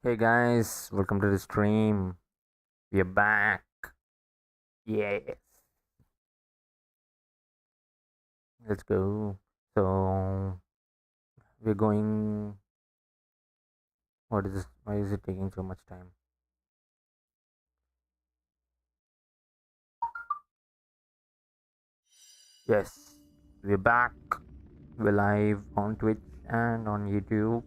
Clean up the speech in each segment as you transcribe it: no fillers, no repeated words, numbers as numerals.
Hey guys, welcome to the stream. We are back. Yes, let's go. So we're going. What is this? Why is it taking so much time? Yes, we're back. We're live on Twitch and on YouTube.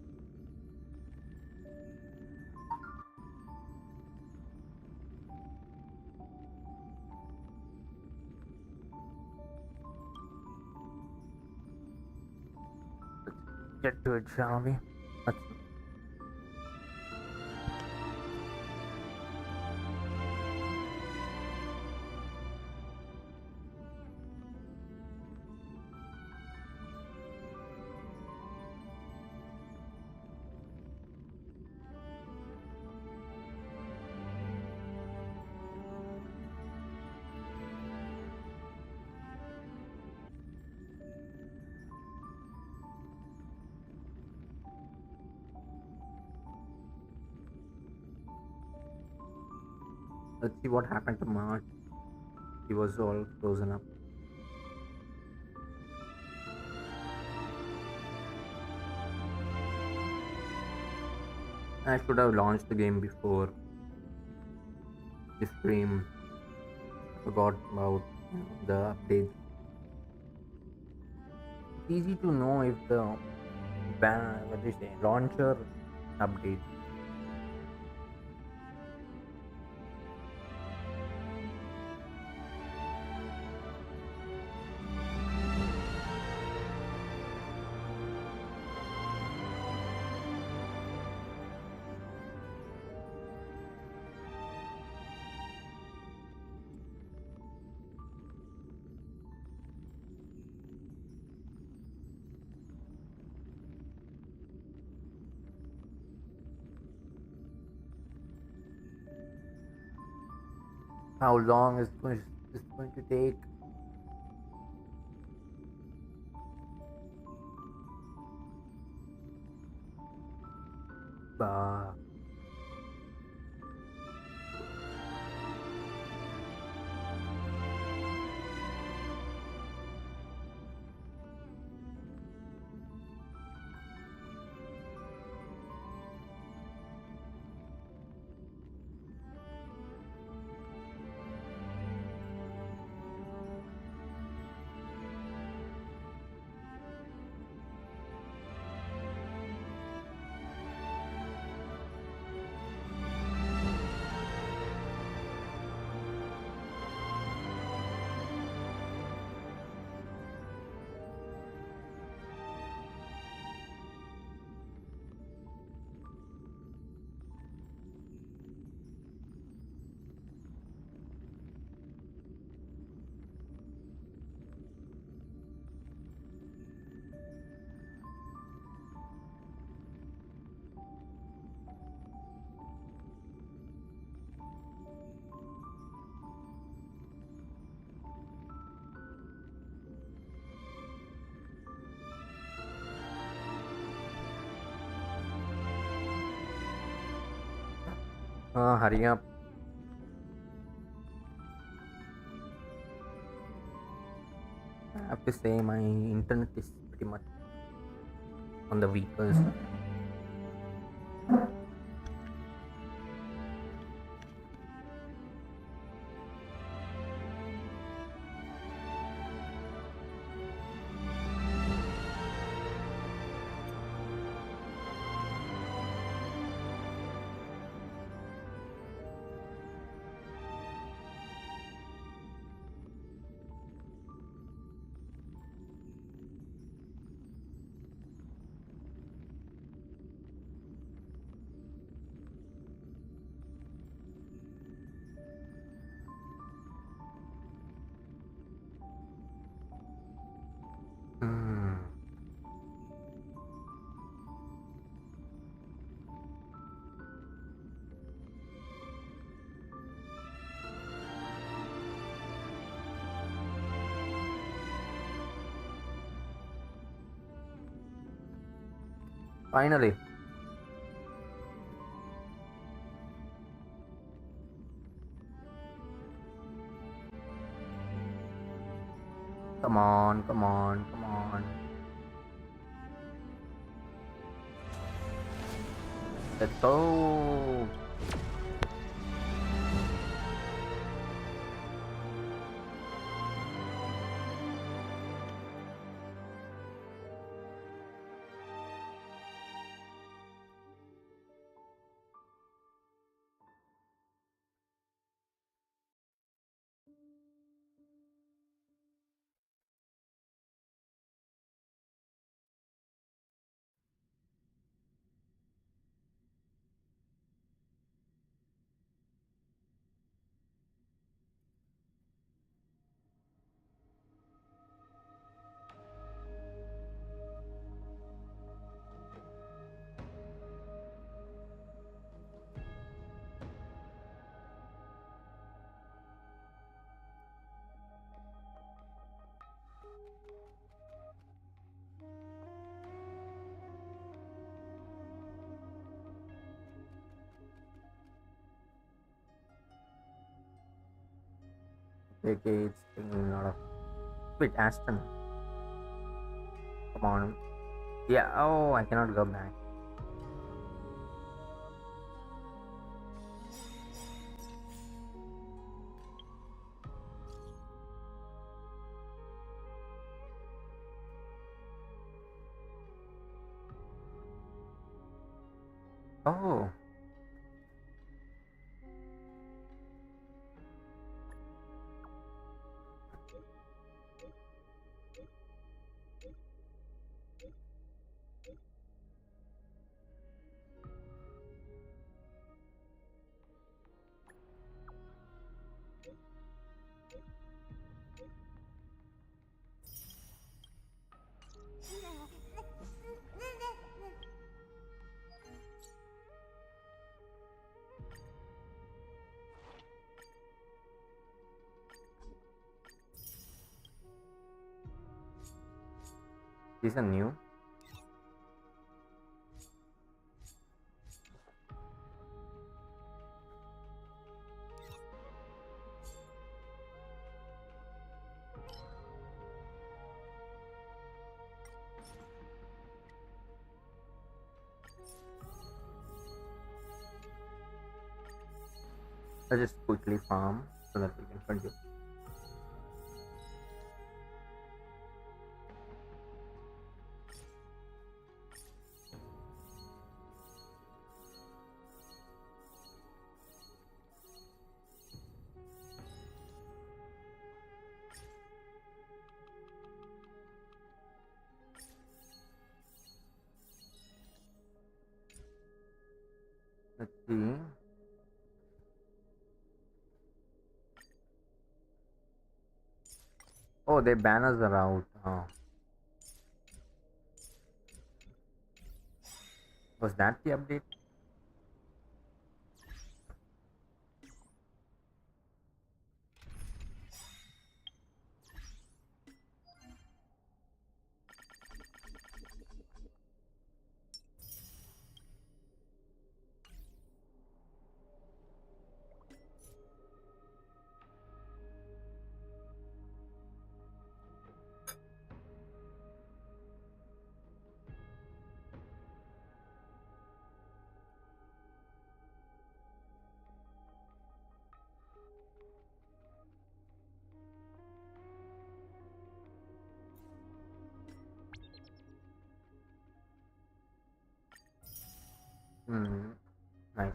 Get to it, shall we? Let's, let's see what happened to Mark. He was all frozen up. I should have launched the game before the stream. I forgot about the updates. It's easy to know if the what do you say launcher update. How long is this going to take? Uh, hurry up. I have to say my internet is pretty much on the weaker side. Hmm. Finally, Come on, come on, come on. Let's go. Okay, it's taking a lot of. Wait, Aston. Come on. Yeah. Oh, I cannot go back. Oh. These are new. Let's just quickly farm so that we can continue. Let's see. Oh, their banners are out. Oh. Was that the update? Hmm. Nice.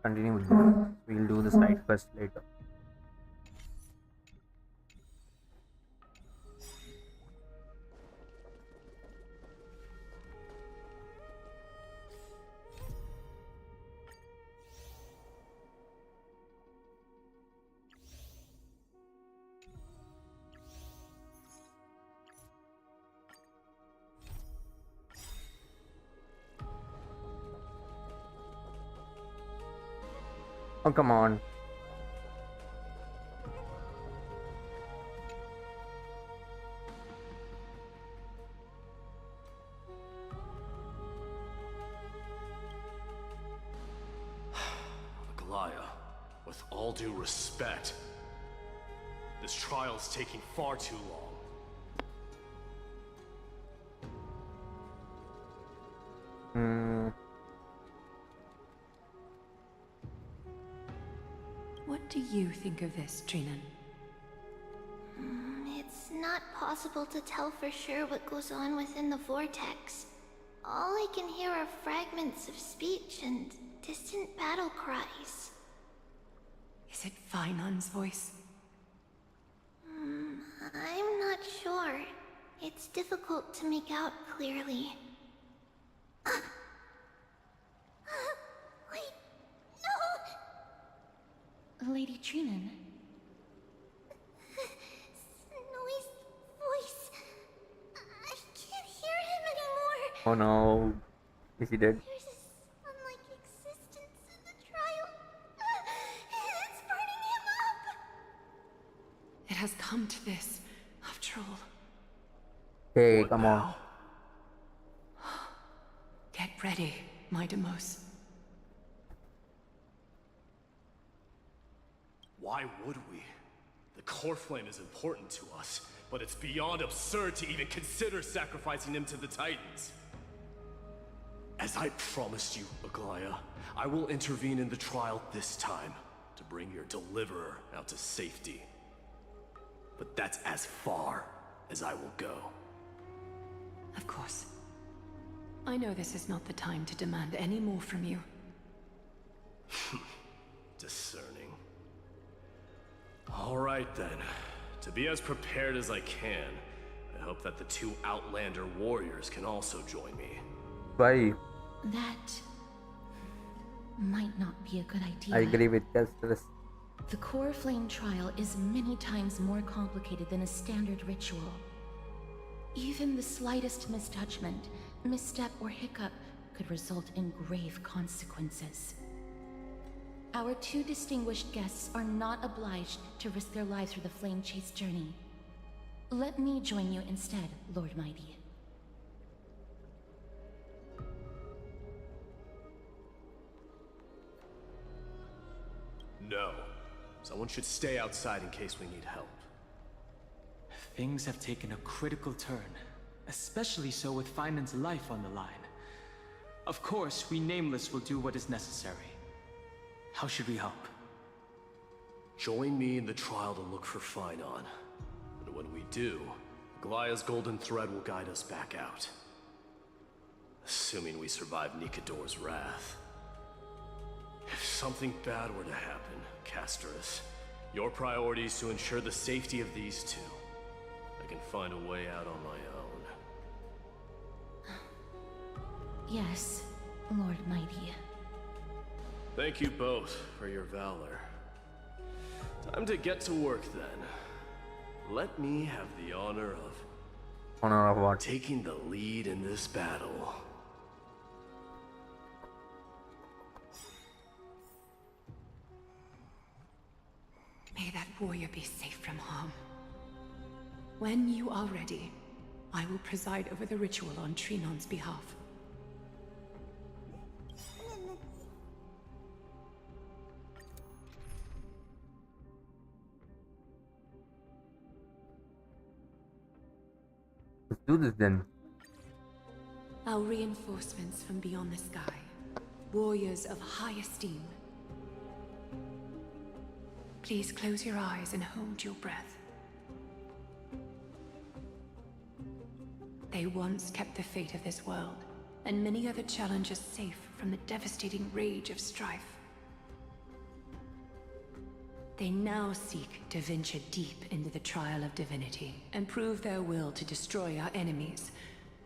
Continue with this. We'll do the side quest later. Oh, come on. Aglaya, with all due respect, this trial is taking far too long. Hmm. What do you think of this, Trinan? It's not possible to tell for sure what goes on within the vortex. All I can hear are fragments of speech and distant battle cries. Is it Finon's voice? I'm not sure. It's difficult to make out clearly. Wait, no! Lady Trinan. Snowy's voice. I can't hear him anymore. Oh no. Is he dead? There's a sun-like existence in the trial. It's burning him up. It has come to this, after all. Hey, What come now? on. Get ready, my Demos. Why would we? The core flame is important to us, but it's beyond absurd to even consider sacrificing him to the Titans. As I promised you, Aglaya, I will intervene in the trial this time to bring your deliverer out to safety. But that's as far as I will go. Of course. I know this is not the time to demand any more from you. Discerning. All right then. To be as prepared as I can, I hope that the two Outlander warriors can also join me. Why? That might not be a good idea. I agree with Castus. The core flame trial is many times more complicated than a standard ritual. Even the slightest misjudgment, misstep, or hiccup could result in grave consequences. Our two distinguished guests are not obliged to risk their lives for the flame chase journey. Let me join you instead, Lord Mighty. No. Someone should stay outside in case we need help. Things have taken a critical turn, especially so with Finan's life on the line. Of course, we Nameless will do what is necessary. How should we help? Join me in the trial to look for Finon. And when we do, Aglaya's golden thread will guide us back out. Assuming we survive Nikador's wrath. If something bad were to happen, Castorus, your priority is to ensure the safety of these two. I can find a way out on my own. Yes, Lord Mighty. Thank you both for your valor. Time to get to work then. Let me have the honor of Honor of what? taking the lead in this battle. May that warrior be safe from harm. When you are ready, I will preside over the ritual on Trinon's behalf. Let's do this then. Our reinforcements from beyond the sky, warriors of high esteem. Please close your eyes and hold your breath. They once kept the fate of this world, and many other challenges safe from the devastating rage of strife. They now seek to venture deep into the trial of divinity, and prove their will to destroy our enemies,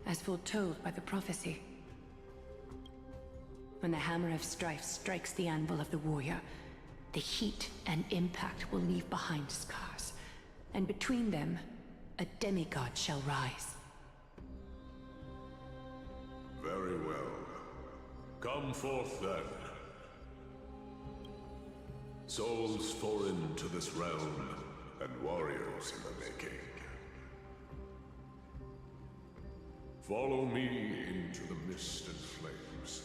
as foretold by the prophecy. When the hammer of strife strikes the anvil of the warrior, the heat and impact will leave behind scars, and between them, a demigod shall rise. Very well. Come forth then. Souls foreign to this realm, and warriors in the making. Follow me into the mist and flames,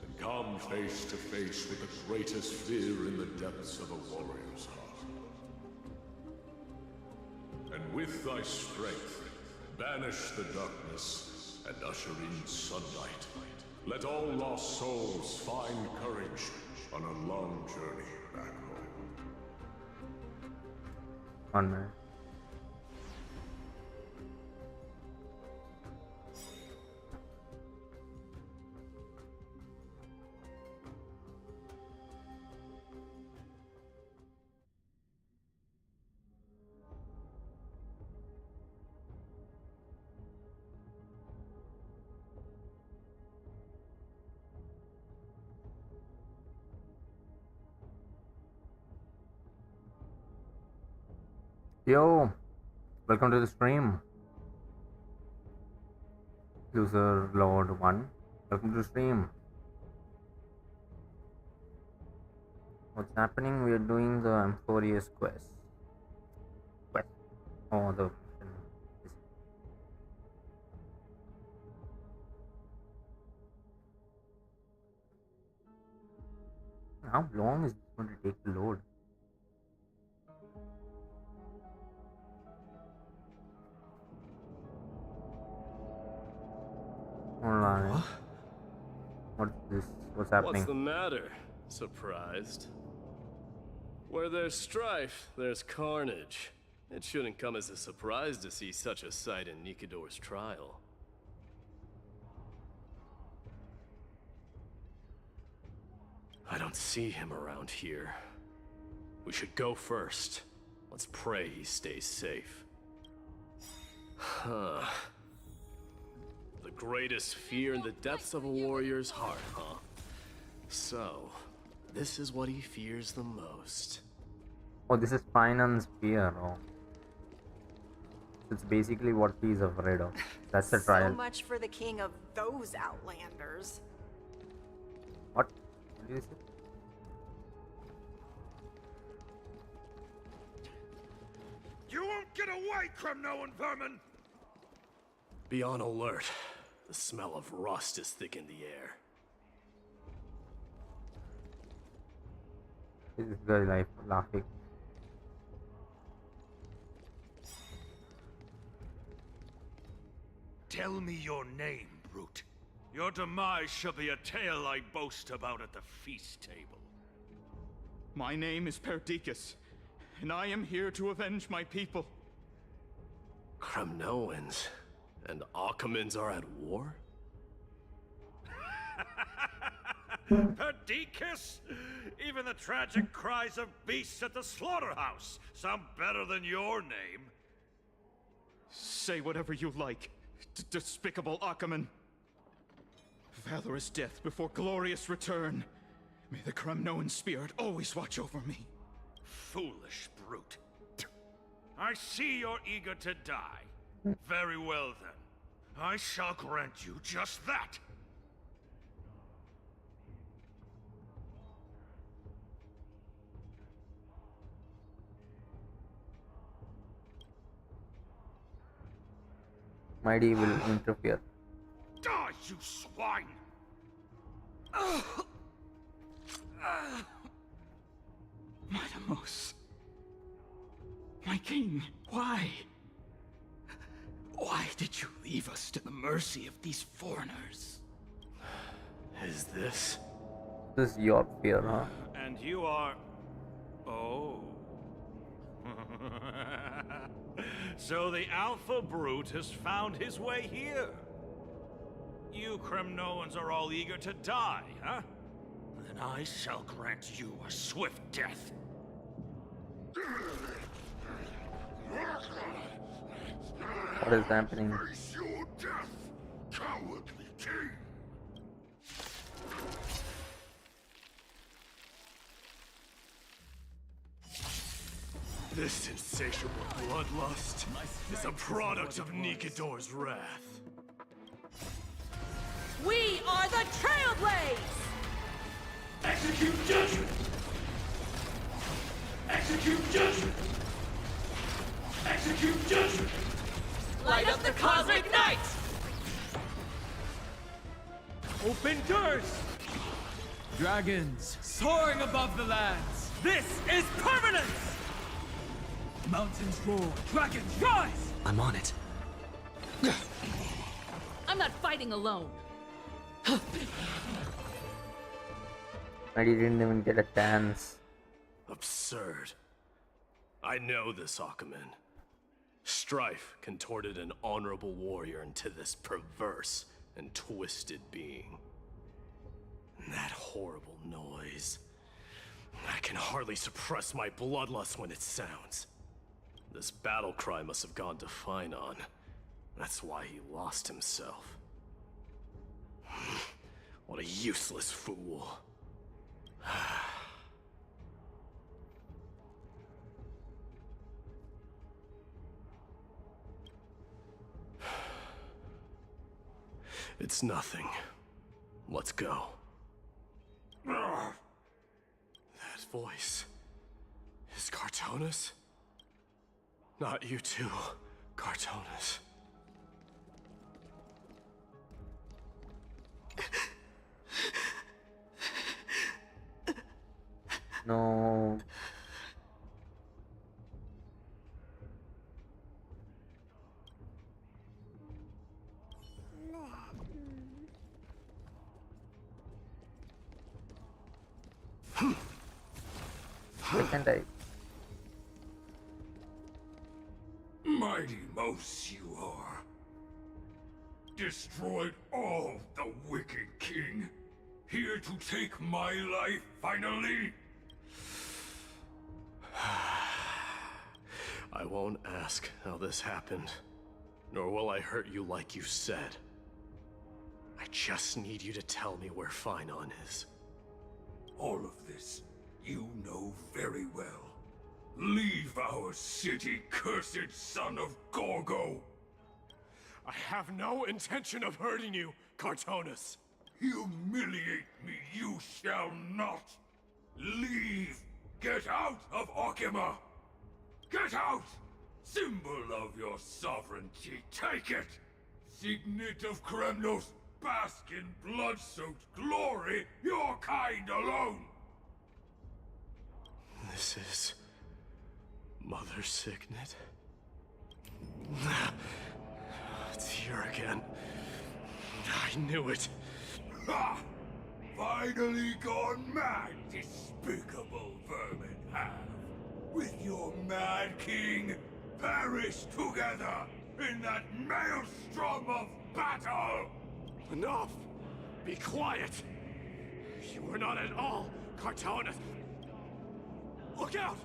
and come face to face with the greatest fear in the depths of a warrior's heart. And with thy strength, banish the darkness and usher in sunlight. Let all lost souls find courage on a long journey back home. 1 minute. Yo, welcome to the stream. User Lord 1, welcome to the stream. What's happening? We are doing the Amphoreus quest. Oh, the mission. How long is this going to take to load? Hold on. What's this? What's happening? What's the matter? Surprised? Where there's strife, there's carnage. It shouldn't come as a surprise to see such a sight in Nikidor's trial. I don't see him around here. We should go first. Let's pray he stays safe. Huh. The greatest fear in the depths of a warrior's heart, huh? So, this is what he fears the most. Oh, this is finance fear. Oh. It's basically what he's afraid of. That's the trial. So much for the king of those outlanders. What? What did you say? You won't get away, Kremnoan vermin! Be on alert. The smell of rust is thick in the air. This guy like laughing. Tell me your name, brute. Your demise shall be a tale I boast about at the feast table. My name is Perdiccas, and I am here to avenge my people. Kremnoans and Achaemons are at war? Perdiccas? Even the tragic cries of beasts at the slaughterhouse sound better than your name. Say whatever you like, despicable Achaemon. Valorous death before glorious return. May the Kremnoan spirit always watch over me. Foolish brute. I see you're eager to die. Very well then. I shall grant you just that. Mighty will interfere. Die, you swine! Matamos. My king, why? Why did you leave us to the mercy of these foreigners? Is this? This is your fear, huh? And you are... Oh. So the Alpha Brute has found his way here. You Kremnoans are all eager to die, huh? Then I shall grant you a swift death. What is happening? Face your death, cowardly king! This insatiable bloodlust is a product of Nikidor's wrath. We are the Trailblades! Execute judgment! Execute judgment! Execute judgment! Light up the cosmic night! Open doors! Dragons soaring above the lands! This is permanence! Mountains roar, dragons rise! I'm on it. I'm not fighting alone. I didn't even get a chance. Absurd. I know this, Akumen. Strife contorted an honorable warrior into this perverse and twisted being. And that horrible noise. I can hardly suppress my bloodlust when it sounds. This battle cry must have gone to Finon. That's why he lost himself. What a useless fool. It's nothing. Let's go. That voice is Cartonus? Not you too, Cartonus. No. Second eye. Mighty Mouse you are. Destroyed all the wicked king. Here to take my life finally. I won't ask how this happened, nor will I hurt you like you said. I just need you to tell me where Finon is. All of this you know very well. Leave our city, cursed son of Gorgo! I have no intention of hurting you, Cartonus. Humiliate me you shall not! Leave! Get out of Okima! Get out! Symbol of your sovereignty, take it! Signet of Kremnos, bask in blood-soaked glory, your kind alone! This is... Mother Signet? It's here again. I knew it. Ha! Finally gone mad, despicable vermin have. With your mad king, perish together in that maelstrom of battle! Enough! Be quiet! You are not at all Cartonus! Look out!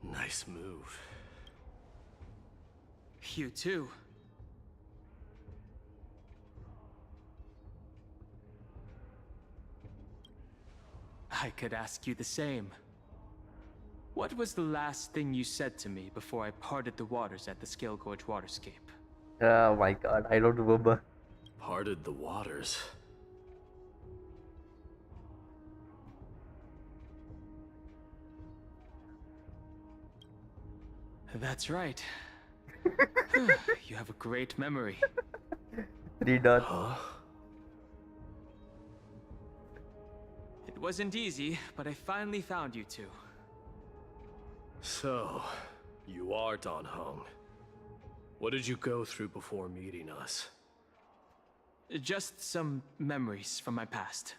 Nice move. You too. I could ask you the same. What was the last thing you said to me before I parted the waters at the Scale Gorge waterscape? Oh my god, I don't remember. Parted the waters. That's right. You have a great memory. 3 dots. Huh? It wasn't easy, but I finally found you two. So, you are Dan Heng. What did you go through before meeting us? Just some memories from my past.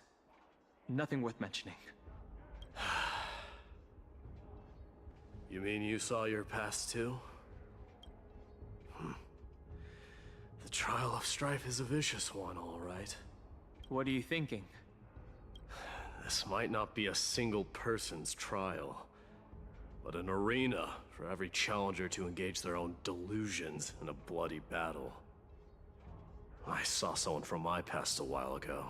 Nothing worth mentioning. You mean you saw your past too? The trial of strife is a vicious one, all right. What are you thinking? This might not be a single person's trial, but an arena for every challenger to engage their own delusions in a bloody battle. I saw someone from my past a while ago.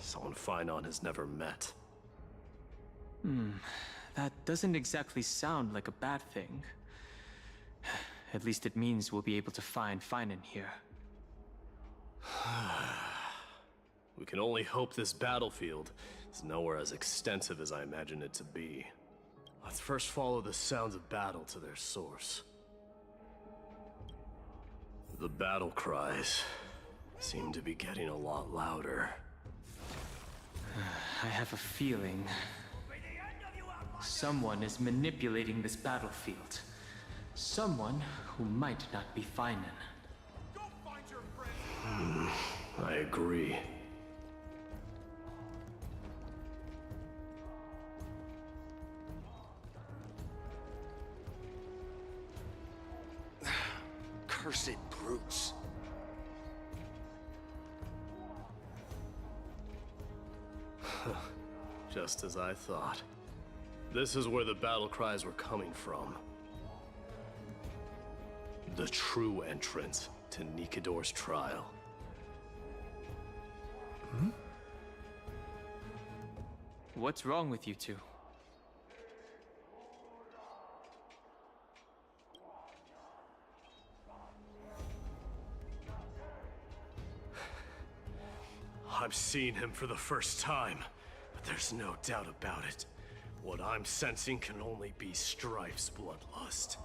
Someone Finon has never met. That doesn't exactly sound like a bad thing. At least it means we'll be able to find Finan here. We can only hope this battlefield is nowhere as extensive as I imagine it to be. Let's first follow the sounds of battle to their source. The battle cries seem to be getting a lot louder. I have a feeling someone is manipulating this battlefield. Someone who might not be Finan. I agree. Cursed brutes. Just as I thought. This is where the battle cries were coming from. The true entrance to Nikador's trial. What's wrong with you two? I'm seeing him for the first time, but there's no doubt about it. What I'm sensing can only be Strife's bloodlust.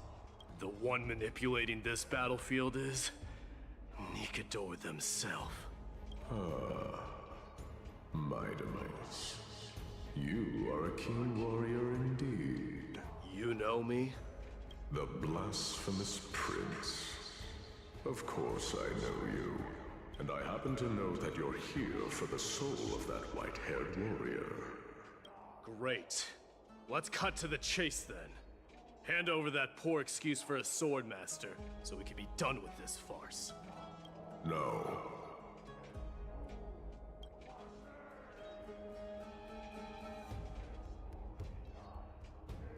The one manipulating this battlefield is Nikador themselves. Mightimus, you are a keen warrior indeed. You know me? The blasphemous prince. Of course I know you. And I happen to know that you're here for the soul of that white-haired warrior. Great. Let's cut to the chase then. Hand over that poor excuse for a sword master, so we can be done with this farce. No.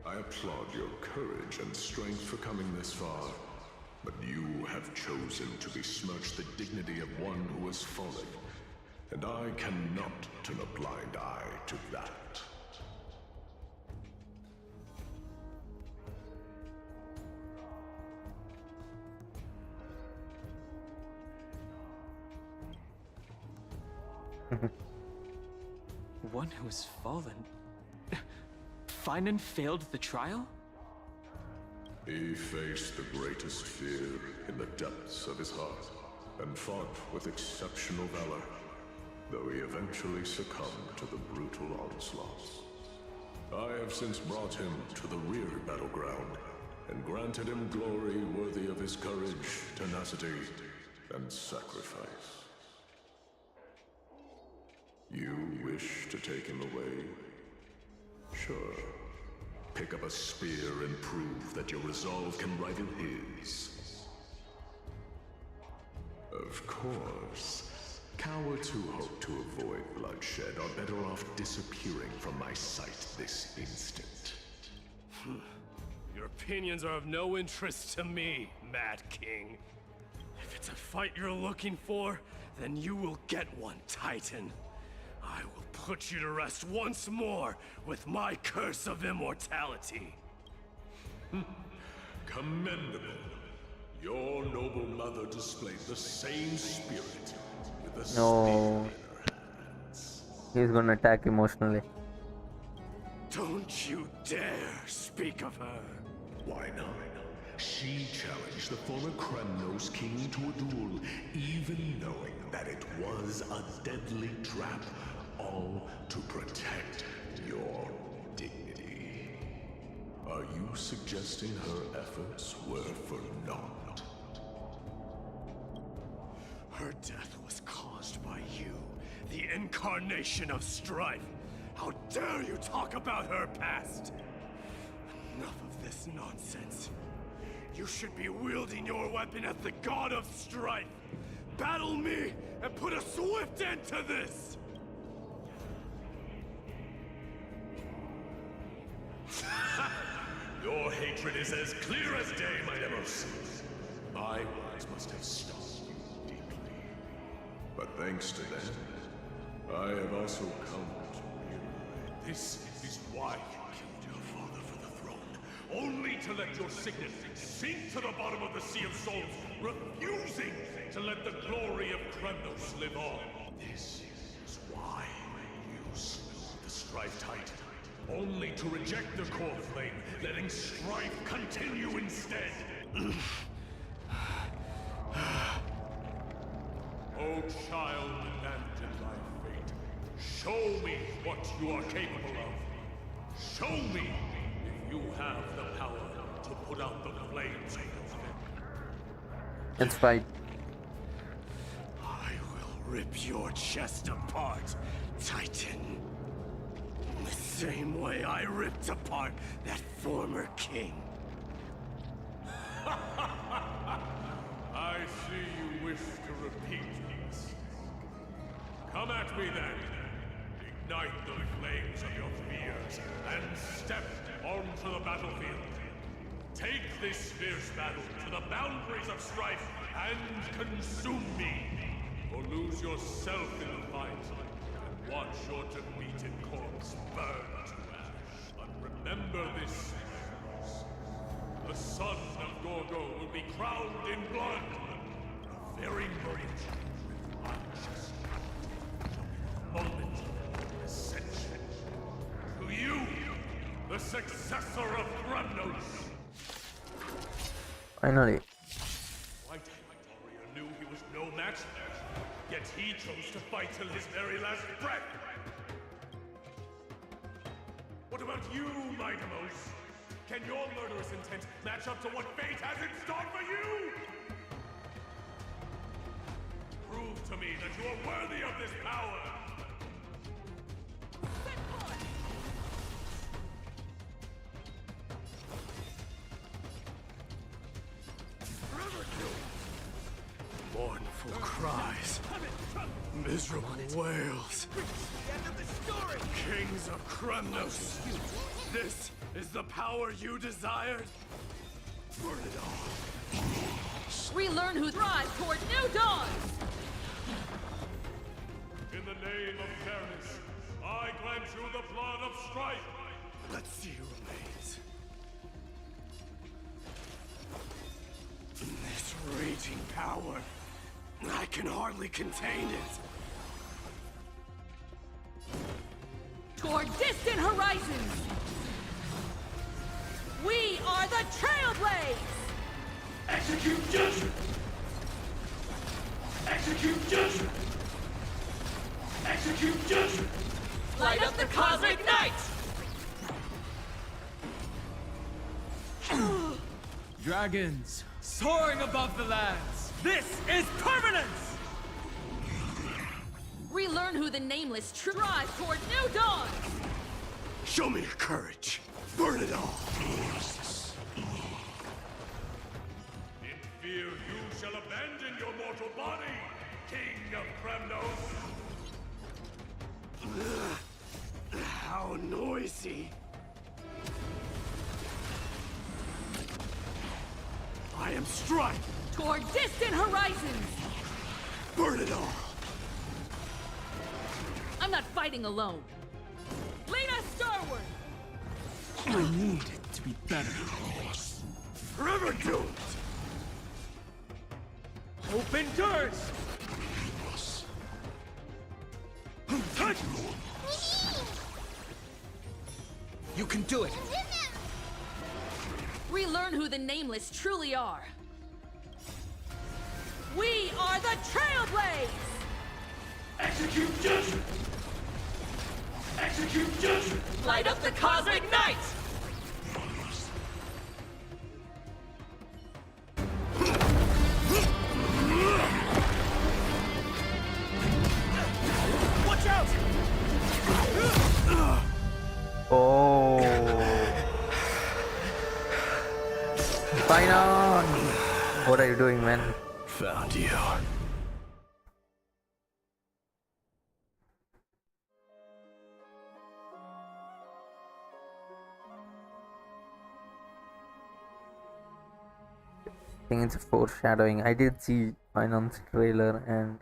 I applaud your courage and strength for coming this far, but you have chosen to besmirch the dignity of one who has fallen, and I cannot turn a blind eye to that. One who has fallen? Finan failed the trial? He faced the greatest fear in the depths of his heart, and fought with exceptional valor, though he eventually succumbed to the brutal onslaughts. I have since brought him to the rear battleground, and granted him glory worthy of his courage, tenacity, and sacrifice. You wish to take him away? Sure. Pick up a spear and prove that your resolve can rival his. Of course, cowards who hope to avoid bloodshed are better off disappearing from my sight this instant. Your opinions are of no interest to me, Mad King. If it's a fight you're looking for, then you will get one, Titan. I will put you to rest once more with my curse of immortality. Commendable. Your noble mother displayed the same spirit with the No. spear in her hands. He's gonna attack emotionally. Don't you dare speak of her. Why not? She challenged the former Kremnos king to a duel, even knowing that it was a deadly trap, all to protect your dignity. Are you suggesting her efforts were for naught? Her death was caused by you, the incarnation of strife. How dare you talk about her past? Enough of this nonsense. You should be wielding your weapon as the god of strife. Battle me and put a swift end to this! Your hatred is as clear as day, my nemesis. My words must have stung you deeply. But thanks to them, I have also come to realize this is why you killed your father for the throne. only to let your signet sink to the bottom of the Sea of Souls, refusing to let the glory of Kremnos live on. This is why you slew the Strife Titan, only to reject the core flame, letting strife continue instead. O child abandoned by fate, show me what you are capable of. Show me if you have the power to put out the flames. Let's fight. I will rip your chest apart, Titan. The same way I ripped apart that former king. I see you wish to repeat this. Come at me then. Ignite the flames of your fears and step onto the battlefield. Take this fierce battle to the boundaries of strife and consume me. Or lose yourself in the fight and watch your defeated corpse burn to ash. But remember this. The son of Gorgo will be crowned in blood. The very moment moment of ascension. To you, the successor of Kremnos. Finally. White warrior knew he was no match, yet he chose to fight till his very last breath. What about you, Mightimos? Can your murderous intent match up to what fate has in store for you? Prove to me that you are worthy of this power! Mournful cries. Miserable wails. Kings of Kremnos. This is the power you desired? Burn it all. Relearn who thrives toward new dawns! In the name of fairness, I grant you the blood of strife. Let's see who remains. This raging power. I can hardly contain it. Toward distant horizons! We are the Trailblades! Execute judgment! Execute judgment! Execute judgment! Light up the cosmic night! Dragons, soaring above the lands. This is permanence! Relearn who the Nameless strive toward new dawns! Show me your courage. Burn it all. In fear you shall abandon your mortal body, King of Kremnos. How noisy. I am strife. Toward distant horizons! Burn it all. I'm not fighting alone. Lead us starward! I need to be better. Forever doomed. Hope endures! You can do it! Relearn who the Nameless truly are. We are the Trailblades! Execute judgment! Execute judgment! Light up the cosmic night! Watch out! Oh. Fine on. What are you doing, man? Found you. I think it's a foreshadowing. I did see Finance trailer and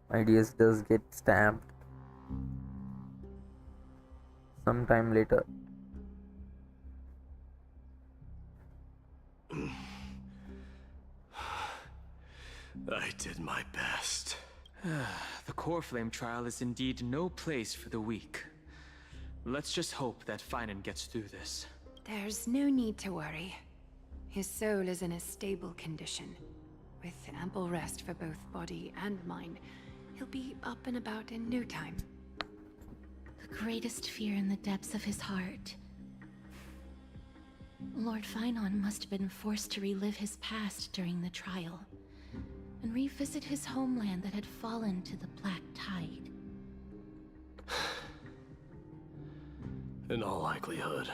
my DS does get stamped sometime later. I did my best. The core flame trial is indeed no place for the weak. Let's just hope that Finan gets through this. There's no need to worry. His soul is in a stable condition. With ample rest for both body and mind, he'll be up and about in no time. The greatest fear in the depths of his heart. Lord Finan must have been forced to relive his past during the trial, and revisit his homeland that had fallen to the Black Tide. In all likelihood.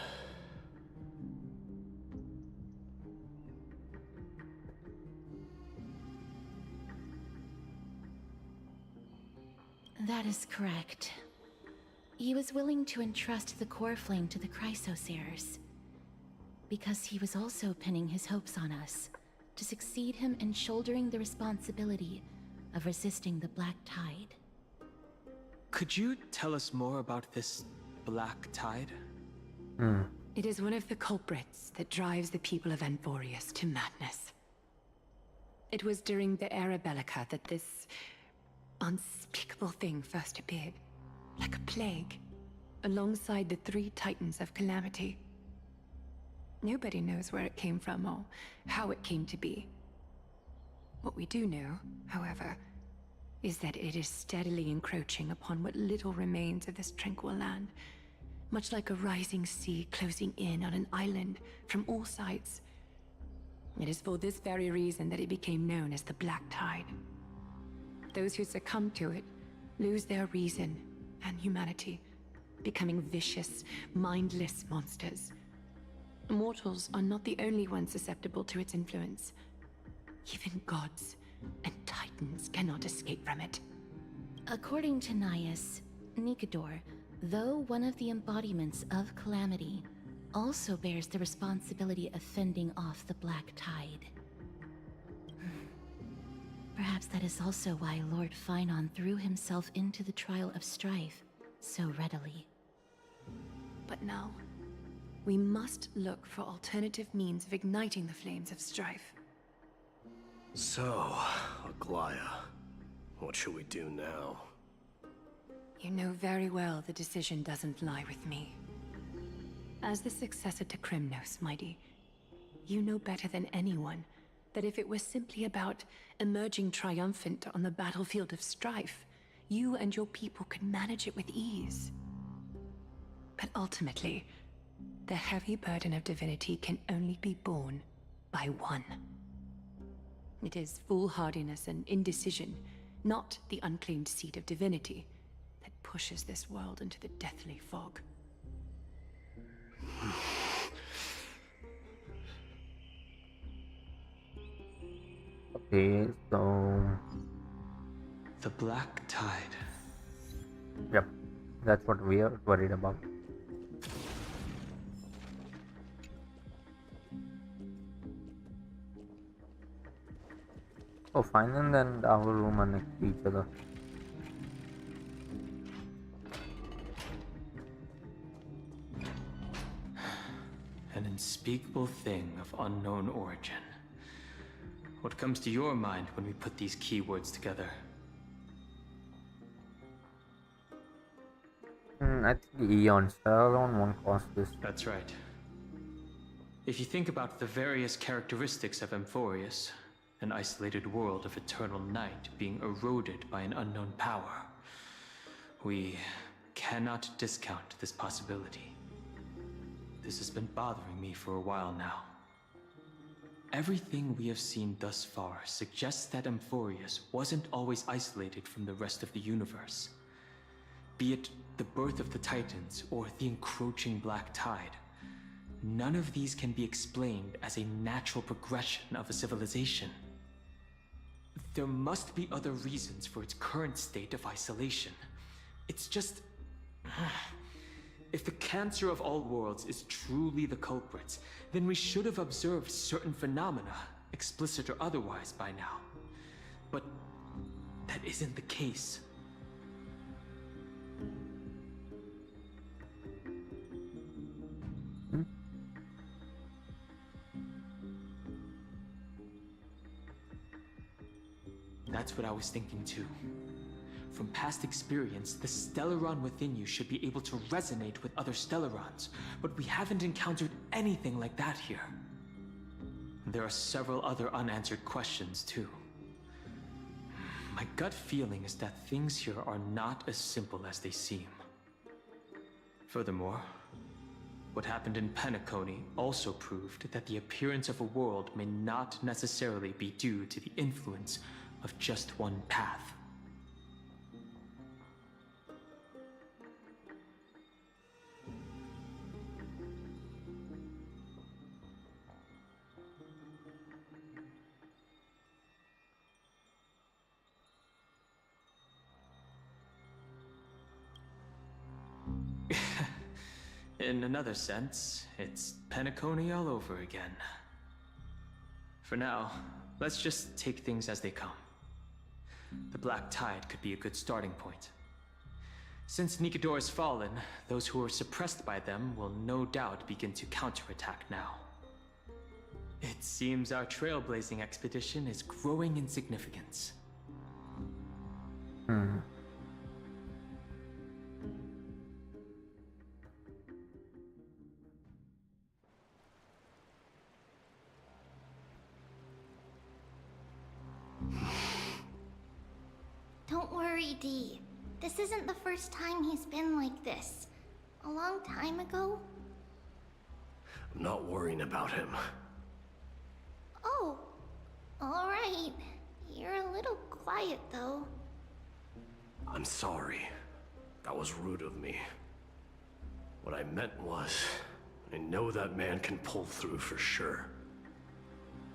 That is correct. He was willing to entrust the core flame to the Chrysoseirs, because he was also pinning his hopes on us to succeed him in shouldering the responsibility of resisting the Black Tide. Could you tell us more about this Black Tide? It is one of the culprits that drives the people of Amphoreus to madness. It was during the Era Bellica that this unspeakable thing first appeared, like a plague, alongside the three titans of calamity. Nobody knows where it came from or how it came to be. What we do know, however, is that it is steadily encroaching upon what little remains of this tranquil land, much like a rising sea closing in on an island from all sides. It is for this very reason that it became known as the Black Tide. Those who succumb to it lose their reason and humanity, becoming vicious, mindless monsters. Mortals are not the only ones susceptible to its influence. Even gods and titans cannot escape from it. According to Naius, Nikador, though one of the embodiments of calamity, also bears the responsibility of fending off the Black Tide. Perhaps that is also why Lord Finan threw himself into the trial of strife so readily. But now, we must look for alternative means of igniting the flames of strife. So, Aglaya, what should we do now? You know very well the decision doesn't lie with me. As the successor to Krymnos, Mighty, you know better than anyone that if it was simply about emerging triumphant on the battlefield of strife, you and your people could manage it with ease. But ultimately, the heavy burden of divinity can only be borne by one. It is foolhardiness and indecision, not the unclaimed seat of divinity, that pushes this world into the deathly fog. Okay, so The Black Tide. yep, that's what we are worried about. Oh, Finan and our room are next to each other. An unspeakable thing of unknown origin. What comes to your mind when we put these keywords together? I think eons. Around one cost this. That's right. If you think about the various characteristics of Amphoreus, an isolated world of eternal night being eroded by an unknown power, we cannot discount this possibility. This has been bothering me for a while now. Everything we have seen thus far suggests that Amphoreus wasn't always isolated from the rest of the universe. Be it the birth of the Titans or the encroaching Black Tide, none of these can be explained as a natural progression of a civilization. There must be other reasons for its current state of isolation. It's just... If the cancer of all worlds is truly the culprit, then we should have observed certain phenomena, explicit or otherwise, by now. But that isn't the case. That's what I was thinking too. From past experience, the Stellaron within you should be able to resonate with other Stellarons, but we haven't encountered anything like that here. There are several other unanswered questions too. My gut feeling is that things here are not as simple as they seem. Furthermore, what happened in Penacony also proved that the appearance of a world may not necessarily be due to the influence of just one path. In another sense, it's Penacony all over again. For now, let's just take things as they come. The Black Tide could be a good starting point. Since Nikador has fallen, those who were suppressed by them will no doubt begin to counterattack now. It seems our trailblazing expedition is growing in significance. Don't worry, Dee. This isn't the first time he's been like this. A long time ago. I'm not worrying about him. Oh, alright. You're a little quiet, though. I'm sorry. That was rude of me. What I meant was, I know that man can pull through for sure.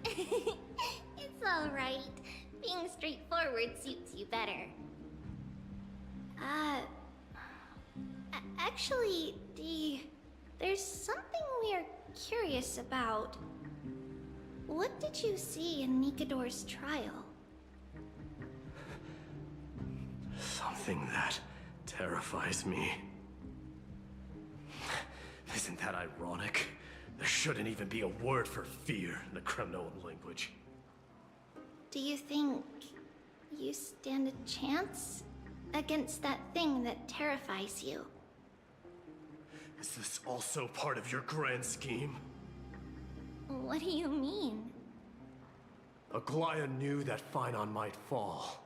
It's alright. Being straightforward suits you better. Actually, Dee, there's something we're curious about. What did you see in Nikador's trial? Something that terrifies me. Isn't that ironic? There shouldn't even be a word for fear in the Kremnoan language. Do you think you stand a chance against that thing that terrifies you? Is this also part of your grand scheme? What do you mean? Aglaya knew that Phynon might fall.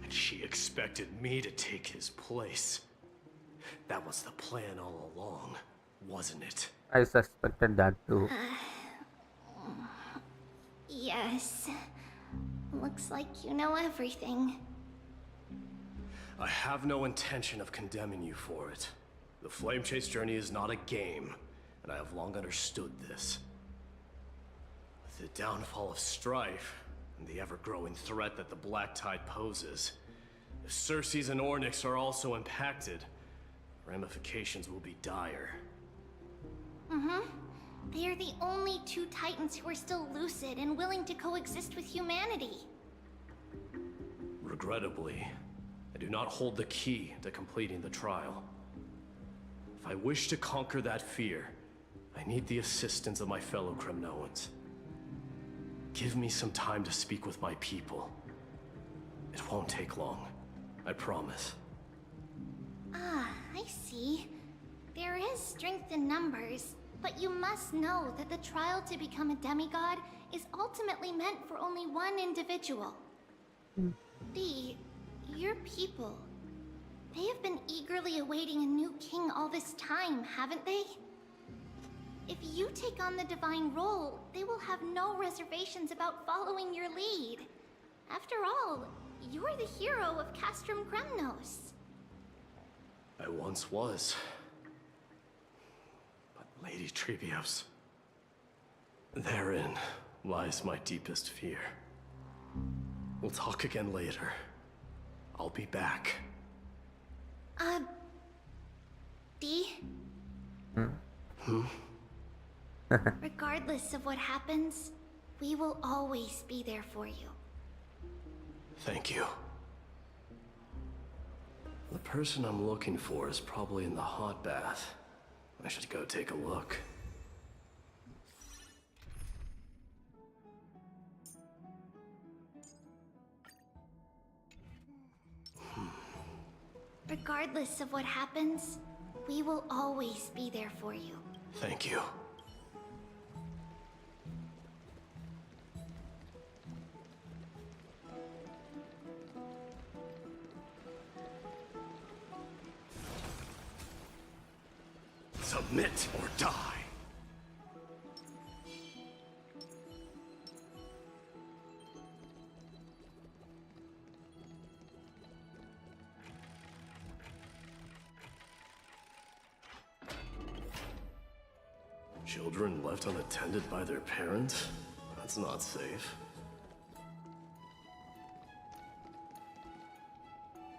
And she expected me to take his place. That was the plan all along, wasn't it? I suspected that too. Yes. Looks like you know everything. I have no intention of condemning you for it. The Flame Chase journey is not a game, and I have long understood this. With the downfall of Strife, and the ever-growing threat that the Black Tide poses, if Circes and Ornyx are also impacted, ramifications will be dire. They are the only two Titans who are still lucid and willing to coexist with humanity. Regrettably, I do not hold the key to completing the trial. If I wish to conquer that fear, I need the assistance of my fellow Kremnoans. Give me some time to speak with my people. It won't take long, I promise. Ah, I see. There is strength in numbers, but you must know that the trial to become a demigod is ultimately meant for only one individual. Your people. They have been eagerly awaiting a new king all this time, haven't they? If you take on the divine role, they will have no reservations about following your lead. After all, you're the hero of Castrum Kremnos. I once was. But Lady Trebios, therein lies my deepest fear. We'll talk again later. I'll be back. Dee? Regardless of what happens, we will always be there for you. Thank you. The person I'm looking for is probably in the hot bath. I should go take a look. Regardless of what happens, we will always be there for you. Thank you. Submit or die. Children left unattended by their parents? That's not safe.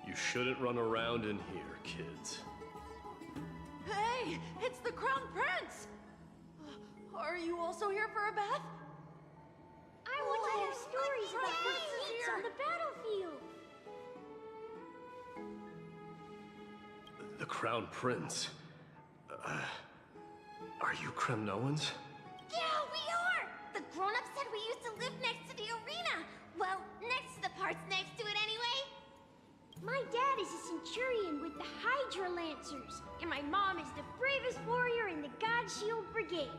You shouldn't run around in here, kids. Hey, it's the Crown Prince! Are you also here for a bath? I want to hear stories about princes on the battlefield. The Crown Prince. Are you Kremnoans? Yeah, we are! The grown-ups said we used to live next to the arena. Well, next to the parts next to it anyway. My dad is a centurion with the Hydra Lancers, and my mom is the bravest warrior in the God Shield Brigade.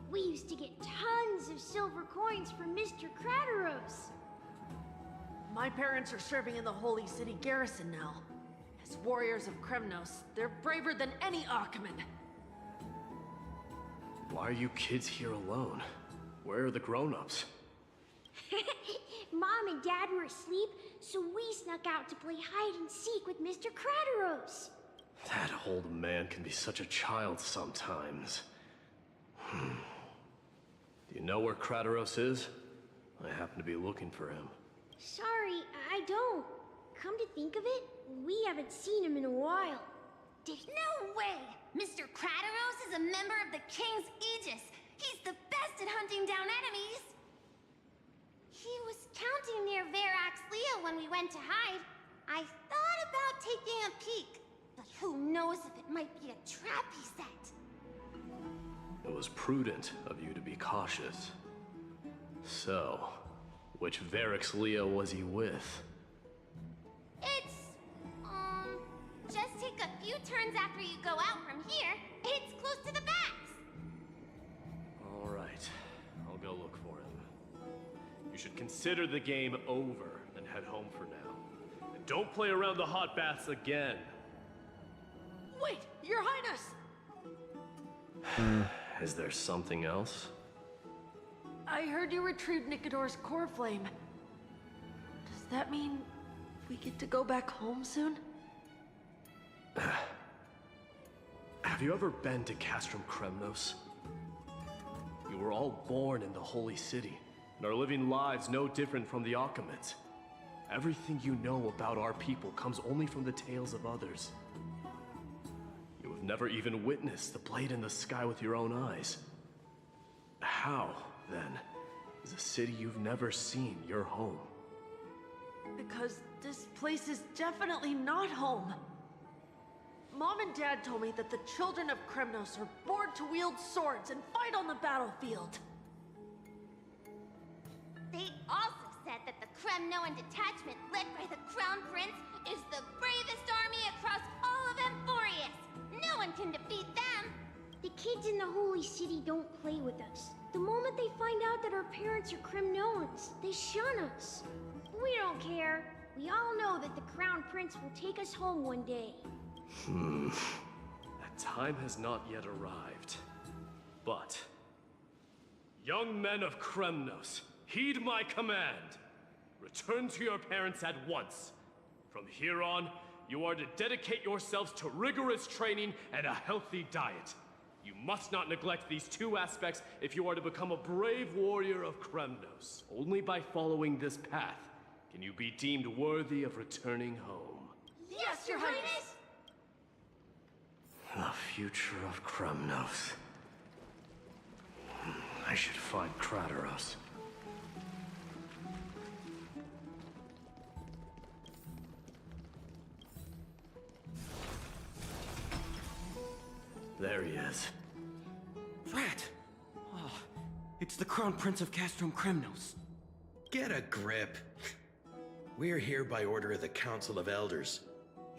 We used to get tons of silver coins from Mr. Crateros. My parents are serving in the Holy City garrison now. As warriors of Kremnos, they're braver than any Achaemen. Why are you kids here alone? Where are the grown-ups? Mom and Dad were asleep, so we snuck out to play hide and seek with Mr. Crateros. That old man can be such a child sometimes. Do you know where Crateros is? I happen to be looking for him. Sorry, I don't. Come to think of it, we haven't seen him in a while. No way! Mr. Crateros is a member of the King's Aegis. He's the best at hunting down enemies. He was counting near Verax Leo when we went to hide. I thought about taking a peek, but who knows if it might be a trap he set. It was prudent of you to be cautious. So, which Verax Leo was he with? It's, just take a few turns after you go out from here. It's close to the backs. All right, I'll go look for him. You should consider the game over and head home for now. And don't play around the hot baths again. Wait, Your Highness! Is there something else? I heard you retrieved Nicodor's core flame. Does that mean we get to go back home soon? Have you ever been to Castrum Kremnos? You were all born in the Holy City, and are living lives no different from the Achaemens. Everything you know about our people comes only from the tales of others. You have never even witnessed the blade in the sky with your own eyes. How, then, is a city you've never seen your home? Because this place is definitely not home. Mom and Dad told me that the children of Kremnos are born to wield swords and fight on the battlefield. They also said that the Kremnoan detachment led by the Crown Prince is the bravest army across all of Amphoreus. No one can defeat them. The kids in the Holy City don't play with us. The moment they find out that our parents are Kremnoans, they shun us. We don't care. We all know that the Crown Prince will take us home one day. That time has not yet arrived. But, young men of Kremnos, heed my command. Return to your parents at once. From here on, you are to dedicate yourselves to rigorous training and a healthy diet. You must not neglect these two aspects if you are to become a brave warrior of Kremnos. Only by following this path can you be deemed worthy of returning home. Yes, Your Highness! The future of Kremnos. I should find Crateros. There he is. Rat! Oh, it's the Crown Prince of Castrum Kremnos. Get a grip. We're here by order of the Council of Elders.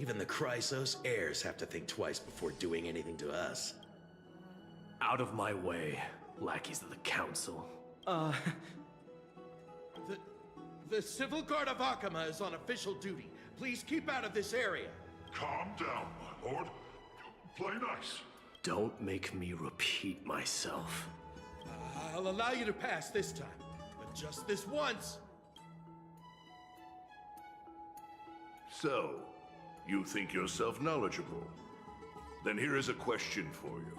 Even the Chrysos heirs have to think twice before doing anything to us. Out of my way, lackeys of the Council. The Civil Guard of Akama is on official duty. Please keep out of this area. Calm down, my lord. Play nice. Don't make me repeat myself. I'll allow you to pass this time, but just this once. So, you think yourself knowledgeable? Then here is a question for you.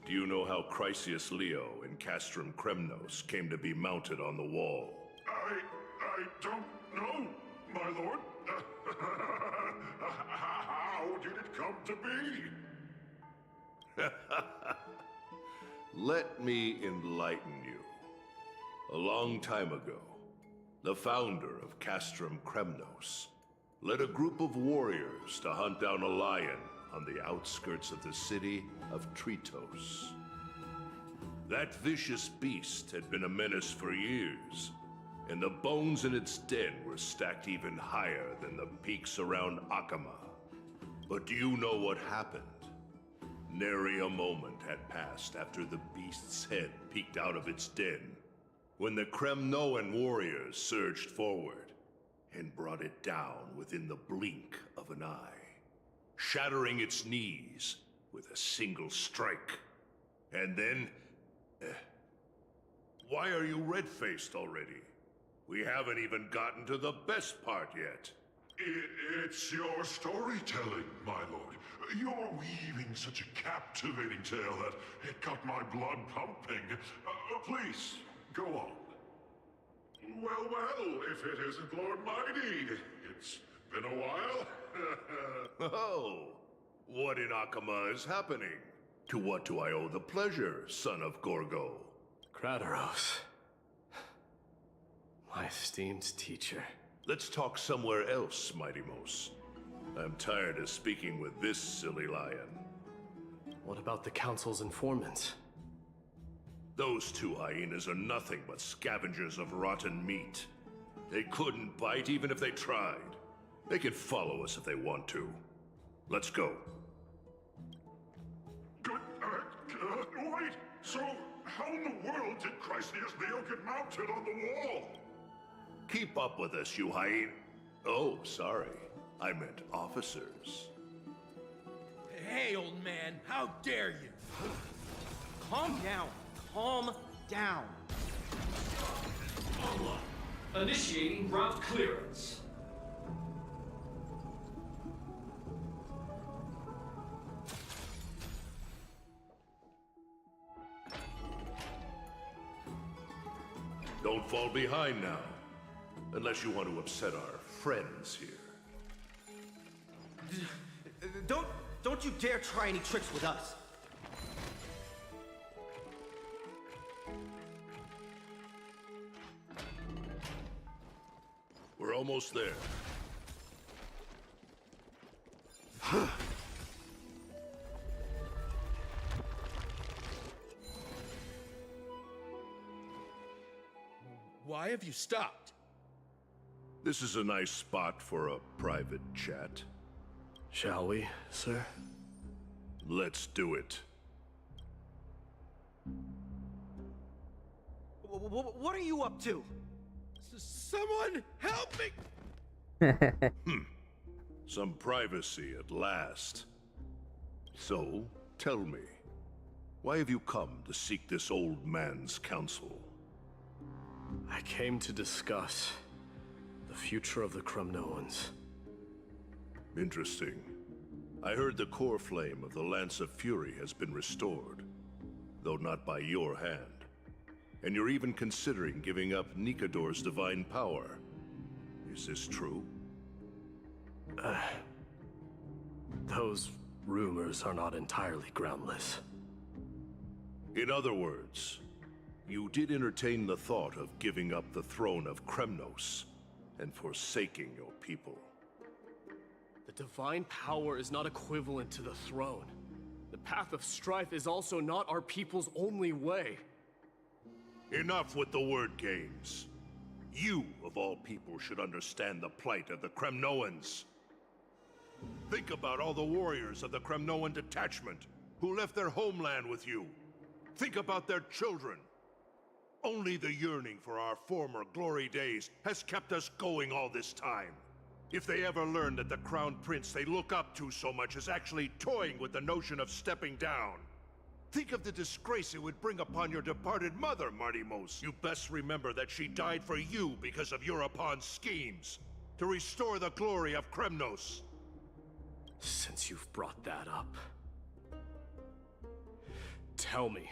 Do you know how Chrysius Leo in Castrum Kremnos came to be mounted on the wall? I don't know, my lord. How did it come to be? Let me enlighten you. A long time ago, the founder of Castrum Kremnos led a group of warriors to hunt down a lion on the outskirts of the city of Tritos. That vicious beast had been a menace for years, and the bones in its den were stacked even higher than the peaks around Akama. But do you know what happened? Nary a moment had passed after the beast's head peeked out of its den, when the Kremnoan warriors surged forward and brought it down within the blink of an eye, shattering its knees with a single strike. And then... why are you red-faced already? We haven't even gotten to the best part yet. It's your storytelling, my lord. You're weaving such a captivating tale that it got my blood pumping. Please, go on. Well, if it isn't Lord Mighty. It's been a while. Oh, what in Akama is happening? To what do I owe the pleasure, son of Gorgo? Krateros. My esteemed teacher. Let's talk somewhere else, Mighty Mos. I'm tired of speaking with this silly lion. What about the Council's informants? Those two hyenas are nothing but scavengers of rotten meat. They couldn't bite even if they tried. They can follow us if they want to. Let's go. Wait, so how in the world did Chrysius Leo get mounted on the wall? Keep up with us, you hyena. Oh, sorry. I meant officers. Hey, old man, how dare you? Calm down. Calm down. Initiating route clearance. Don't fall behind now. Unless you want to upset our friends here. Don't you dare try any tricks with us. We're almost there. Why have you stopped? This is a nice spot for a private chat. Shall we, sir? Let's do it. What are you up to? Someone help me! Some privacy at last. So, tell me, why have you come to seek this old man's counsel? I came to discuss the future of the Kremnoans. Interesting. I heard the core flame of the Lance of Fury has been restored, though not by your hand. And you're even considering giving up Nikador's divine power. Is this true? Those rumors are not entirely groundless. In other words, you did entertain the thought of giving up the throne of Kremnos and forsaking your people. The divine power is not equivalent to the throne. The path of strife is also not our people's only way. Enough with the word games. You, of all people, should understand the plight of the Kremnoans. Think about all the warriors of the Kremnoan detachment who left their homeland with you. Think about their children. Only the yearning for our former glory days has kept us going all this time. If they ever learn that the Crown Prince they look up to so much is actually toying with the notion of stepping down, think of the disgrace it would bring upon your departed mother, Martimos. You best remember that she died for you because of Europon's schemes, to restore the glory of Kremnos. Since you've brought that up, tell me,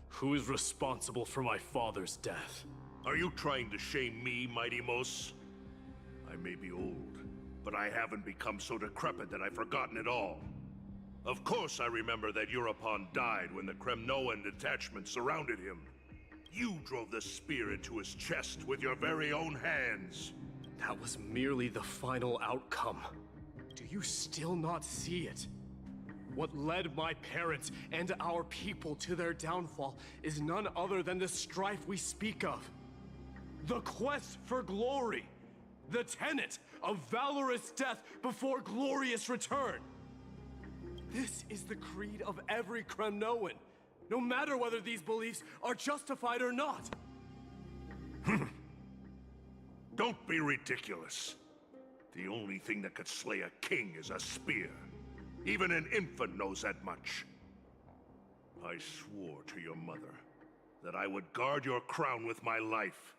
who is responsible for my father's death? Are you trying to shame me, Martimos? I may be old, but I haven't become so decrepit that I've forgotten it all. Of course I remember that Europon died when the Kremnoan detachment surrounded him. You drove the spear into his chest with your very own hands. That was merely the final outcome. Do you still not see it? What led my parents and our people to their downfall is none other than the strife we speak of. The quest for glory. The tenet of valorous death before glorious return. This is the creed of every Kremnoan, no matter whether these beliefs are justified or not. Don't be ridiculous. The only thing that could slay a king is a spear. Even an infant knows that much. I swore to your mother that I would guard your crown with my life.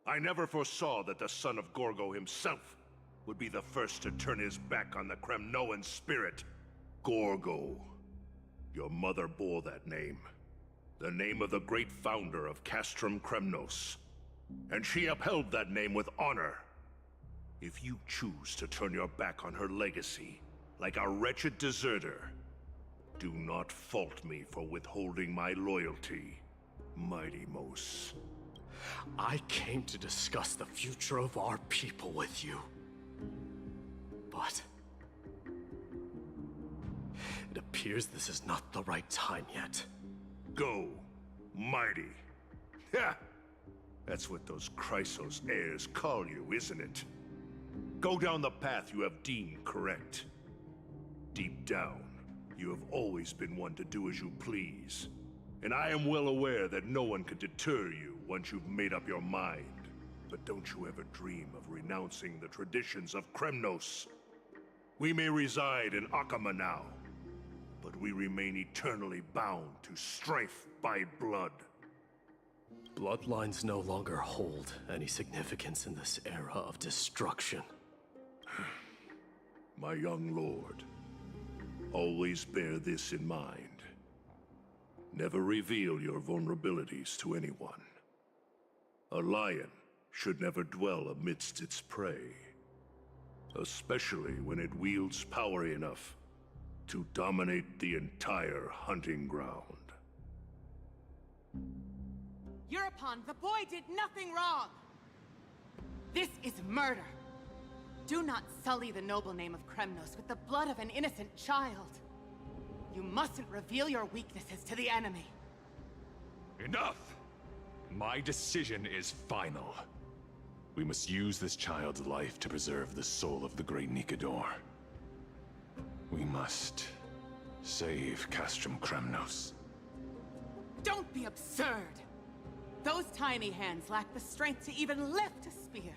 I never foresaw that the son of Gorgo himself would be the first to turn his back on the Kremnoan spirit. Gorgo. Your mother bore that name. The name of the great founder of Castrum Kremnos. And she upheld that name with honor. If you choose to turn your back on her legacy, like a wretched deserter, do not fault me for withholding my loyalty, Martimos. I came to discuss the future of our people with you. But it appears this is not the right time yet. Go, mighty. Ha! That's what those Chrysos heirs call you, isn't it? Go down the path you have deemed correct. Deep down, you have always been one to do as you please. And I am well aware that no one can deter you once you've made up your mind. But don't you ever dream of renouncing the traditions of Kremnos. We may reside in Akama now, but we remain eternally bound to strife by blood. Bloodlines no longer hold any significance in this era of destruction. My young lord, always bear this in mind. Never reveal your vulnerabilities to anyone. A lion should never dwell amidst its prey, especially when it wields power enough to dominate the entire hunting ground. Europon, the boy did nothing wrong! This is murder! Do not sully the noble name of Kremnos with the blood of an innocent child. You mustn't reveal your weaknesses to the enemy. Enough! My decision is final. We must use this child's life to preserve the soul of the great Nikador. We must save Castrum Kremnos. Don't be absurd! Those tiny hands lack the strength to even lift a spear.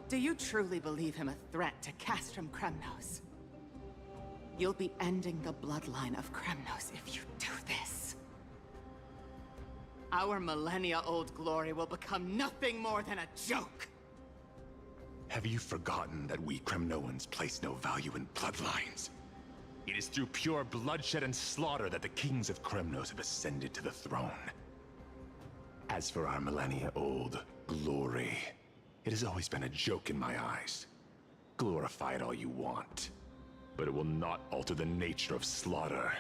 Do you truly believe him a threat to Castrum Kremnos? You'll be ending the bloodline of Kremnos if you do this. Our millennia-old glory will become nothing more than a joke. Have you forgotten that we Kremnoans place no value in bloodlines? It is through pure bloodshed and slaughter that the kings of Kremnos have ascended to the throne. As for our millennia-old glory, it has always been a joke in my eyes. Glorify it all you want, but it will not alter the nature of slaughter.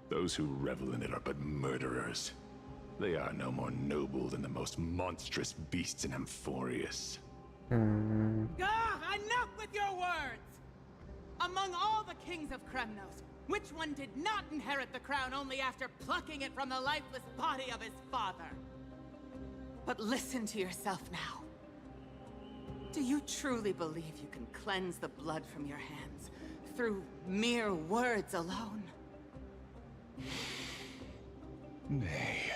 Those who revel in it are but murderers. They are no more noble than the most monstrous beasts in Amphoreus. Enough with your words! Among all the kings of Kremnos, which one did not inherit the crown only after plucking it from the lifeless body of his father? But listen to yourself now. Do you truly believe you can cleanse the blood from your hands through mere words alone? Nay,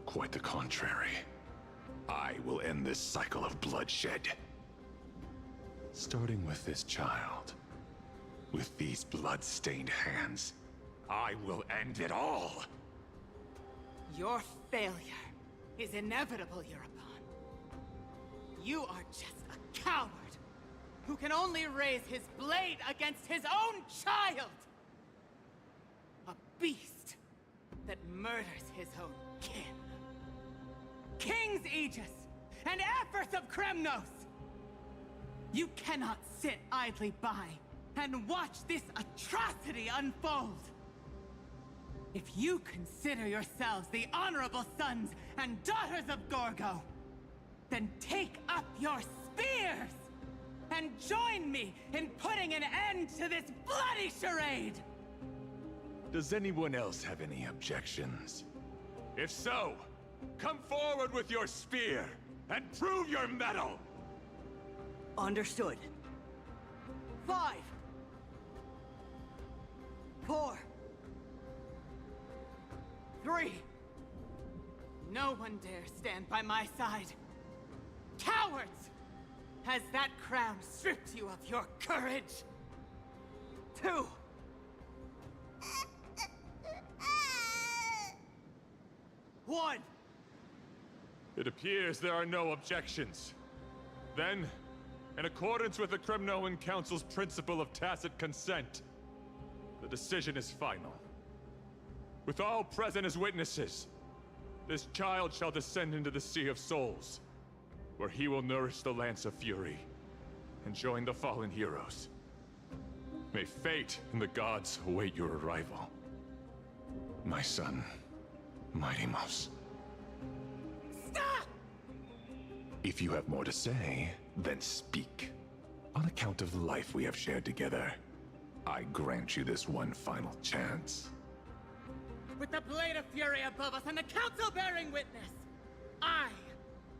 quite the contrary. I will end this cycle of bloodshed. Starting with this child. With these blood-stained hands, I will end it all! Your failure is inevitable, European. You are just a coward who can only raise his blade against his own child! A beast that murders his own kin. King's Aegis and Empress of Kremnos! You cannot sit idly by and watch this atrocity unfold! If you consider yourselves the honorable sons and daughters of Gorgo, then take up your spears and join me in putting an end to this bloody charade! Does anyone else have any objections? If so, come forward with your spear and prove your mettle! Understood. 5, 4, 3. No one dare stand by my side. Cowards! Has that crown stripped you of your courage? 2. One. It appears there are no objections. Then, in accordance with the Kremnoan Council's principle of tacit consent, the decision is final. With all present as witnesses, this child shall descend into the Sea of Souls, where he will nourish the Lance of Fury and join the fallen heroes. May fate and the gods await your arrival. My son, Mightymouse. Stop! If you have more to say, then speak. On account of the life we have shared together, I grant you this one final chance. With the Blade of Fury above us and the Council bearing witness, I,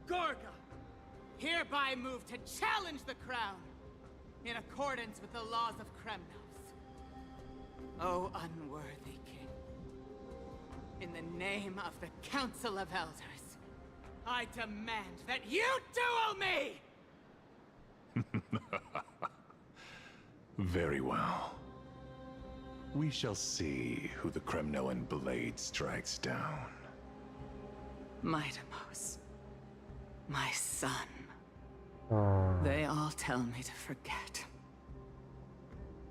Gorgo, hereby move to challenge the crown in accordance with the laws of Kremnos. O unworthy king, in the name of the Council of Elders, I demand that you duel me! Very well. We shall see who the Kremnoan blade strikes down. Mightymouse, my son. They all tell me to forget.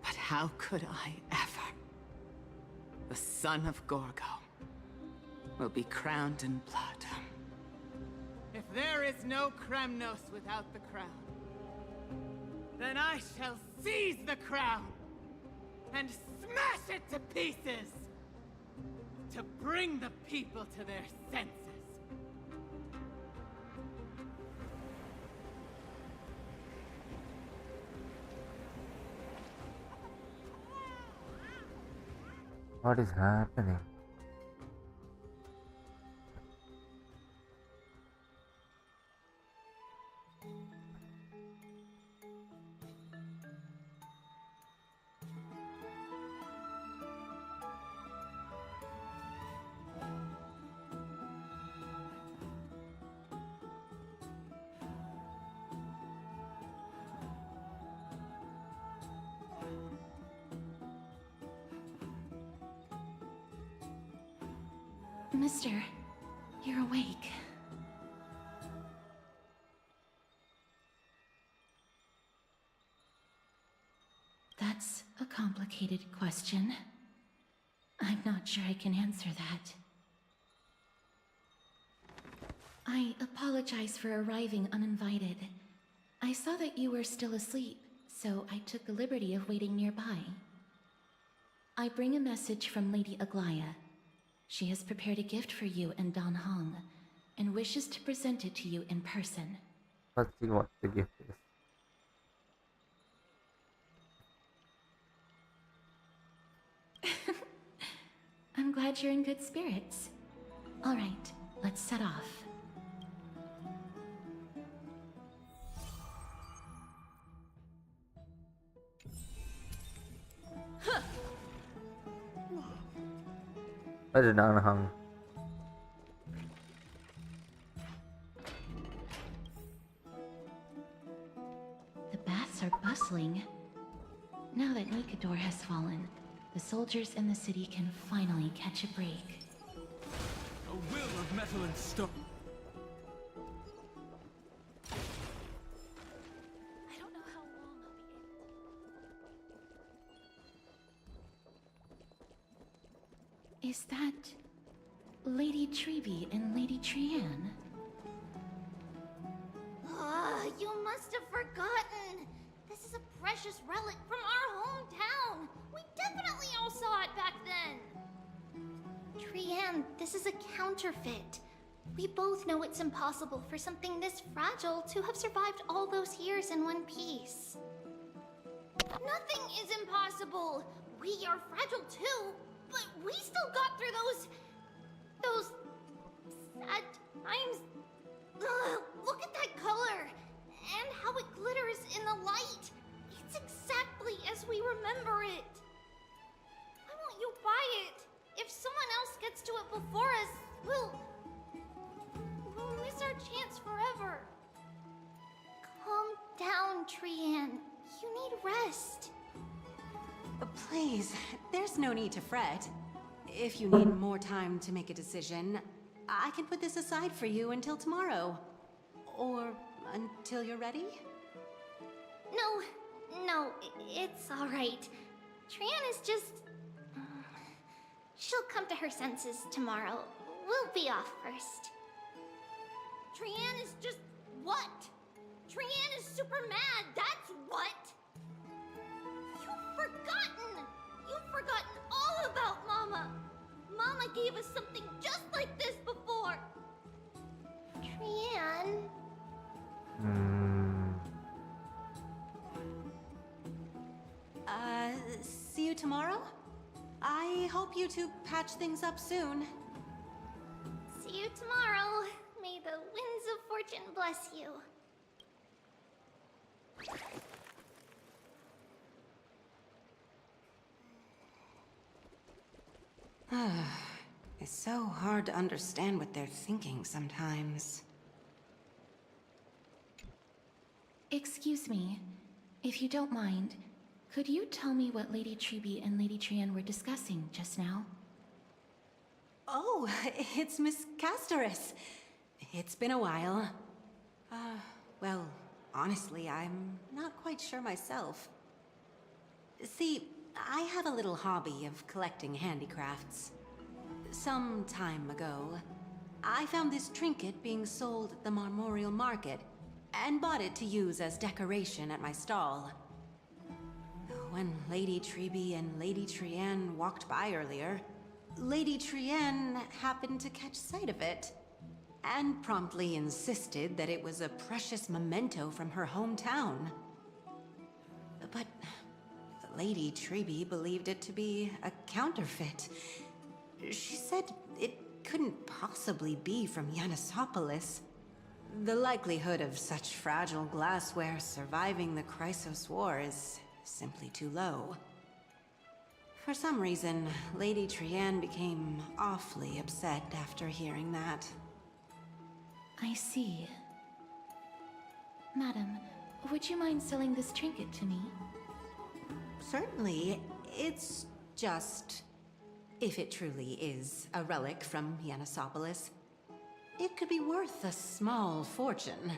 But how could I ever? The son of Gorgo will be crowned in blood. If there is no Kremnos without the crown, then I shall seize the crown and smash it to pieces to bring the people to their senses. What is happening? Mister, you're awake. That's a complicated question. I'm not sure I can answer that. I apologize for arriving uninvited. I saw that you were still asleep, so I took the liberty of waiting nearby. I bring a message from Lady Aglaya. She has prepared a gift for you and Dan Hong, and wishes to present it to you in person. Let's see what the gift is. I'm glad you're in good spirits. All right, let's set off. It's done hung. The baths are bustling. Now that Nikador has fallen, the soldiers in the city can finally catch a break. A will of metal and stone. I don't know how long I'll be able. Is that Lady Treby and Lady Trianne? You must have forgotten. This is a precious relic from our hometown. We definitely all saw it back then. Trianne, this is a counterfeit. We both know it's impossible for something this fragile to have survived all those years in one piece. Nothing is impossible. We are fragile too, but we still got through those sad times. Ugh, look at that color and how it glitters in the light. It's exactly as we remember it. Why won't you buy it? If someone else gets to it before us, we'll miss our chance forever. Calm down, Trianne. You need rest. Please, there's no need to fret. If you need more time to make a decision, I can put this aside for you until tomorrow. Or until you're ready? No, it's all right. Trianne is just... She'll come to her senses tomorrow. We'll be off first. Trianne is just... what? Trianne is super mad, that's what! You've forgotten all about Mama! Mama gave us something just like this before! Trianne... See you tomorrow? I hope you two patch things up soon. See you tomorrow. May the winds of fortune bless you. It's so hard to understand what they're thinking sometimes. Excuse me, if you don't mind, could you tell me what Lady Treby and Lady Trianne were discussing just now? Oh, it's Miss Castoris. It's been a while. Well, honestly, I'm not quite sure myself. See, I have a little hobby of collecting handicrafts. Some time ago, I found this trinket being sold at the Marmorial Market, and bought it to use as decoration at my stall. When Lady Treby and Lady Trianne walked by earlier, Lady Trianne happened to catch sight of it, and promptly insisted that it was a precious memento from her hometown. But Lady Treby believed it to be a counterfeit. She said it couldn't possibly be from Yanisopolis. The likelihood of such fragile glassware surviving the Chrysos War is simply too low. For some reason, Lady Trianne became awfully upset after hearing that. I see. Madam, would you mind selling this trinket to me? Certainly. It's just... if it truly is a relic from Yanisopolis, it could be worth a small fortune.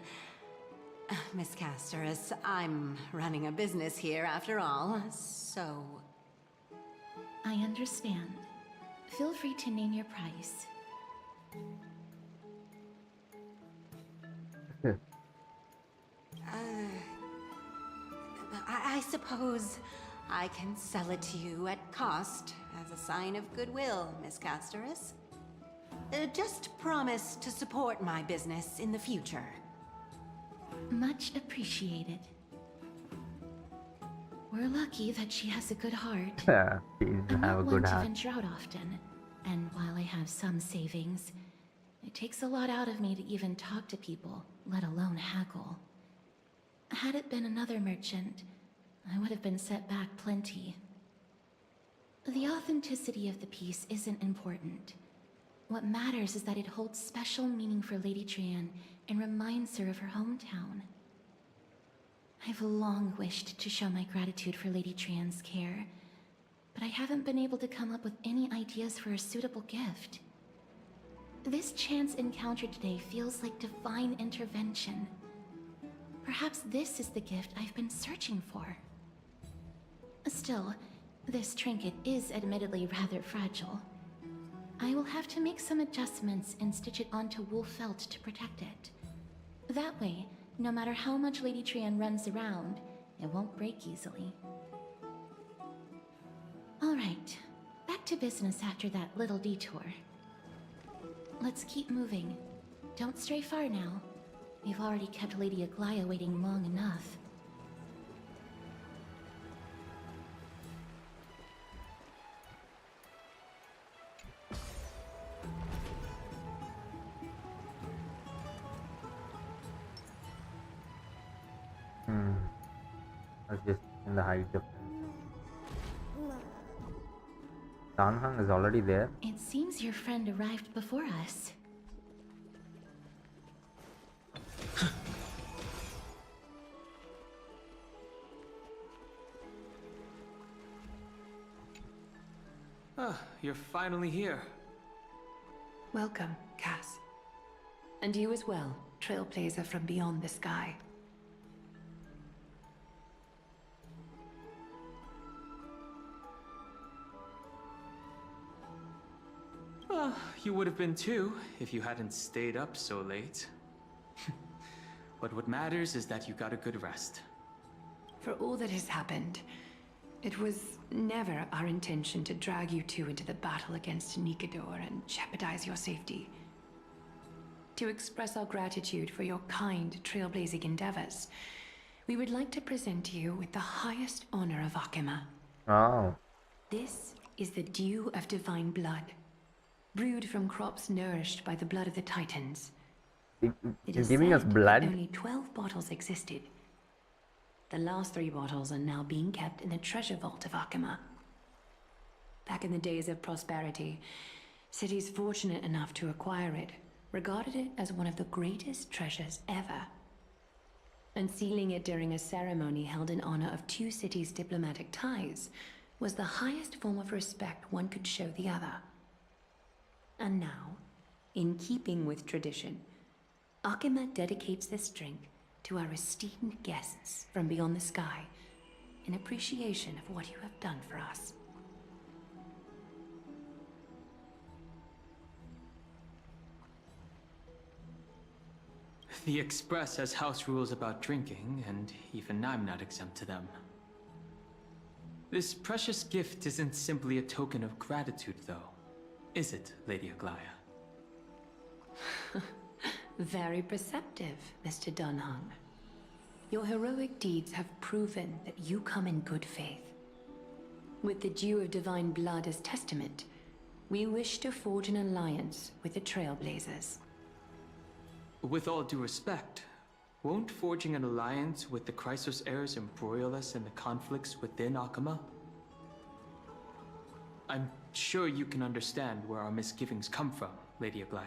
Miss Castoris, I'm running a business here after all, so... I understand. Feel free to name your price. I suppose I can sell it to you at cost as a sign of goodwill, Miss Castoris. Just promise to support my business in the future. Much appreciated. We're lucky that she has a good heart. Yeah, she I'm have a not good one to heart. venture out often, and while I have some savings, it takes a lot out of me to even talk to people, let alone haggle. Had it been another merchant, I would have been set back plenty. The authenticity of the piece isn't important. What matters is that it holds special meaning for Lady Trian and reminds her of her hometown. I've long wished to show my gratitude for Lady Trian's care, but I haven't been able to come up with any ideas for a suitable gift. This chance encounter today feels like divine intervention. Perhaps this is the gift I've been searching for. Still, this trinket is admittedly rather fragile. I will have to make some adjustments and stitch it onto wool felt to protect it. That way, no matter how much Lady Trian runs around, it won't break easily. Alright, back to business after that little detour. Let's keep moving. Don't stray far now. We've already kept Lady Aglaya waiting long enough. I was just in the height difference. Danhang is already there. It seems your friend arrived before us. Ah, you're finally here. Welcome, Cass. And you as well, trailblazer from beyond the sky. Well, you would have been too, if you hadn't stayed up so late. But what matters is that you got a good rest. For all that has happened, it was never our intention to drag you two into the battle against Nikador and jeopardize your safety. To express our gratitude for your kind, trailblazing endeavors, we would like to present you with the highest honor of Akima. Oh. This is the Dew of Divine Blood, brewed from crops nourished by the blood of the Titans. It is giving us said blood? that only 12 bottles existed. The last 3 bottles are now being kept in the treasure vault of Akima. Back in the days of prosperity, cities fortunate enough to acquire it regarded it as one of the greatest treasures ever. Unsealing it during a ceremony held in honor of 2 cities' diplomatic ties was the highest form of respect one could show the other. And now, in keeping with tradition, Akima dedicates this drink to our esteemed guests from beyond the sky in appreciation of what you have done for us. The Express has house rules about drinking, and even I'm not exempt to them. This precious gift isn't simply a token of gratitude, though, is it, Lady Aglaya? Very perceptive, Mr. Dunhung. Your heroic deeds have proven that you come in good faith. With the Dew of Divine Blood as testament, we wish to forge an alliance with the Trailblazers. With all due respect, won't forging an alliance with the Chrysos heirs embroil us in the conflicts within Akima? I'm sure you can understand where our misgivings come from, Lady Aglaya.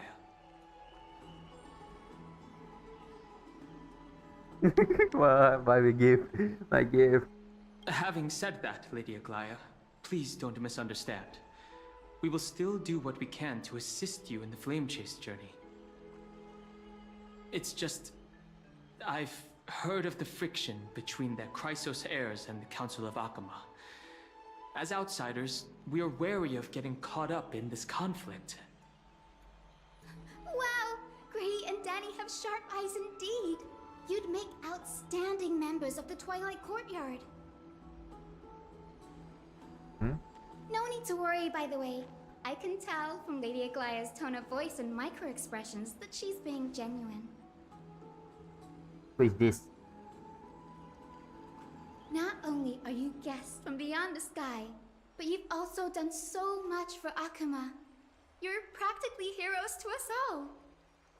Why we give my gift? Having said that, Lady Aglaya, please don't misunderstand. We will still do what we can to assist you in the Flame Chase journey. It's just... I've heard of the friction between the Chrysos heirs and the Council of Akima. As outsiders, we are wary of getting caught up in this conflict. Wow! Grady and Danny have sharp eyes indeed. You'd make outstanding members of the Twilight Courtyard. No need to worry, by the way. I can tell from Lady Aglaya's tone of voice and micro-expressions that she's being genuine. Who is this? Not only are you guests from beyond the sky, but you've also done so much for Akima. You're practically heroes to us all.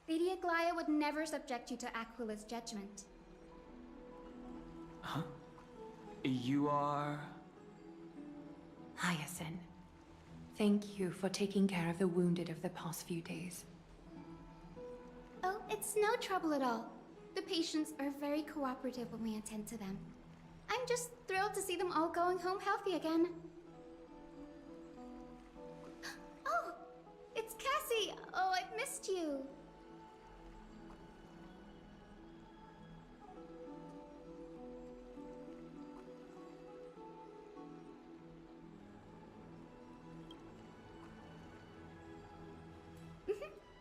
Lady Aglaya would never subject you to Aquila's judgment. Huh? You are... Hyacinth, thank you for taking care of the wounded of the past few days. Oh, it's no trouble at all. The patients are very cooperative when we attend to them. I'm just thrilled to see them all going home healthy again. Oh, it's Cassie! Oh, I've missed you.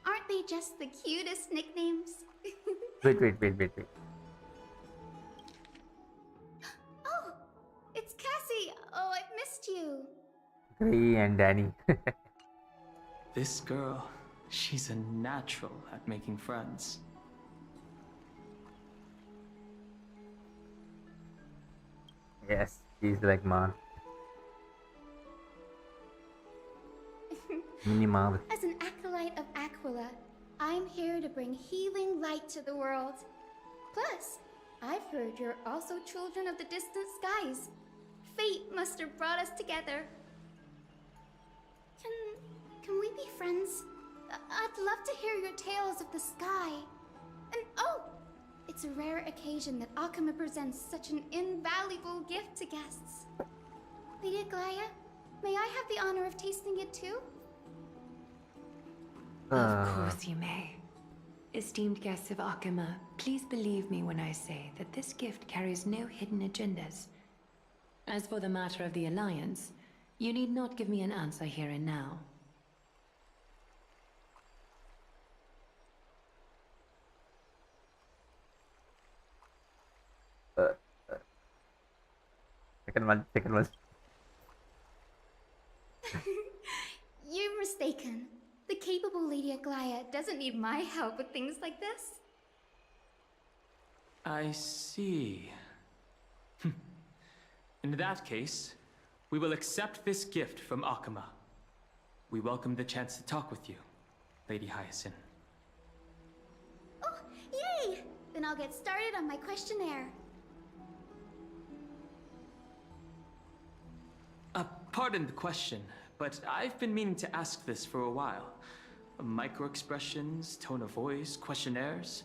Aren't they just the cutest nicknames? Wait. Oh, it's Cassie! Oh, I've missed you. Gray and Danny. This girl, she's a natural at making friends. Yes, he's like man. Minimal. As an acolyte of Aquila, I'm here to bring healing light to the world. Plus, I've heard you're also children of the distant skies. Fate must have brought us together. Can we be friends? I'd love to hear your tales of the sky. And oh, it's a rare occasion that Akama presents such an invaluable gift to guests. Lady Aglaya, may I have the honor of tasting it too? Of course you may. Esteemed guests of Akama, please believe me when I say that this gift carries no hidden agendas. As for the matter of the Alliance, you need not give me an answer here and now. Second one. You're mistaken. The capable Lady Aglaya doesn't need my help with things like this. I see. In that case, we will accept this gift from Akama. We welcome the chance to talk with you, Lady Hyacinth. Oh, yay! Then I'll get started on my questionnaire. Pardon the question, but I've been meaning to ask this for a while. Micro-expressions, tone of voice, questionnaires,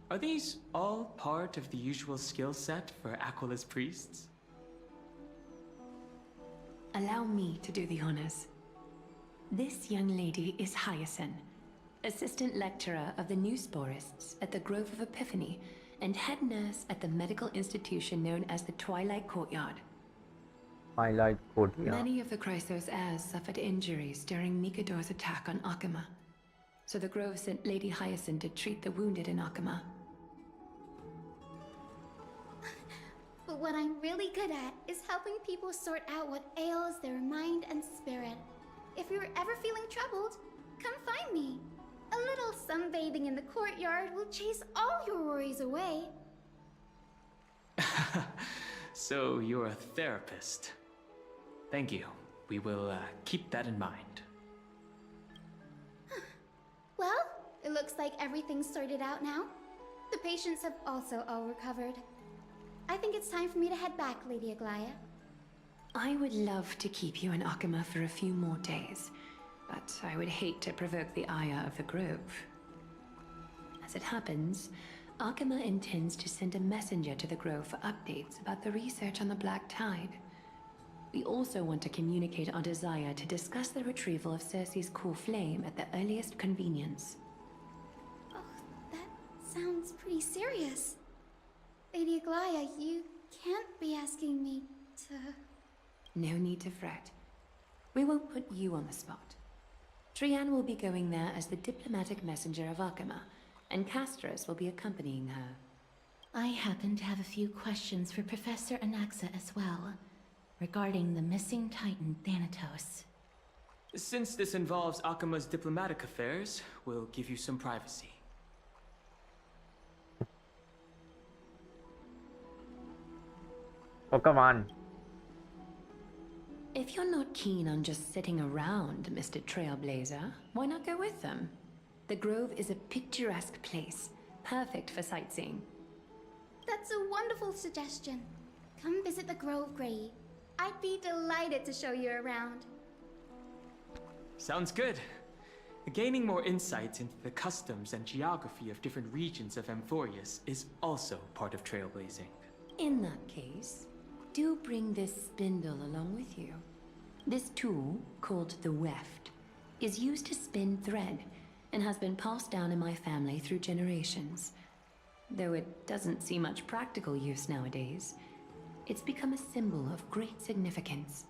are these all part of the usual skill set for Aquila's priests? Allow me to do the honors. This young lady is Hyacinth, assistant lecturer of the new sporists at the Grove of Epiphany and head nurse at the medical institution known as the Twilight Courtyard. Twilight Courtyard. Many of the Chrysos heirs suffered injuries during Mikado's attack on Akama, so the Grove sent Lady Hyacinth to treat the wounded in Akama. But what I'm really good at is helping people sort out what ails their mind and spirit. If you're ever feeling troubled, come find me. A little sunbathing in the courtyard will chase all your worries away. So you're a therapist. Thank you. We will keep that in mind. Well, it looks like everything's sorted out now. The patients have also all recovered. I think it's time for me to head back, Lady Aglaya. I would love to keep you in Akama for a few more days, but I would hate to provoke the ire of the Grove. As it happens, Akama intends to send a messenger to the Grove for updates about the research on the Black Tide. We also want to communicate our desire to discuss the retrieval of Circe's core flame at the earliest convenience. Oh, that sounds pretty serious. Lady Aglaya, you can't be asking me to... No need to fret. We won't put you on the spot. Trianne will be going there as the diplomatic messenger of Akama, and Castorus will be accompanying her. I happen to have a few questions for Professor Anaxa as well, regarding the missing Titan Thanatos. Since this involves Akama's diplomatic affairs, we'll give you some privacy. Oh, come on. If you're not keen on just sitting around, Mr. Trailblazer, why not go with them? The Grove is a picturesque place, perfect for sightseeing. That's a wonderful suggestion. Come visit the Grove, Gray. I'd be delighted to show you around. Sounds good. Gaining more insights into the customs and geography of different regions of Amphoreus is also part of trailblazing. In that case, do bring this spindle along with you. This tool, called the weft, is used to spin thread and has been passed down in my family through generations. Though it doesn't see much practical use nowadays, it's become a symbol of great significance.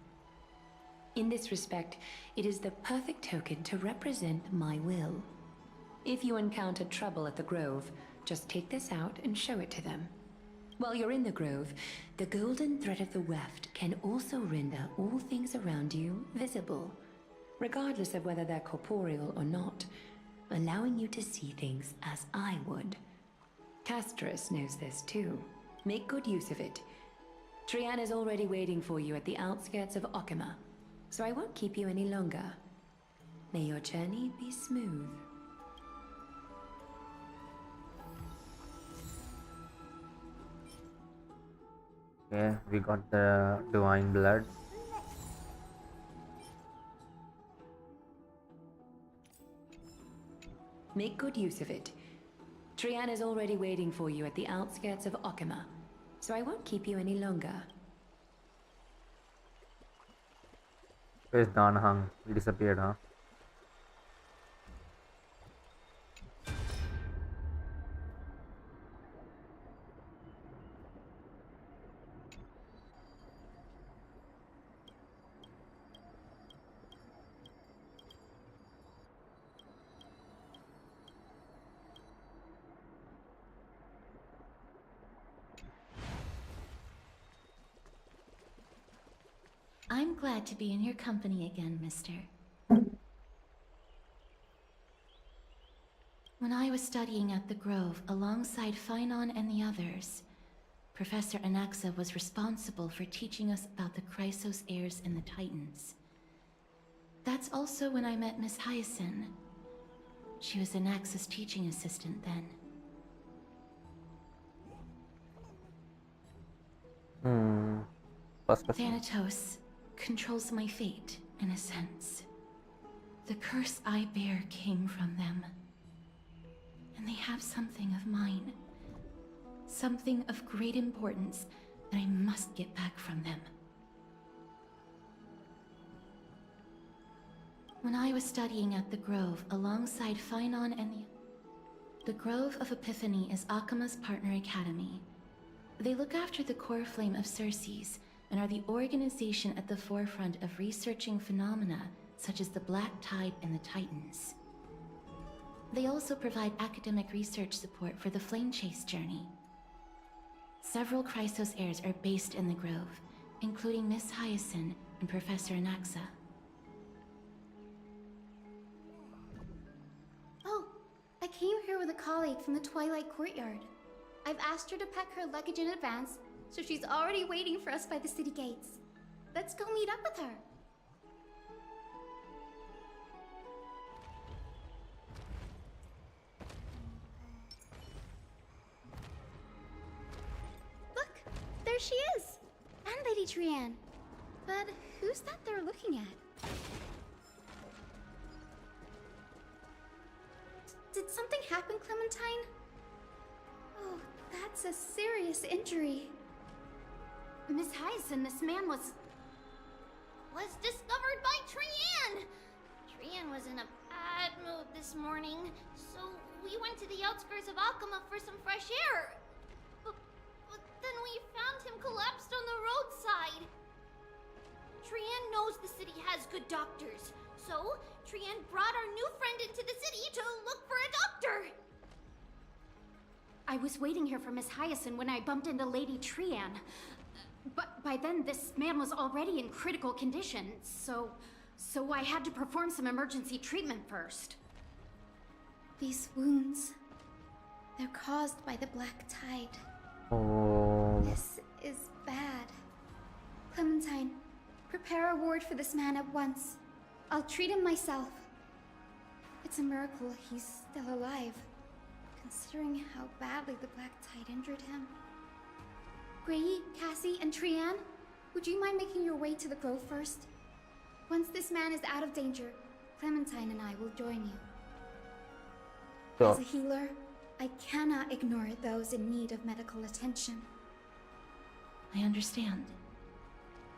In this respect, it is the perfect token to represent my will. If you encounter trouble at the Grove, just take this out and show it to them. While you're in the Grove, the golden thread of the weft can also render all things around you visible, regardless of whether they're corporeal or not, allowing you to see things as I would. Castrus knows this too. Make good use of it. Trian is already waiting for you at the outskirts of Okima, so I won't keep you any longer. May your journey be smooth. Okay, we got the divine blood. Make good use of it. Trian is already waiting for you at the outskirts of Okima, so I won't keep you any longer. Where's Dan Hung? He disappeared, huh? I'm glad to be in your company again, mister. When I was studying at the Grove alongside Phainon and the others, Professor Anaxa was responsible for teaching us about the Chrysos heirs and the Titans. That's also when I met Miss Hyacinth. She was Anaxa's teaching assistant then. Thanatos controls my fate, in a sense. The curse I bear came from them. And they have something of mine. Something of great importance that I must get back from them. When I was studying at the Grove alongside Phainon and the Grove of Epiphany is Akima's partner academy. They look after the core flame of Circes and are the organization at the forefront of researching phenomena such as the Black Tide and the Titans. They also provide academic research support for the Flame Chase journey. Several Chrysos heirs are based in the Grove, including Miss Hyacinth and Professor Anaxa. Oh, I came here with a colleague from the Twilight Courtyard. I've asked her to pack her luggage in advance, so she's already waiting for us by the city gates. Let's go meet up with her. Look, there she is! And Lady Trian. But who's that they're looking at? Did something happen, Clementine? Oh, that's a serious injury. Miss Hyacinth, this man was discovered by Trian! Trian was in a bad mood this morning, so we went to the outskirts of Okima for some fresh air. But then we found him collapsed on the roadside. Trian knows the city has good doctors, so Trian brought our new friend into the city to look for a doctor. I was waiting here for Miss Hyacinth when I bumped into Lady Trian. But by then, this man was already in critical condition, so I had to perform some emergency treatment first. These wounds, they're caused by the Black Tide. Oh. This is bad. Clementine, prepare a ward for this man at once. I'll treat him myself. It's a miracle he's still alive, considering how badly the Black Tide injured him. Gray, Cassie, and Trian, Would you mind making your way to the grove first? Once this man is out of danger, Clementine and I will join you. As a healer, I cannot ignore those in need of medical attention. I understand.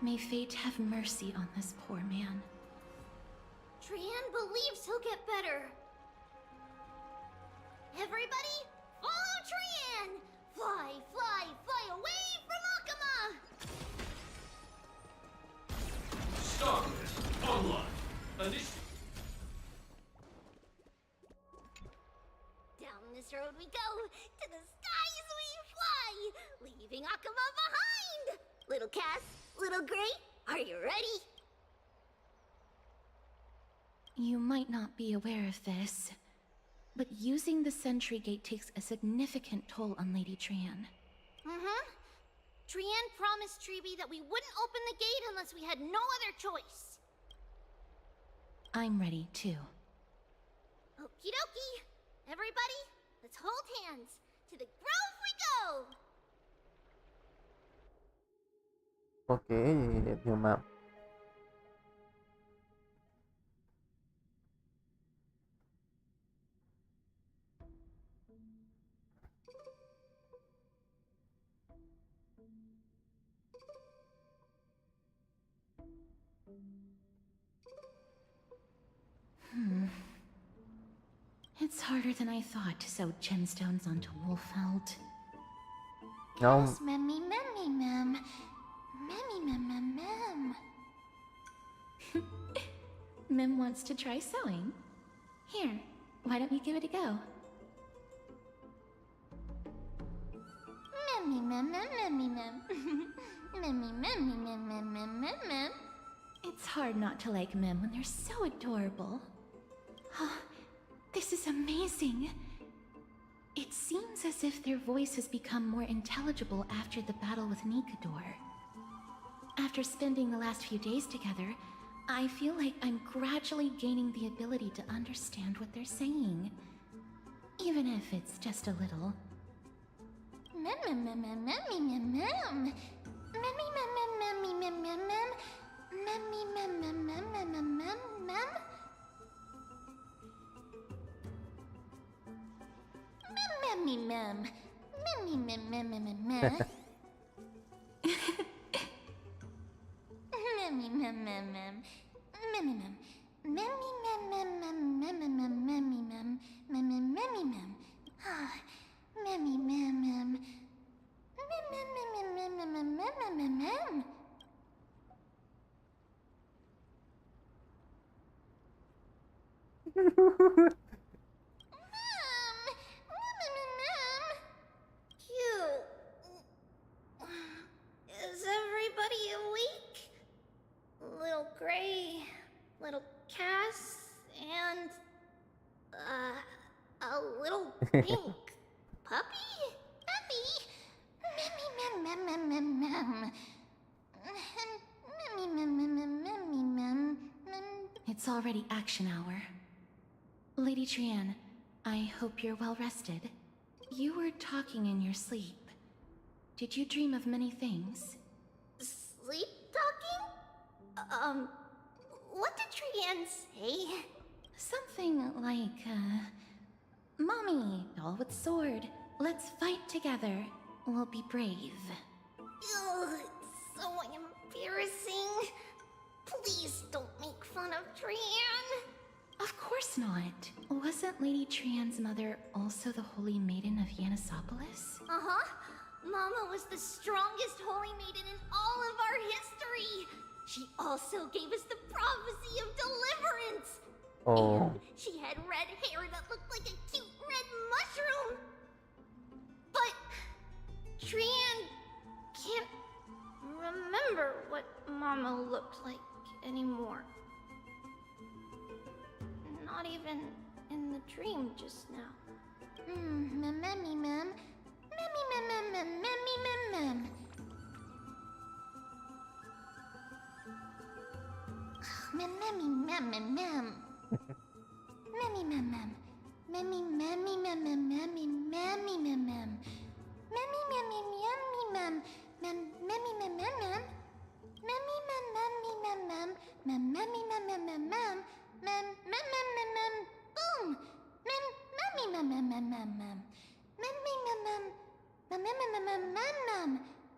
May fate have mercy on this poor man. Trian believes he'll get better. Everybody, follow Trian! Fly, fly, fly away from Akama! Stargate online. Down this road we go, to the skies we fly, leaving Akama behind! Little Cass, little Gray, are you ready? You might not be aware of this, but using the sentry gate takes a significant toll on Lady Trian. Trian promised Treeby that we wouldn't open the gate unless we had no other choice. I'm ready, too. Okie dokie. Everybody, let's hold hands. To the grove we go! Okay, lihat yung map. It's harder than I thought to sew gemstones onto Wolfeld. No. Yes, memmy, memmy, mem. Memmy, mem, mem, mem. Mem wants to try sewing. Here, why don't you give it a go? Memmy, mem, mem, memmy, mem. Memmy, memmy, mem, mem, mem, mem, mem. It's hard not to like Mem when they're so adorable. Oh, this is amazing. It seems as if their voice has become more intelligible after the battle with Nikador. After spending the last few days together, I feel like I'm gradually gaining the ability to understand what they're saying. Even if it's just a little. Mem, mem, mem, mem, memmy, mem, mem. Memmy, mem, mem, memmy, mem, mem, mem. Memmy, mem, mem, mem, mem, mem, mem, mem. Memmy, mem. Memmy, mem, mem, mem, mem, mem. Memmy, mem, mem, mem. Memmy, mem. Memmy, mem, mem, mem, mem, mem, mem, memmy, mem. Memmy, memmy, mem. Ah, memmy, mem, mem. Mem, mem, mem, mem, mem, mem, mem, mem, mem. Is everybody awake? Little Gray, little Cass, and a little pink puppy? Puppy? Memmy, mem, mem, mem, mem, mem. Memmy, mem, mem, mem, memmy, mem, mem. It's already action hour. Lady Trian, I hope you're well rested. You were talking in your sleep. Did you dream of many things? Sleep talking? What did Trian say? Something like, Mommy, doll with sword, let's fight together. We'll be brave. Ugh, it's so embarrassing. Please don't make fun of Trian. Of course not. Wasn't Lady Trian's mother also the Holy Maiden of Yanisopolis? Uh-huh. Mama was the strongest holy maiden in all of our history. She also gave us the prophecy of deliverance. Oh. And she had red hair that looked like a cute red mushroom. But Trian can't remember what Mama looked like anymore. Not even in the dream just now. Memmy, mem. Memmy, mem, mem, mem, memmy, mem, mem. Memmy, mem, mem, mem. Memmy, mem, mem. Memmy, memmy, mem, mem, memmy, memmy, mem, mem. Memmy, memmy, memmy, mem. Memmy, mem, mem, mem.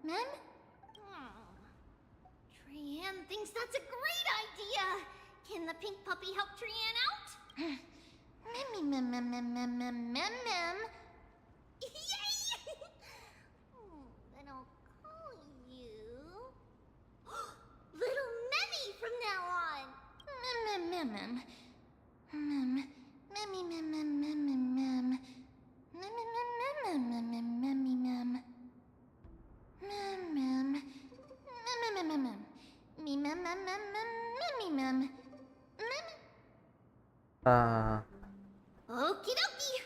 Mem? Trianne thinks that's a great idea! Can the pink puppy help Trianne out? Mem. Yay! Then I'll call you... Little Memmy from now on! Mem. Okie dokie!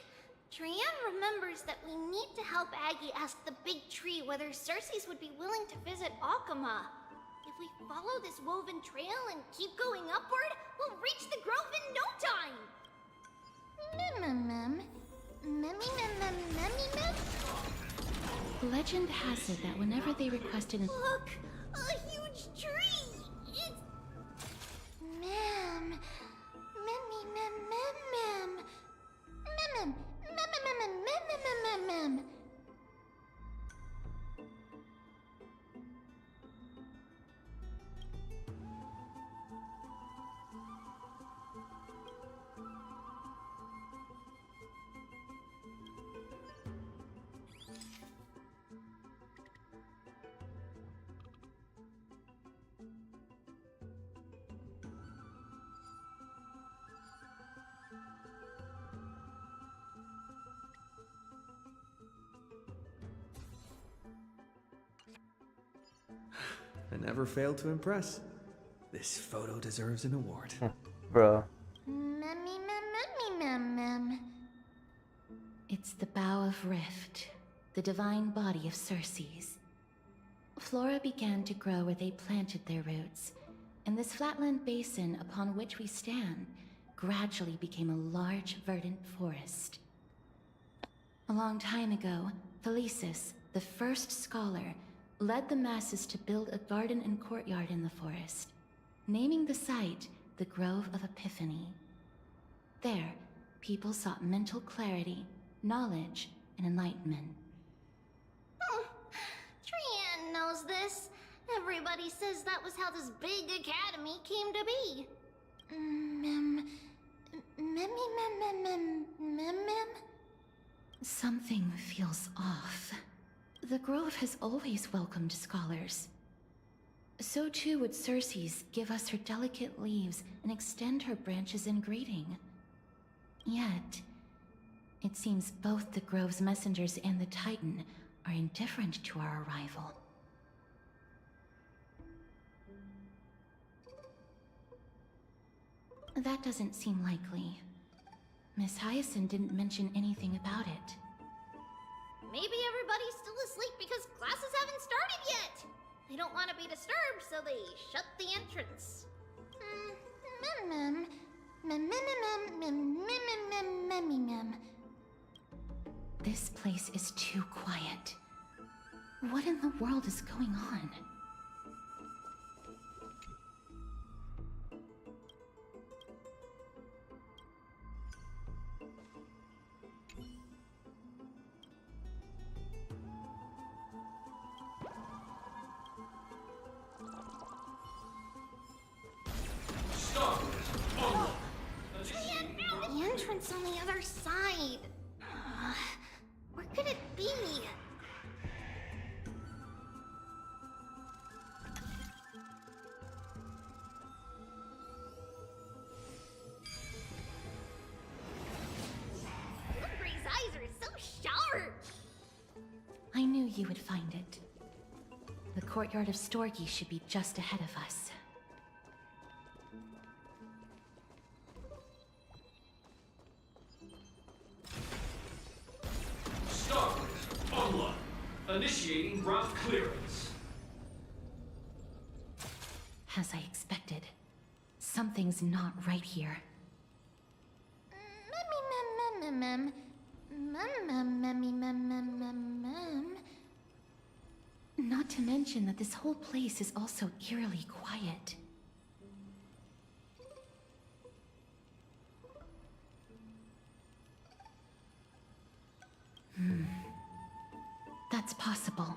Trianne remembers that we need to help Aggie ask the big tree whether Cersei's would be willing to visit Akama. If we follow this woven trail and keep going upward, we'll reach the grove in no time! Legend has it that whenever they requested Look! A huge tree! It's... Mem. I never failed to impress. This photo deserves an award. Bro. Mem. It's the Bough of Rift, the divine body of Cersei's. Flora began to grow where they planted their roots, and this flatland basin upon which we stand gradually became a large, verdant forest. A long time ago, Felicis, the first scholar, led the masses to build a garden and courtyard in the forest, naming the site the Grove of Epiphany. There, people sought mental clarity, knowledge, and enlightenment. Trianne knows this. Everybody says that was how this big academy came to be. Something feels off. The Grove has always welcomed scholars. So too would Cersei's give us her delicate leaves and extend her branches in greeting. Yet, it seems both the Grove's messengers and the Titan are indifferent to our arrival. That doesn't seem likely. Miss Hyacinth didn't mention anything about it. Maybe everybody's still asleep because classes haven't started yet. They don't want to be disturbed, so they shut the entrance. This place is too quiet. What in the world is going on? The entrance on the other side. Where could it be? Gray's eyes are so sharp. I knew you would find it. The courtyard of Storgi should be just ahead of us. Online. Initiating route clearance. As I expected, something's not right here. Not to mention that this whole place is also eerily quiet. that's possible.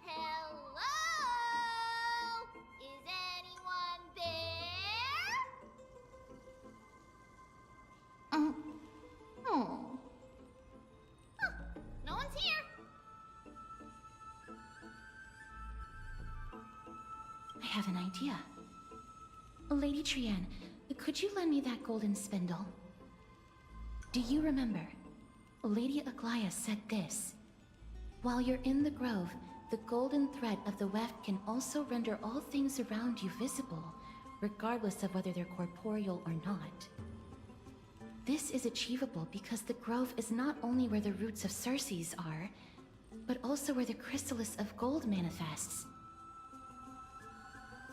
Hello? Is anyone there? Huh, no one's here. I have an idea. Lady Trienne, could you lend me that golden spindle? Do you remember? Lady Aglaia said this. While you're in the grove, the golden thread of the weft can also render all things around you visible, regardless of whether they're corporeal or not. This is achievable because the grove is not only where the roots of Circes are, but also where the chrysalis of gold manifests.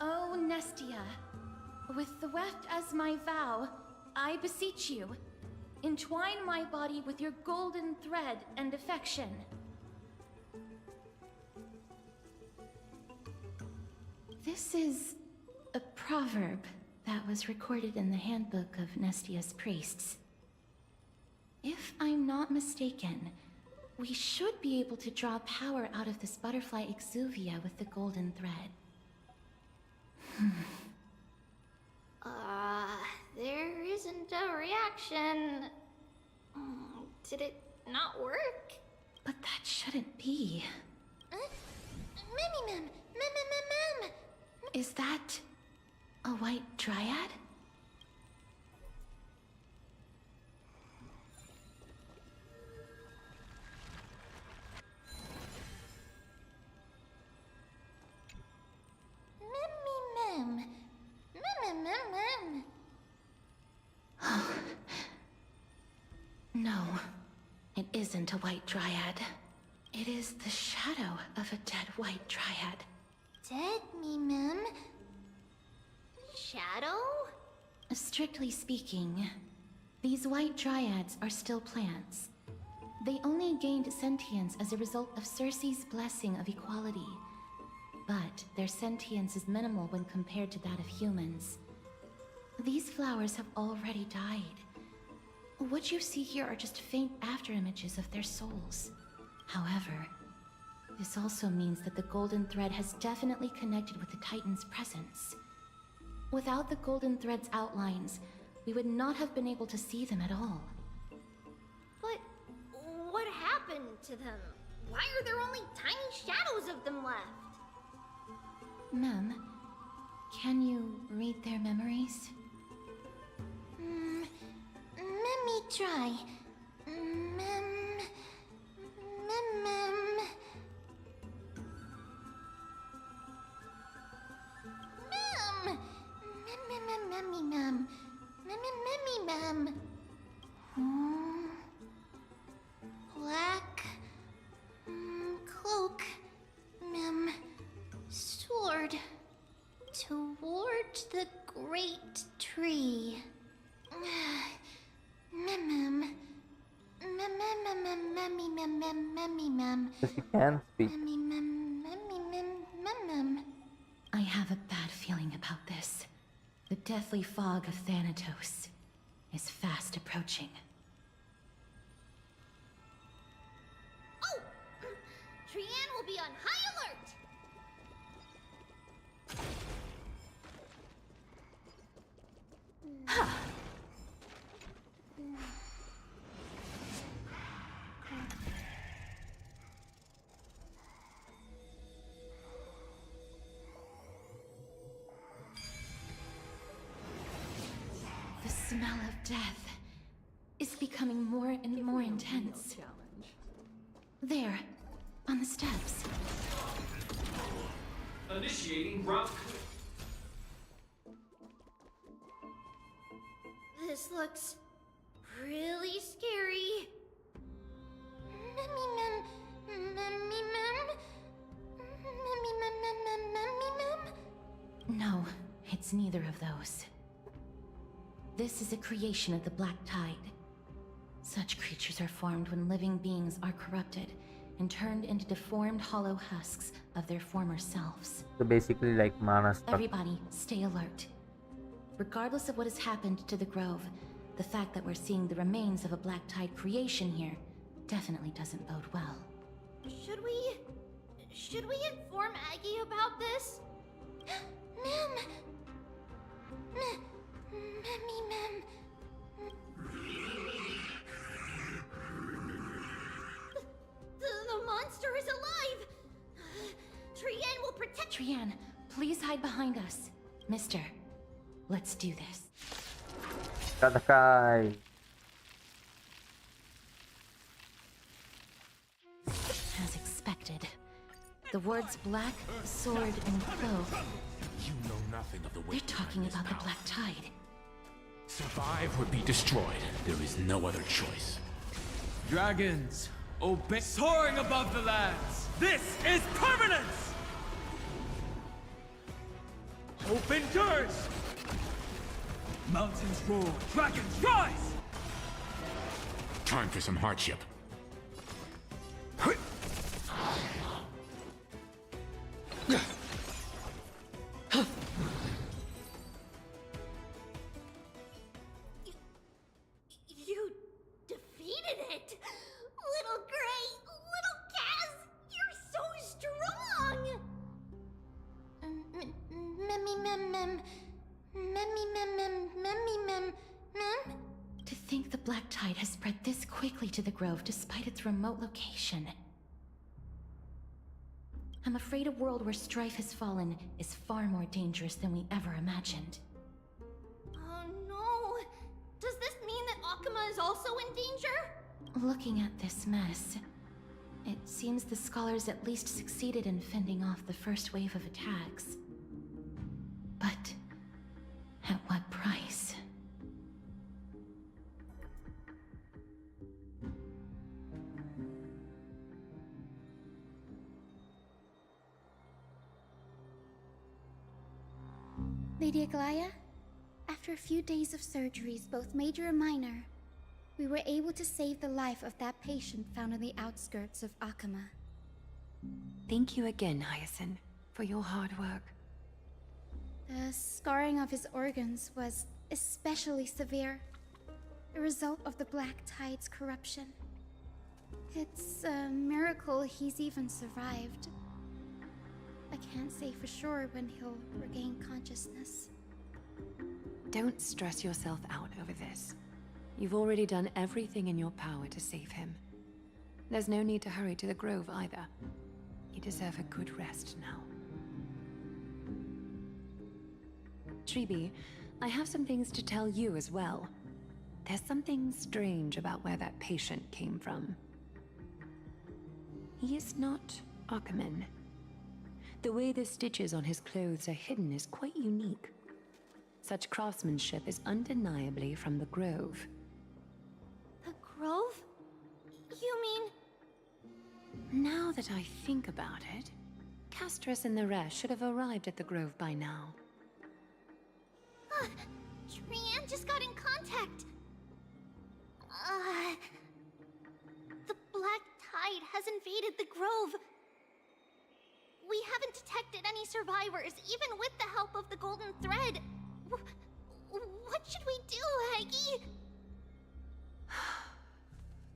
Oh, Nestia, with the weft as my vow, I beseech you, entwine my body with your golden thread and affection. This is a proverb that was recorded in the handbook of Nestia's priests. If I'm not mistaken, we should be able to draw power out of this butterfly exuvia with the golden thread. There isn't a reaction. Did it not work? But that shouldn't be. Mem. Is that a white dryad? Mem. No, it isn't a white dryad. It is the shadow of a dead white dryad. Dead Mem? Shadow? Strictly speaking, these white dryads are still plants. They only gained sentience as a result of Circe's blessing of equality. But their sentience is minimal when compared to that of humans. These flowers have already died. What you see here are just faint afterimages of their souls. However, this also means that the golden thread has definitely connected with the Titan's presence. Without the golden thread's outlines, we would not have been able to see them at all. But what happened to them? Why are there only tiny shadows of them left? Mem, can you read their memories? Let me try. Mem. Black cloak, Mem. Sword towards the great tree. Mem. Yes, you can speak. I have a bad feeling about this. The deathly fog of Thanatos is fast approaching. Oh! Trienne will be on high alert! The smell of death is becoming more and more intense. There, on the steps. Initiating route. This looks really scary. No, it's neither of those. This is a creation of the Black Tide. Such creatures are formed when living beings are corrupted and turned into deformed hollow husks of their former selves. So basically like mana stuff. Everybody, stay alert. Regardless of what has happened to the Grove, the fact that we're seeing the remains of a Black Tide creation here definitely doesn't bode well. Should we inform Aggie about this? Ma'am! Ma'am. The monster is alive! Trian will protect— Trian, please hide behind us. Mister, let's do this. Tatakai. As expected. The words black, sword, and clove. You know nothing of the way. They're talking about the Black Tide. Survive or be destroyed. There is no other choice. Dragons, obey. Soaring above the lands. This is permanence! Hope endures! Mountains roar, dragons rise! Time for some hardship. You defeated it! Little Gray, little Kaz, you're so strong! To think the Black Tide has spread this quickly to the Grove despite its remote location. I'm afraid a world where strife has fallen is far more dangerous than we ever imagined. Oh no! Does this mean that Akuma is also in danger? Looking at this mess, it seems the scholars at least succeeded in fending off the first wave of attacks. But at what price? Lady Aglaya, after a few days of surgeries, both major and minor, we were able to save the life of that patient found on the outskirts of Akuma. Thank you again, Hyacinth, for your hard work. The scarring of his organs was especially severe, a result of the Black Tide's corruption. It's a miracle he's even survived. I can't say for sure when he'll regain consciousness. Don't stress yourself out over this. You've already done everything in your power to save him. There's no need to hurry to the Grove either. You deserve a good rest now. Tribi, I have some things to tell you as well. There's something strange about where that patient came from. He is not Akuman. The way the stitches on his clothes are hidden is quite unique. Such craftsmanship is undeniably from the Grove. The Grove? You mean... Now that I think about it, Castrus and the rest should have arrived at the Grove by now. Trian just got in contact! The Black Tide has invaded the Grove. We haven't detected any survivors, even with the help of the Golden Thread. What should we do, Aggie?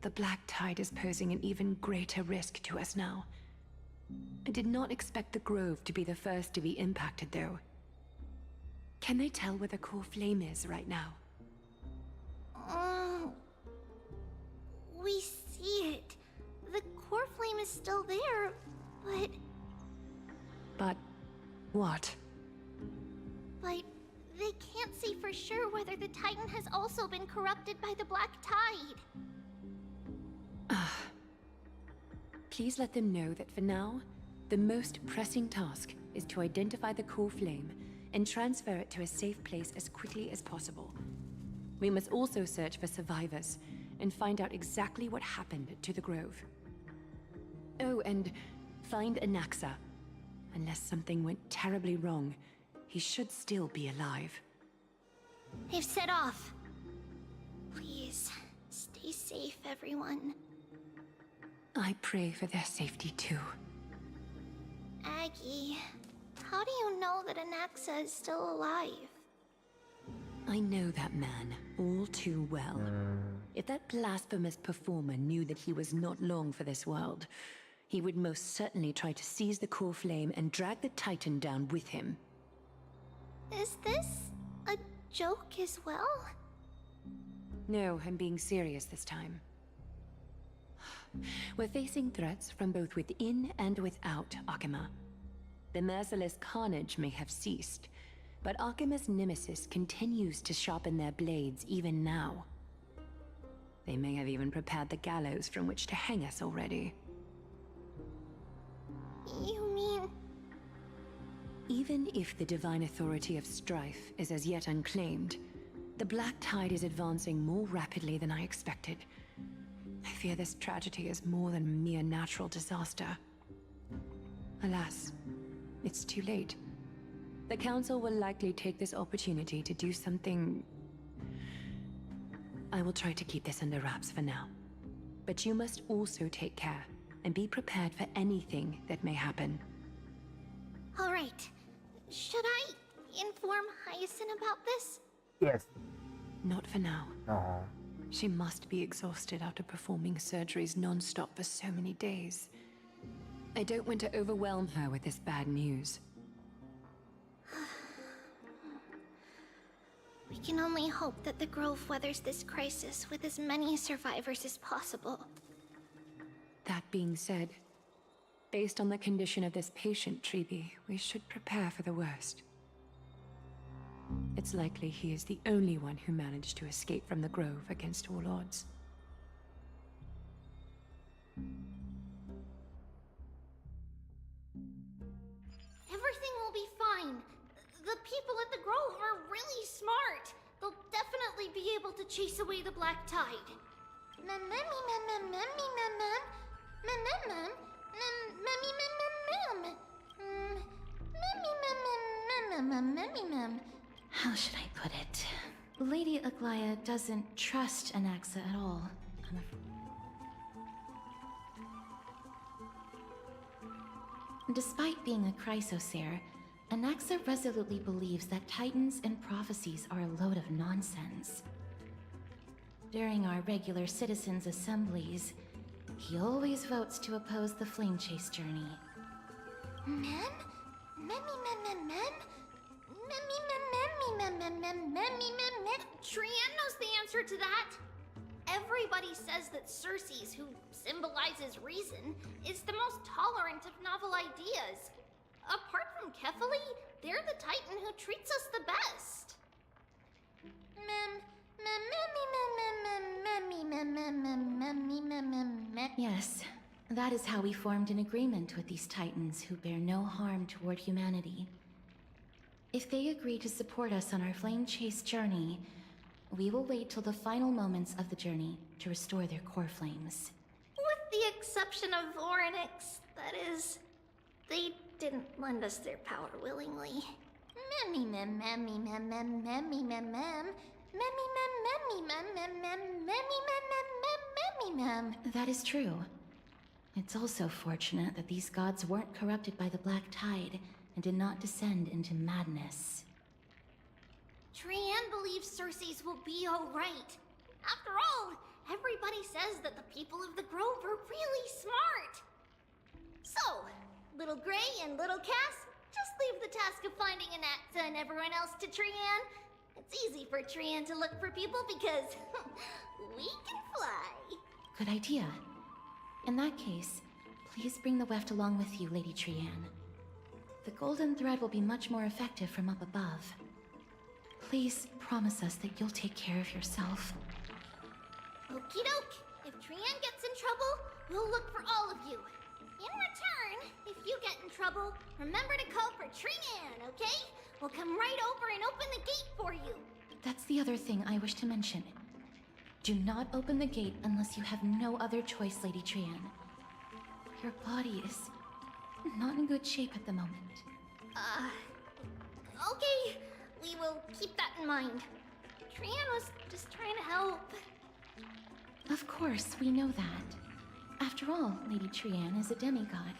The Black Tide is posing an even greater risk to us now. I did not expect the Grove to be the first to be impacted, though. Can they tell where the core flame is right now? We see it. The core flame is still there, but... But... what? But they can't say for sure whether the Titan has also been corrupted by the Black Tide. Please let them know that for now, the most pressing task is to identify the core flame and transfer it to a safe place as quickly as possible. We must also search for survivors and find out exactly what happened to the Grove. Oh, and find Anaxa. Unless something went terribly wrong, he should still be alive. They've set off. Please, stay safe, everyone. I pray for their safety too. Aggie, how do you know that Anaxa is still alive? I know that man all too well. If that blasphemous performer knew that he was not long for this world, he would most certainly try to seize the core flame and drag the Titan down with him. Is this a joke as well? No, I'm being serious this time. We're facing threats from both within and without Akima. The merciless carnage may have ceased, but Akima's nemesis continues to sharpen their blades even now. They may have even prepared the gallows from which to hang us already. You mean... Even if the divine authority of strife is as yet unclaimed, the Black Tide is advancing more rapidly than I expected. I fear this tragedy is more than a mere natural disaster. Alas, it's too late. The Council will likely take this opportunity to do something... I will try to keep this under wraps for now. But you must also take care and be prepared for anything that may happen. All right. Should I inform Hyacinth about this? Yes. Not for now. No. She must be exhausted after performing surgeries non-stop for so many days. I don't want to overwhelm her with this bad news. We can only hope that the Grove weathers this crisis with as many survivors as possible. That being said, based on the condition of this patient, Treeby, we should prepare for the worst. It's likely he is the only one who managed to escape from the Grove against all odds. Everything will be fine. The people at the Grove are really smart. They'll definitely be able to chase away the Black Tide. How should I put it? Lady Aglaya doesn't trust Anaxa at all. Despite being a chrysosaur, Anaxa resolutely believes that Titans and prophecies are a load of nonsense. During our regular citizens' assemblies, he always votes to oppose the flame chase journey. Trian knows the answer to that. Everybody says that Circes, who symbolizes reason, is the most tolerant of novel ideas. Apart from Kefali, they're the Titan who treats us the best. Yes, that is how we formed an agreement with these Titans who bear no harm toward humanity. If they agree to support us on our flame chase journey, we will wait till the final moments of the journey to restore their core flames. With the exception of Voronix, that is, they didn't lend us their power willingly. That is true. It's also fortunate that these gods weren't corrupted by the Black Tide and did not descend into madness. Trian believes Circes will be alright. After all, everybody says that the people of the Grove are really smart. So, Little Gray and Little Cass, just leave the task of finding Anaxa and everyone else to Trian. It's easy for Trian to look for people because we can fly. Good idea. In that case, please bring the weft along with you, Lady Trian. The golden thread will be much more effective from up above. Please promise us that you'll take care of yourself. Okie doke. If Trian gets in trouble, we'll look for all of you. In return, if you get in trouble, remember to call for Trian, okay? We'll come right over and open the gate for you. That's the other thing I wish to mention. Do not open the gate unless you have no other choice, Lady Trian. Your body is not in good shape at the moment. Okay. We will keep that in mind. Trian was just trying to help. Of course, we know that. After all, Lady Trian is a demigod,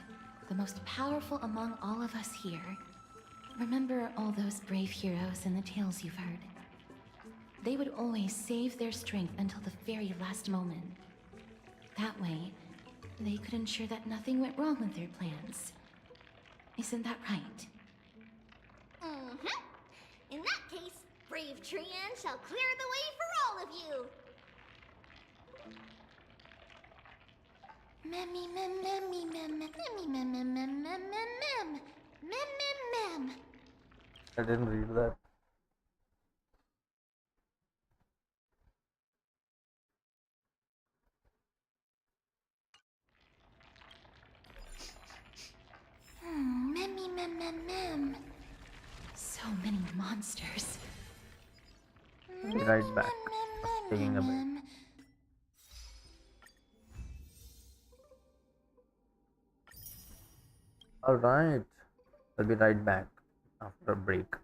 the most powerful among all of us here. Remember all those brave heroes and the tales you've heard. They would always save their strength until the very last moment. That way, they could ensure that nothing went wrong with their plans. Isn't that right? Mm-hmm. In that case, brave Trian shall clear the way for all of you. Memmy mem memmy mem memmy mem mem mem mem mem mem mem. I didn't read that. Memmy mem mem mem. So many monsters. I'll be right back. Taking a break. Alright. I'll be right back after a break.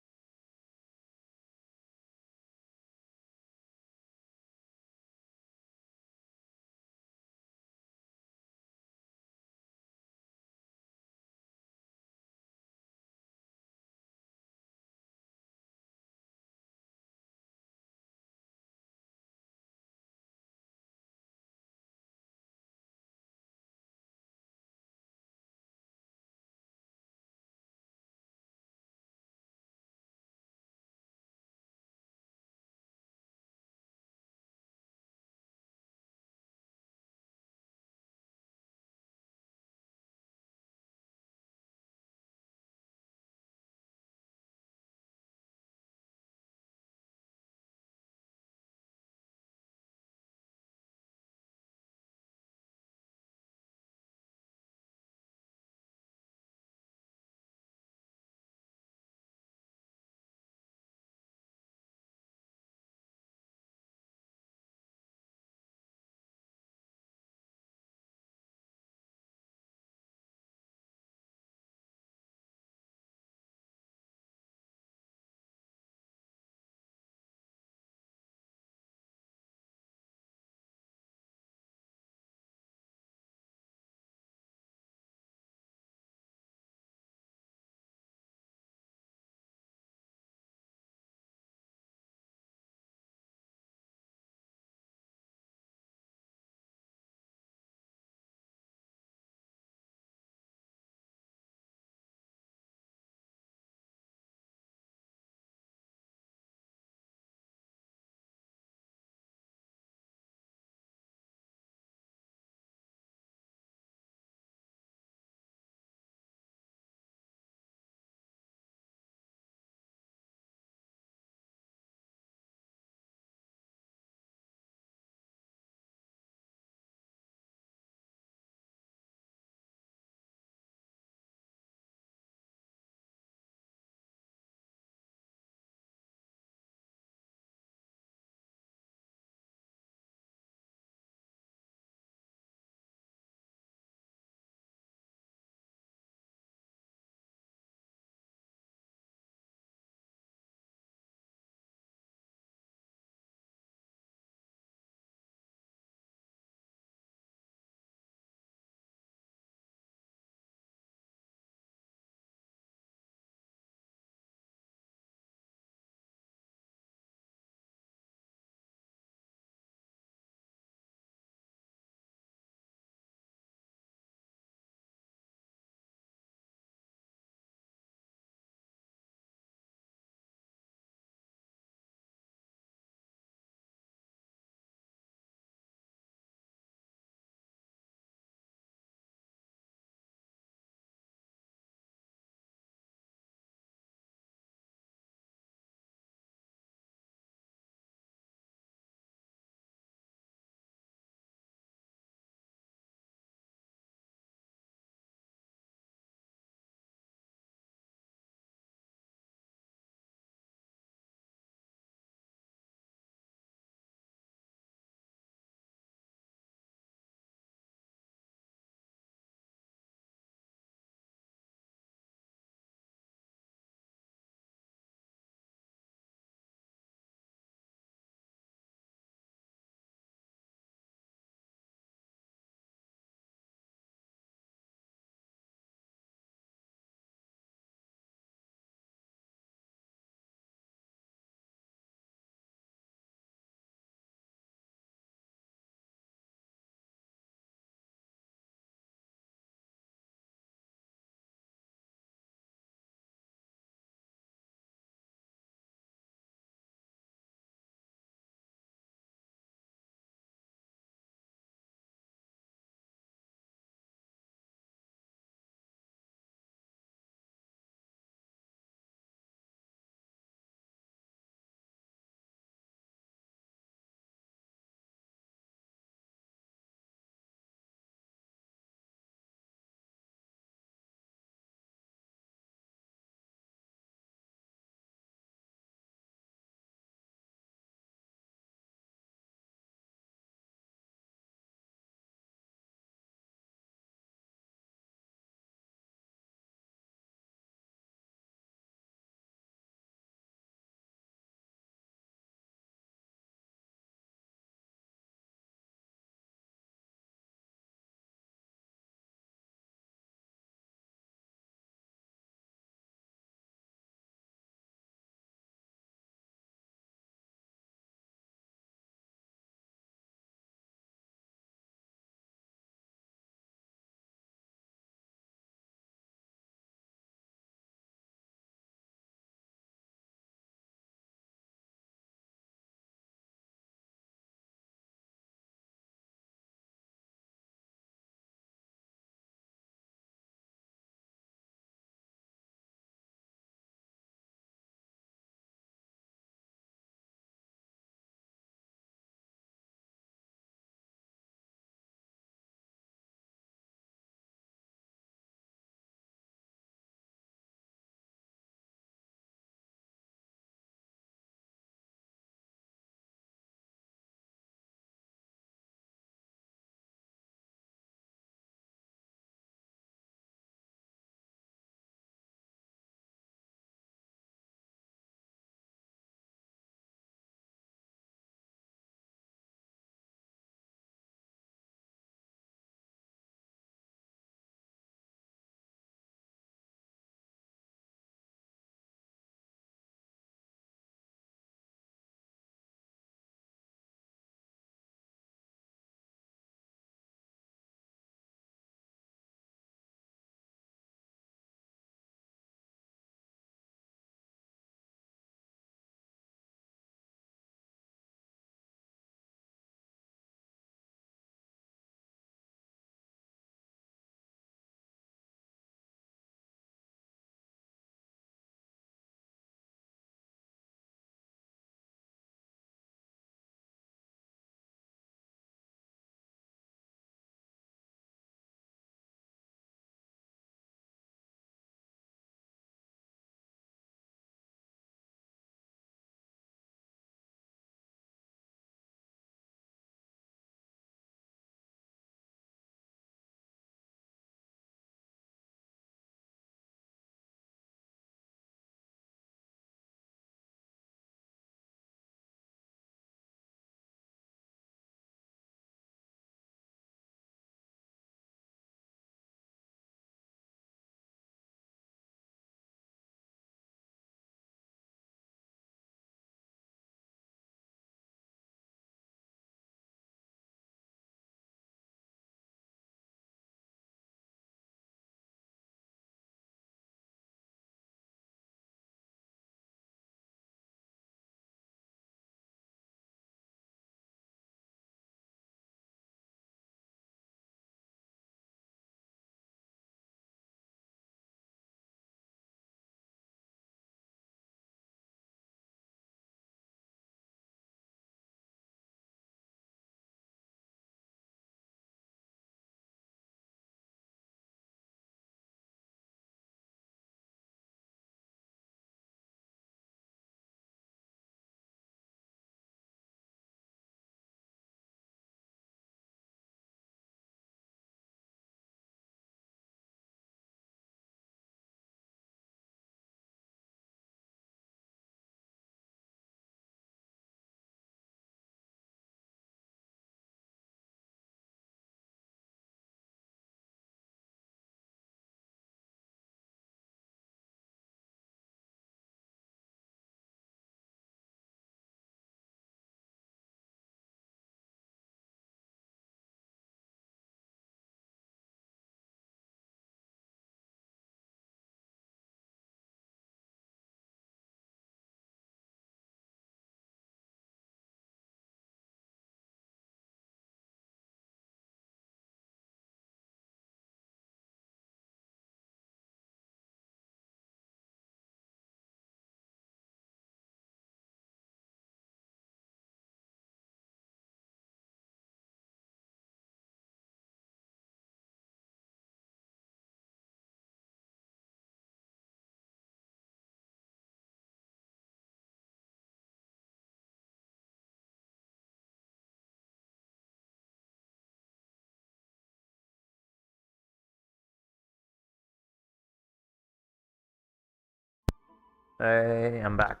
Hey, I'm back.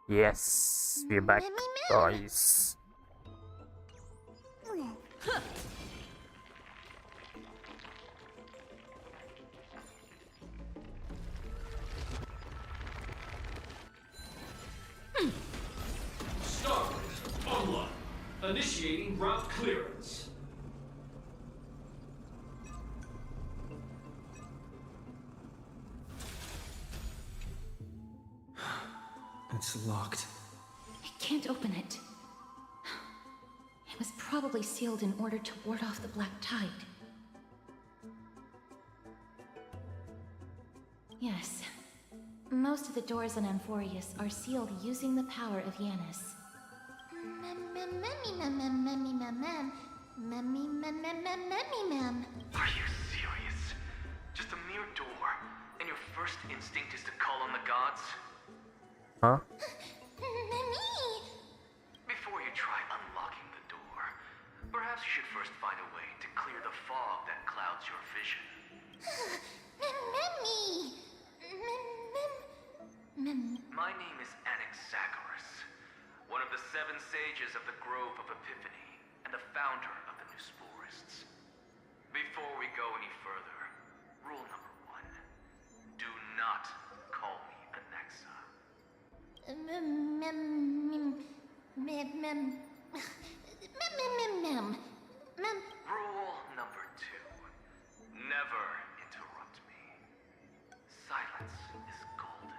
Yes, we're back, guys. Starboard, online. Initiating route clearance. It's locked. I can't open it. It was probably sealed in order to ward off the Black Tide. Yes. Most of the doors on Amphoreus are sealed using the power of Yanis. Are you serious? Just a mere door, and your first instinct is to call on the gods? Huh? Before you try unlocking the door, perhaps you should first find a way to clear the fog that clouds your vision. My name is Anaxagoras, one of the 7 sages of the Grove of Epiphany, and the founder of the New Sporists. Before we go any further, rule number 1. Do not call me Anaxa. Rule number 2. Never interrupt me. Silence is golden.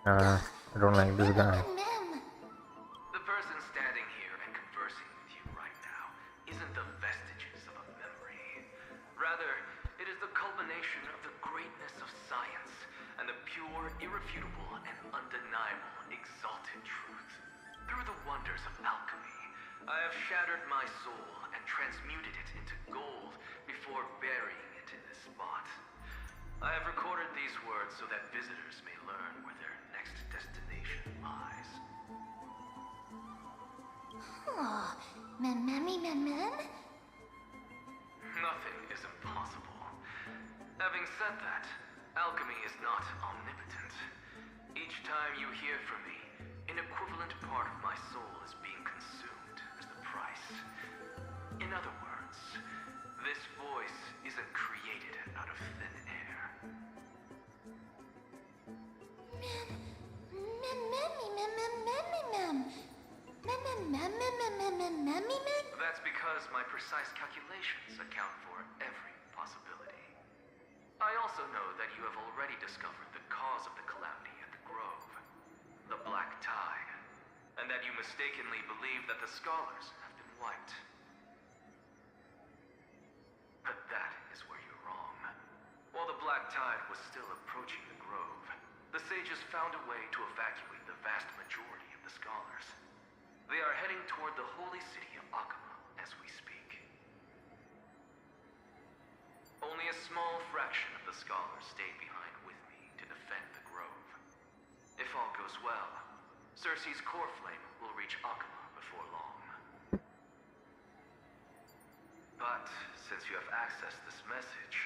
I don't like this guy. The person standing here and conversing with you right now isn't the vestiges of a memory. Rather, it is the culmination of the greatness of science and the pure, irrefutable, and undeniable exalted truth. Through the wonders of alchemy, I have shattered my soul and transmuted it into gold before burying it in this spot. I have recorded these words so that visitors may learn where their next destination lies. Nothing is impossible. Having said that, alchemy is not omnipotent. Each time you hear from me, an equivalent part of my soul is being consumed as the price. In other words, this voice isn't created out of thin air. That's because my precise calculations account for every possibility. I also know that you have already discovered the cause of the calamity at the Grove, the Black Tide, and that you mistakenly believe that the scholars have been wiped. But that is where you're wrong. While the Black Tide was still approaching the Grove, the sages found a way to evacuate the vast majority of the scholars. They are heading toward the holy city of Akama as we speak. Only a small fraction of the scholars stayed behind with me to defend the Grove. If all goes well, Circe's core flame will reach Akama before long. But since you have accessed this message,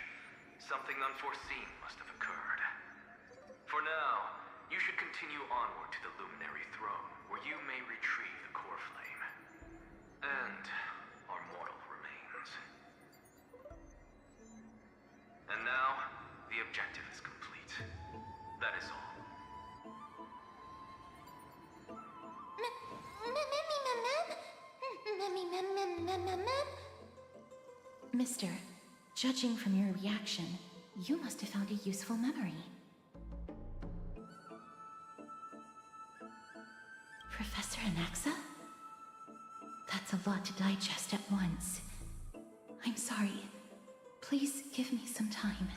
something unforeseen must have occurred. For now, you should continue onward to the Luminary Throne, where you may retrieve the core flame. And our mortal remains. And now, the objective is complete. That is all. Mister, judging from your reaction, you must have found a useful memory. Professor Anaxa? That's a lot to digest at once. I'm sorry. Please give me some time.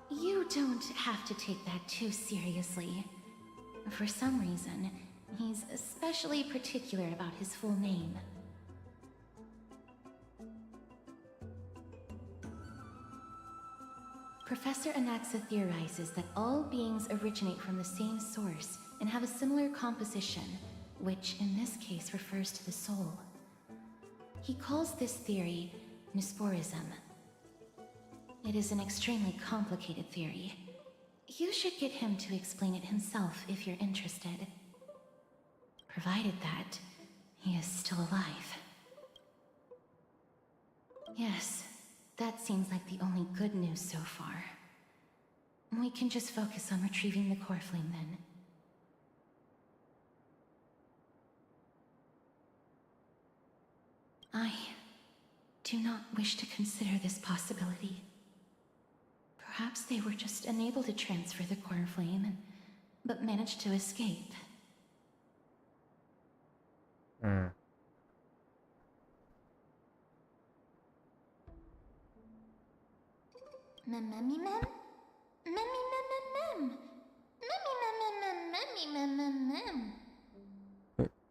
You don't have to take that too seriously. For some reason, he's especially particular about his full name. Professor Anaxa theorizes that all beings originate from the same source and have a similar composition, which in this case refers to the soul. He calls this theory Nisporism. It is an extremely complicated theory. You should get him to explain it himself if you're interested. Provided that he is still alive. Yes, that seems like the only good news so far. We can just focus on retrieving the core flame then. I do not wish to consider this possibility. Perhaps they were just unable to transfer the core flame, but managed to escape.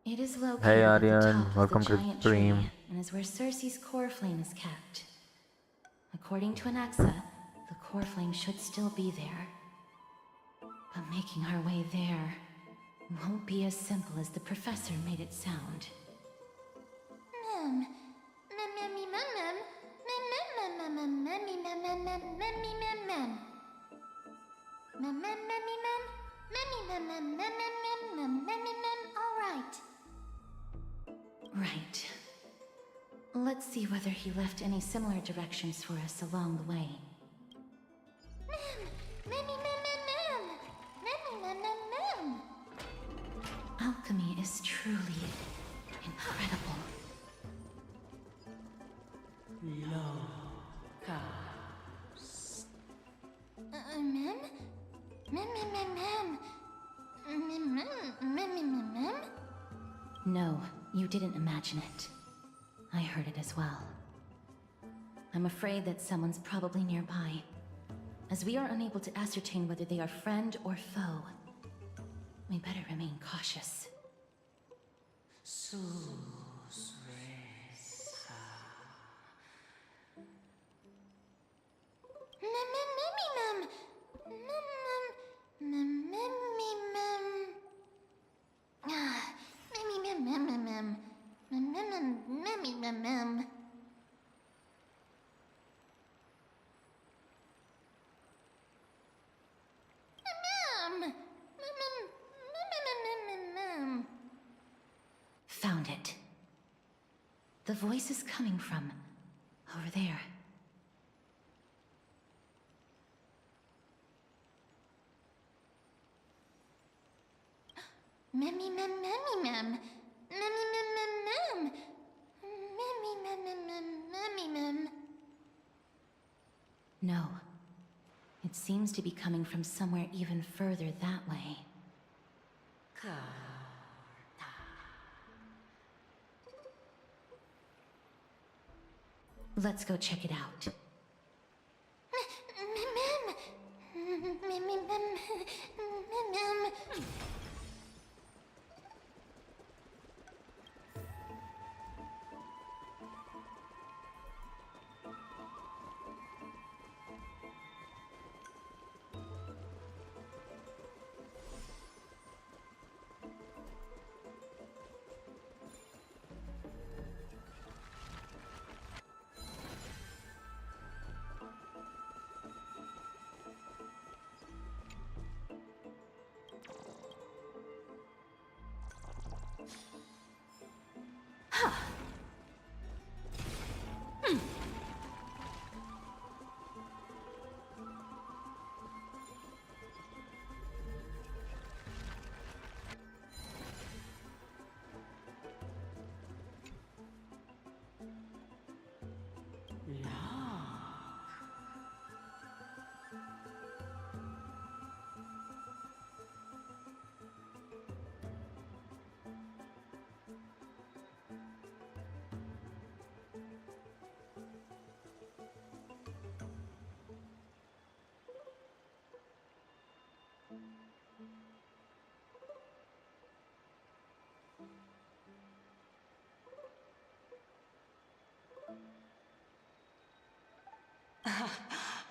It is located Hey at the Aryan, top of welcome the to the giant stream. tree, and is where Cersei's core flame is kept. According to Anaxa, the core flame should still be there. But making our way there won't be as simple as the professor made it sound. Right. Let's see whether he left any similar directions for us along the way. Alchemy is truly incredible. No, you didn't imagine it. I heard it as well. I'm afraid that someone's probably nearby, as we are unable to ascertain whether they are friend or foe. We better remain cautious. Found it. The voice is coming from over there. No. It seems to be coming from somewhere even further that way. Let's go check it out.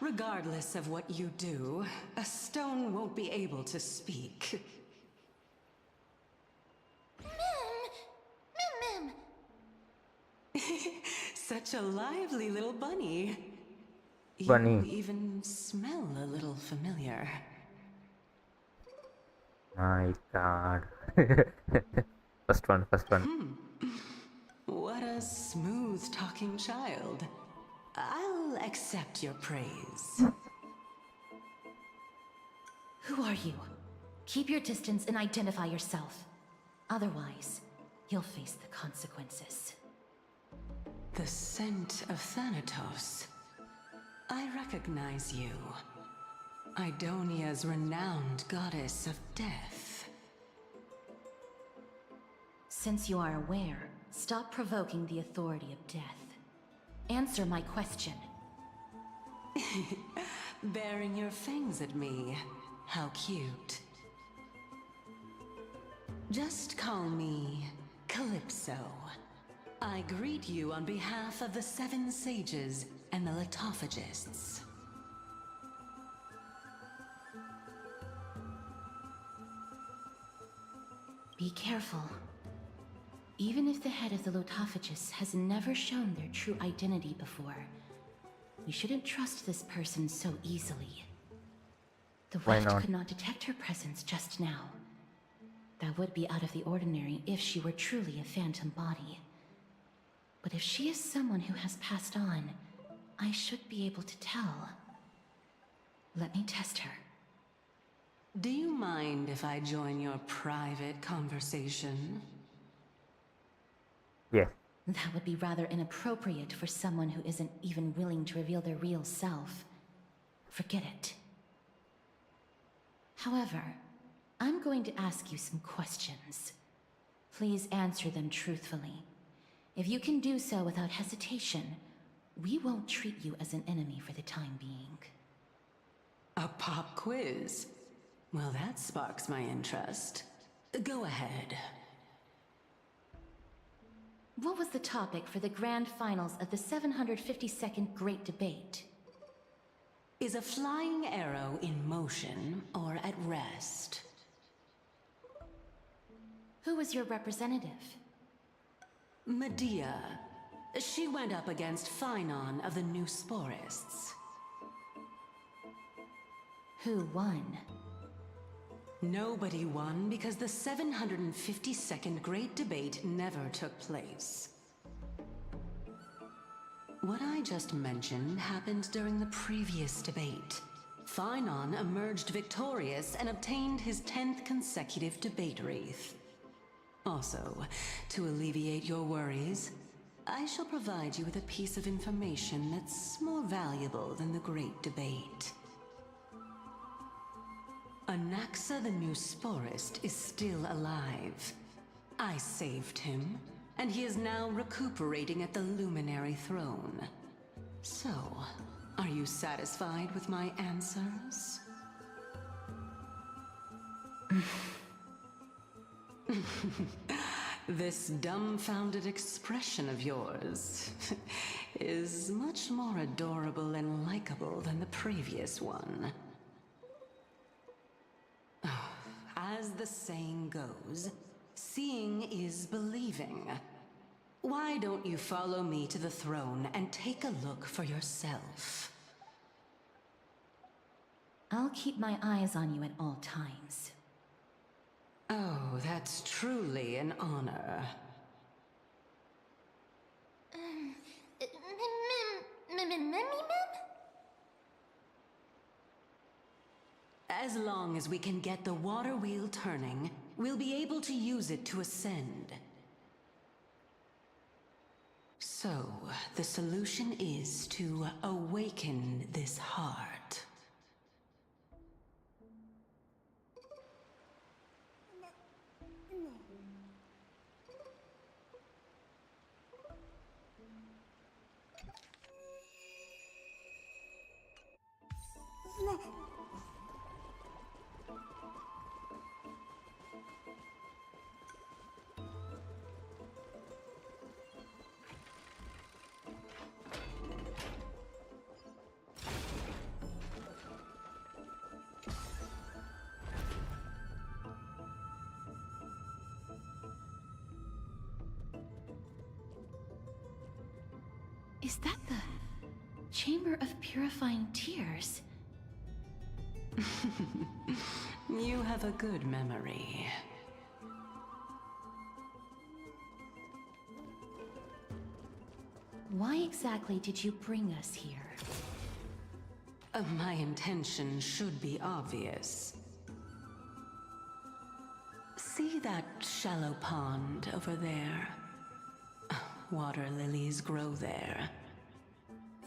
Regardless of what you do, a stone won't be able to speak. Such a lively little bunny. Bunny. You even smell a little familiar. My God. First one, first one. What a smooth-talking child. I'll accept your praise. Who are you? Keep your distance and identify yourself. Otherwise, you'll face the consequences. The scent of Thanatos. I recognize you. Idonia's renowned goddess of death. Since you are aware, stop provoking the authority of death. Answer my question. Baring your fangs at me. How cute. Just call me Calypso. I greet you on behalf of the 7 sages and the Litophagists. Be careful. Even if the head of the Litophagists has never shown their true identity before, we shouldn't trust this person so easily. The Why West not? could not detect her presence just now. That would be out of the ordinary if she were truly a phantom body. But if she is someone who has passed on, I should be able to tell. Let me test her. Do you mind if I join your private conversation? Yes. That would be rather inappropriate for someone who isn't even willing to reveal their real self. Forget it. However, I'm going to ask you some questions. Please answer them truthfully. If you can do so without hesitation, we won't treat you as an enemy for the time being. A pop quiz? Well, that sparks my interest. Go ahead. What was the topic for the grand finals of the 752nd Great Debate? Is a flying arrow in motion or at rest? Who was your representative? Medea. She went up against Phynon of the New Sporists. Who won? Nobody won because the 752nd Great Debate never took place. What I just mentioned happened during the previous debate. Phynon emerged victorious and obtained his 10th consecutive debate wreath. Also, to alleviate your worries, I shall provide you with a piece of information that's more valuable than the Great Debate. Anaxa the New Sporist is still alive. I saved him, and he is now recuperating at the Luminary Throne. So, are you satisfied with my answers? This dumbfounded expression of yours is much more adorable and likable than the previous one. As the saying goes, seeing is believing. Why don't you follow me to the throne and take a look for yourself? I'll keep my eyes on you at all times. Oh, that's truly an honor. As long as we can get the water wheel turning, we'll be able to use it to ascend. So, the solution is to awaken this heart. Is that the Chamber of Purifying Tears? You have a good memory. Why exactly did you bring us here? My intention should be obvious. See that shallow pond over there? Water lilies grow there.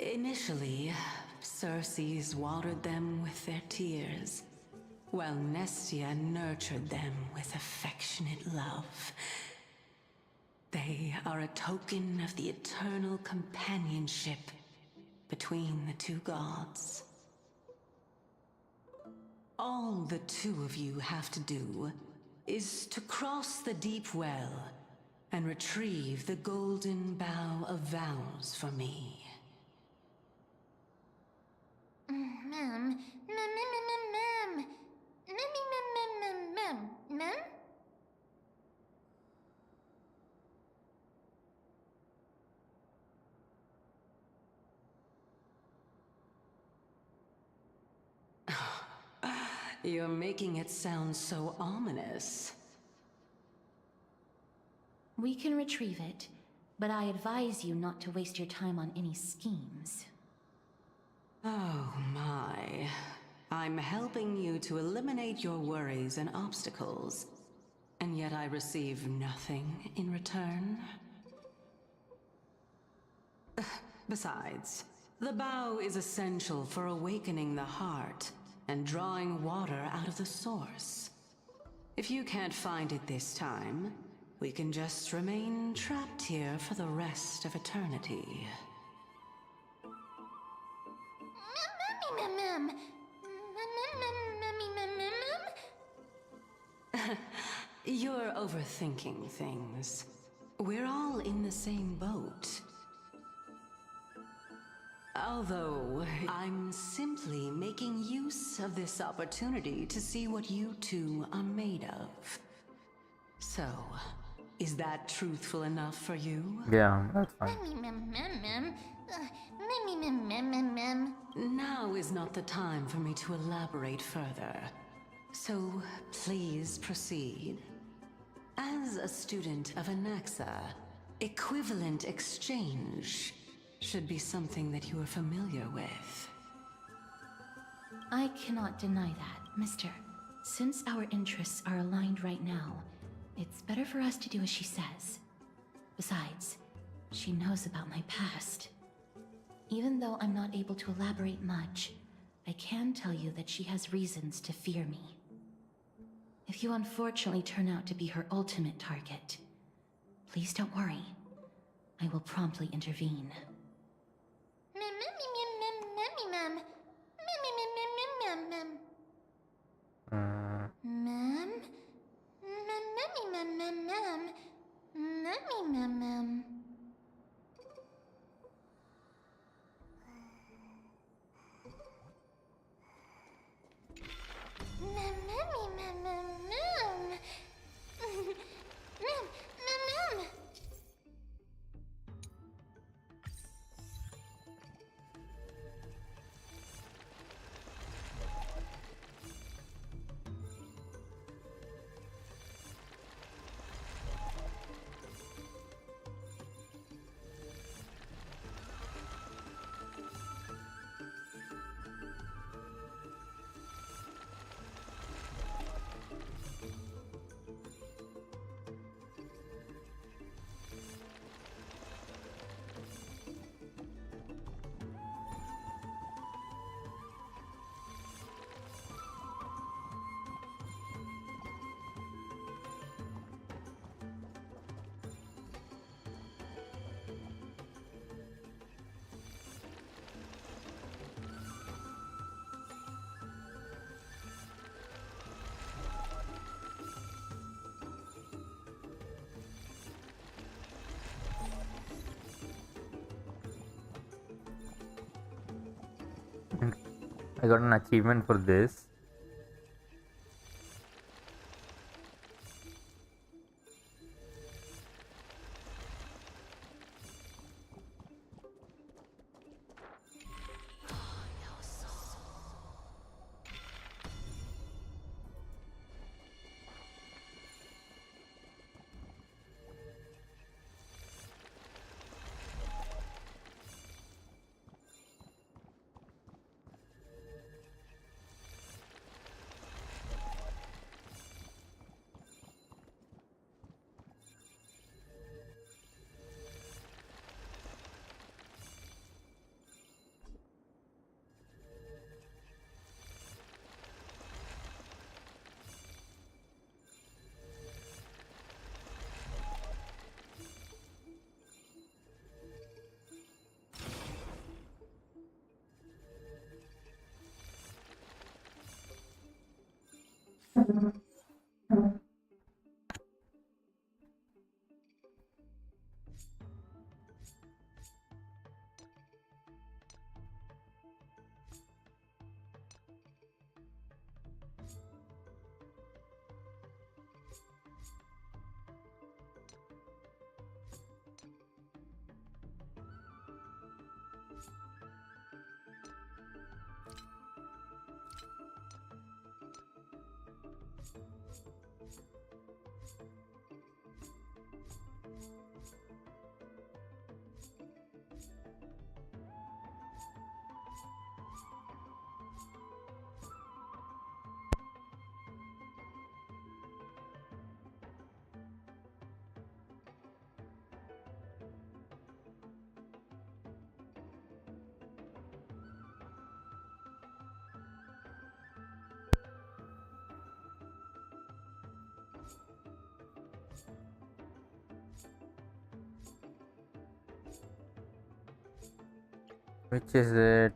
Initially, Circes watered them with their tears, while Nestia nurtured them with affectionate love. They are a token of the eternal companionship between the two gods. All the two of you have to do is to cross the deep well and retrieve the golden bough of vows for me. Mem. You're making it sound so ominous. We can retrieve it, but I advise you not to waste your time on any schemes. Oh my. I'm helping you to eliminate your worries and obstacles, and yet I receive nothing in return? Besides, the bow is essential for awakening the heart and drawing water out of the source. If you can't find it this time, we can just remain trapped here for the rest of eternity. You're overthinking things. We're all in the same boat. Although, I'm simply making use of this opportunity to see what you two are made of. So, is that truthful enough for you? Yeah, that's fine. Now is not the time for me to elaborate further. So, please proceed. As a student of Anaxa, equivalent exchange should be something that you are familiar with. I cannot deny that, Mister. Since our interests are aligned right now, it's better for us to do as she says. Besides, she knows about my past. Even though I'm not able to elaborate much, I can tell you that she has reasons to fear me. If you unfortunately turn out to be her ultimate target, please don't worry. I will promptly intervene. I got an achievement for this. Which is it?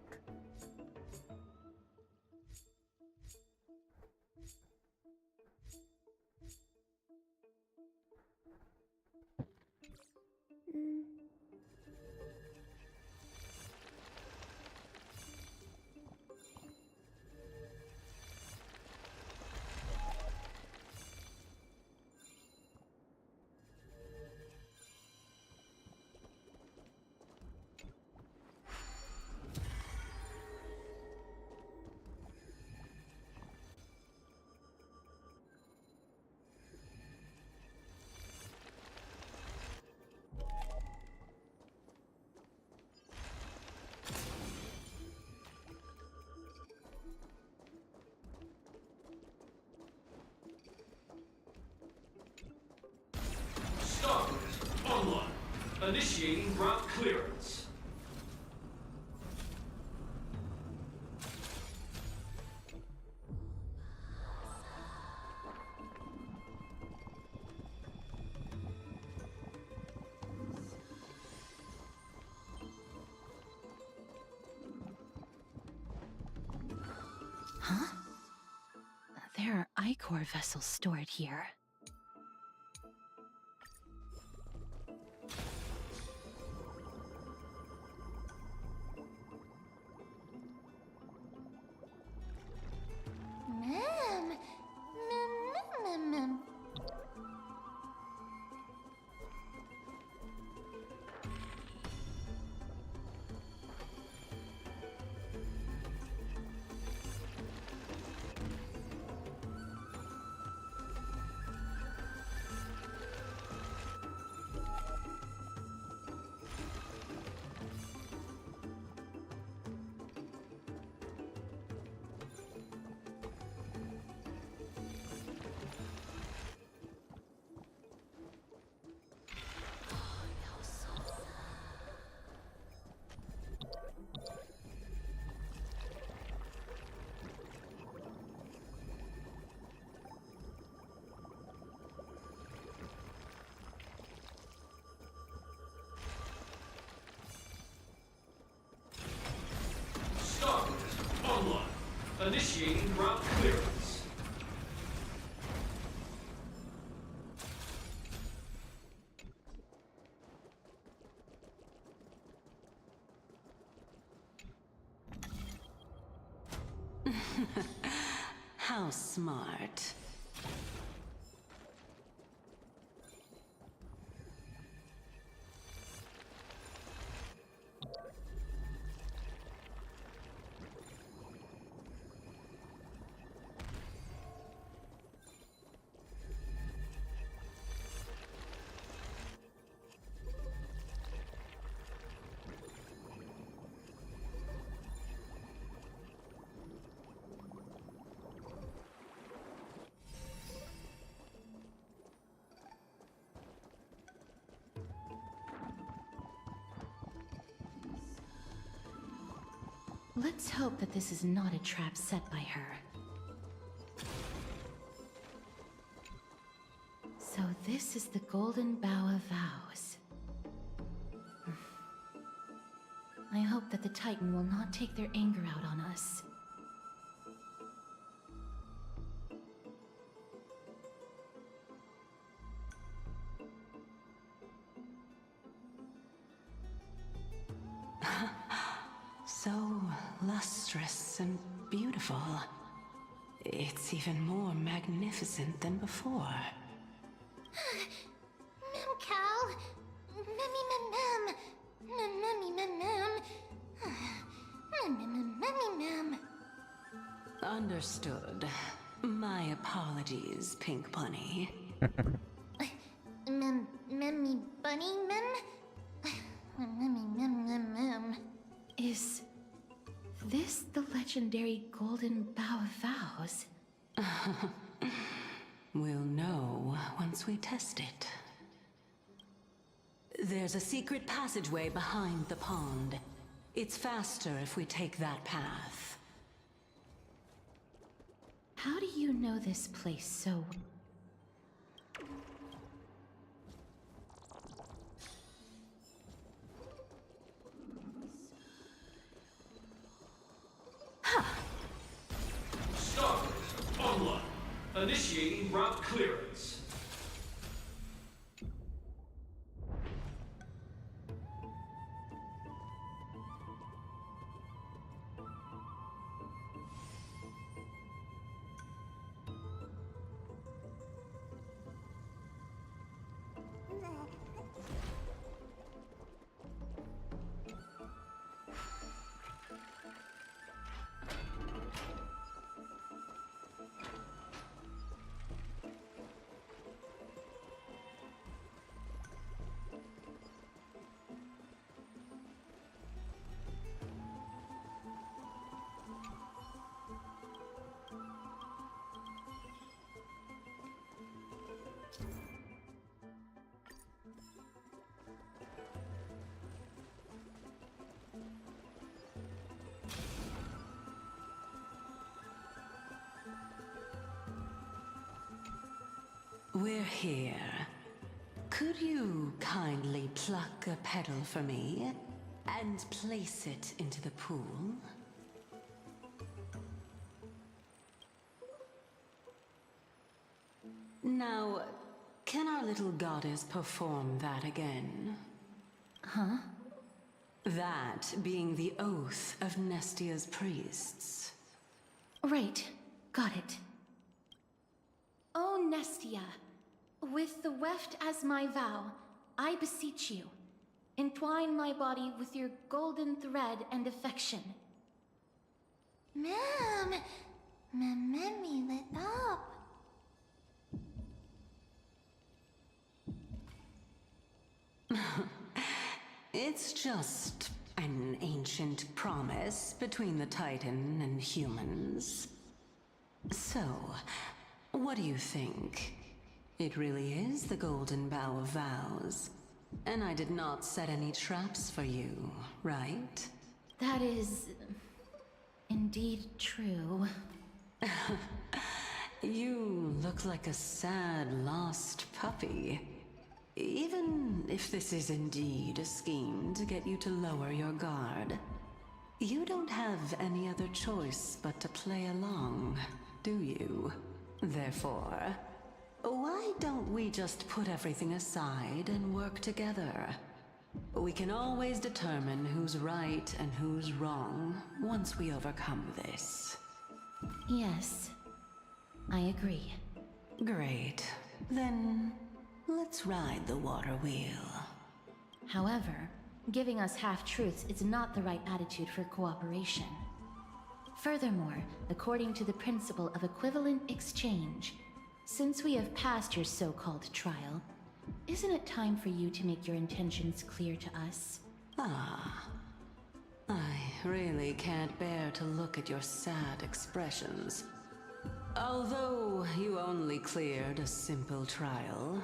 Starboard, online. Initiating route clearance. Huh? There are Ichor vessels stored here. Mem. Starboard, online. Initiating route clearance. How smart. Let's hope that this is not a trap set by her. So this is the Golden Bough of Vows. I hope that the Titan will not take their anger out on us. So lustrous and beautiful. It's even more magnificent than before. Mem Cal. Memmy mem mem. Memmy mem mem. Memmy mem. Understood. My apologies, Pink Bunny. Memmy bunny mem? Memmy mem mem mem. Is this the legendary Golden Bough of Vows? We'll know once we test it. There's a secret passageway behind the pond. It's faster if we take that path. How do you know this place so... Starboard, online. Initiating route clearance. We're here. Could you kindly pluck a petal for me and place it into the pool? Now, can our little goddess perform that again? Huh? That being the oath of Nestia's priests. Right. Got it. Oh, Nestia. With the weft as my vow, I beseech you, entwine my body with your golden thread and affection. Mem! Memmy lit up. It's just an ancient promise between the Titan and humans. So, what do you think? It really is the Golden Bough of Vows. And I did not set any traps for you, right? That is... indeed true. You look like a sad, lost puppy. Even if this is indeed a scheme to get you to lower your guard, you don't have any other choice but to play along, do you? Therefore, why don't we just put everything aside and work together? We can always determine who's right and who's wrong once we overcome this. Yes, I agree. Great. Then, let's ride the water wheel. However, giving us half-truths is not the right attitude for cooperation. Furthermore, according to the principle of equivalent exchange, since we have passed your so-called trial, isn't it time for you to make your intentions clear to us? Ah. I really can't bear to look at your sad expressions. Although you only cleared a simple trial,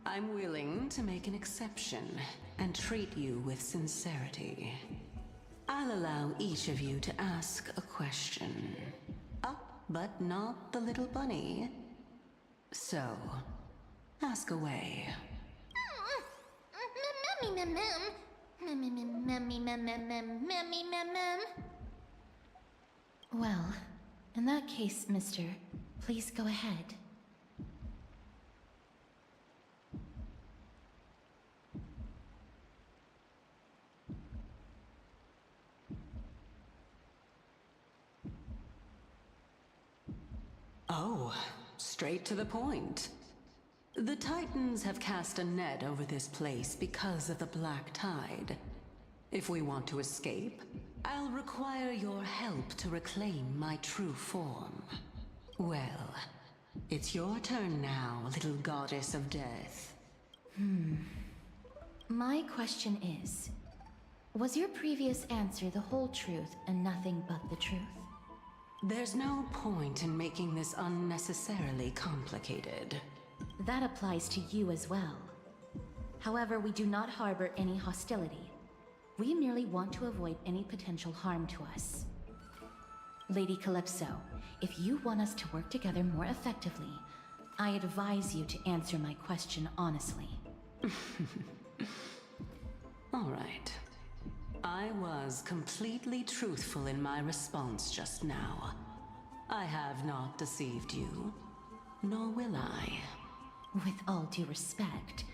I'm willing to make an exception and treat you with sincerity. I'll allow each of you to ask a question. But not the little bunny. So, ask away. Memmy mem mem. Memmy mem mem mem. Memmy mem mem. Well, in that case, mister, please go ahead. Oh, straight to the point. The Titans have cast a net over this place because of the Black Tide. If we want to escape, I'll require your help to reclaim my true form. Well, it's your turn now, little goddess of death. My question is, was your previous answer the whole truth and nothing but the truth? There's no point in making this unnecessarily complicated. That applies to you as well. However, we do not harbor any hostility. We merely want to avoid any potential harm to us. Lady Calypso, if you want us to work together more effectively, I advise you to answer my question honestly. All right. I was completely truthful in my response just now. I have not deceived you, nor will I. With all due respect,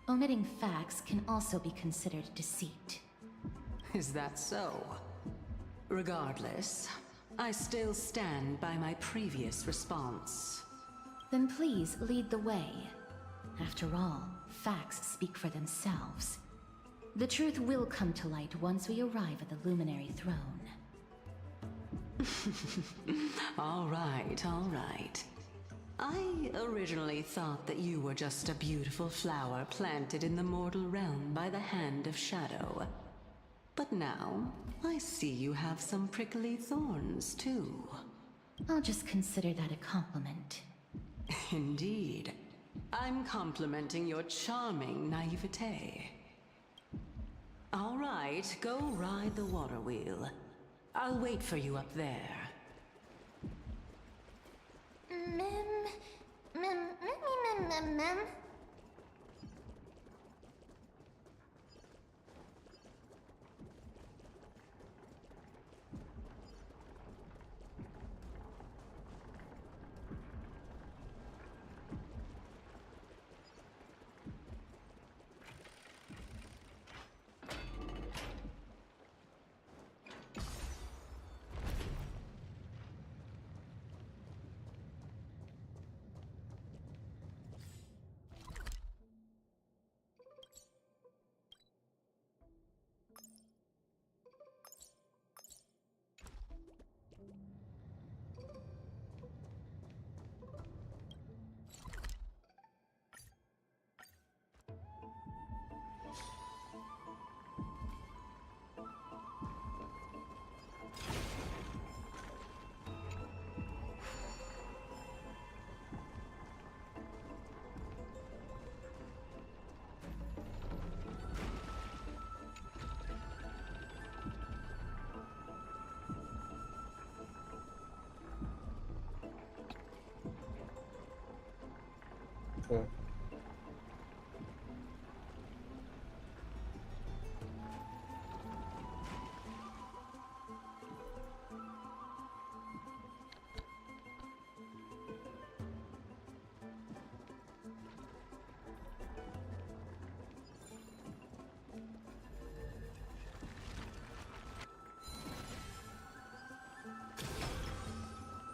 omitting facts can also be considered deceit. Is that so? Regardless, I still stand by my previous response. Then please lead the way. After all, facts speak for themselves. The truth will come to light once we arrive at the Luminary Throne. All right, all right. I originally thought that you were just a beautiful flower planted in the mortal realm by the hand of Shadow. But now, I see you have some prickly thorns, too. I'll just consider that a compliment. Indeed. I'm complimenting your charming naivete. All right, go ride the water wheel. I'll wait for you up there. Mem. Okay.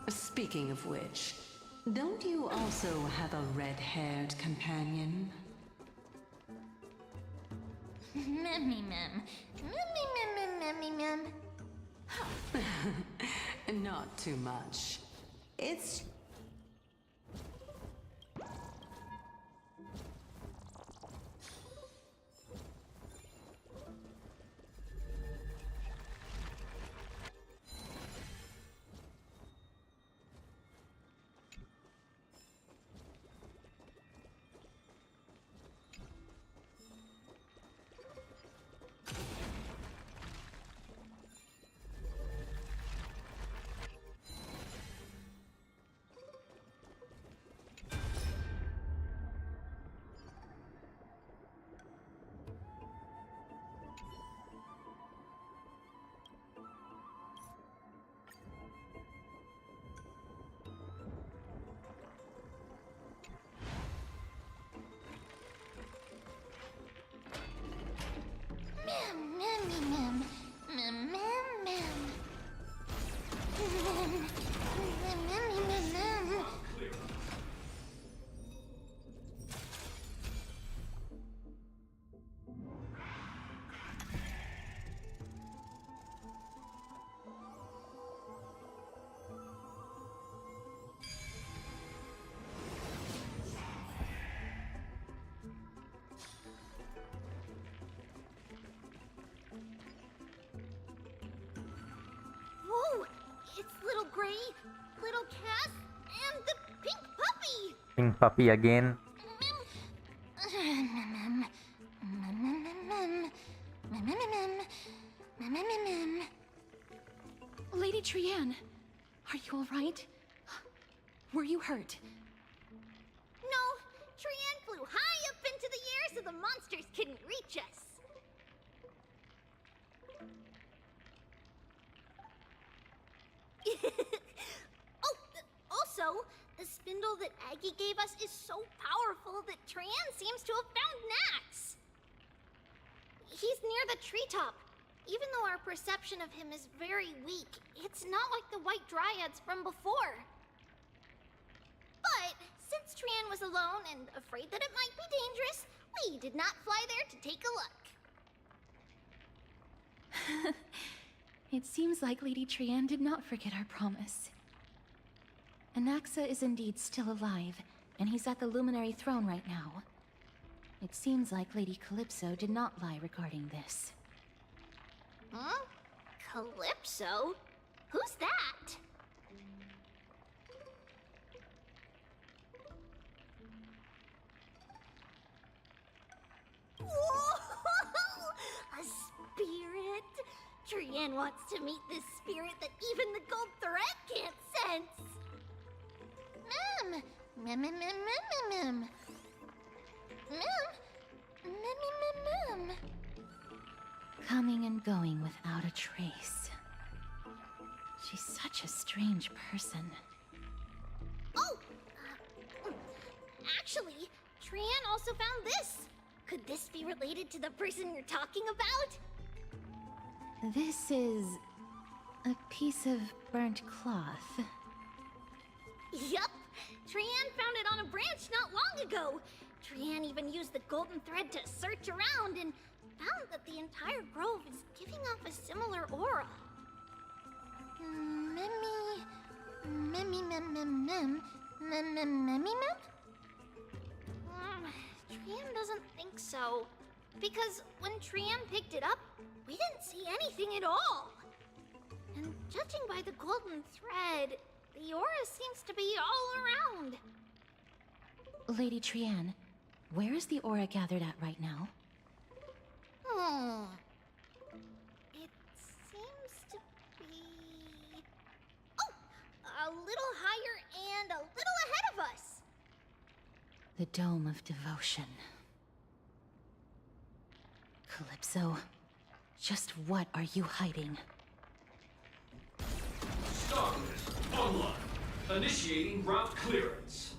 Speaking of which, don't you also have a red-haired companion? Mem. Not too much. It's... Gray, little Cass, and the pink puppy! Pink puppy again. Lady Trianne, are you alright? Were you hurt? No, Trianne flew high up into the air so the monsters couldn't reach us. Oh, also, the spindle that Aggie gave us is so powerful that Trianne seems to have found Nax. He's near the treetop. Even though our perception of him is very weak, it's not like the White Dryads from before. But since Trianne was alone and afraid that it might be dangerous, we did not fly there to take a look. It seems like Lady Trianne did not forget our promise. Anaxa is indeed still alive, and he's at the Luminary Throne right now. It seems like Lady Calypso did not lie regarding this. Huh? Calypso? Who's that? Whoa! A spirit? Trianne wants to meet this spirit that even the gold thread can't sense. Mem, mem, mem, mem, mem, mem, mem, mem. Coming and going without a trace. She's such a strange person. Oh! Actually, Trianne also found this. Could this be related to the person you're talking about? This is a piece of burnt cloth. Yup! Trianne found it on a branch not long ago. Trianne even used the golden thread to search around and found that the entire grove is giving off a similar aura. Mem. Trianne doesn't think so. Because when Trianne picked it up, we didn't see anything at all. And judging by the golden thread, the aura seems to be all around. Lady Trianne, where is the aura gathered at right now? It seems to be... Oh! A little higher and a little ahead of us! The Dome of Devotion. Calypso, just what are you hiding? Starters, online. Initiating route clearance.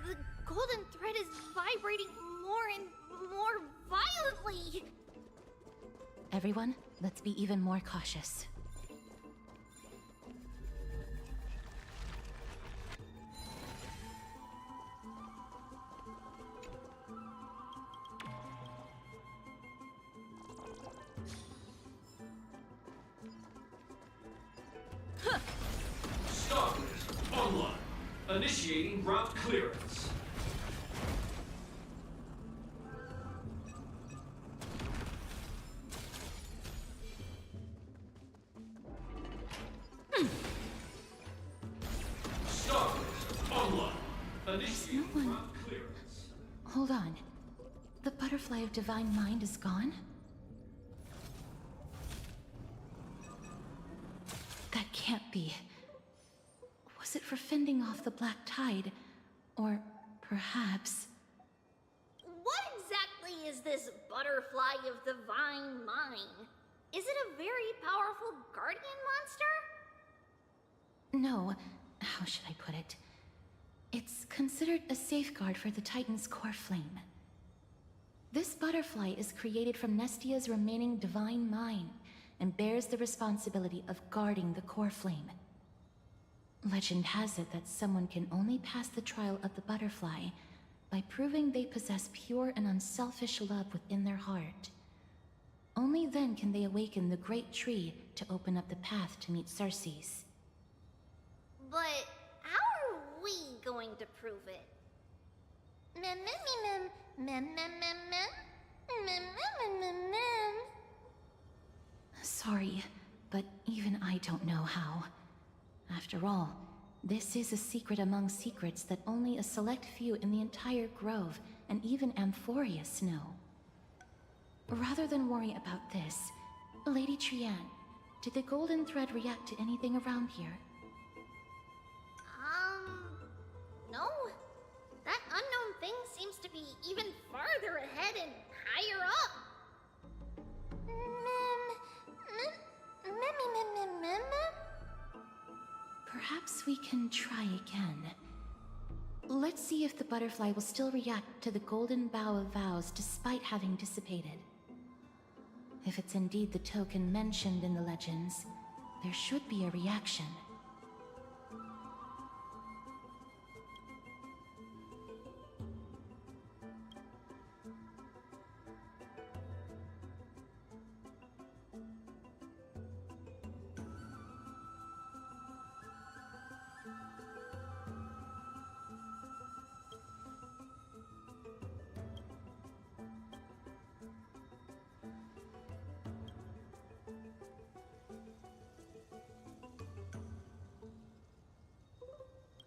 The golden thread is vibrating more and more violently! Everyone, let's be even more cautious. Starters, online. Initiating route clearance. Starters, online. Initiating route clearance. Hold on. The Butterfly of Divine Mind is gone? That can't be. Was it for fending off the Black Tide? Or perhaps... What exactly is this Butterfly of Divine Mind? Is it a very powerful guardian monster? No, how should I put it? considered a safeguard for the Titan's core flame. This butterfly is created from Nestia's remaining divine mind and bears the responsibility of guarding the core flame. Legend has it that someone can only pass the trial of the butterfly by proving they possess pure and unselfish love within their heart. Only then can they awaken the great tree to open up the path to meet Cersei's. But how are we going to prove it? Mem mem mem mem mem mem mem mem mem mem mem. Sorry, but even I don't know how. After all, this is a secret among secrets that only a select few in the entire grove and even Amphoreus know. Rather than worry about this, Lady Trianne, did the golden thread react to anything around here? No. That unknown thing seems to be even farther ahead and higher up. Mem. Perhaps we can try again. Let's see if the butterfly will still react to the golden bough of vows despite having dissipated. If it's indeed the token mentioned in the legends, there should be a reaction.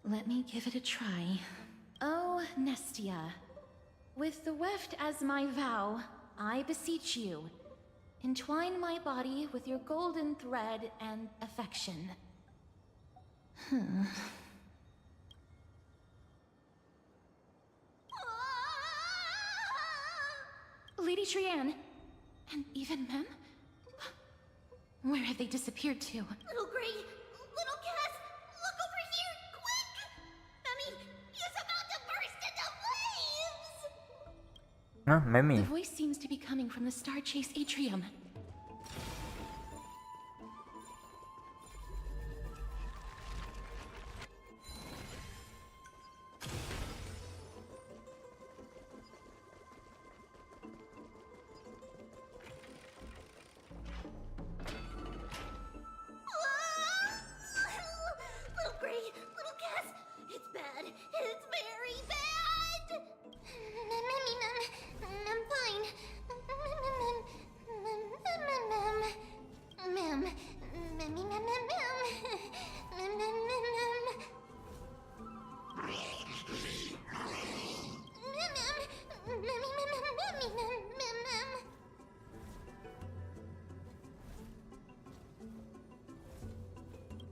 Let me give it a try. Oh, Nestia. With the weft as my vow, I beseech you, entwine my body with your golden thread and affection. Lady Trianne, and even Mem? Where have they disappeared to? Little Gray, little Cass, look over here, quick! Memmy, he's about to burst into flames! Memmy. The voice seems to be coming from the Star Chase atrium. Little Gray, little Cass, it's bad. It's very bad. I'm fine.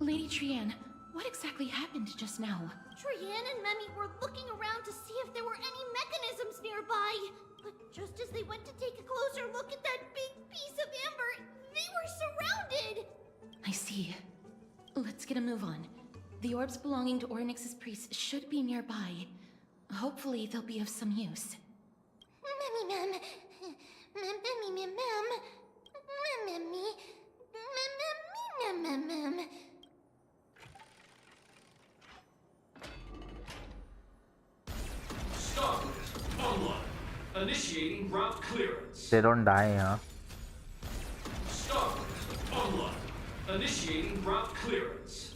Lady Trianne, what exactly happened just now? Trianne and Memmy were looking around to see if there were any mechanisms nearby. But just as they went to take a closer look at that big piece of amber, they were surrounded! I see. Let's get a move on. The orbs belonging to Ornyx's priests should be nearby. Hopefully they'll be of some use. Memmy. Starters, online. Initiating route clearance. They don't die, huh? Starters, online. Initiating route clearance.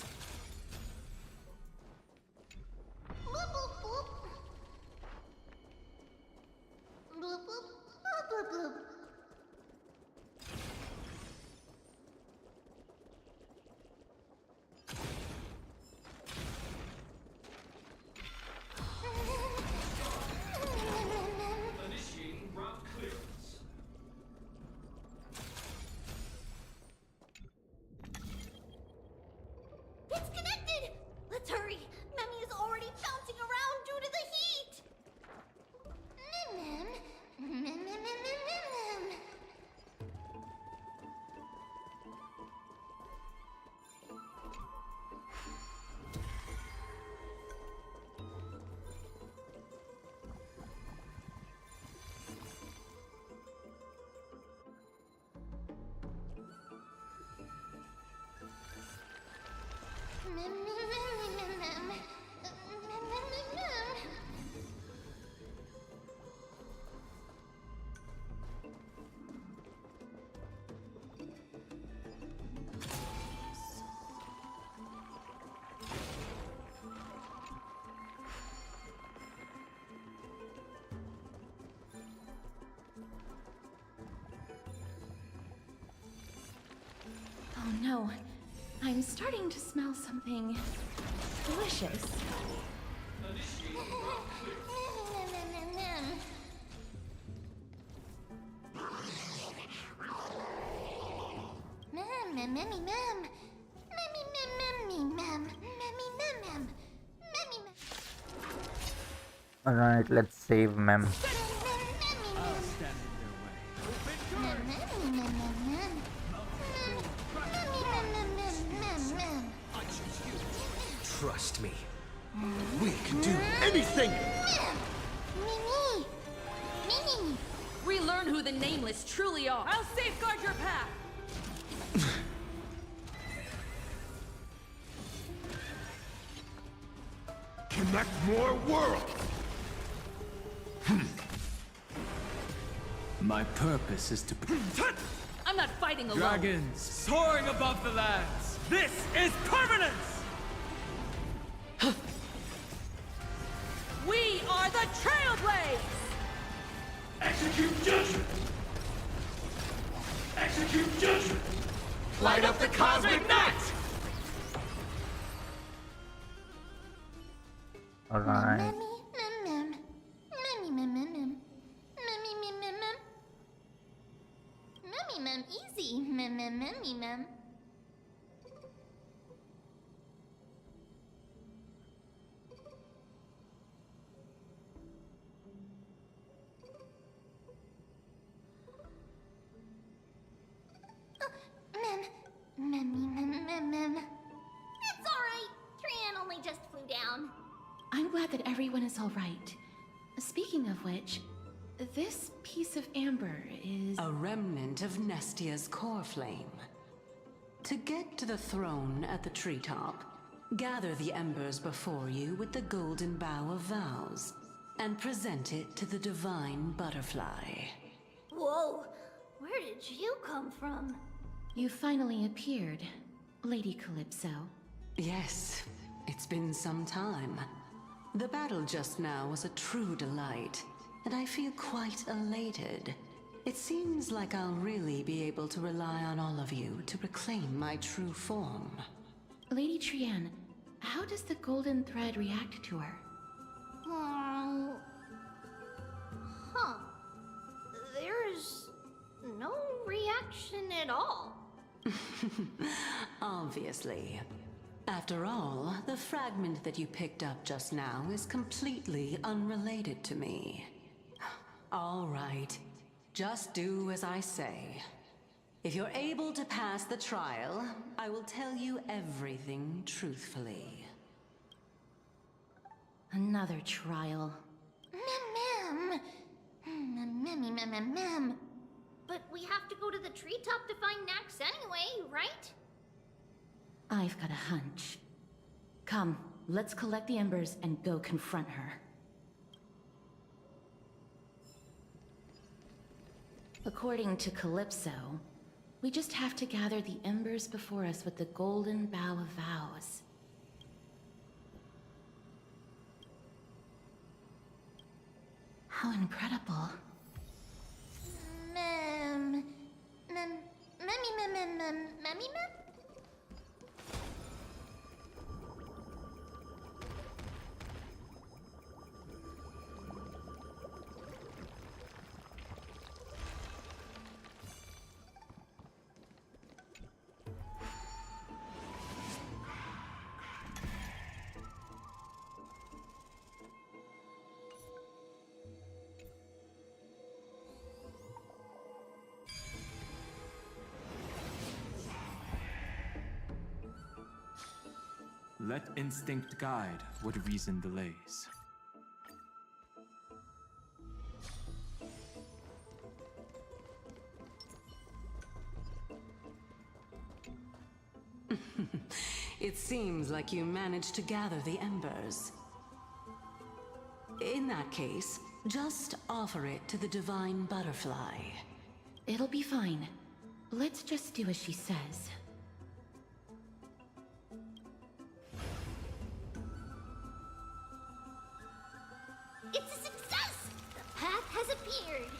Initiating route clearance. Oh no, I'm starting to smell something delicious. Alright, let's save Mem. Trust me. We can do anything! Relearn who the Nameless truly are. I'll safeguard your path. Connect more worlds! My purpose is to... I'm not fighting alone. Dragons soaring above the lands. This is permanence! We are the Trailblades! Execute judgment! Execute judgment! Light up the cosmic night! Alright. Easy. Mem. It's alright. Trian only just flew down. I'm glad that everyone is all right. Speaking of which, this piece of amber is... a remnant of Nestia's core flame. To get to the throne at the treetop, gather the embers before you with the golden bough of vows, and present it to the divine butterfly. Whoa, where did you come from? You finally appeared, Lady Calypso. Yes, it's been some time. The battle just now was a true delight, and I feel quite elated. It seems like I'll really be able to rely on all of you to reclaim my true form. Lady Trian, how does the golden thread react to her? There's no reaction at all. Obviously. After all, the fragment that you picked up just now is completely unrelated to me. All right. Just do as I say. If you're able to pass the trial, I will tell you everything truthfully. Another trial. Mem. But we have to go to the treetop to find Nax anyway, right? I've got a hunch. Come, let's collect the embers and go confront her. According to Calypso, we just have to gather the embers before us with the golden bough of vows. How incredible. Mem. Let instinct guide what reason delays. It seems like you managed to gather the embers. In that case, just offer it to the Divine Butterfly. It'll be fine. Let's just do as she says. It's a success! The path has appeared!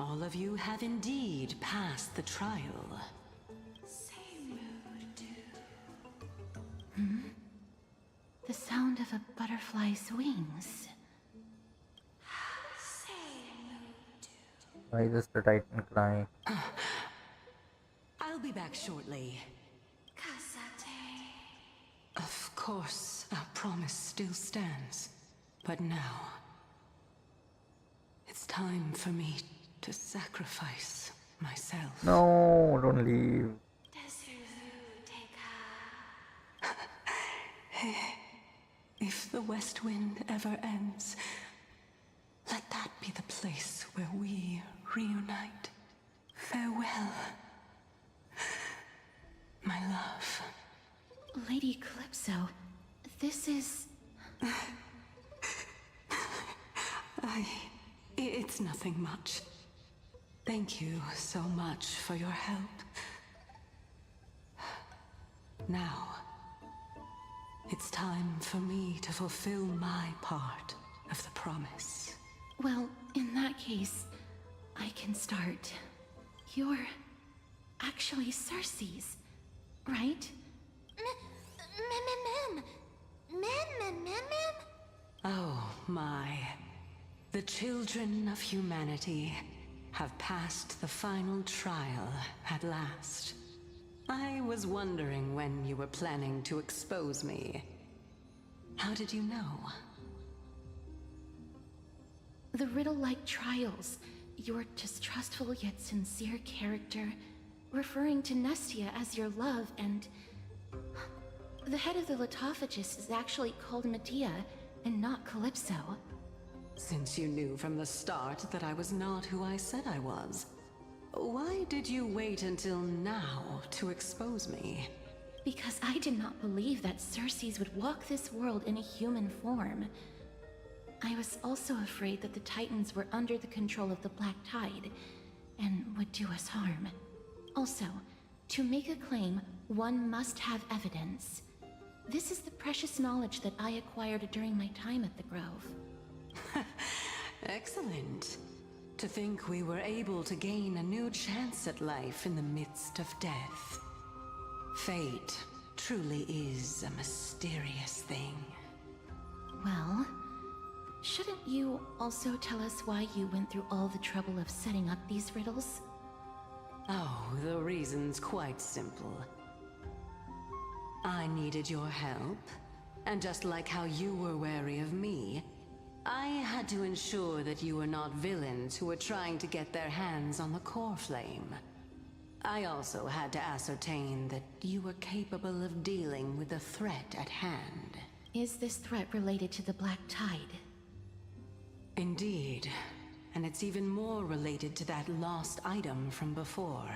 All of you have indeed passed the trial. The sound of a butterfly's wings. Why is the Titan crying? I'll be back shortly. Of course, our promise still stands. But now, it's time for me to sacrifice myself. No, don't leave. If the West Wind ever ends, let that be the place where we reunite. Farewell, my love. Lady Calypso, this is... It's nothing much. Thank you so much for your help. Now, it's time for me to fulfill my part of the promise. Well, in that case, I can start. You're actually Cersei's, right? Oh my. The children of humanity have passed the final trial at last. I was wondering when you were planning to expose me. How did you know? The riddle-like trials, your distrustful yet sincere character, referring to Nestia as your love, and... The head of the Litophagus is actually called Medea, and not Calypso. Since you knew from the start that I was not who I said I was, why did you wait until now to expose me? Because I did not believe that Cersei's would walk this world in a human form. I was also afraid that the Titans were under the control of the Black Tide, and would do us harm. Also, to make a claim, one must have evidence. This is the precious knowledge that I acquired during my time at the Grove. Excellent. To think we were able to gain a new chance at life in the midst of death. Fate truly is a mysterious thing. Well, shouldn't you also tell us why you went through all the trouble of setting up these riddles? Oh, the reason's quite simple. I needed your help, and just like how you were wary of me, I had to ensure that you were not villains who were trying to get their hands on the core flame. I also had to ascertain that you were capable of dealing with the threat at hand. Is this threat related to the Black Tide? Indeed, and it's even more related to that lost item from before.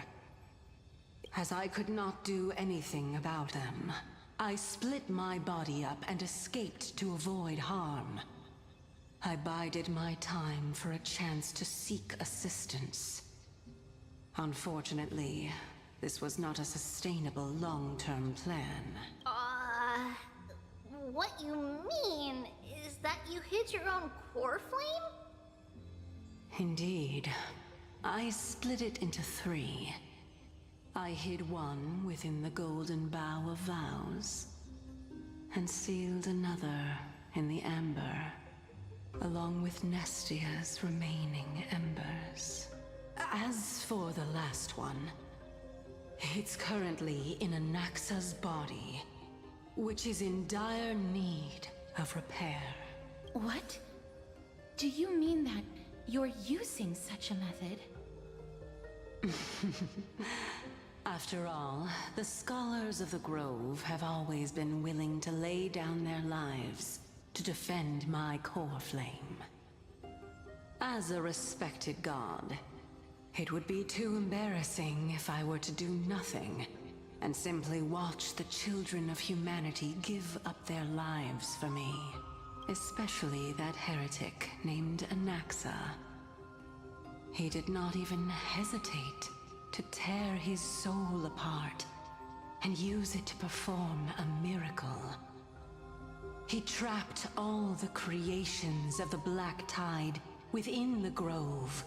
As I could not do anything about them, I split my body up and escaped to avoid harm. I bided my time for a chance to seek assistance. Unfortunately, this was not a sustainable long-term plan. What you mean is that you hid your own core flame? Indeed. I split it into 3. I hid one within the Golden Bough of Vows, and sealed another in the Amber, along with Nestia's remaining embers. As for the last one, it's currently in Anaxa's body, which is in dire need of repair. What? Do you mean that you're using such a method? After all, the scholars of the Grove have always been willing to lay down their lives to defend my core flame. As a respected god, It would be too embarrassing if I were to do nothing and simply watch the children of humanity give up their lives for me. Especially that heretic named Anaxa. He did not even hesitate to tear his soul apart and use it to perform a miracle. He trapped all the creations of the Black Tide within the grove,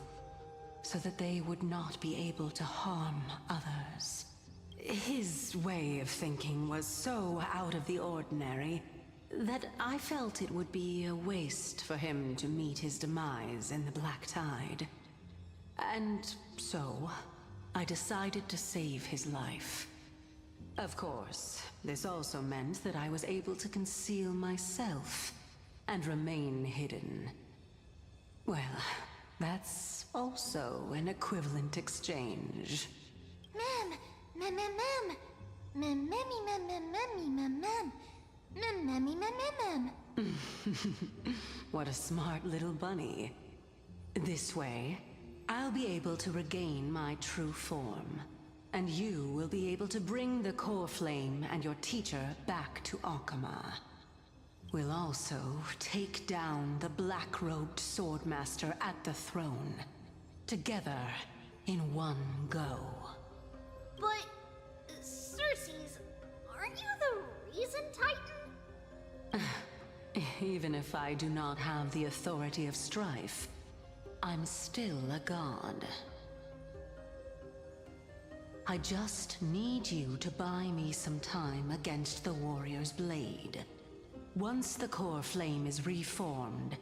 so that they would not be able to harm others. His way of thinking was so out of the ordinary that I felt it would be a waste for him to meet his demise in the Black Tide. And so, I decided to save his life. Of course, this also meant that I was able to conceal myself and remain hidden. Well, that's also an equivalent exchange. Mem! Mem, mem, mem! Mem, memmy, mem, mem, memmy, mem, mem! Mem, memmy, mem, mem, mem! What a smart little bunny. This way, I'll be able to regain my true form. And you will be able to bring the core flame and your teacher back to Akama. We'll also take down the black-robed swordmaster at the throne. Together, in one go. But, Cersei's, aren't you the reason, Titan? Even if I do not have the authority of strife, I'm still a god. I just need you to buy me some time against the warrior's blade. Once the core flame is reformed,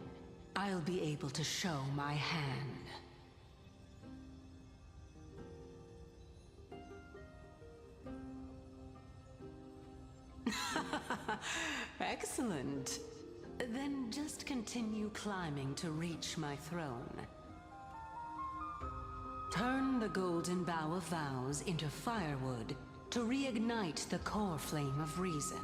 I'll be able to show my hand. Excellent. Then just continue climbing to reach my throne. Turn the golden bough of vows into firewood to reignite the core flame of reason.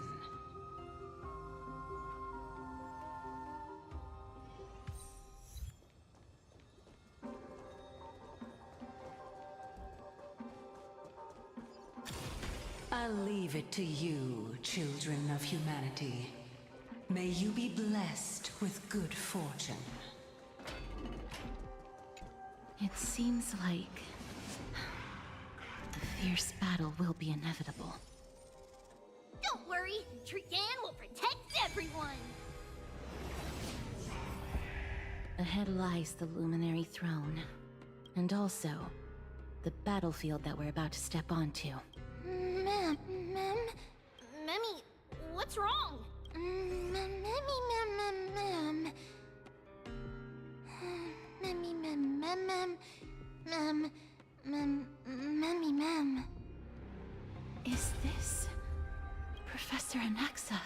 I'll leave it to you, children of humanity. May you be blessed with good fortune. It seems like the fierce battle will be inevitable. Don't worry, Trigan will protect everyone! Ahead lies the Luminary Throne, and also the battlefield that we're about to step onto. Memmy, what's wrong? Memmy, mem. Memmy, mem. Is this Professor Anaxa?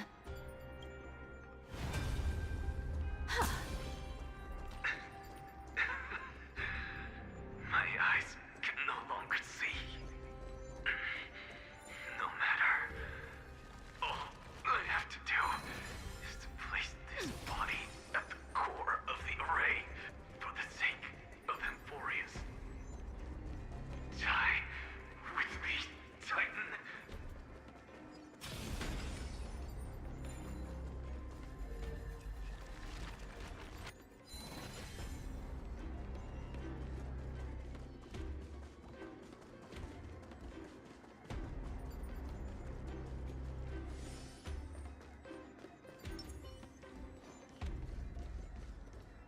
My eyes can no longer see. No matter. All I have to do is to place this body at the core of the array for the sake of Amphoreus. Die with me, Titan.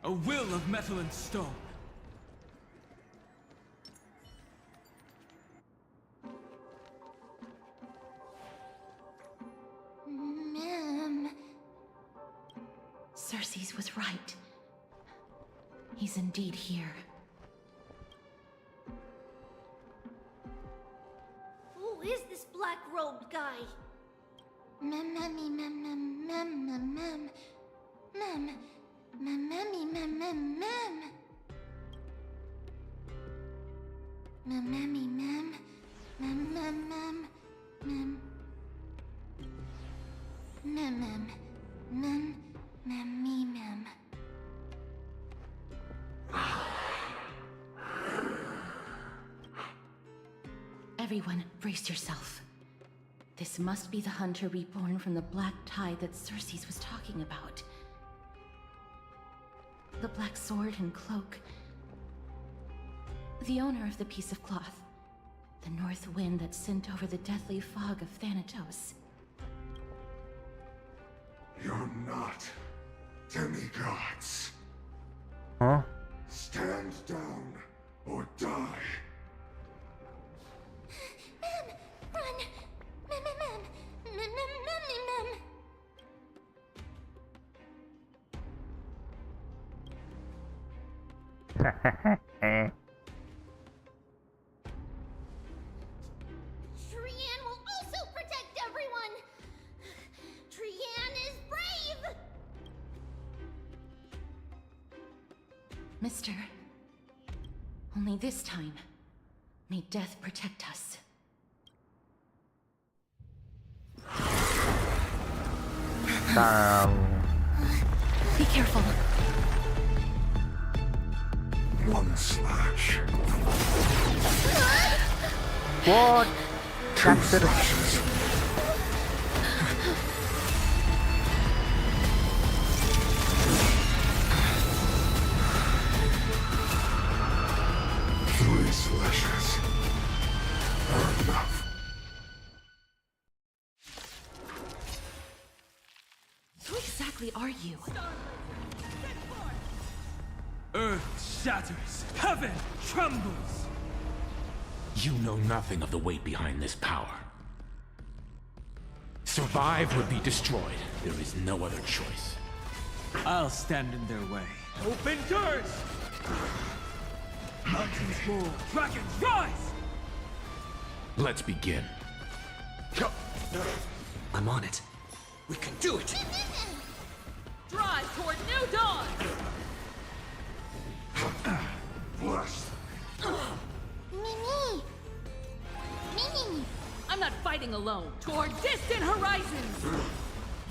A will of metal and stone. Mem. Cersei's was right. He's indeed here. Who is this black-robed guy? Mem. Memmy, mem. Everyone, brace yourself. This must be the hunter reborn from the black tide that Circes was talking about. The black sword and cloak. The owner of the piece of cloth. The north wind that sent over the deathly fog of Thanatos. You're not demigods. Huh? Stand down or die. Mem, run! Mem, mem, mem, mem, mem, mem, mem. Trian will also protect everyone. Trian is brave. Mister, only this time, may death protect us. Be careful. One slash. What? Two slashes. Three slashes are enough. Who exactly are you? Earth shatters, heaven trembles. You know nothing of the weight behind this power. Survive or be destroyed. There is no other choice. I'll stand in their way. Open doors! Mountains roll, dragons rise! Let's begin. I'm on it. We can do it! Drive toward new dawn! Blast. Mimi! Mimi! I'm not fighting alone. Toward distant horizons!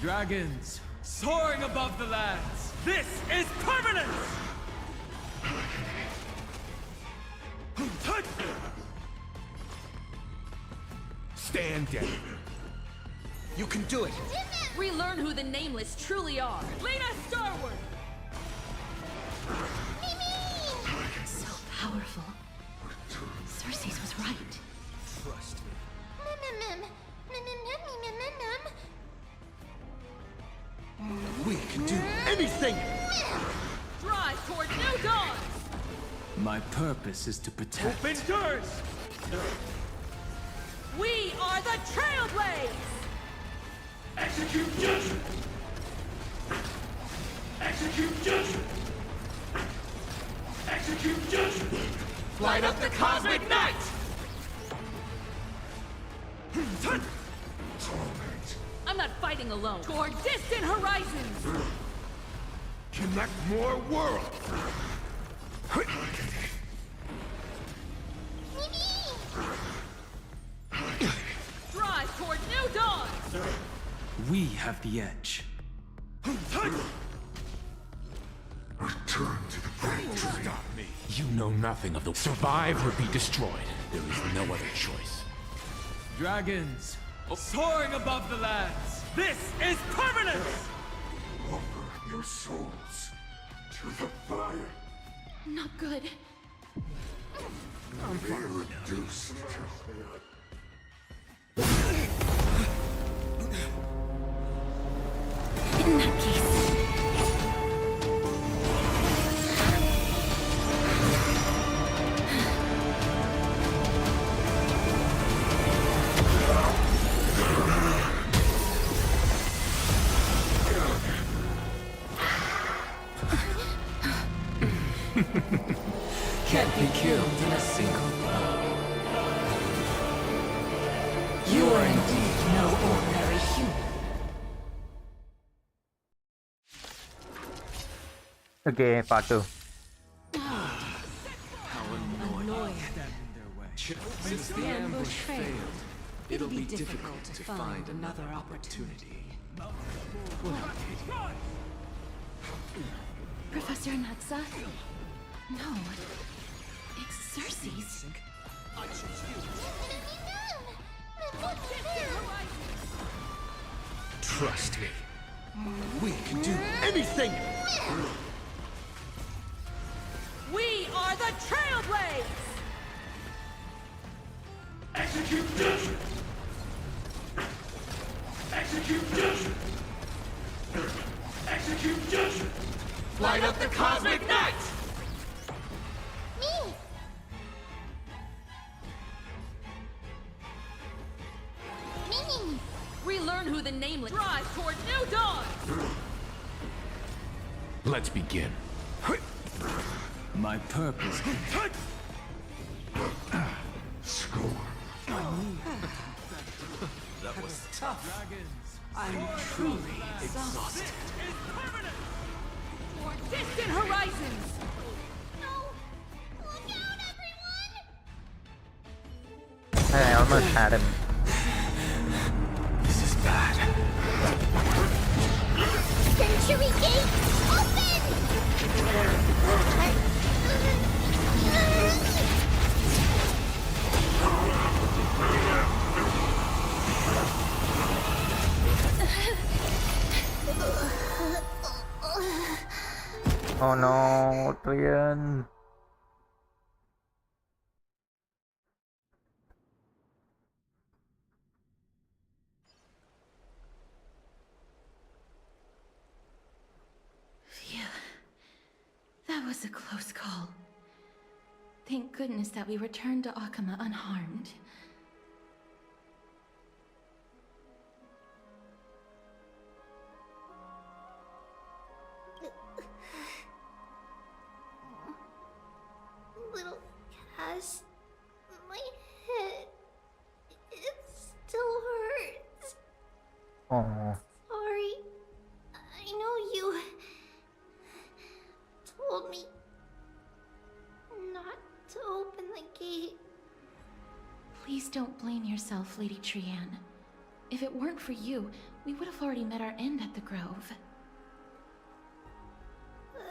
Dragons, soaring above the lands. This is permanence! Stand down. You can do it! Relearn who the Nameless truly are. Lead us starward! So powerful. Circes was right. Trust me. Mem, mem, mem, mem, mem, mem, mem, mem, mem. We can do anything! Drive toward new dawn! My purpose is to protect. Open doors! We are the Trailblaze! Execute judgment! Execute judgment! Execute judgment! Light up the cosmic night! I'm not fighting alone. Toward distant horizons! Connect more worlds. Drive toward new dawn! We have the edge. Return to the great tree. Stop me. You know nothing of the... Survive or be destroyed. There is no other choice. Dragons, soaring above the lands. This is permanence! Offer your souls to the fire. Not good. Be reduced to... In that case... Can't be killed in a single blow. You are indeed no ordinary human. Okay, part 2. How annoying. Stand in their way. Since the ambush failed, it'll be difficult to find another opportunity. Professor Natsa? No. It's Circes. Mem, mem, mem, Trust me. We can do anything! We are the Trailblaze! Execute judgment! Execute judgment! Execute judgment! Light up the cosmic night! Me! Me! Relearn who the Nameless drive toward new dawn! Let's begin. My purpose. Score. That was tough. I'm truly exhausted. For distant horizons! I almost had him. This is bad. Century Gate, open! Oh no, Trian. Phew. That was a close call. Thank goodness that we returned to Akama unharmed. Little Cass, my head, it still hurts. Oh. Sorry. I know you told me not to open the gate. Please don't blame yourself, Lady Trian. If it weren't for you, we would have already met our end at the Grove.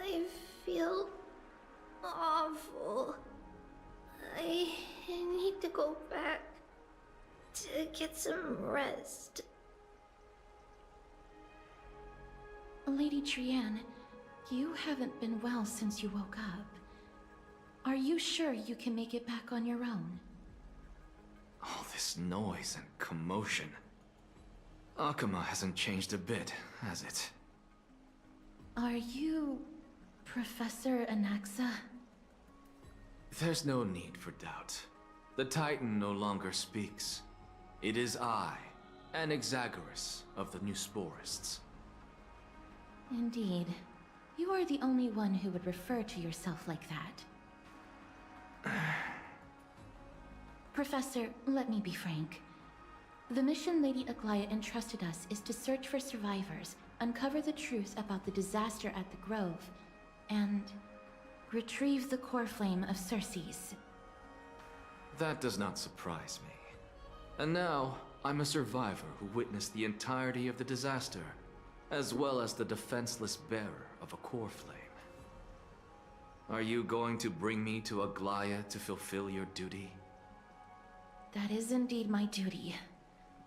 I feel awful. I need to go back to get some rest. Lady Trian, you haven't been well since you woke up. Are you sure you can make it back on your own? All this noise and commotion. Akama hasn't changed a bit, has it? Are you Professor Anaxa? There's no need for doubt. The Titan no longer speaks. It is I, Anaxagoras of the New Sporists. Indeed. You are the only one who would refer to yourself like that. Professor, let me be frank. The mission Lady Aglaya entrusted us is to search for survivors, uncover the truth about the disaster at the Grove, and retrieve the core flame of Circes. That does not surprise me. And now, I'm a survivor who witnessed the entirety of the disaster, as well as the defenseless bearer of a core flame. Are you going to bring me to Aglaya to fulfill your duty? That is indeed my duty,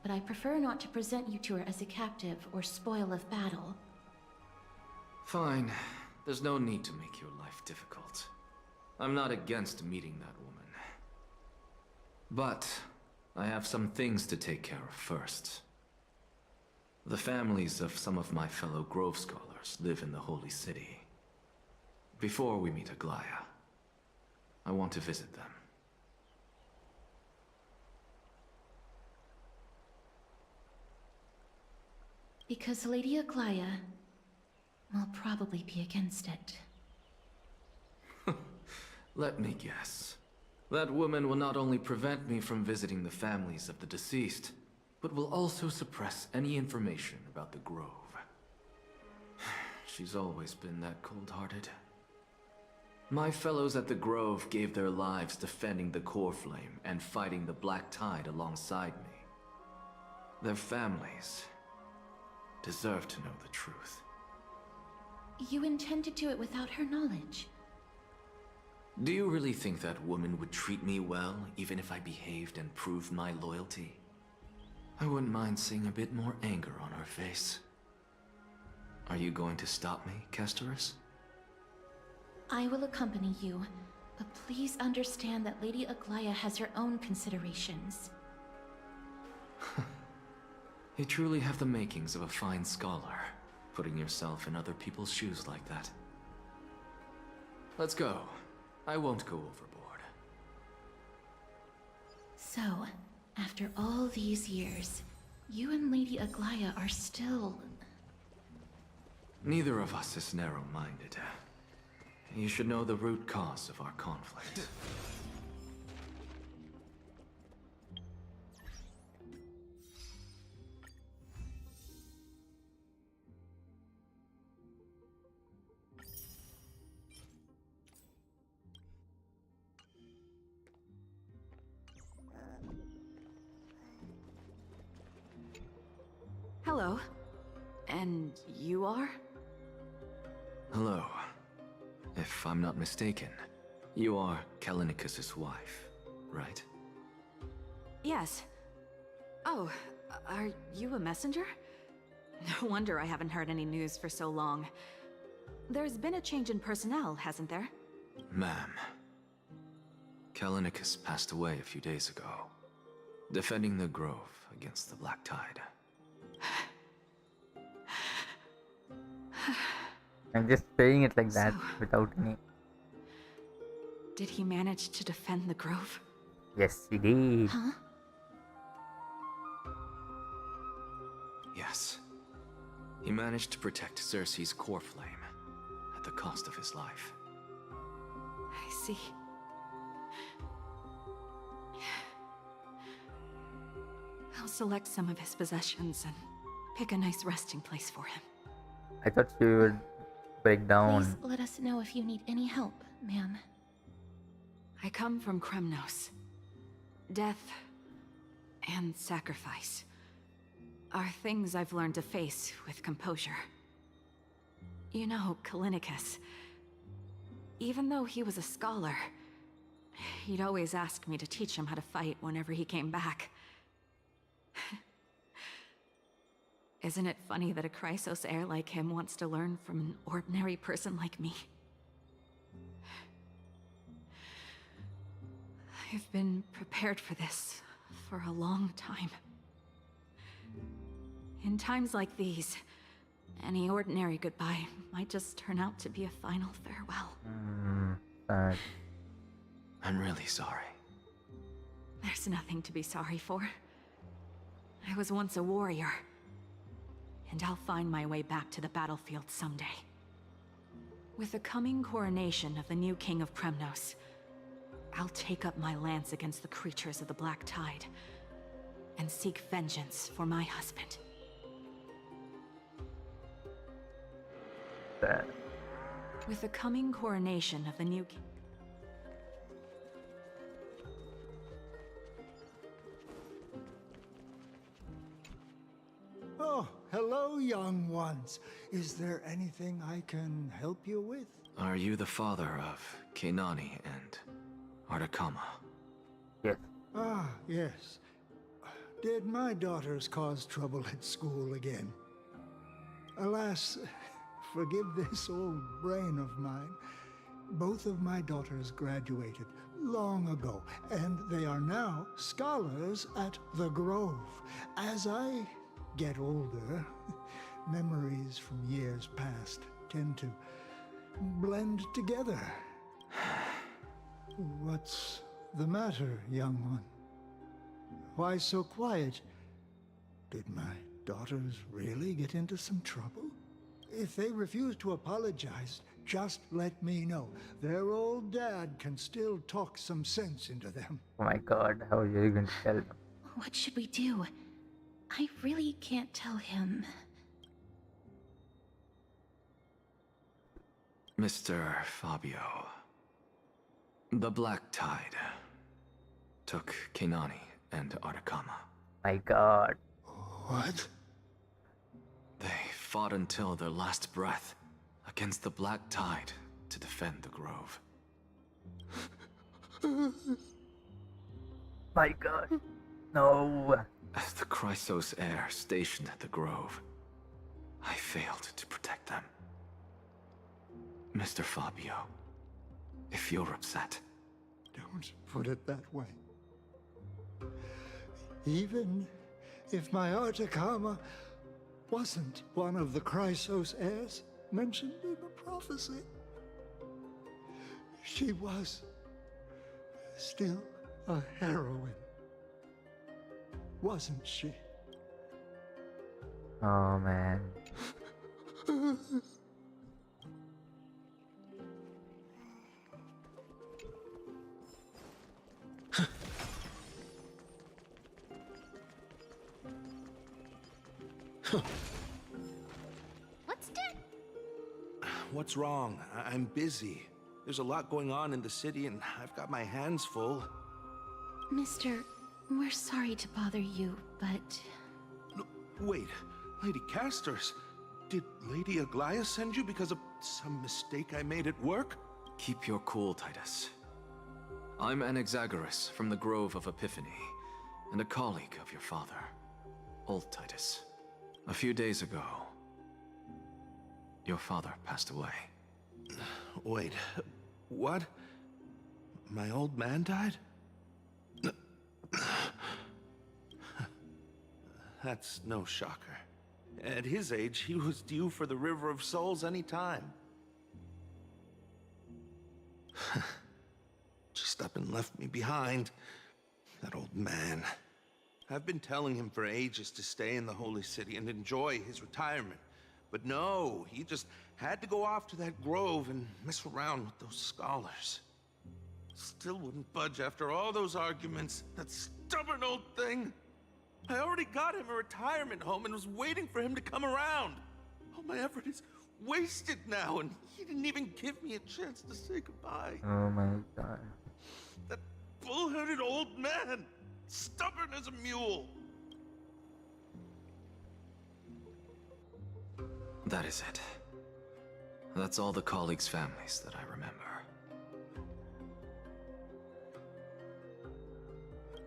but I prefer not to present you to her as a captive or spoil of battle. Fine. There's no need to make your life difficult. I'm not against meeting that woman. But I have some things to take care of first. The families of some of my fellow Grove Scholars live in the Holy City. Before we meet Aglaya, I want to visit them. Because Lady Aglaya will probably be against it. Let me guess. That woman will not only prevent me from visiting the families of the deceased, but will also suppress any information about the Grove. She's always been that cold-hearted. My fellows at the Grove gave their lives defending the core flame and fighting the Black Tide alongside me. Their families deserve to know the truth. You intend to do it without her knowledge? Do you really think that woman would treat me well, even if I behaved and proved my loyalty? I wouldn't mind seeing a bit more anger on her face. Are you going to stop me, Castorus? I will accompany you, but please understand that Lady Aglaya has her own considerations. You truly have the makings of a fine scholar, putting yourself in other people's shoes like that. Let's go. I won't go overboard. So, after all these years, you and Lady Aglaya are still... Neither of us is narrow-minded. You should know the root cause of our conflict. Hello. And you are? Hello. If I'm not mistaken, you are Callinicus's wife, right? Yes. Oh, are you a messenger? No wonder I haven't heard any news for so long. There's been a change in personnel, hasn't there? Ma'am. Callinicus passed away a few days ago, defending the grove against the Black Tide. I'm just saying it like that without any. Did he manage to defend the grove? Yes, he did. Huh? Yes. He managed to protect Cersei's core flame at the cost of his life. I see. I'll select some of his possessions and pick a nice resting place for him. I thought she would break down. Please let us know if you need any help, ma'am. I come from Kremnos. Death and sacrifice are things I've learned to face with composure. You know, Callinicus, even though he was a scholar, he'd always ask me to teach him how to fight whenever he came back. Isn't it funny that a Chrysos heir like him wants to learn from an ordinary person like me? I've been prepared for this for a long time. In times like these, any ordinary goodbye might just turn out to be a final farewell. Sad. I'm really sorry. There's nothing to be sorry for. I was once a warrior, and I'll find my way back to the battlefield someday. With the coming coronation of the new King of Kremnos, I'll take up my lance against the creatures of the Black Tide, and seek vengeance for my husband. Sad. With the coming coronation of the new King... Oh, hello, young ones. Is there anything I can help you with? Are you the father of Kenani and Artakama? Yes. Ah, yes. Did my daughters cause trouble at school again? Alas, forgive this old brain of mine. Both of my daughters graduated long ago, and they are now scholars at the Grove. As I get older, memories from years past tend to blend together. What's the matter, young one? Why so quiet? Did my daughters really get into some trouble? If they refuse to apologize, just let me know. Their old dad can still talk some sense into them. Oh my god, how are you going to tell them? What should we do? I really can't tell him. Mr. Fabio, the Black Tide took Kenani and Artakama. My god. What? They fought until their last breath against the Black Tide to defend the Grove. My god. No. As the Chrysos heir stationed at the Grove, I failed to protect them. Mr. Fabio, if you're upset... Don't put it that way. Even if my Artakama wasn't one of the Chrysos heirs mentioned in the prophecy, she was still a heroine, wasn't she? Oh man. What's wrong? I'm busy. There's a lot going on in the city, and I've got my hands full. Mister, we're sorry to bother you, but... No, wait, Lady Casters, did Lady Aglaia send you because of some mistake I made at work? Keep your cool, Titus. I'm Anaxagoras from the Grove of Epiphany, and a colleague of your father, old Titus. A few days ago, your father passed away. Wait, what? My old man died? That's no shocker. At his age, he was due for the River of Souls any time. Just up and left me behind. That old man. I've been telling him for ages to stay in the Holy City and enjoy his retirement. But no, he just had to go off to that grove and mess around with those scholars. Still wouldn't budge after all those arguments. That stubborn old thing. I already got him a retirement home and was waiting for him to come around. All my effort is wasted now, and he didn't even give me a chance to say goodbye. Oh my god. That bull-headed old man. Stubborn as a mule. That is it. That's all the colleagues' families that I remember.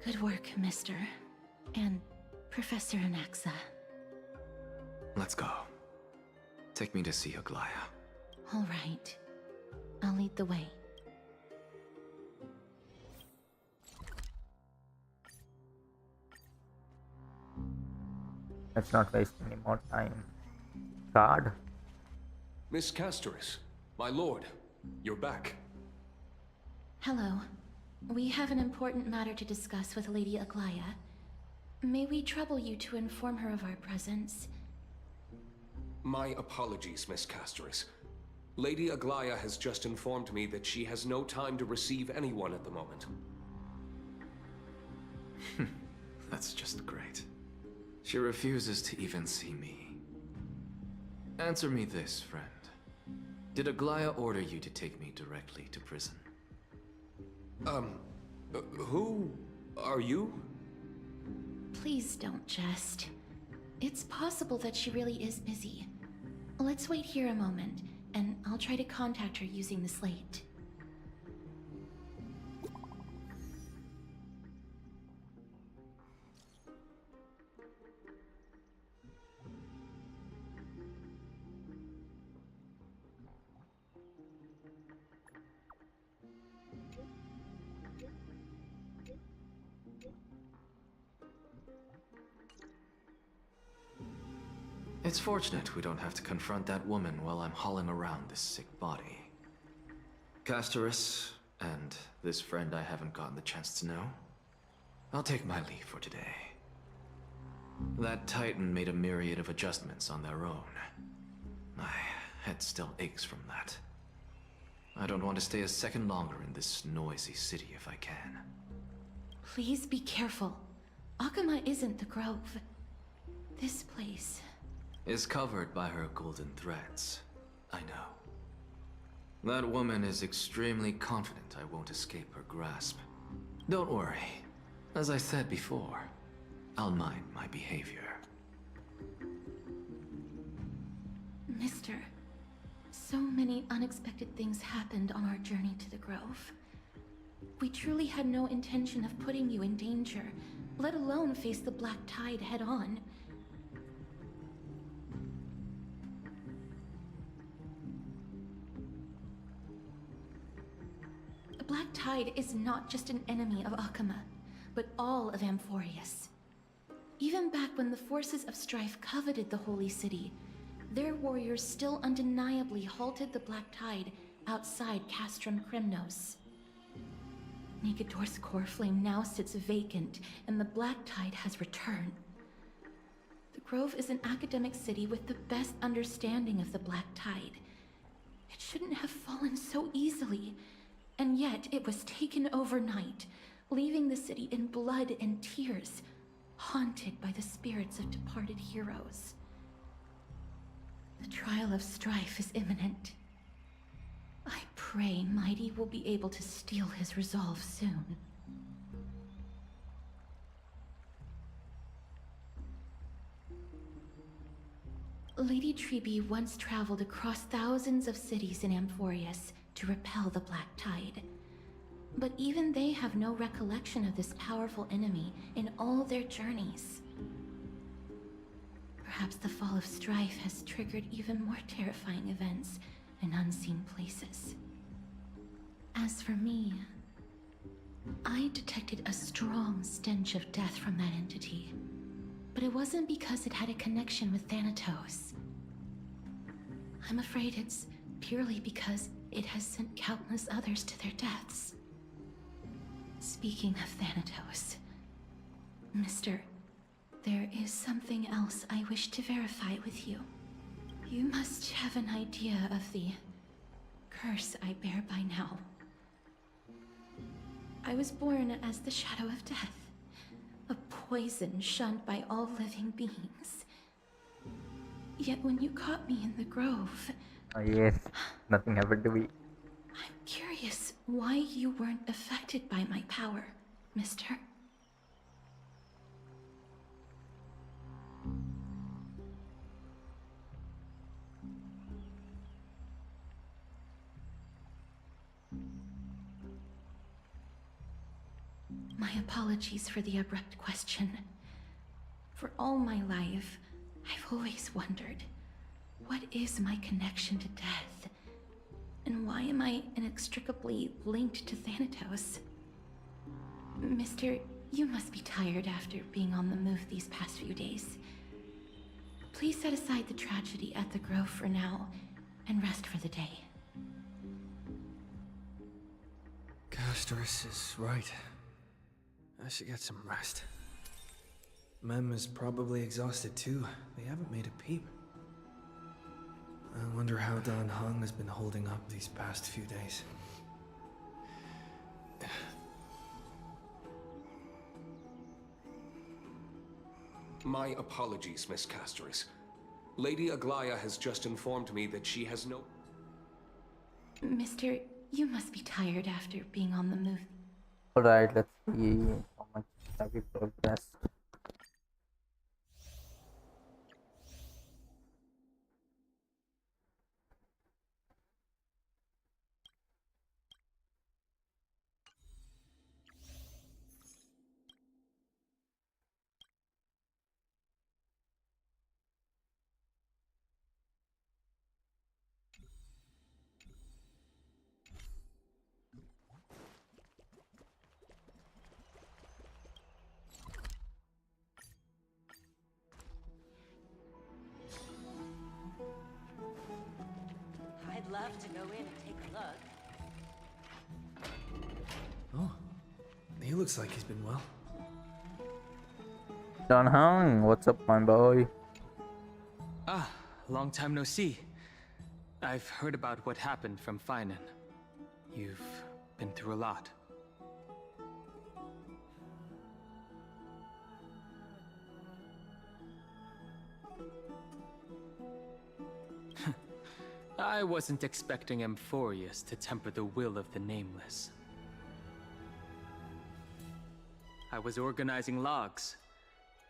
Good work, Mister. And Professor Anaxa. Let's go. Take me to see Aglaia. All right. I'll lead the way. Let's not waste any more time. Guard? Miss Castoris, my lord, you're back. Hello. We have an important matter to discuss with Lady Aglaia. May we trouble you to inform her of our presence? My apologies, Miss Castoris. Lady Aglaia has just informed me that she has no time to receive anyone at the moment. That's just great. She refuses to even see me. Answer me this, friend. Did Aglaia order you to take me directly to prison? Who are you? Please don't jest. It's possible that she really is busy. Let's wait here a moment, and I'll try to contact her using the slate. It's fortunate we don't have to confront that woman while I'm hauling around this sick body. Castoris, and this friend I haven't gotten the chance to know, I'll take my leave for today. That Titan made a myriad of adjustments on their own. My head still aches from that. I don't want to stay a second longer in this noisy city if I can. Please be careful. Akama isn't the Grove. This place... is covered by her golden threads. I know. That woman is extremely confident I won't escape her grasp. Don't worry. As I said before, I'll mind my behavior. Mister, so many unexpected things happened on our journey to the Grove. We truly had no intention of putting you in danger, let alone face the Black Tide head-on. The Black Tide is not just an enemy of Akama, but all of Amphoreus. Even back when the forces of strife coveted the Holy City, their warriors still undeniably halted the Black Tide outside Castrum Krymnos. Negador's core flame now sits vacant, and the Black Tide has returned. The Grove is an academic city with the best understanding of the Black Tide. It shouldn't have fallen so easily, and yet it was taken overnight, leaving the city in blood and tears, haunted by the spirits of departed heroes. The trial of strife is imminent. I pray Mighty will be able to steal his resolve soon. Lady Trebe once traveled across thousands of cities in Amphoreus to repel the Black Tide. But even they have no recollection of this powerful enemy in all their journeys. Perhaps the fall of strife has triggered even more terrifying events in unseen places. As for me, I detected a strong stench of death from that entity, but it wasn't because it had a connection with Thanatos. I'm afraid it's purely because it has sent countless others to their deaths. Speaking of Thanatos, Mister, there is something else I wish to verify with you. You must have an idea of the curse I bear by now. I was born as the shadow of death, a poison shunned by all living beings. Yet when you caught me in the grove... Oh yes, nothing happened to me. I'm curious why you weren't affected by my power, Mister. My apologies for the abrupt question. For all my life, I've always wondered, what is my connection to death? And why am I inextricably linked to Thanatos? Mister, you must be tired after being on the move these past few days. Please set aside the tragedy at the Grove for now, and rest for the day. Castorus is right. I should get some rest. Mem is probably exhausted too. They haven't made a peep. I wonder how Dan Heng has been holding up these past few days. My apologies, Miss Castorus. Lady Aglaya has just informed me that she has no... Mister, you must be tired after being on the move. Alright, let's see how much have we progressed. I'd love to go in and take a look. Oh, he looks like he's been well. Dan Heng, what's up, my boy? Ah, long time no see. I've heard about what happened from Finan. You've been through a lot. I wasn't expecting Amphoreus to temper the will of the Nameless. I was organizing logs.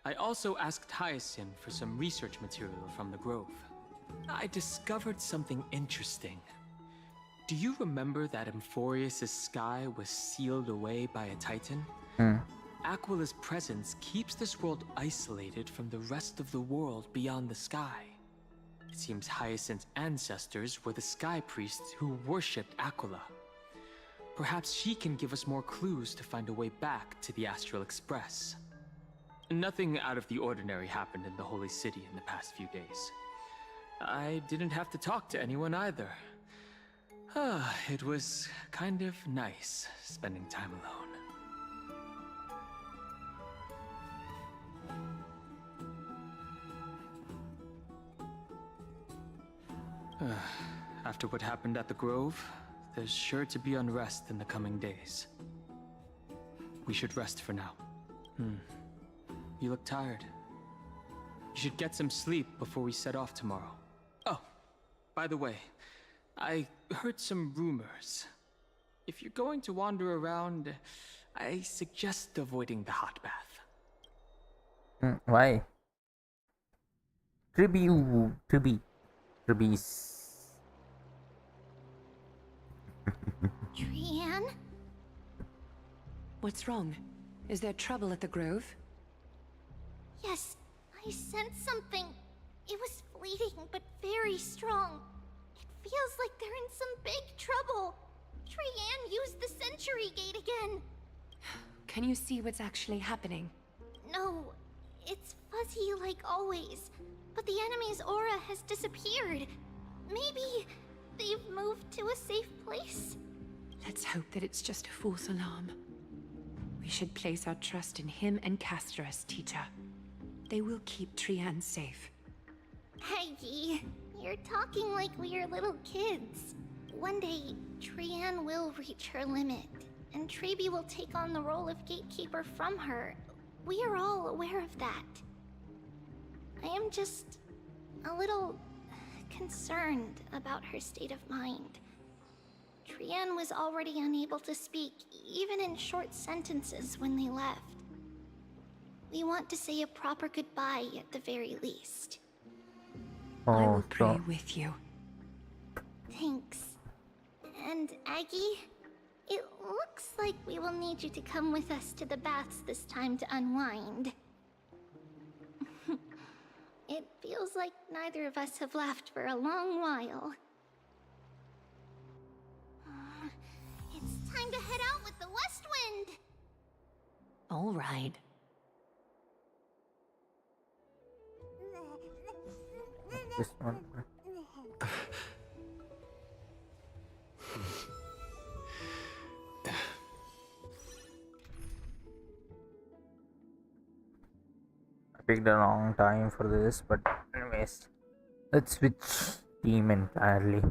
I also asked Hyacinth for some research material from the Grove. I discovered something interesting. Do you remember that Amphoreus' sky was sealed away by a Titan? Aquila's presence keeps this world isolated from the rest of the world beyond the sky. It seems Hyacinth's ancestors were the sky priests who worshipped Aquila. Perhaps she can give us more clues to find a way back to the Astral Express. Nothing out of the ordinary happened in the Holy City in the past few days. I didn't have to talk to anyone either. It was kind of nice spending time alone. After what happened at the Grove, there's sure to be unrest in the coming days. We should rest for now. You look tired. You should get some sleep before we set off tomorrow. Oh, by the way, I heard some rumors. If you're going to wander around, I suggest avoiding the hot bath. Why? Tribbies. Trian? What's wrong? Is there trouble at the Grove? Yes, I sensed something. It was fleeting, but very strong. It feels like they're in some big trouble. Trian used the Century Gate again. Can you see what's actually happening? No, it's fuzzy like always. But the enemy's aura has disappeared. Maybe they've moved to a safe place? Let's hope that it's just a false alarm. We should place our trust in him and Castorus, teacher. They will keep Trian safe. Peggy, you're talking like we're little kids. One day, Trian will reach her limit, and Trebi will take on the role of gatekeeper from her. We are all aware of that. I am just a little concerned about her state of mind. Trian was already unable to speak, even in short sentences when they left. We want to say a proper goodbye at the very least. I will pray with you. Thanks. And Aggie, it looks like we will need you to come with us to the baths this time to unwind. It feels like neither of us have laughed for a long while. It's time to head out with the West Wind! All right. This one. I picked the wrong time for this, but anyways, let's switch team entirely.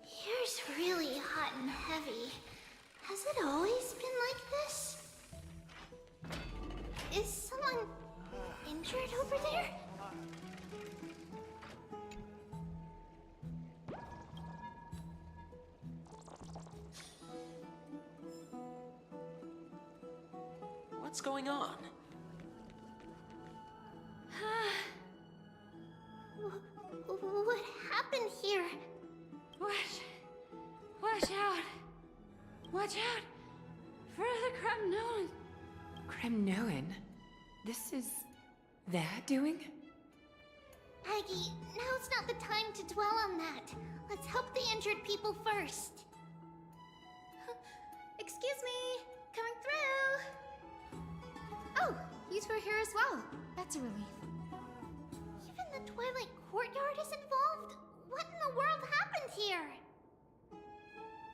Here's really hot and heavy. Has it always been like this? Is someone injured over there? What's going on? What happened here? Watch out! Watch out! For the Kremnoan! Kremnoan? This is their doing? Aggie, now's not the time to dwell on that. Let's help the injured people first. Excuse me! Coming through! Oh, you two are here as well. That's a relief. Twilight Courtyard is involved? What in the world happened here?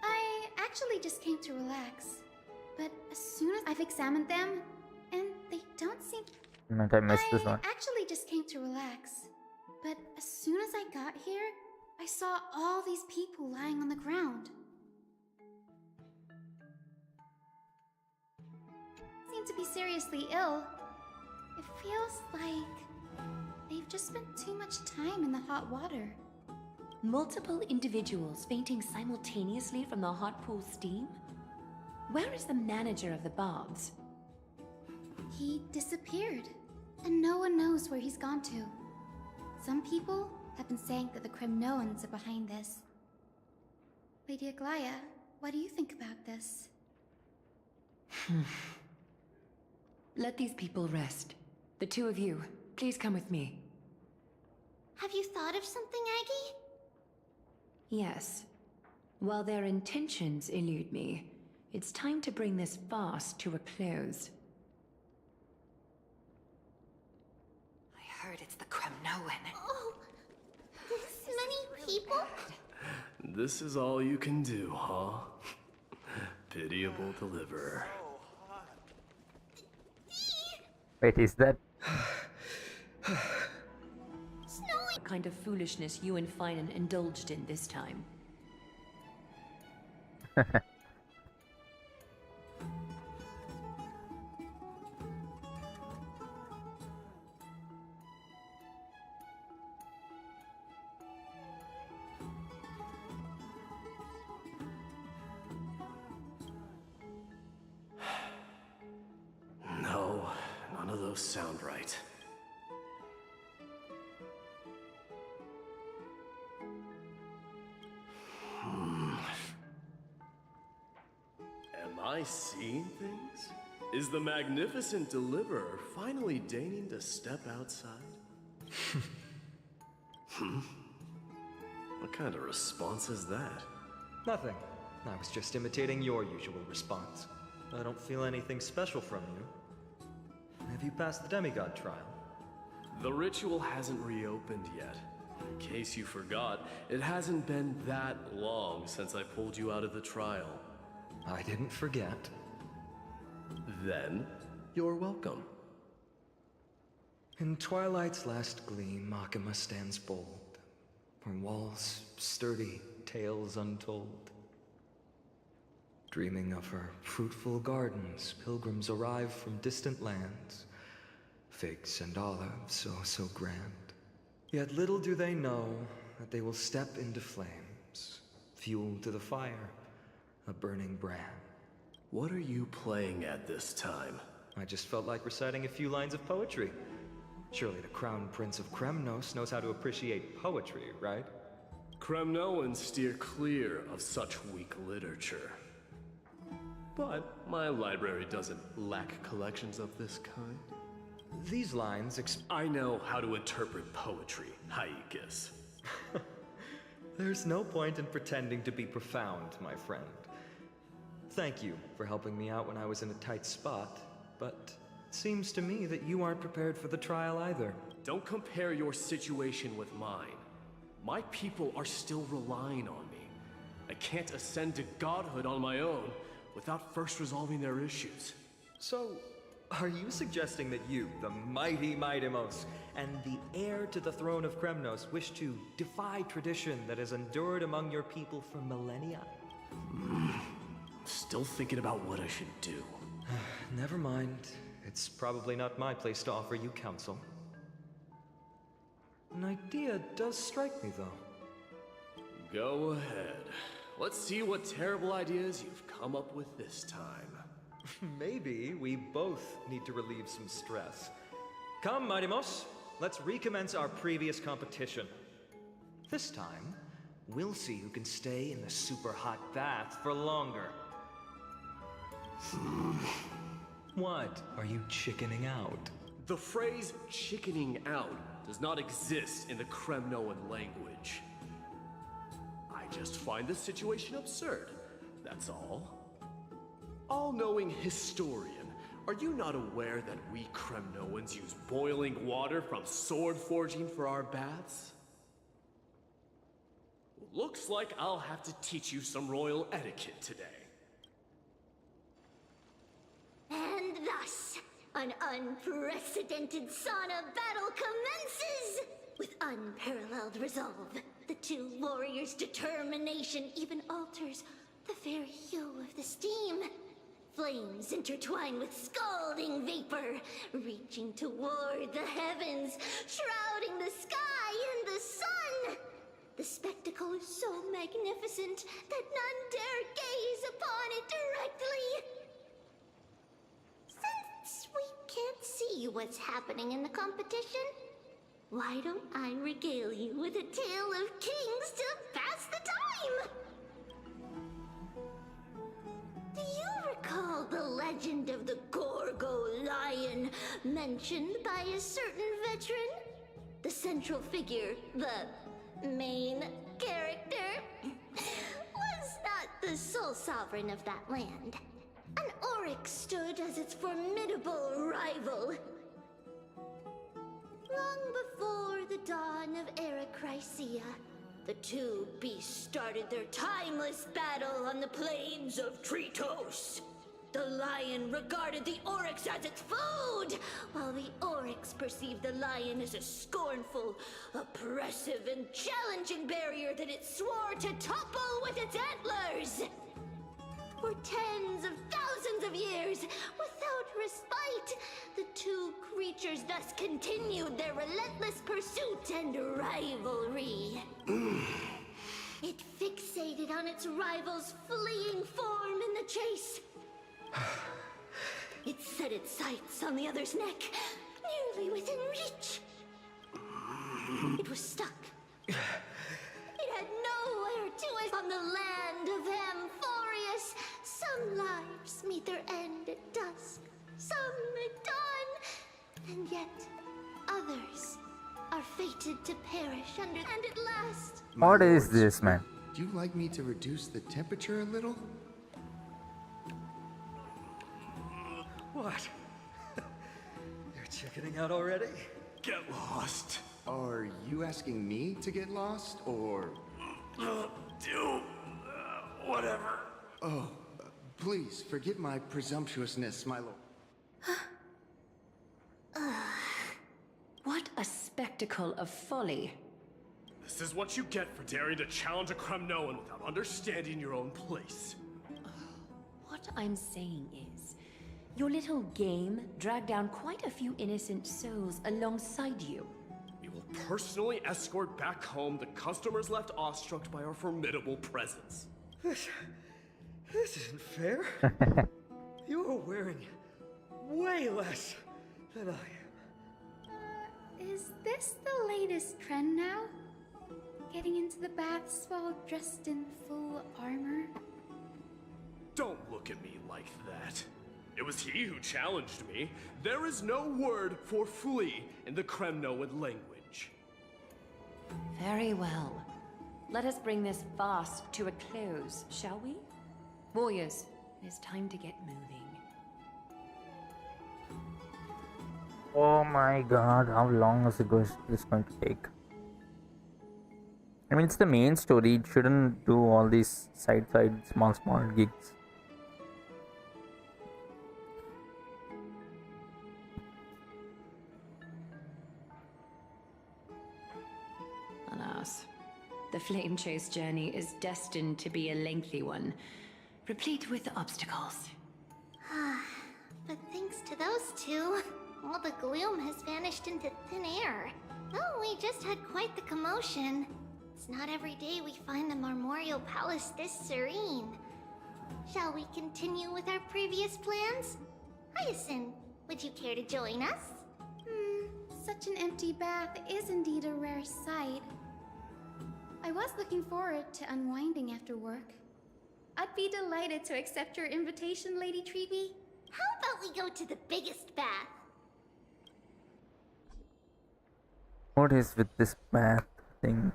I actually just came to relax. But as soon as I've examined them, and they don't seem... I missed this one. actually just came to relax. But as soon as I got here, I saw all these people lying on the ground. Seem to be seriously ill. It feels like they've just spent too much time in the hot water. Multiple individuals fainting simultaneously from the hot pool steam? Where is the manager of the baths? He disappeared, and no one knows where he's gone to. Some people have been saying that the Cremnoans are behind this. Lady Aglaya, what do you think about this? Let these people rest. The two of you, please come with me. Have you thought of something, Aggie? Yes. While their intentions elude me, it's time to bring this farce to a close. I heard it's the Cremnoan. Oh, this many people? This is all you can do, huh? Pitiable deliverer. Wait, is that? What kind of foolishness you and Finan indulged in this time? No, none of those sound right. Am I seeing things? Is the magnificent deliverer finally deigning to step outside? What kind of response is that? Nothing. I was just imitating your usual response. I don't feel anything special from you. Have you passed the demigod trial? The ritual hasn't reopened yet. In case you forgot, it hasn't been that long since I pulled you out of the trial. I didn't forget. Then, you're welcome. In Twilight's last gleam, Makima stands bold. Her walls sturdy, tales untold. Dreaming of her fruitful gardens, pilgrims arrive from distant lands. Figs and olives, oh so grand. Yet little do they know that they will step into flames, fuel to the fire, a burning brand. What are you playing at this time? I just felt like reciting a few lines of poetry. Surely the Crown Prince of Kremnos knows how to appreciate poetry, right? Cremnoans steer clear of such weak literature. But my library doesn't lack collections of this kind. These lines I know how to interpret poetry, Haikis. There's no point in pretending to be profound, my friend. Thank you for helping me out when I was in a tight spot, but it seems to me that you aren't prepared for the trial either. Don't compare your situation with mine. My people are still relying on me. I can't ascend to godhood on my own without first resolving their issues. So, are you suggesting that you, the mighty Mightimos, and the heir to the throne of Kremnos, wish to defy tradition that has endured among your people for millennia? Still thinking about what I should do. Never mind. It's probably not my place to offer you counsel. An idea does strike me, though. Go ahead. Let's see what terrible ideas you've come up with this time. Maybe we both need to relieve some stress. Come, Mightimos, let's recommence our previous competition. This time, we'll see who can stay in the super hot bath for longer. What? Are you chickening out? The phrase chickening out does not exist in the Cremnoan language. I just find the situation absurd, that's all. All-knowing historian, Are you not aware that we Kremnoans use boiling water from sword forging for our baths? Looks like I'll have to teach you some royal etiquette today. And thus, an unprecedented sauna battle commences! With unparalleled resolve, the two warriors' determination even alters the very hue of the steam. Flames intertwine with scalding vapor, reaching toward the heavens, shrouding the sky and the sun. The spectacle is so magnificent that none dare gaze upon it directly. Since we can't see what's happening in the competition, why don't I regale you with a tale of kings to pass the time? Do you recall the legend of the Gorgo lion mentioned by a certain veteran? The central figure, the main character, was not the sole sovereign of that land. An oryx stood as its formidable rival. Long before the dawn of Era Chrysia, the two beasts started their timeless battle on the plains of Tritos. The lion regarded the oryx as its food, while the oryx perceived the lion as a scornful, oppressive, and challenging barrier that it swore to topple with its antlers. For tens of thousands of years, without respite, the two creatures thus continued their relentless pursuit and rivalry. It fixated on its rival's fleeing form in the chase. It set its sights on the other's neck, nearly within reach. It was stuck. It had nowhere to it on the land of Amphoreus. Some lives meet their end at dusk, some at dawn, and yet others are fated to perish under. And at last, What is this, man? Do you like me to reduce the temperature a little? What? You're chickening out already? Get lost. Are you asking me to get lost, or... Whatever. Oh, please forgive my presumptuousness, my lord. What a spectacle of folly. This is what you get for daring to challenge a Kremnoan without understanding your own place. What I'm saying is, your little game dragged down quite a few innocent souls alongside you. We will personally escort back home the customers left awestruck by our formidable presence. This isn't fair. You're wearing way less than I am. Is this the latest trend now? Getting into the baths while dressed in full armor? Don't look at me like that. It was he who challenged me. There is no word for flee in the Kremnoan language. Very well. Let us bring this farce to a close, shall we? Warriors, it is time to get moving. Oh my god, how long is this going to take? I mean, it's the main story. It shouldn't do all these side small gigs. Alas, the flame chase journey is destined to be a lengthy one, replete with obstacles. But thanks to those two, all the gloom has vanished into thin air. Oh, we just had quite the commotion. It's not every day we find the Marmoreal Palace this serene. Shall we continue with our previous plans? Hyacinth, would you care to join us? Such an empty bath is indeed a rare sight. I was looking forward to unwinding after work. I'd be delighted to accept your invitation, Lady Treeby. How about we go to the biggest bath? What is with this bath thing?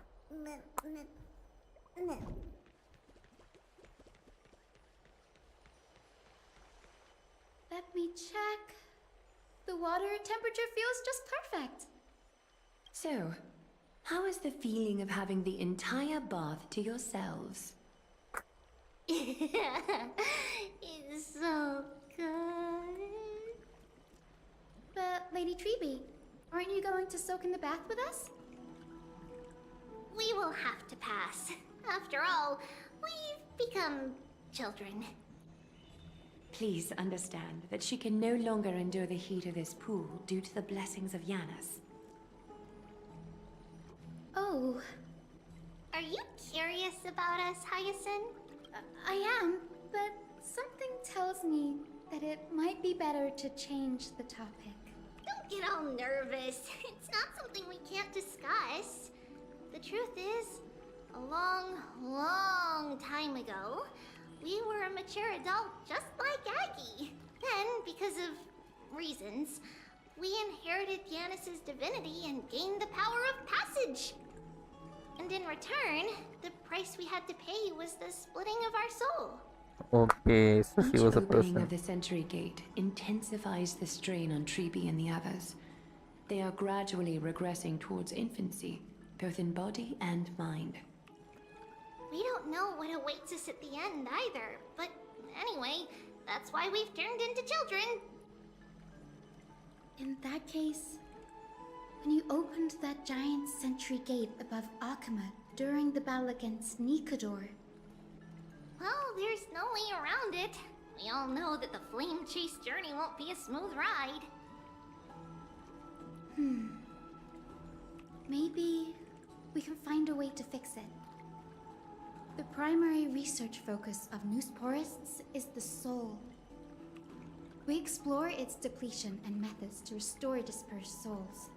That me check. The water temperature feels just perfect. So, how is the feeling of having the entire bath to yourselves? It's so good. But, Lady Treeby, aren't you going to soak in the bath with us? We will have to pass. After all, we've become children. Please understand that she can no longer endure the heat of this pool due to the blessings of Yanis. Oh. Are you curious about us, Hyacinth? I am, but something tells me that it might be better to change the topic. Don't get all nervous. It's not something we can't discuss. The truth is, a long time ago, we were a mature adult just like Aggie. Then, because of reasons, we inherited Yanis's divinity and gained the power of passage. And in return, the price we had to pay was the splitting of our soul. Okay, so she was a Opening person. of the Century Gate intensifies the strain on Treeby and the others. They are gradually regressing towards infancy, both in body and mind. We don't know what awaits us at the end either, but anyway, that's why we've turned into children. In that case, when you opened that giant sentry gate above Akama during the battle against Nikador... Well, there's no way around it. We all know that the flame chase journey won't be a smooth ride. Maybe we can find a way to fix it. The primary research focus of Noosporists is the soul. We explore its depletion and methods to restore dispersed souls.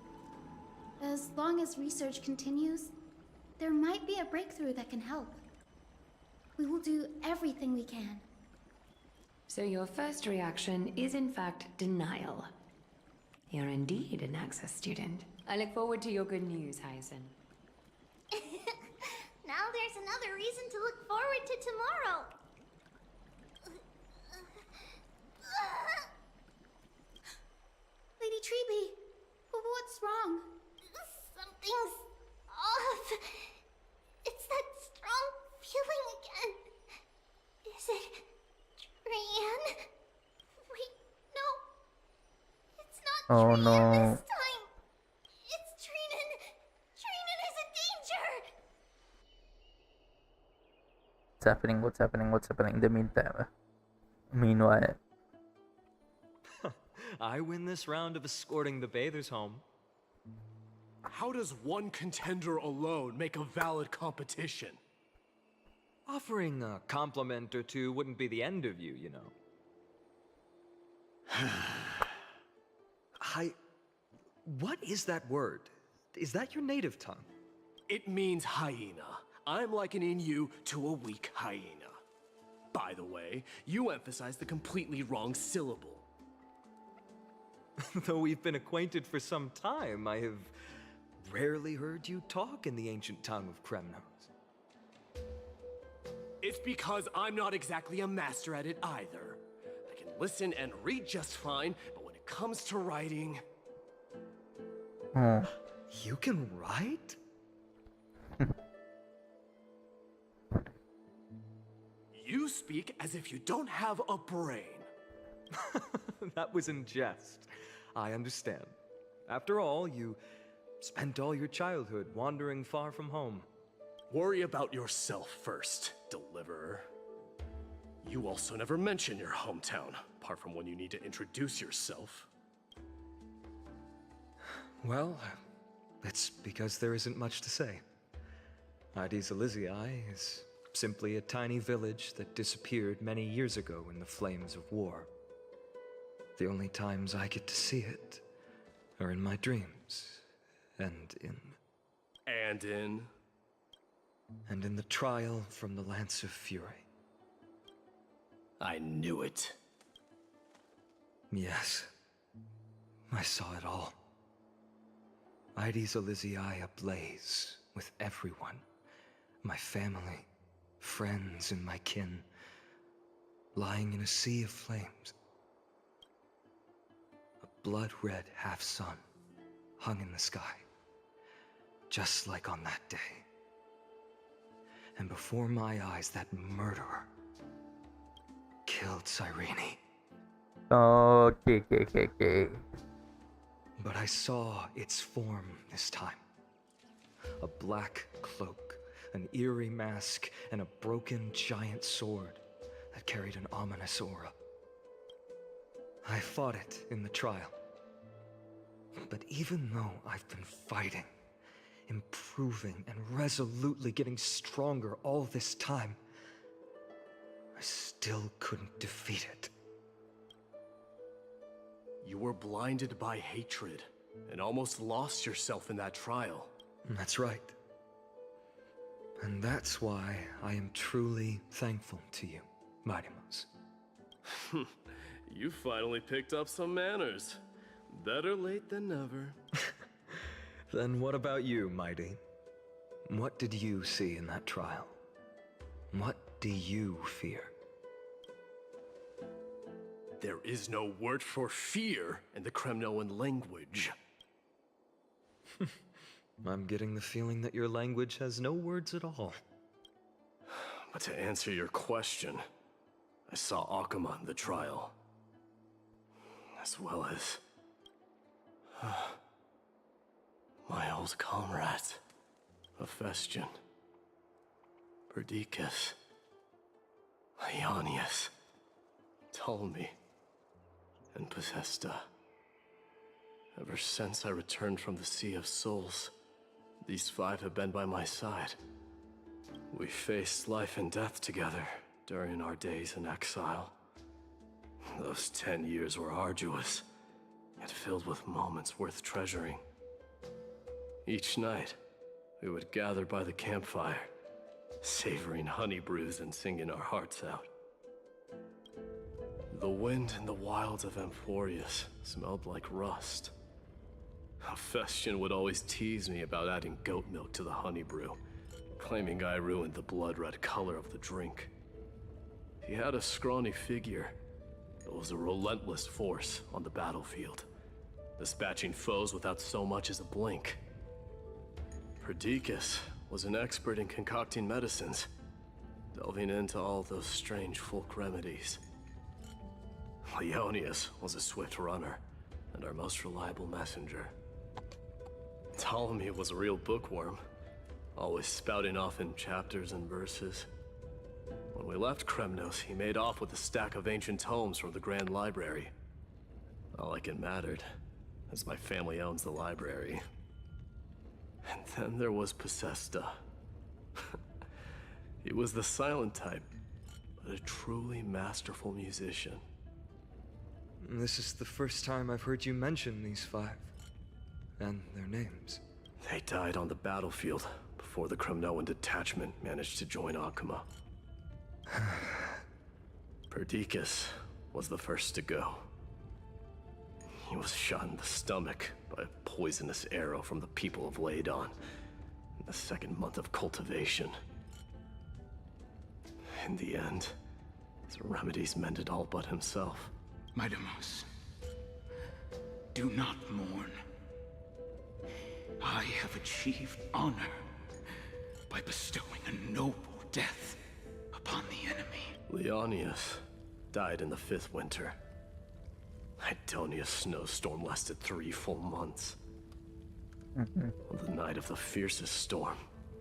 As long as research continues, there might be a breakthrough that can help. We will do everything we can. So your first reaction is in fact denial. You're indeed an Access student. I look forward to your good news, Hyacinth. Now there's another reason to look forward to tomorrow. Lady Treeby, what's wrong? Something's off. It's that strong feeling again. Is it Trian? Wait, no. It's not Oh Trian no. this time. It's Trinan. Trinan is in danger. What's happening? What's happening? What's happening? In the meantime, meanwhile, I win this round of escorting the bathers home. How does one contender alone make a valid competition? Offering a compliment or two wouldn't be the end of you, you know. What is that word? Is that your native tongue? It means hyena. I'm likening you to a weak hyena. By the way, you emphasize the completely wrong syllable. Though we've been acquainted for some time, I have rarely heard you talk in the ancient tongue of Kremnos. It's because I'm not exactly a master at it either. I can listen and read just fine, but when it comes to writing... You can write? You speak as if you don't have a brain. That was in jest. I understand. After all, you spent all your childhood wandering far from home. Worry about yourself first, Deliverer. You also never mention your hometown, apart from when you need to introduce yourself. Well, it's because there isn't much to say. Ides Elysiae is simply a tiny village that disappeared many years ago in the flames of war. The only times I get to see it are in my dreams, and in the trial from the Lance of Fury. I knew it. Yes, I saw it all. Ides Elysiae ablaze with everyone. My family, friends, and my kin, lying in a sea of flames. blood-red half-sun hung in the sky, just like on that day. And before my eyes, that murderer killed Cyrene. Okay. But I saw its form this time. A black cloak, an eerie mask, and a broken giant sword that carried an ominous aura. I fought it in the trial. But even though I've been fighting, improving, and resolutely getting stronger all this time, I still couldn't defeat it. You were blinded by hatred and almost lost yourself in that trial. That's right. And that's why I am truly thankful to you, Mightymouse. You finally picked up some manners. Better late than never. Then what about you, Mighty? What did you see in that trial? What do you fear? There is no word for fear in the Kremnoan language. I'm getting the feeling that your language has no words at all. But to answer your question, I saw Akuma in the trial. As well as... my old comrades. Hephaestion. Perdiccas. Ionius. Ptolemy. And Possesta. Ever since I returned from the Sea of Souls, these 5 have been by my side. We faced life and death together during our days in exile. Those 10 years were arduous, yet filled with moments worth treasuring. Each night, we would gather by the campfire, savoring honey brews and singing our hearts out. The wind in the wilds of Amphoreus smelled like rust. Hephaestion would always tease me about adding goat milk to the honey brew, claiming I ruined the blood-red color of the drink. He had a scrawny figure, but was a relentless force on the battlefield, dispatching foes without so much as a blink. Perdiccas was an expert in concocting medicines, delving into all those strange folk remedies. Ionius was a swift runner, and our most reliable messenger. Ptolemy was a real bookworm, always spouting off in chapters and verses. When we left Kremnos, he made off with a stack of ancient tomes from the Grand Library. Not like it mattered, as my family owns the library. And then there was Possesta. He was the silent type, but a truly masterful musician. This is the first time I've heard you mention these 5. And their names. They died on the battlefield before the Kremnoan detachment managed to join Akuma. Perdiccas was the first to go. He was shot in the stomach by a poisonous arrow from the people of Ladon in the 2nd month of cultivation. In the end, his remedies mended all but himself. Mightymouse, do not mourn. I have achieved honor by bestowing a noble death upon the enemy. Leonius died in the 5th winter. Idonia's snowstorm lasted 3 full months. On the night of the fiercest storm,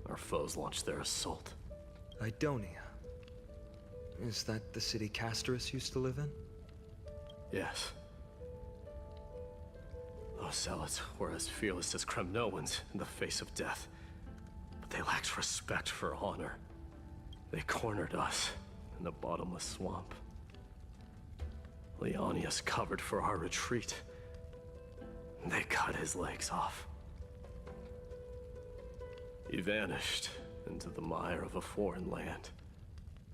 our foes launched their assault. Idonia? Is that the city Castorus used to live in? Yes. Those zealots were as fearless as Kremnoans in the face of death, but they lacked respect for honor. They cornered us in the bottomless swamp. Leonius covered for our retreat. They cut his legs off. He vanished into the mire of a foreign land,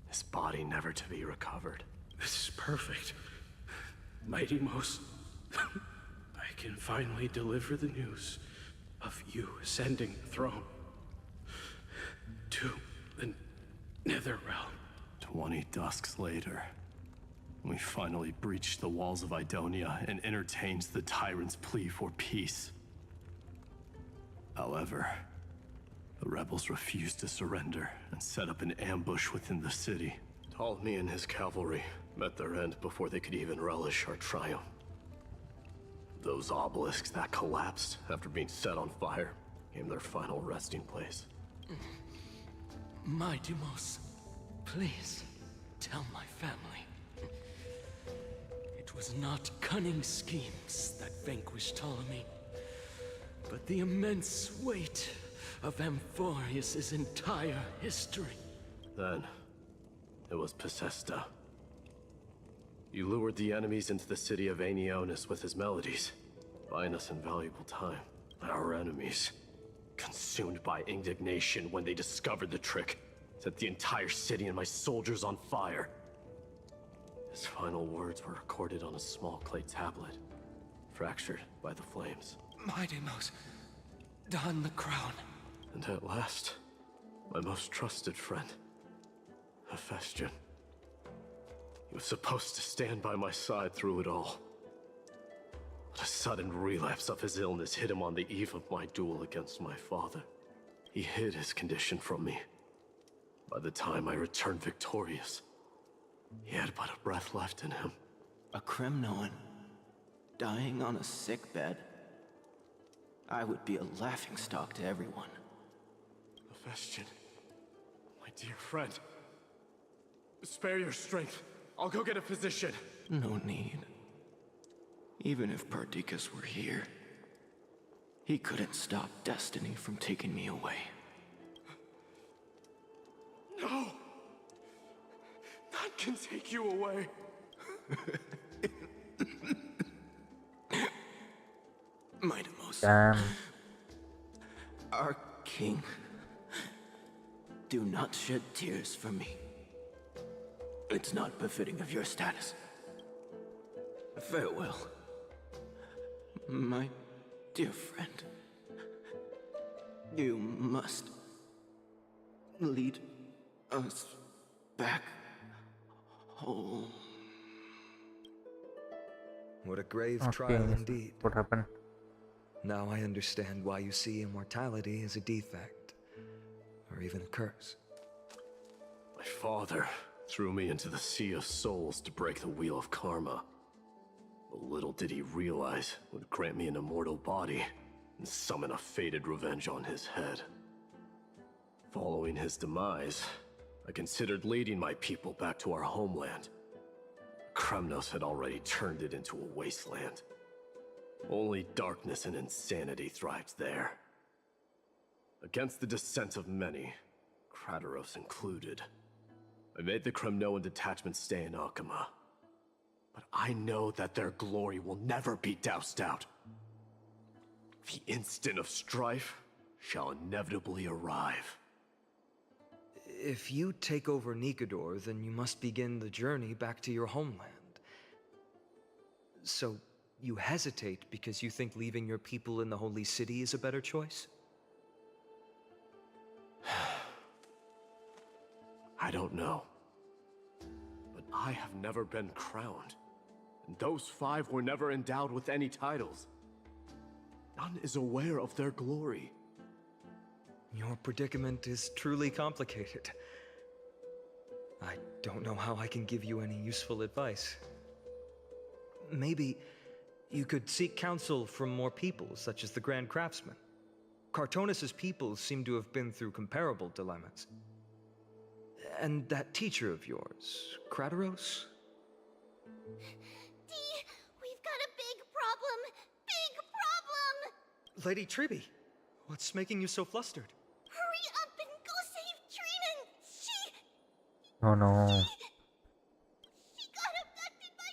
his body never to be recovered. This is perfect. Mightymouse, I can finally deliver the news of you ascending the throne to the Netherrealm. 20 dusks later, We finally breached the walls of Idonia and entertained the tyrant's plea for peace. However, the rebels refused to surrender and set up an ambush within the city. Ptolemy and his cavalry met their end before they could even relish our triumph. Those obelisks that collapsed after being set on fire became their final resting place. My Deimos, please tell my family. It was not cunning schemes that vanquished Ptolemy, but the immense weight of Amphoreus' entire history. Then, it was Pacesta. He lured the enemies into the city of Aenionis with his melodies, buying us invaluable time. Our enemies, consumed by indignation when they discovered the trick, set the entire city and my soldiers on fire. His final words were recorded on a small clay tablet, fractured by the flames. My Deimos, don the crown. And at last, my most trusted friend, Hephaestion. He was supposed to stand by my side through it all. But a sudden relapse of his illness hit him on the eve of my duel against my father. He hid his condition from me. By the time I returned victorious, he had but a breath left in him. A Kremnoan, dying on a sickbed. I would be a laughingstock to everyone. Hephaestion, my dear friend, spare your strength. I'll go get a physician. No need. Even if Perdiccas were here, he couldn't stop destiny from taking me away. No! None can take you away. My Deimos. Damn. Our king. Do not shed tears for me. It's not befitting of your status. Farewell, my dear friend. You must lead us back home. What a grave Okay, trial indeed. what happened? Now I understand why you see immortality as a defect, or even a curse. My father threw me into the sea of souls to break the wheel of karma. But little did he realize it would grant me an immortal body and summon a fated revenge on his head. Following his demise, I considered leading my people back to our homeland. Kremnos had already turned it into a wasteland. Only darkness and insanity thrived there. Against the dissent of many, Crateros included, I made the Kremnoan detachment stay in Akama. But I know that their glory will never be doused out. The instant of strife shall inevitably arrive. If you take over Nikodor, then you must begin the journey back to your homeland. So, you hesitate because you think leaving your people in the Holy City is a better choice? I don't know. But I have never been crowned. And those 5 were never endowed with any titles. None is aware of their glory. Your predicament is truly complicated. I don't know how I can give you any useful advice. Maybe you could seek counsel from more peoples, such as the Grand Craftsman. Cartonis' peoples seem to have been through comparable dilemmas. And that teacher of yours, Crateros? Dee, we've got a big problem! Big problem! Lady Tribby, what's making you so flustered? Hurry up and go save Trinan! She Oh no. got abducted by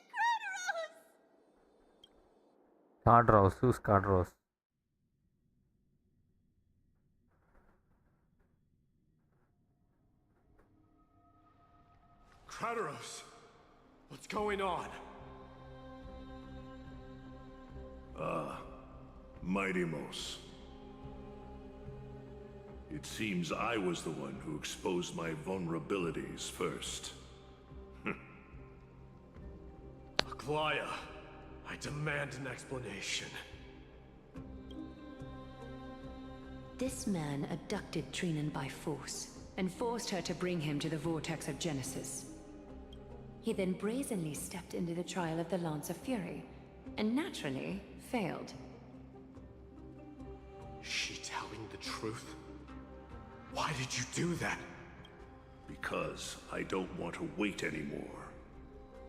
Crateros! Cardros, who's Cardros? Crateros! What's going on? Mighty-Mos. It seems I was the one who exposed my vulnerabilities first. Aglaya, I demand an explanation. This man abducted Trinan by force, and forced her to bring him to the Vortex of Genesis. He then brazenly stepped into the trial of the Lance of Fury, and naturally failed. Is she telling the truth? Why did you do that? Because I don't want to wait anymore.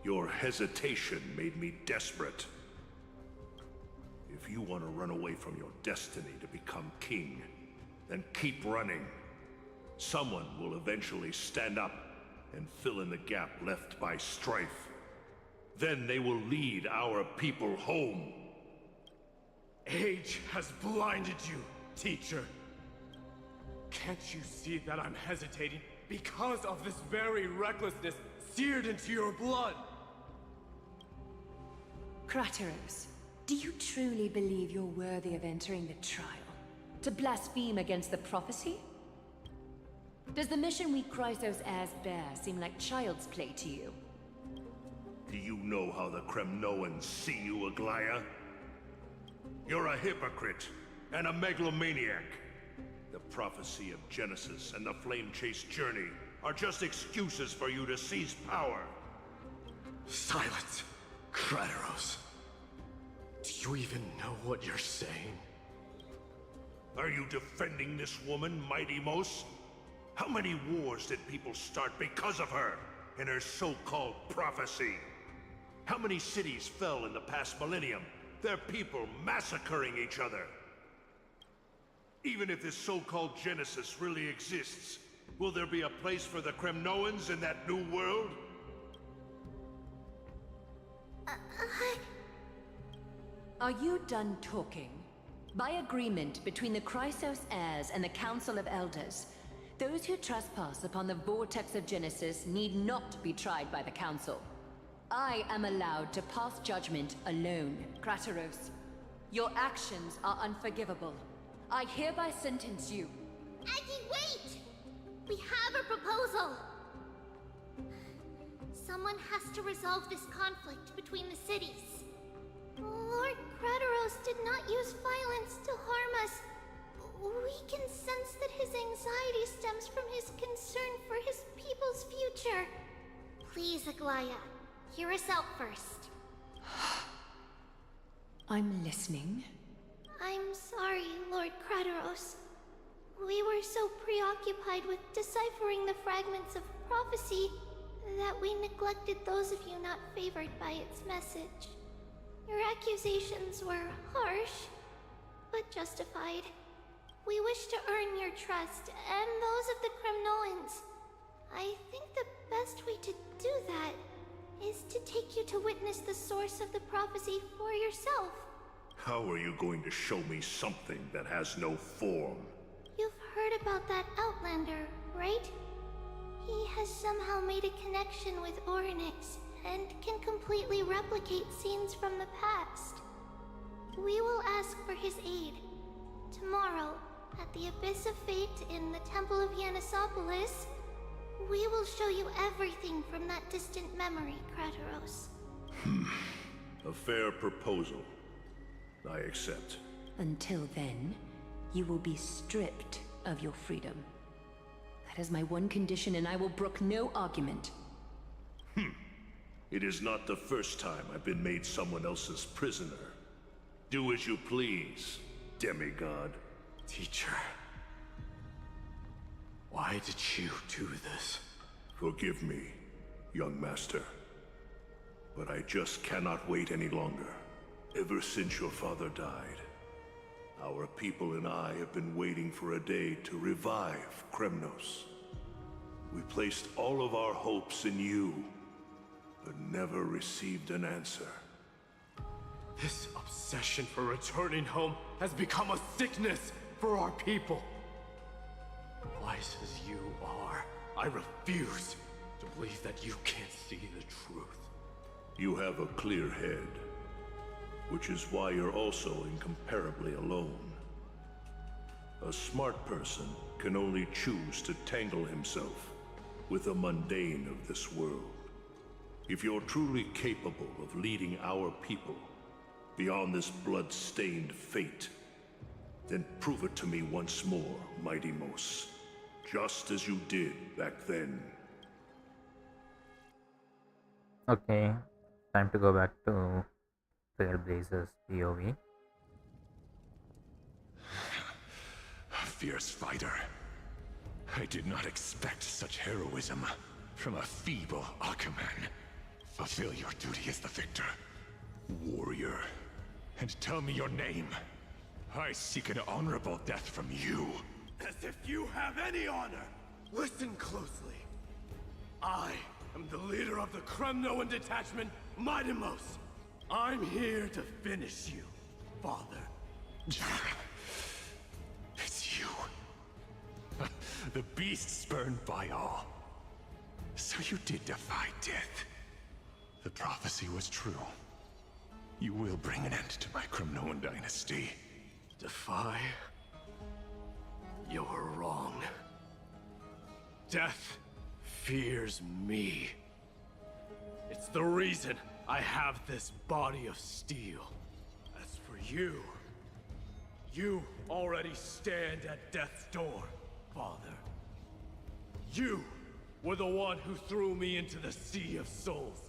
Your hesitation made me desperate. If you want to run away from your destiny to become king, then keep running. Someone will eventually stand up and fill in the gap left by strife. Then they will lead our people home. Age has blinded you, teacher. Can't you see that I'm hesitating because of this very recklessness seared into your blood? Crateros, do you truly believe you're worthy of entering the trial? To blaspheme against the prophecy? Does the mission we Chrysos heirs bear seem like child's play to you? Do you know how the Kremnoans see you, Aglaya? You're a hypocrite and a megalomaniac. The prophecy of Genesis and the Flame Chase journey are just excuses for you to seize power. Silence, Crateros. Do you even know what you're saying? Are you defending this woman, Mighty Mos? How many wars did people start because of her and her so-called prophecy? How many cities fell in the past millennium, their people massacring each other? Even if this so-called Genesis really exists, will there be a place for the Kremnoans in that new world? Are you done talking? By agreement between the Chrysos heirs and the Council of Elders, those who trespass upon the Vortex of Genesis need not be tried by the Council. I am allowed to pass judgment alone, Crateros. Your actions are unforgivable. I hereby sentence you. Aggie, wait! We have a proposal! Someone has to resolve this conflict between the cities. Lord Crateros did not use violence to harm us. We can sense that his anxiety stems from his concern for his people's future. Please, Aglaya, hear us out first. I'm listening. I'm sorry, Lord Crateros. We were so preoccupied with deciphering the fragments of prophecy that we neglected those of you not favored by its message. Your accusations were harsh, but justified. We wish to earn your trust, and those of the Kremnoans. I think the best way to do that is to take you to witness the source of the prophecy for yourself. How are you going to show me something that has no form? You've heard about that Outlander, right? He has somehow made a connection with Orynyx and can completely replicate scenes from the past. We will ask for his aid. Tomorrow, at the Abyss of Fate in the Temple of Yanisopolis, we will show you everything from that distant memory, Crateros. A fair proposal. I accept. Until then, you will be stripped of your freedom. That is my one condition, and I will brook no argument. It is not the first time I've been made someone else's prisoner. Do as you please, demigod. Teacher, why did you do this? Forgive me, young master. But I just cannot wait any longer. Ever since your father died, our people and I have been waiting for a day to revive Kremnos. We placed all of our hopes in you, but never received an answer. This obsession for returning home has become a sickness for our people. Wise as you are, I refuse to believe that you can't see the truth. You have a clear head, which is why you're also incomparably alone. A smart person can only choose to tangle himself with the mundane of this world. If you're truly capable of leading our people beyond this blood-stained fate, then prove it to me once more, Mighty Mos. Just as you did back then. Okay, time to go back to Trailblazers POV. A fierce fighter. I did not expect such heroism from a feeble Akaman. Fulfill your duty as the victor, warrior, and tell me your name. I seek an honorable death from you. As if you have any honor! Listen closely. I am the leader of the Kremnoan detachment, Mighty Mos. I'm here to finish you, father. It's you. The beast spurned by all. So you did defy death. The prophecy was true. You will bring an end to my Kremnoan dynasty. Defy? You're wrong. Death fears me. It's the reason I have this body of steel. As for you, you already stand at death's door, father. You were the one who threw me into the Sea of Souls.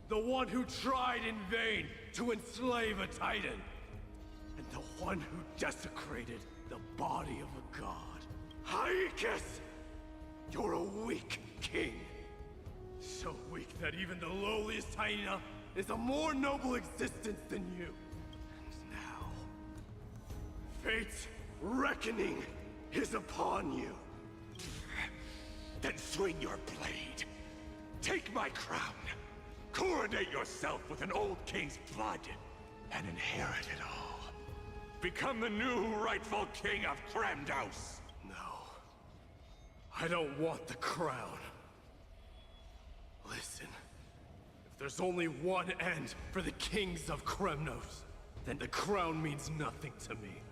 The one who tried in vain to enslave a Titan. And the one who desecrated the body of a god. Hyakis! You're a weak king. So weak that even the lowliest hyena is a more noble existence than you. And now, fate's reckoning is upon you. Then swing your blade. Take my crown. Coronate yourself with an old king's blood. And inherit it all. Become the new rightful king of Kremnos. No. I don't want the crown. Listen. If there's only one end for the kings of Kremnos, then the crown means nothing to me.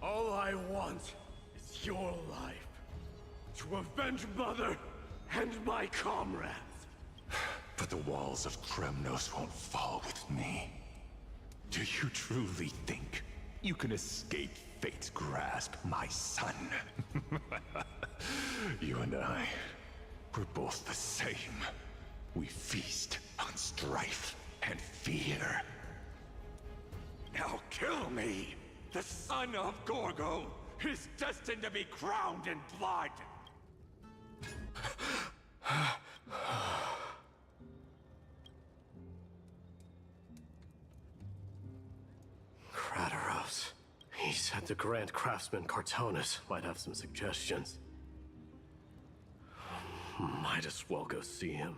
All I want is your life. To avenge Mother and my comrades. But the walls of Kremnos won't fall with me. Do you truly think you can escape fate's grasp, my son? You and I, we're both the same. We feast on strife and fear. Now kill me! The son of Gorgo is destined to be crowned in blood! Kratos. He said the Grand Craftsman Cartonus might have some suggestions. Might as well go see him.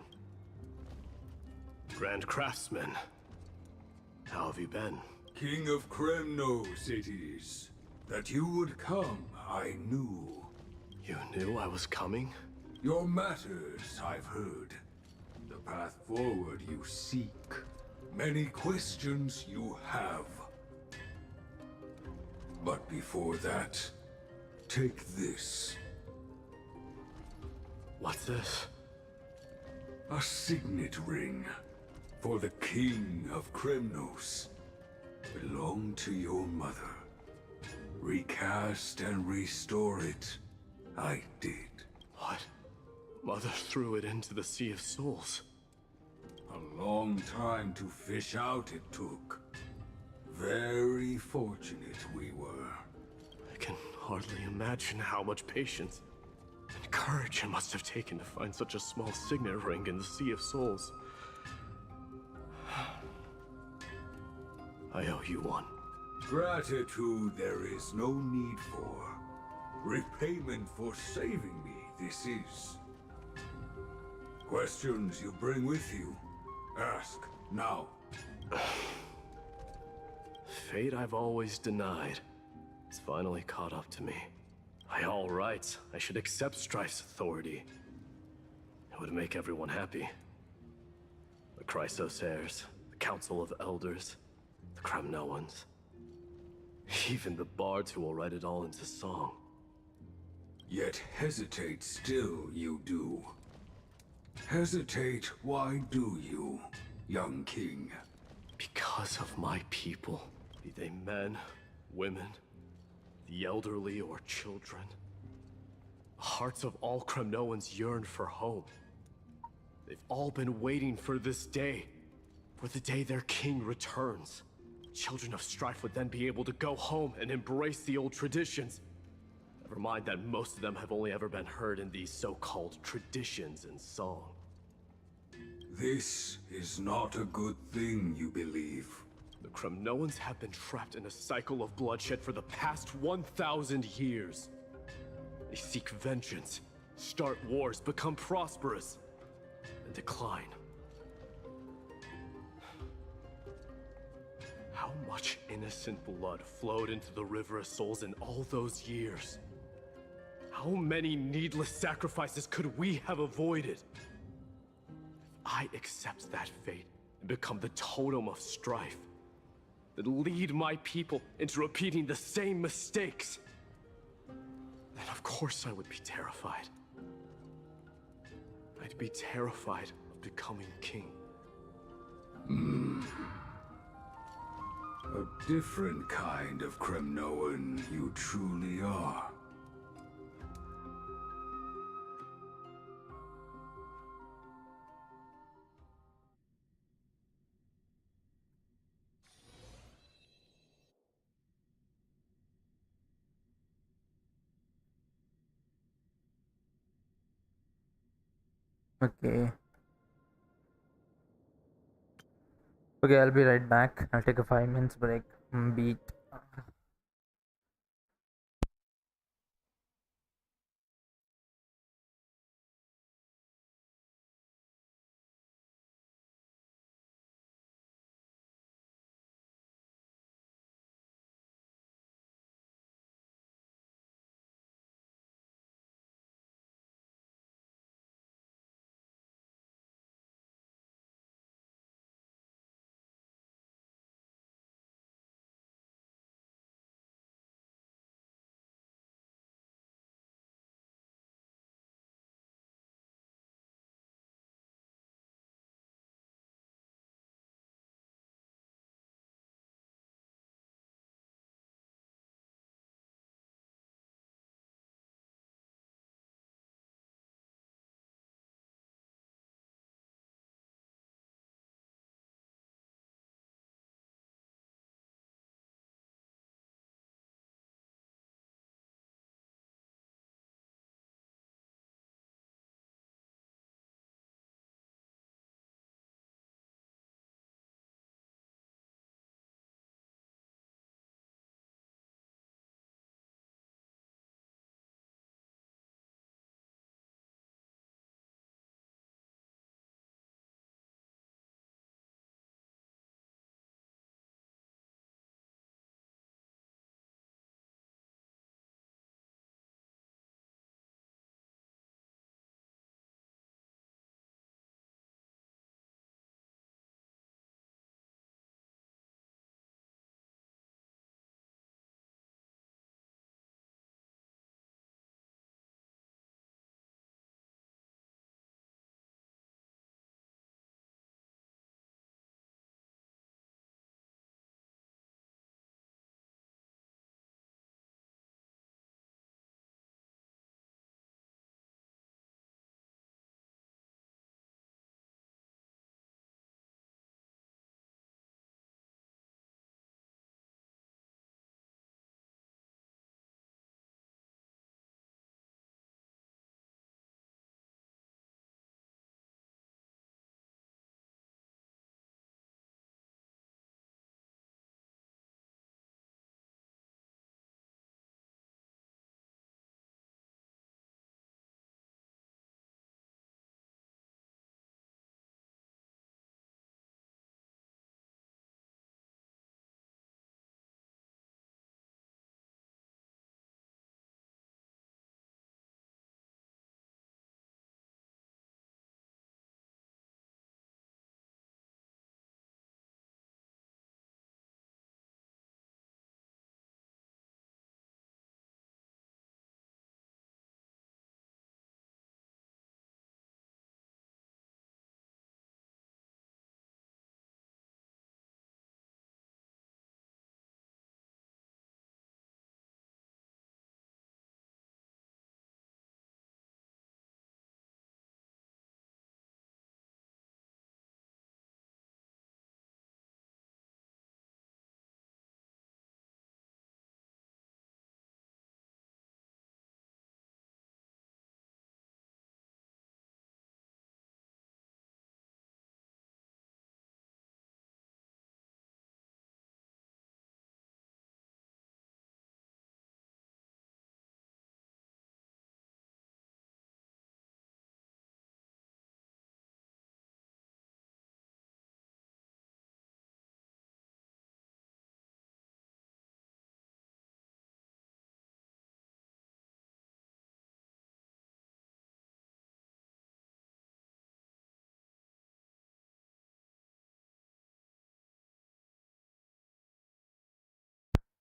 Grand Craftsman, how have you been? King of Kremnos it is. That you would come, I knew. You knew I was coming? Your matters, I've heard. The path forward you seek. Many questions you have. But before that, take this. What's this? A signet ring. For the King of Kremnos. Belonged to your mother. Recast and restore it. I did. What? Mother threw it into the Sea of Souls. A long time to fish out it took. Very fortunate we were. I can hardly imagine how much patience and courage it must have taken to find such a small signet ring in the Sea of Souls. I owe you one. Gratitude there is no need for. Repayment for saving me, this is. Questions you bring with you? Ask, now. Fate I've always denied. It's finally caught up to me. By all rights, I should accept Strife's authority. It would make everyone happy. The Chrysos heirs, the Council of Elders, the Kremnoans. Even the bards who will write it all into song. Yet hesitate still you do. Hesitate? Why do you, young king? Because of my people, be they men, women, the elderly, or children. The hearts of all Kremnoans yearn for home. They've all been waiting for this day, for the day their king returns. Children of strife would then be able to go home and embrace the old traditions. Never mind that most of them have only ever been heard in these so-called traditions and song. This is not a good thing, you believe. The Kremnoans have been trapped in a cycle of bloodshed for the past 1,000 years. They seek vengeance, start wars, become prosperous, and decline. How much innocent blood flowed into the River of Souls in all those years? How many needless sacrifices could we have avoided? If I accept that fate and become the totem of strife, that lead my people into repeating the same mistakes, then of course I would be terrified. I'd be terrified of becoming king. A different kind of Kremnoan you truly are. Okay. Okay, I'll be right back. I'll take a 5 minutes break. Beat.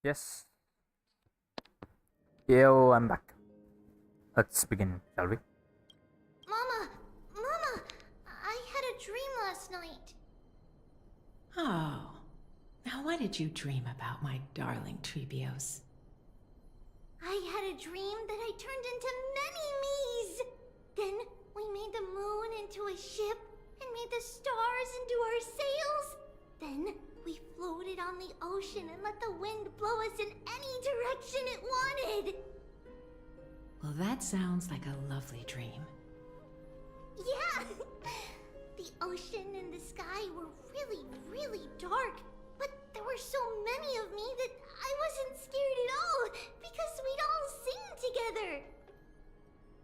Yes. Yo, I'm back. Let's begin, shall we? Mama, I had a dream last night. Oh. Now what did you dream about, my darling Trebios? I had a dream that I turned into many me's. Then we made the moon into a ship and made the stars into our sails. Then we floated on the ocean and let the wind blow us in any direction it wanted. Well, that sounds like a lovely dream. Yeah! The ocean and the sky were really, really dark, but there were so many of me that I wasn't scared at all because we'd all sing together.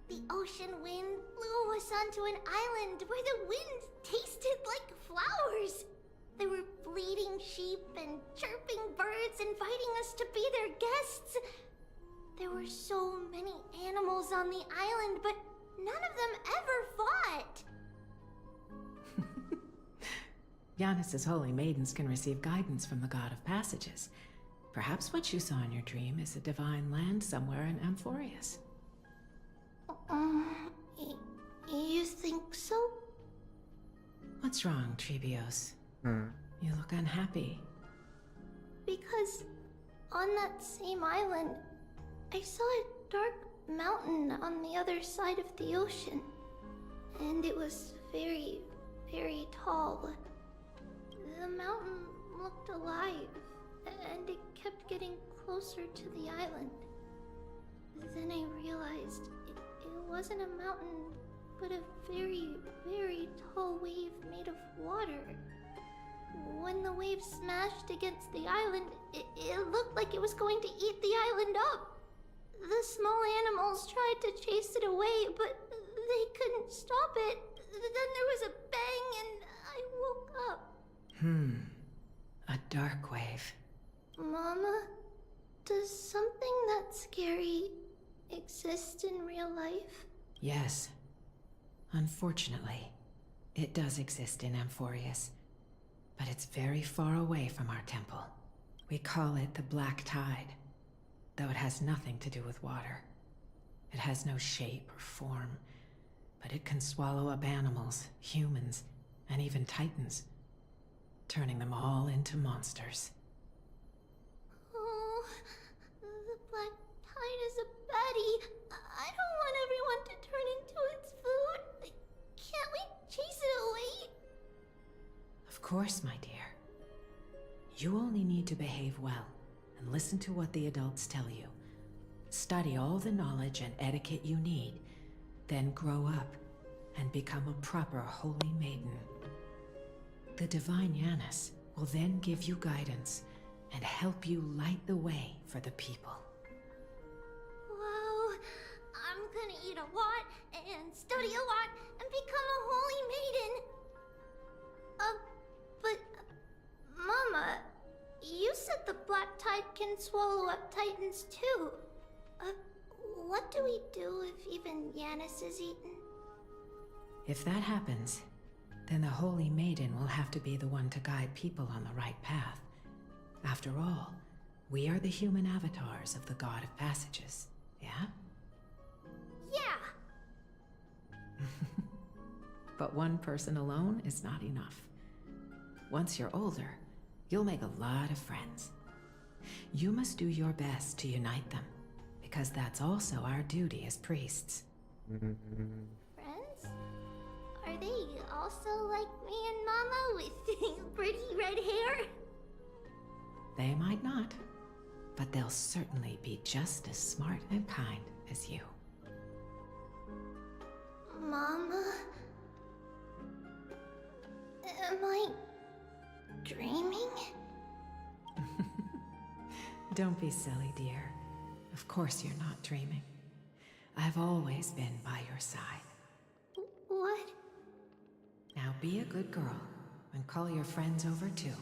The ocean wind blew us onto an island where the wind tasted like flowers. There were bleating sheep and chirping birds inviting us to be their guests. There were so many animals on the island, but none of them ever fought. Yanis's holy maidens can receive guidance from the God of Passages. Perhaps what you saw in your dream is a divine land somewhere in Amphoreus. You think so? What's wrong, Trebios? You look unhappy. Because on that same island, I saw a dark mountain on the other side of the ocean. And it was very, very tall. The mountain looked alive, and it kept getting closer to the island. Then I realized it wasn't a mountain, but a very, very tall wave made of water. When the wave smashed against the island, it looked like it was going to eat the island up. The small animals tried to chase it away, but they couldn't stop it. Then there was a bang and I woke up. A dark wave. Mama, does something that scary exist in real life? Yes. Unfortunately, it does exist in Amphoreus, but it's very far away from our temple. We call it the Black Tide, though it has nothing to do with water. It has no shape or form, but it can swallow up animals, humans, and even titans, turning them all into monsters. Oh, the Black Tide is a baddie. I don't want everyone to turn into its food. Can't we chase it away? Of course, my dear. You only need to behave well and listen to what the adults tell you. Study all the knowledge and etiquette you need, then grow up and become a proper holy maiden. The divine Yanis will then give you guidance and help you light the way for the people. Wow, I'm gonna eat a lot and study a lot and become a holy maiden. But Mama, you said the Black Tide can swallow up titans too. What do we do if even Yanis is eaten? If that happens, then the Holy Maiden will have to be the one to guide people on the right path. After all, we are the human avatars of the God of Passages, yeah? Yeah! But one person alone is not enough. Once you're older, you'll make a lot of friends. You must do your best to unite them, because that's also our duty as priests. Friends? Are they also like me and Mama with pretty red hair? They might not, but they'll certainly be just as smart and kind as you. Mama? Am I dreaming? Don't be silly, dear. Of course you're not dreaming. I've always been by your side. What? Now be a good girl and call your friends over too.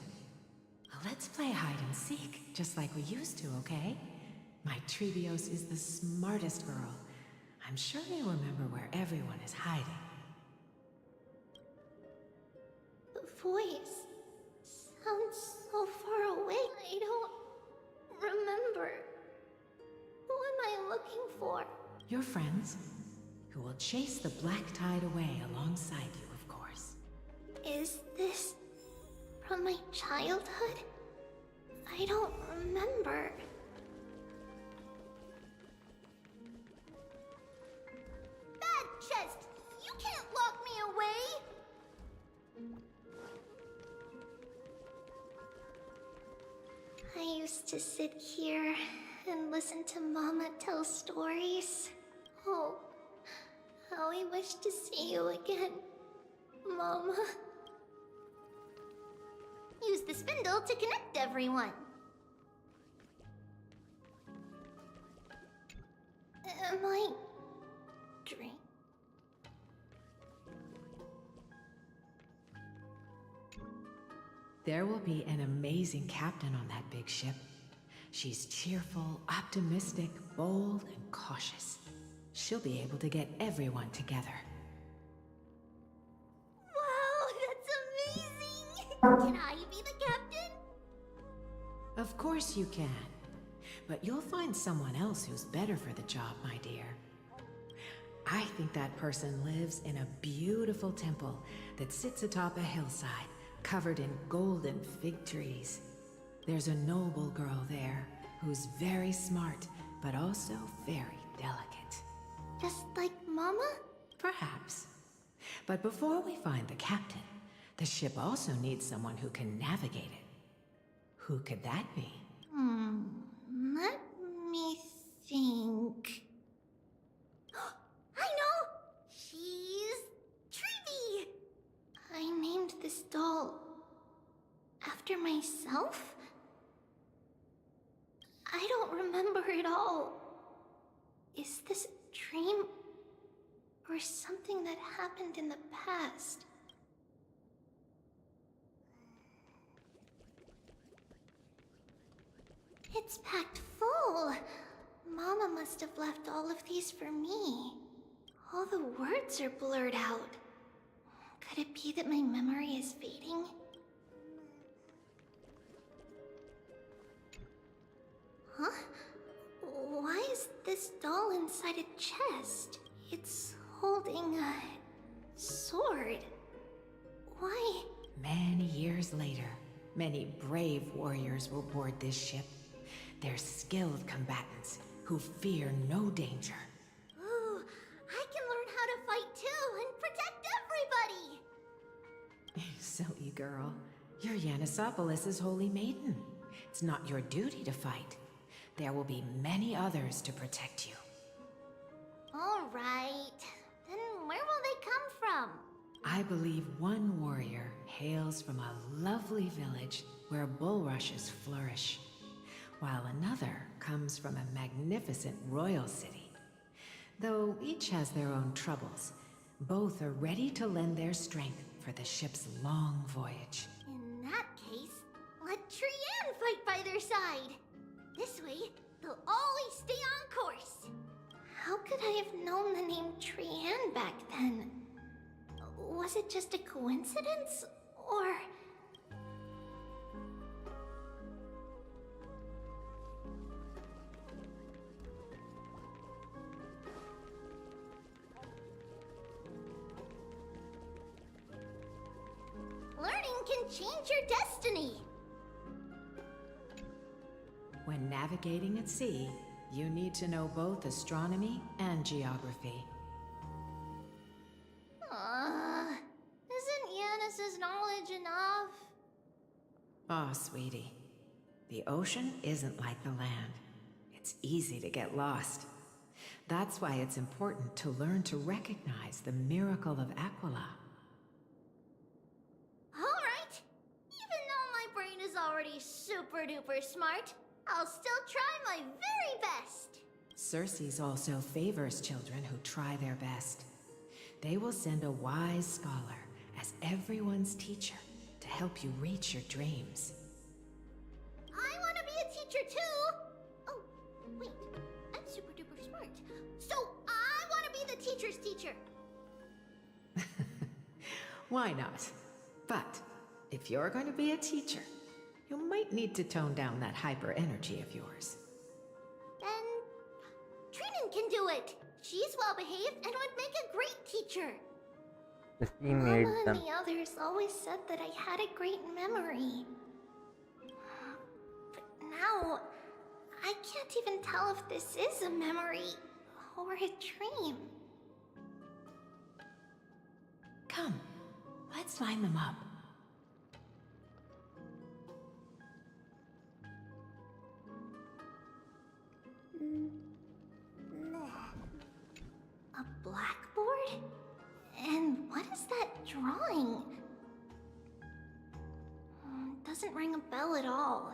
Let's play hide and seek, just like we used to, okay? My Trebios is the smartest girl. I'm sure they remember where everyone is hiding. The voice sounds so far away. I don't remember Your friends, who will chase the black tide away alongside you, of course. Is this from my childhood? I don't remember. Bad chest! You can't lock me away! I used to sit here and listen to Mama tell stories. Oh, how I wish to see you again, Mama. Use the spindle to connect everyone. Am I dreaming? There will be an amazing captain on that big ship. She's cheerful, optimistic, bold, and cautious. She'll be able to get everyone together. Wow, that's amazing! Can I be the captain? Of course you can. But you'll find someone else who's better for the job, my dear. I think that person lives in a beautiful temple that sits atop a hillside, covered in golden fig trees. There's a noble girl there who's very smart, but also very delicate. Just like Mama? Perhaps. But before we find the captain, the ship also needs someone who can navigate it. Who could that be? Let me think. I know! She's Treevee! I named this doll after myself? I don't remember it all. Is this a dream or something that happened in the past? It's packed full. Mama must have left all of these for me. All the words are blurred out. Could it be that my memory is fading? Huh? Why is this doll inside a chest? It's holding a sword. Why? Many years later, many brave warriors will board this ship. They're skilled combatants who fear no danger. Ooh, I can learn how to fight too and protect everybody! Silly girl. You're Yanisopoulos' holy maiden. It's not your duty to fight. There will be many others to protect you. Alright. Then where will they come from? I believe one warrior hails from a lovely village where bulrushes flourish, while another comes from a magnificent royal city. Though each has their own troubles, both are ready to lend their strength for the ship's long voyage. In that case, let Trianne fight by their side. This way, they'll always stay on course. How could I have known the name Trianne back then? Was it just a coincidence, or... Learning can change your destiny. When navigating at sea, you need to know both astronomy and geography. Isn't Yanis's knowledge enough? Oh, sweetie. The ocean isn't like the land. It's easy to get lost. That's why it's important to learn to recognize the miracle of Aquila. Alright. Even though my brain is already super duper smart, I'll still try my very best. Circe also favors children who try their best. They will send a wise scholar as everyone's teacher to help you reach your dreams. I want to be a teacher too! Oh, wait. I'm super duper smart. So I want to be the teacher's teacher. Why not? But if you're going to be a teacher, you might need to tone down that hyper energy of yours. Then Trinan can do it. She's well behaved and would make a great teacher. She made Mama and them. the others always said that I had a great memory. But now, I can't even tell if this is a memory or a dream. Come, let's line them up. A blackboard? And what is that drawing? Doesn't ring a bell at all.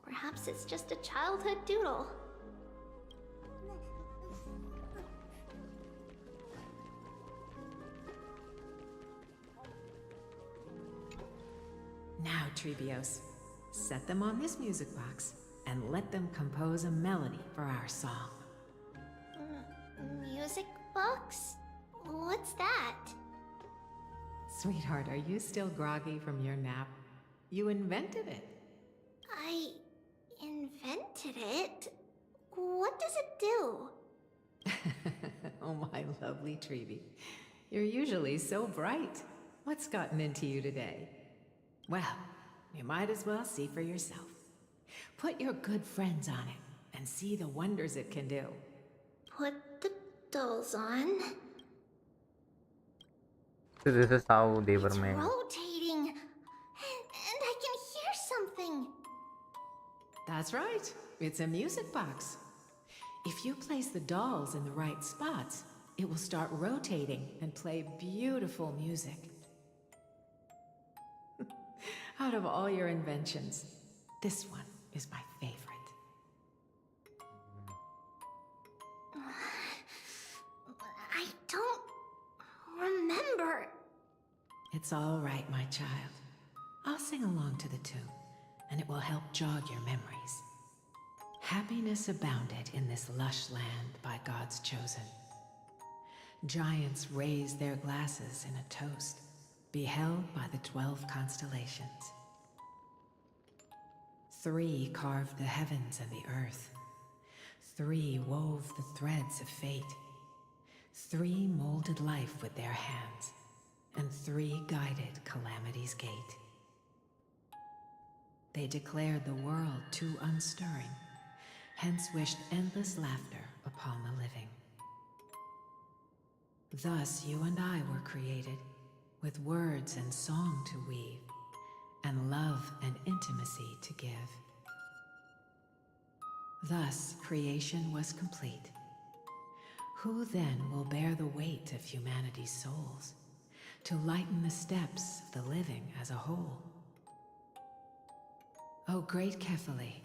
Perhaps it's just a childhood doodle. Now, Trebios, set them on this music box and let them compose a melody for our song. Music box? What's that? Sweetheart, are you still groggy from your nap? You invented it. I invented it? What does it do? Oh, my lovely Trebi. You're usually so bright. What's gotten into you today? Well, you might as well see for yourself. Put your good friends on it and see the wonders it can do. Put the dolls on. So this is how they were It's made. rotating. And I can hear something. That's right. It's a music box. If you place the dolls in the right spots, it will start rotating and play beautiful music. Out of all your inventions, this one is my favorite. I don't remember. It's all right, my child. I'll sing along to the tune, and it will help jog your memories. Happiness abounded in this lush land by God's chosen. Giants raised their glasses in a toast, beheld by the 12 constellations. 3 carved the heavens and the earth. 3 wove the threads of fate. 3 molded life with their hands, and 3 guided calamity's gate. They declared the world too unstirring, hence wished endless laughter upon the living. Thus you and I were created, with words and song to weave, and love and intimacy to give. Thus creation was complete. Who then will bear the weight of humanity's souls, to lighten the steps of the living as a whole? O great Kephale,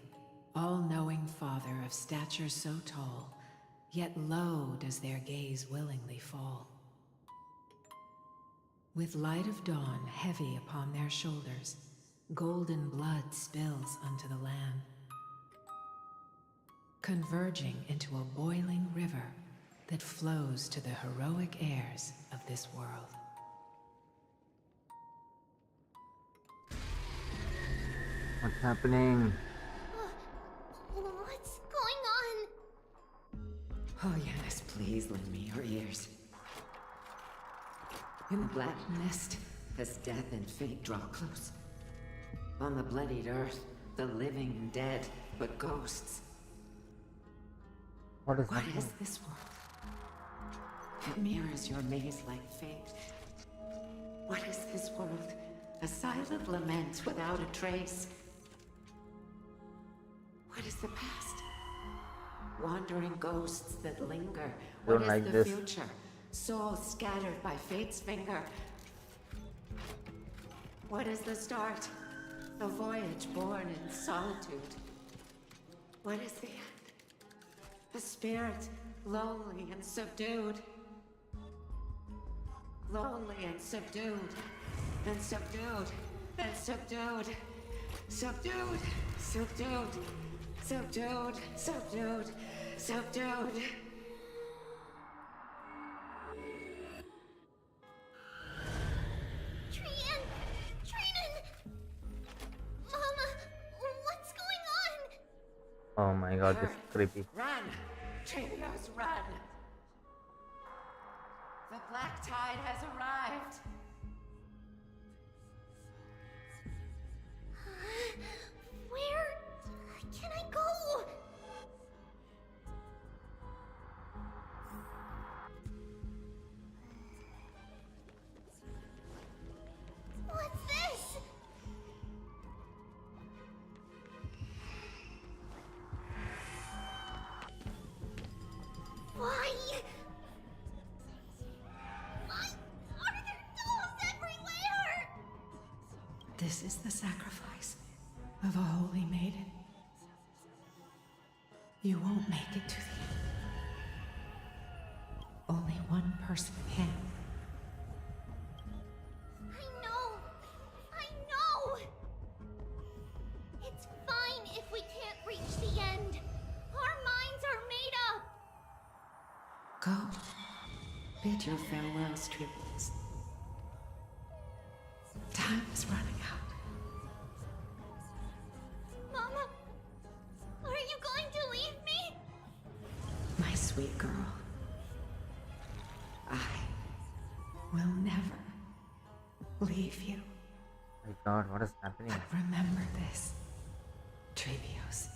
all-knowing Father of stature so tall, yet low does their gaze willingly fall. With light of dawn heavy upon their shoulders, golden blood spills unto the land, converging into a boiling river that flows to the heroic heirs of this world. What's happening? What's going on? Oh yes, please lend me your ears. In the black mist, as death and fate draw close. On the bloodied earth, the living and dead, but ghosts. What is What happening? is this world? It mirrors your maze-like fate. What is this world? A silent lament without a trace. What is the past? Wandering ghosts that linger. What Don't is like the this. future? Souls scattered by fate's finger. What is the start? A voyage born in solitude. What is the end? A spirit, lonely and subdued. Lonely and subdued. And subdued. And subdued. Subdued. Subdued. Subdued. Subdued. Subdued. Trinan! Mama, what's going on? Oh my god, this is creepy. Run! Trebios, run! The black tide has arrived. Where can I go? What's this? Why? Why are there dolls everywhere? This is the sacrifice of a holy maiden. You won't make it to the end. Only one person can. I know! It's fine if we can't reach the end. Our minds are made up. Go. Bid your farewells, tributes. Time is running out. Mama, are you going to leave me? My sweet girl. I will never leave you. My God, what is happening? But remember this, Trebios.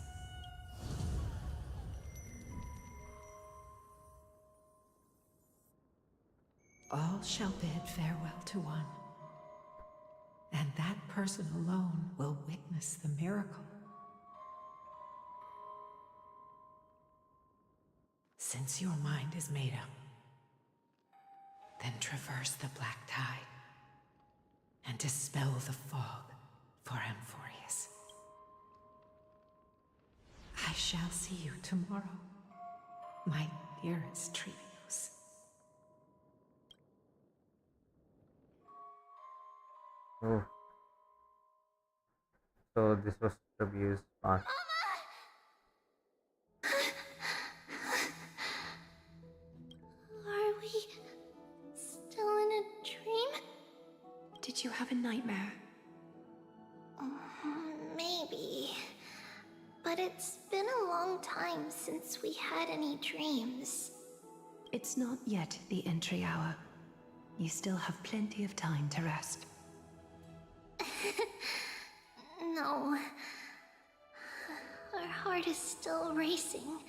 All shall bid farewell to one, and that person alone will witness the miracle. Since your mind is made up, then traverse the black tide and dispel the fog for Amphoreus. I shall see you tomorrow, my dearest Trebios. Oh. So this was Trebius' past. Are we still in a dream? Did you have a nightmare? Maybe. But it's been a long time since we had any dreams. It's not yet the entry hour. You still have plenty of time to rest. No. Our heart is still racing.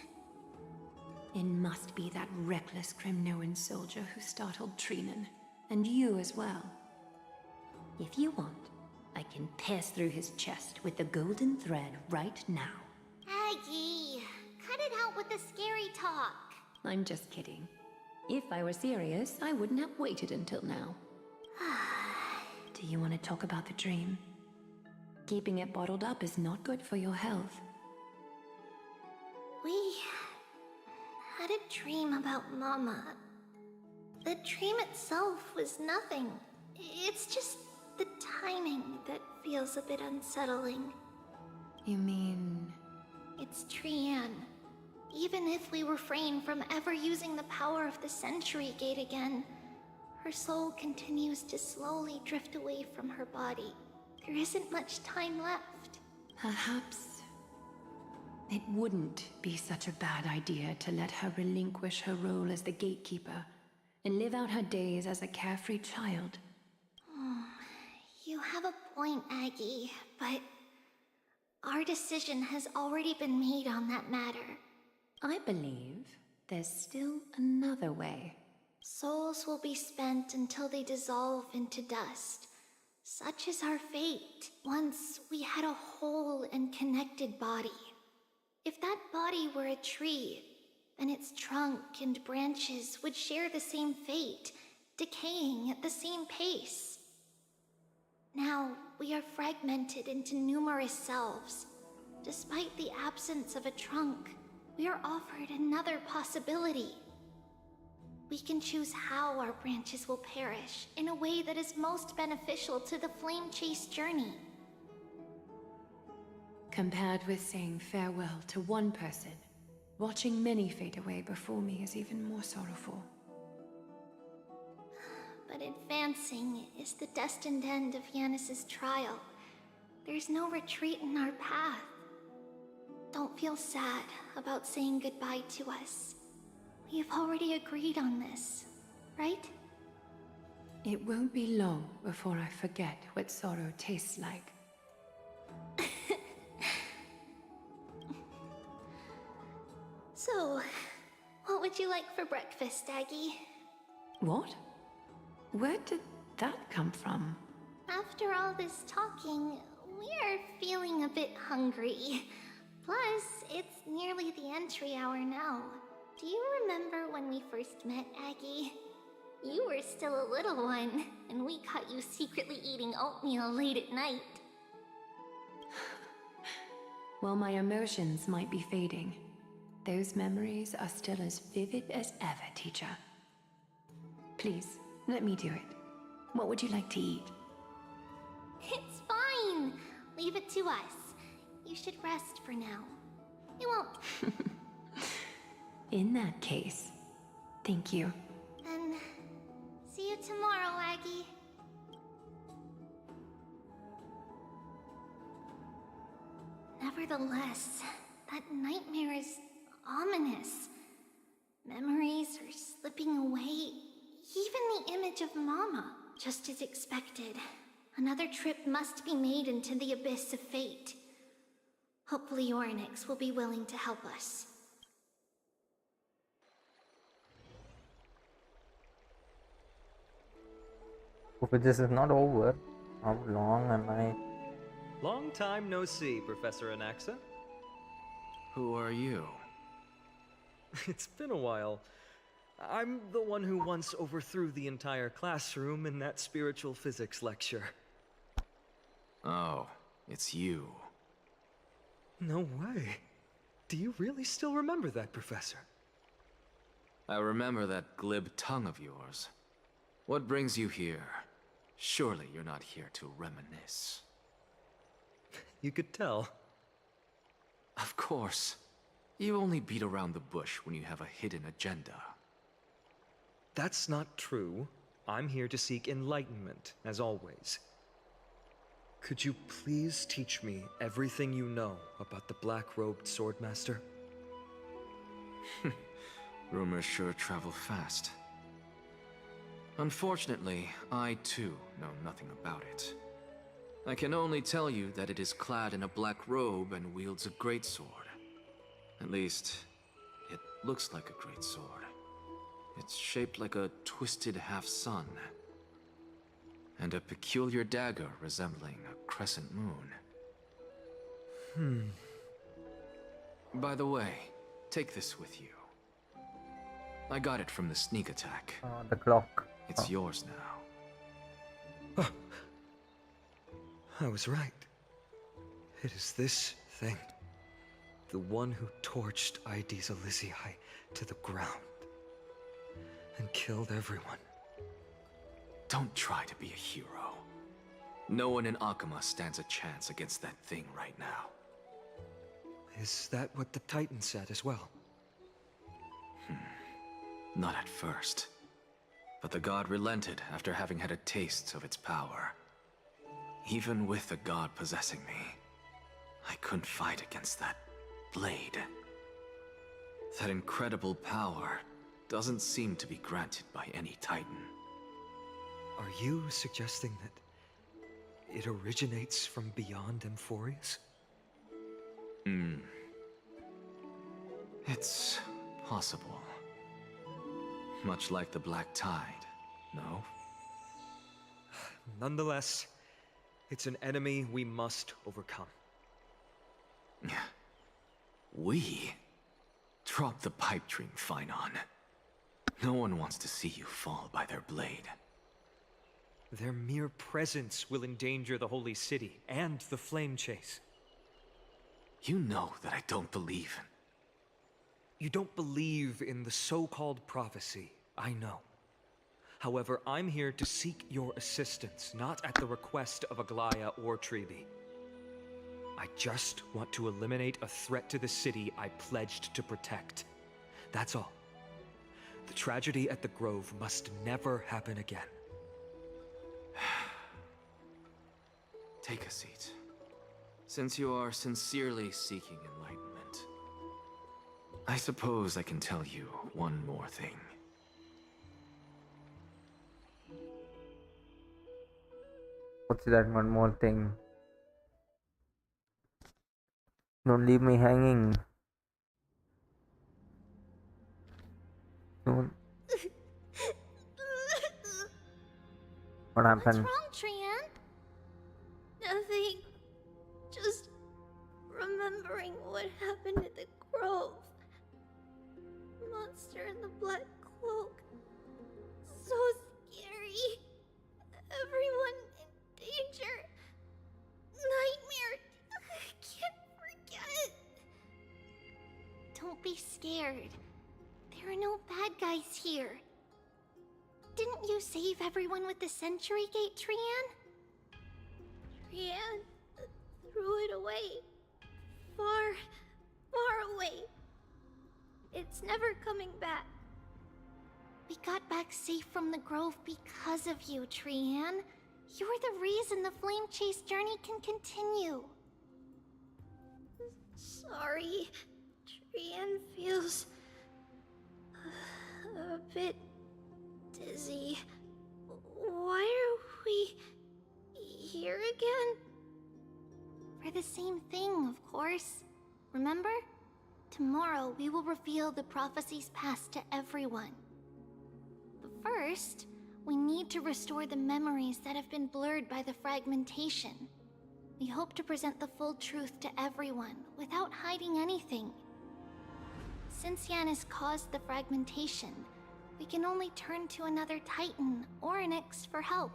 It must be that reckless Kremnoan soldier who startled Trinan. And you as well. If you want, I can pierce through his chest with the golden thread right now. Aggie, cut it out with the scary talk. I'm just kidding. If I were serious, I wouldn't have waited until now. Do you want to talk about the dream? Keeping it bottled up is not good for your health. We had a dream about Mama. The dream itself was nothing. It's just the timing that feels a bit unsettling. You mean... It's Trian. Even if we refrain from ever using the power of the Century Gate again, her soul continues to slowly drift away from her body. There isn't much time left. Perhaps it wouldn't be such a bad idea to let her relinquish her role as the gatekeeper and live out her days as a carefree child. You have a point, Aggie, but our decision has already been made on that matter. I believe there's still another way. Souls will be spent until they dissolve into dust. Such is our fate. Once we had a whole and connected body. If that body were a tree, then its trunk and branches would share the same fate, decaying at the same pace. Now, we are fragmented into numerous selves. Despite the absence of a trunk, we are offered another possibility. We can choose how our branches will perish in a way that is most beneficial to the Flame Chase journey. Compared with saying farewell to one person, watching many fade away before me is even more sorrowful. But advancing is the destined end of Yanis's trial. There's no retreat in our path. Don't feel sad about saying goodbye to us. We have already agreed on this. right? It won't be long before I forget what sorrow tastes like. So, what would you like for breakfast, Aggie? What? Where did that come from? After all this talking, we are feeling a bit hungry. Plus, it's nearly the entry hour now. Do you remember when we first met, Aggie? You were still a little one, and we caught you secretly eating oatmeal late at night. While my emotions might be fading, those memories are still as vivid as ever, teacher. Please, let me do it. What would you like to eat? It's fine! Leave it to us. You should rest for now. It won't. In that case, thank you. Then, see you tomorrow, Aggie. Nevertheless, that nightmare is ominous. Memories are slipping away. Even the image of Mama. Just as expected. Another trip must be made into the abyss of fate. Hopefully Ornyx will be willing to help us. If this is not over, how long am I? Long time no see, Professor Anaxa. Who are you? It's been a while. I'm the one who once overthrew the entire classroom in that spiritual physics lecture. Oh, it's you. No way. Do you really still remember that, Professor? I remember that glib tongue of yours. What brings you here? Surely you're not here to reminisce. You could tell. Of course. You only beat around the bush when you have a hidden agenda. That's not true. I'm here to seek enlightenment, as always. Could you please teach me everything you know about the black-robed swordmaster? Rumors sure travel fast. Unfortunately, I too know nothing about it. I can only tell you that it is clad in a black robe and wields a greatsword. At least, it looks like a greatsword. It's shaped like a twisted half-sun, and a peculiar dagger resembling a crescent moon. By the way, take this with you. I got it from the sneak attack. The clock. It's yours now. I was right. It is this thing. The one who torched Aedes Elysiae to the ground. And killed everyone. Don't try to be a hero. No one in Akama stands a chance against that thing right now. Is that what the Titan said as well? Not at first. But the god relented after having had a taste of its power. Even with the god possessing me, I couldn't fight against that blade. That incredible power doesn't seem to be granted by any Titan. Are you suggesting that it originates from beyond Amphoreus? It's possible. Much like the Black Tide, no? Nonetheless, it's an enemy we must overcome. We? Drop the pipe dream, Phynon. No one wants to see you fall by their blade. Their mere presence will endanger the Holy City and the Flame Chase. You know that I don't believe in... You don't believe in the so-called prophecy, I know. However, I'm here to seek your assistance, not at the request of Aglaya or Treeby. I just want to eliminate a threat to the city I pledged to protect. That's all. The tragedy at the Grove must never happen again. Take a seat. Since you are sincerely seeking enlightenment, I suppose I can tell you one more thing. What's that one more thing? Don't leave me hanging. Don't. What What's happened? wrong, Trian? Nothing. Just remembering what happened at the grove. Monster in the black cloak. So scary. Everyone in danger. Nightmare. I can't forget. Don't be scared. There are no bad guys here. Didn't you save everyone with the Century Gate, Trian? Trian threw it away. Far, far away. It's never coming back. We got back safe from the grove because of you, Trian. You're the reason the Flame Chase journey can continue. Sorry. Trian feels a bit dizzy. Why are we here again? For the same thing, of course. Remember? Tomorrow we will reveal the prophecies past to everyone. But first, we need to restore the memories that have been blurred by the fragmentation. We hope to present the full truth to everyone without hiding anything. Since Yanis caused the fragmentation, we can only turn to another Titan or an X for help.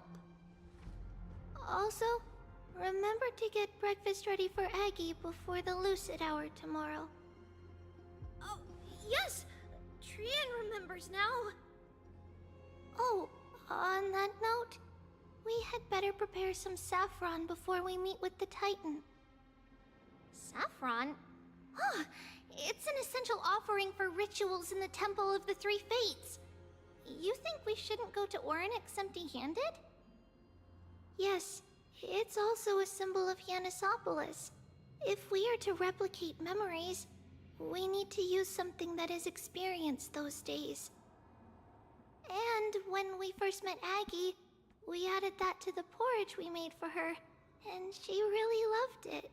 Also, remember to get breakfast ready for Aggie before the Lucid Hour tomorrow. Oh, yes! Trian remembers now. Oh, on that note, we had better prepare some saffron before we meet with the Titan. Saffron? Huh, it's an essential offering for rituals in the Temple of the Three Fates. You think we shouldn't go to Orynyx empty-handed? Yes, it's also a symbol of Yanisopolis. If we are to replicate memories, we need to use something that has experienced those days. And when we first met Aggie, we added that to the porridge we made for her, and she really loved it.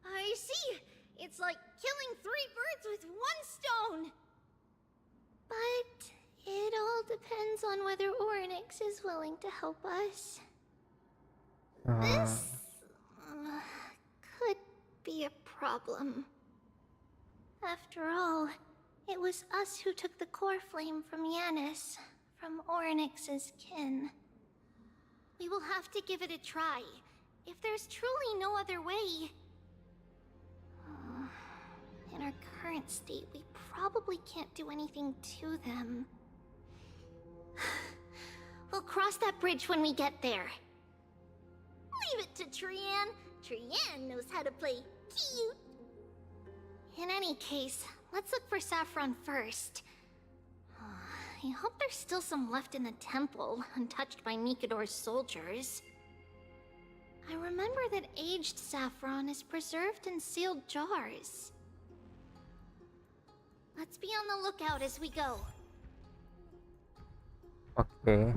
I see! It's like killing 3 birds with 1 stone! But it all depends on whether Orynyx is willing to help us. This could be a problem. After all, it was us who took the core flame from Yanis, from Orynyx's kin. We will have to give it a try. If there's truly no other way... In our current state, we probably can't do anything to them. We'll cross that bridge when we get there. Leave it to Trian. Trian knows how to play cute. In any case, let's look for saffron first. I hope there's still some left in the temple, untouched by Mikador's soldiers. I remember that aged saffron is preserved in sealed jars. Let's be on the lookout as we go. Okay.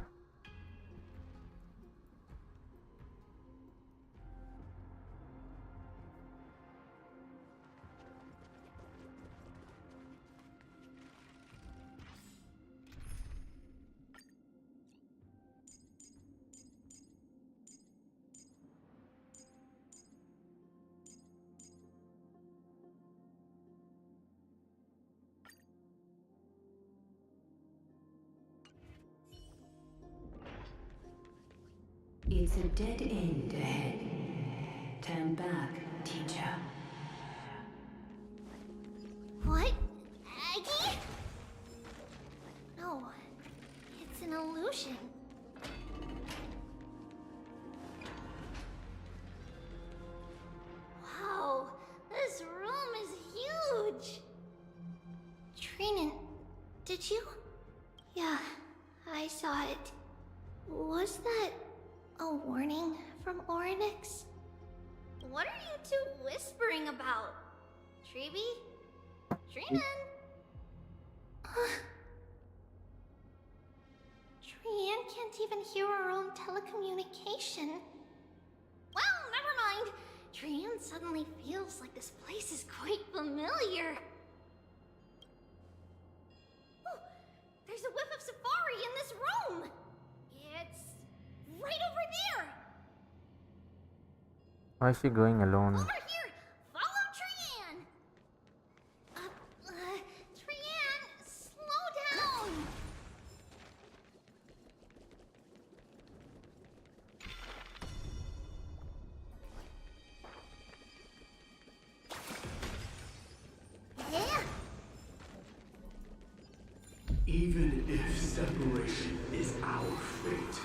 It's a dead end ahead. Turn back, teacher. What? Aggie? No, it's an illusion. Wow, this room is huge. Trinan, did you? Yeah, I saw it. Was that a warning from Orynyx? What are you two whispering about? Treeby? Trinan? Trian can't even hear our own telecommunication. Well, never mind. Trian suddenly feels like this place is quite familiar. Oh, there's a whiff of safari in this room! It's right over there! Why is she going alone? Over here! Follow Trian! Trian, slow down! Yeah? Even if separation is our fate,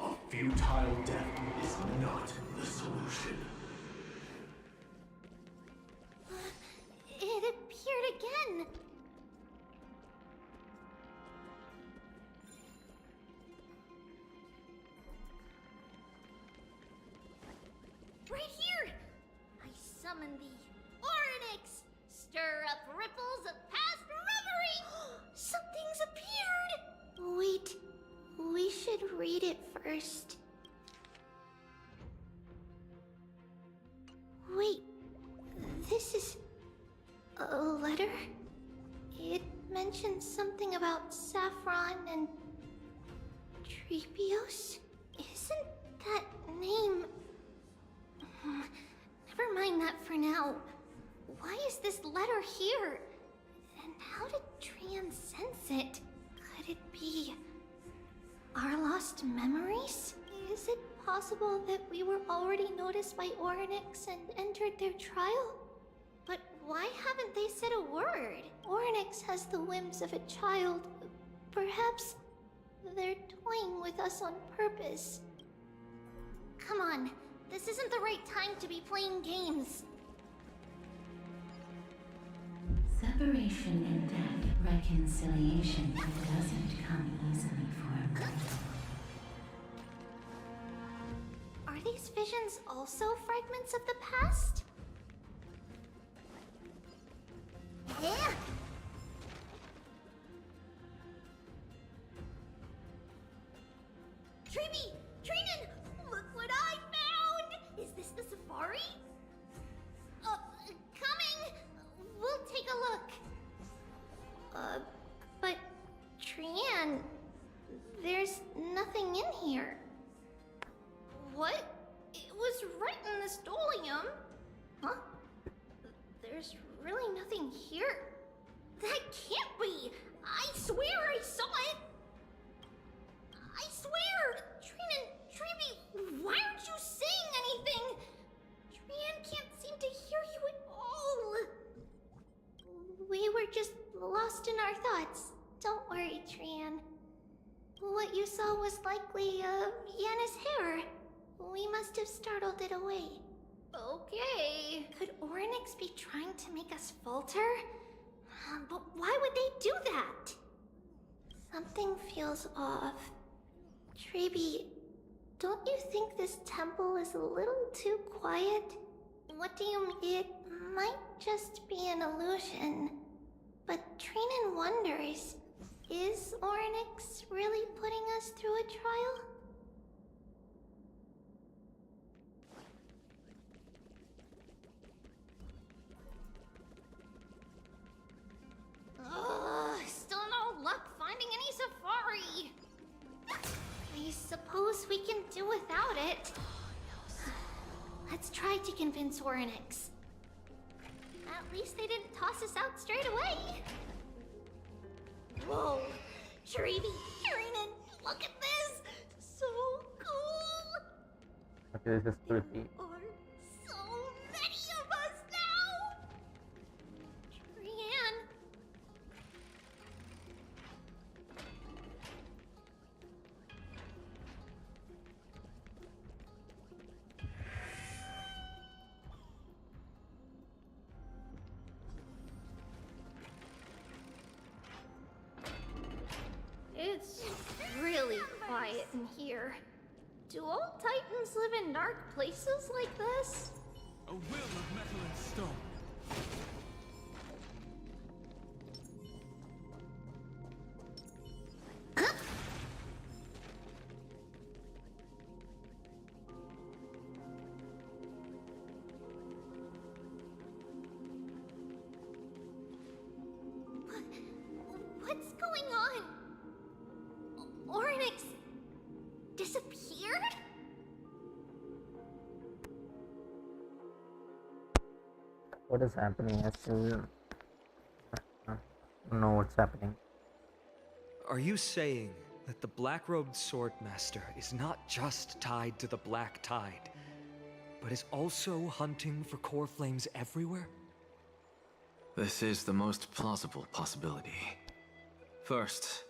a futile death is not the solution. It appeared again. Right here! I summon thee, Orynyx! Stir up ripples of past reverie! Something's appeared! Wait, we should read it first. Wait, this is a letter? It mentions something about Saffron and Trepios? Isn't that name... Never mind that for now. Why is this letter here? And how did Trian sense it? Could it be our lost memories? Is it possible that we were already noticed by Orynyx and entered their trial? But why haven't they said a word? Orynyx has the whims of a child. Perhaps they're toying with us on purpose. Come on, this isn't the right time to be playing games. Separation and death, reconciliation doesn't come easily for a mortal. Are these visions also fragments of the past? Yeah. Treeby! Trinan! Look what I found! Is this the safari? Coming! We'll take a look. But Trian, there's nothing in here. What? It was right in the stolium. Huh? There's really nothing here. That can't be! I swear I saw it! I swear! Trinan, Treeby, why aren't you saying anything? Trian can't seem to hear you at all. We were just lost in our thoughts. Don't worry, Trian. What you saw was likely, Yanna's hair. We must have startled it away. Okay. Could Orynyx be trying to make us falter? But why would they do that? Something feels off. Treeby, don't you think this temple is a little too quiet? What do you mean? It might just be an illusion. But Trinan wonders, is Orynyx really putting us through a trial? Still no luck finding any safari. I suppose we can do without it. Let's try to convince Orynyx. At least they didn't toss us out straight away. Whoa, Treeby, Trinan, look at this! So cool! Okay, this is creepy. So many of us now! Trian. It's really quiet in here. Do all Titans live in dark places like this? A will of metal and stone. What is happening? I still don't know what's happening. Are you saying that the black-robed swordmaster is not just tied to the Black Tide, but is also hunting for core flames everywhere? This is the most plausible possibility. First,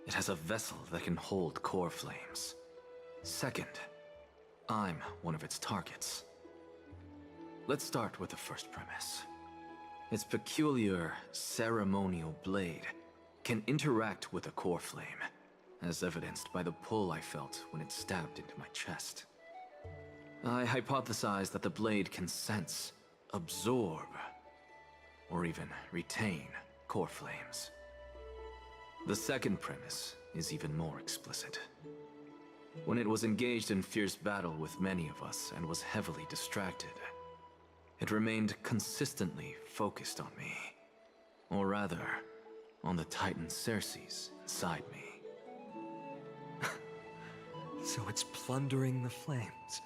it has a vessel that can hold core flames. Second, I'm one of its targets. Let's start with the first premise. Its peculiar ceremonial blade can interact with a core flame, as evidenced by the pull I felt when it stabbed into my chest. I hypothesized that the blade can sense, absorb, or even retain core flames. The second premise is even more explicit. When it was engaged in fierce battle with many of us and was heavily distracted, it remained consistently focused on me. Or rather, on the Titan Circes inside me. So it's plundering the flames.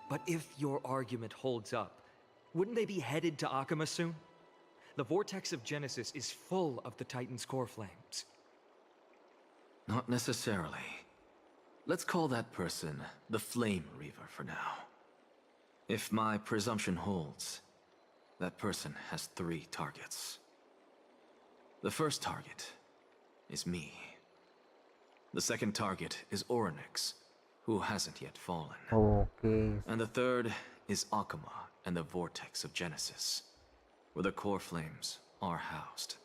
But if your argument holds up, wouldn't they be headed to Akama soon? The vortex of Genesis is full of the Titan's core flames. Not necessarily. Let's call that person the Flame Reaver for now. If my presumption holds, that person has 3 targets. The first target is me. The second target is Orynyx, who hasn't yet fallen. Okay. And the third is Akama and the Vortex of Genesis, where the core flames are housed.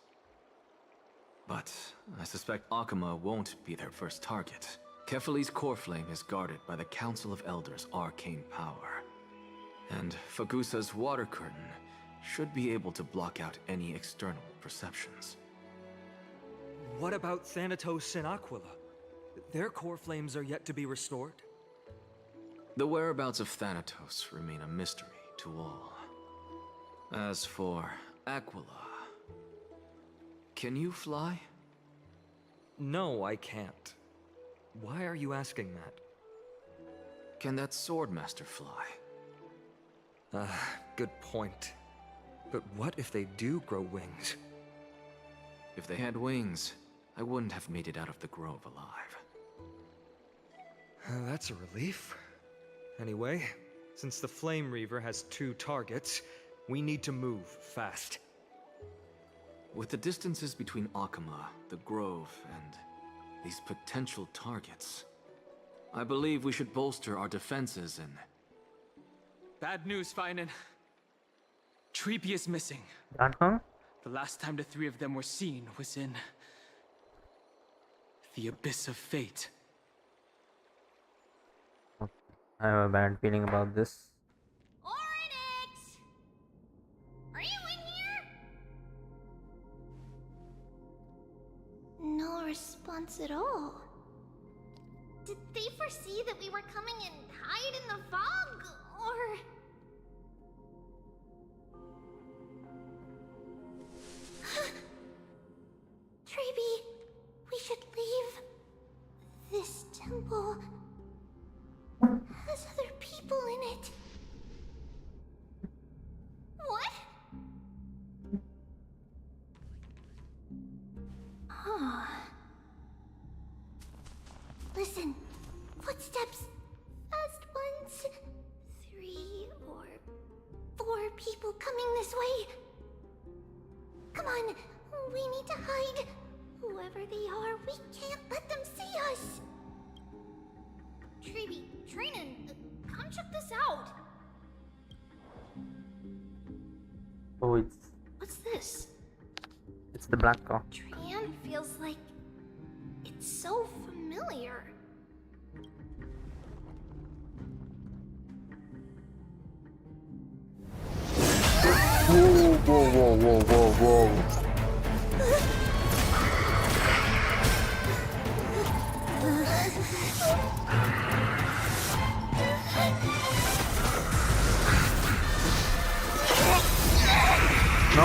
But I suspect Akama won't be their first target. Kefali's core flame is guarded by the Council of Elders' arcane power. And Fagusa's water curtain should be able to block out any external perceptions. What about Thanatos and Aquila? Their core flames are yet to be restored? The whereabouts of Thanatos remain a mystery to all. As for Aquila, can you fly? No, I can't. Why are you asking that? Can that Swordmaster fly? Good point. But what if they do grow wings? If they had wings, I wouldn't have made it out of the grove alive. That's a relief. Anyway, since the Flame Reaver has 2 targets, we need to move fast. With the distances between Akama, the grove, and these potential targets, I believe we should bolster our defenses and... Bad news, Finan. Treepy is missing. Uh-huh. The last time the 3 of them were seen was in... the Abyss of Fate. I have a bad feeling about this. Orynyx! Are you in here? No response at all. Did they foresee that we were coming and hide in the fog, or... Treeby, we should leave. This temple has other people in it. What? Huh. Listen, footsteps. Fast ones. 3 or 4 people coming this way. Come on, we need to hide. Whoever they are, we can't let them see us. Treeby, Trinan, come check this out. Oh, What's this? it's the black car. Trian feels like it's so familiar. Whoa, whoa, whoa, whoa, whoa, whoa. No!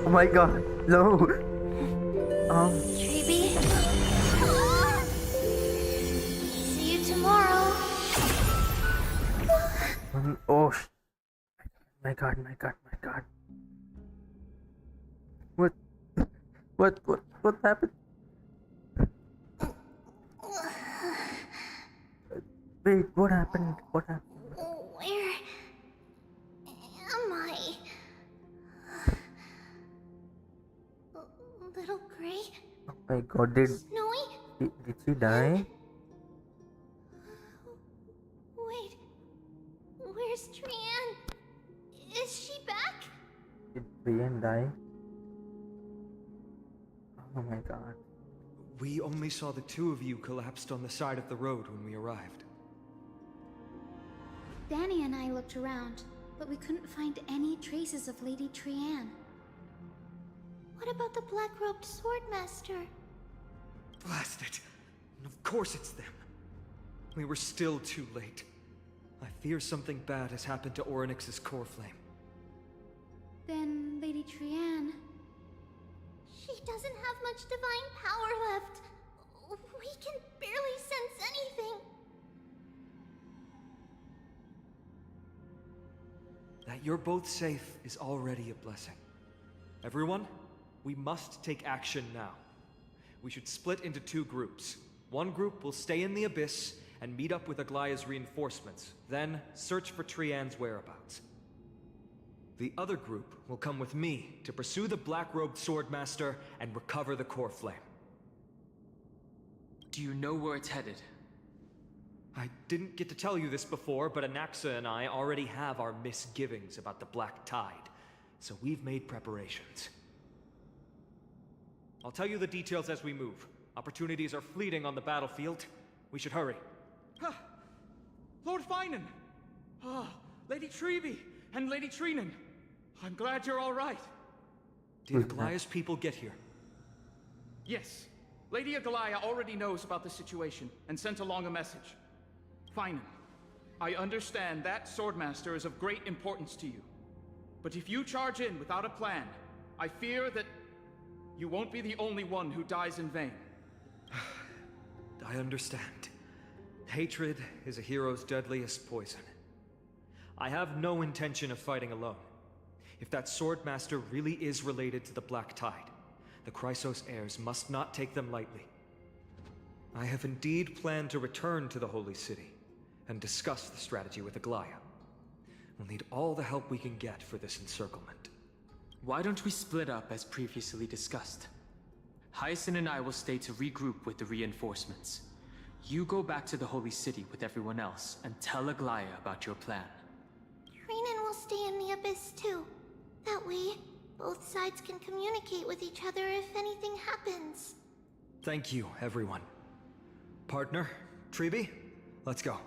Oh my god, no! Treeby? See you tomorrow. Oh, my god, my god, my god. What? What happened? Wait, what happened? What happened? Where am I? Little Gray? Oh my god, Snowy? did she die? Wait. Where's Trianne? Is she back? Did Brian die? Oh my god. We only saw the two of you collapsed on the side of the road when we arrived. Danny and I looked around, but we couldn't find any traces of Lady Trianne. What about the black-robed swordmaster? Blast it! Of course it's them. We were still too late. I fear something bad has happened to Orynyx's core flame. Then Lady Trianne... She doesn't have much divine power left. We can barely sense anything. That you're both safe is already a blessing. Everyone, we must take action now. We should split into two groups. One group will stay in the Abyss and meet up with Aglaya's reinforcements, then search for Trianne's whereabouts. The other group will come with me to pursue the black-robed swordmaster and recover the core flame. Do you know where it's headed? I didn't get to tell you this before, but Anaxa and I already have our misgivings about the Black Tide, so we've made preparations. I'll tell you the details as we move. Opportunities are fleeting on the battlefield. We should hurry. Lord Finan! Lady Treeby and Lady Trinan. I'm glad you're all right. Did Aglaya's people get here? Yes. Lady Aglaya already knows about the situation and sent along a message. Finan, I understand that Swordmaster is of great importance to you. But if you charge in without a plan, I fear that you won't be the only one who dies in vain. I understand. Hatred is a hero's deadliest poison. I have no intention of fighting alone. If that Swordmaster really is related to the Black Tide, the Chrysos heirs must not take them lightly. I have indeed planned to return to the Holy City and discuss the strategy with Aglaya. We'll need all the help we can get for this encirclement. Why don't we split up as previously discussed? Hyacinth and I will stay to regroup with the reinforcements. You go back to the Holy City with everyone else and tell Aglaya about your plan. Trinan will stay in the Abyss too. That way, both sides can communicate with each other if anything happens. Thank you, everyone. Partner, Treeby, let's go.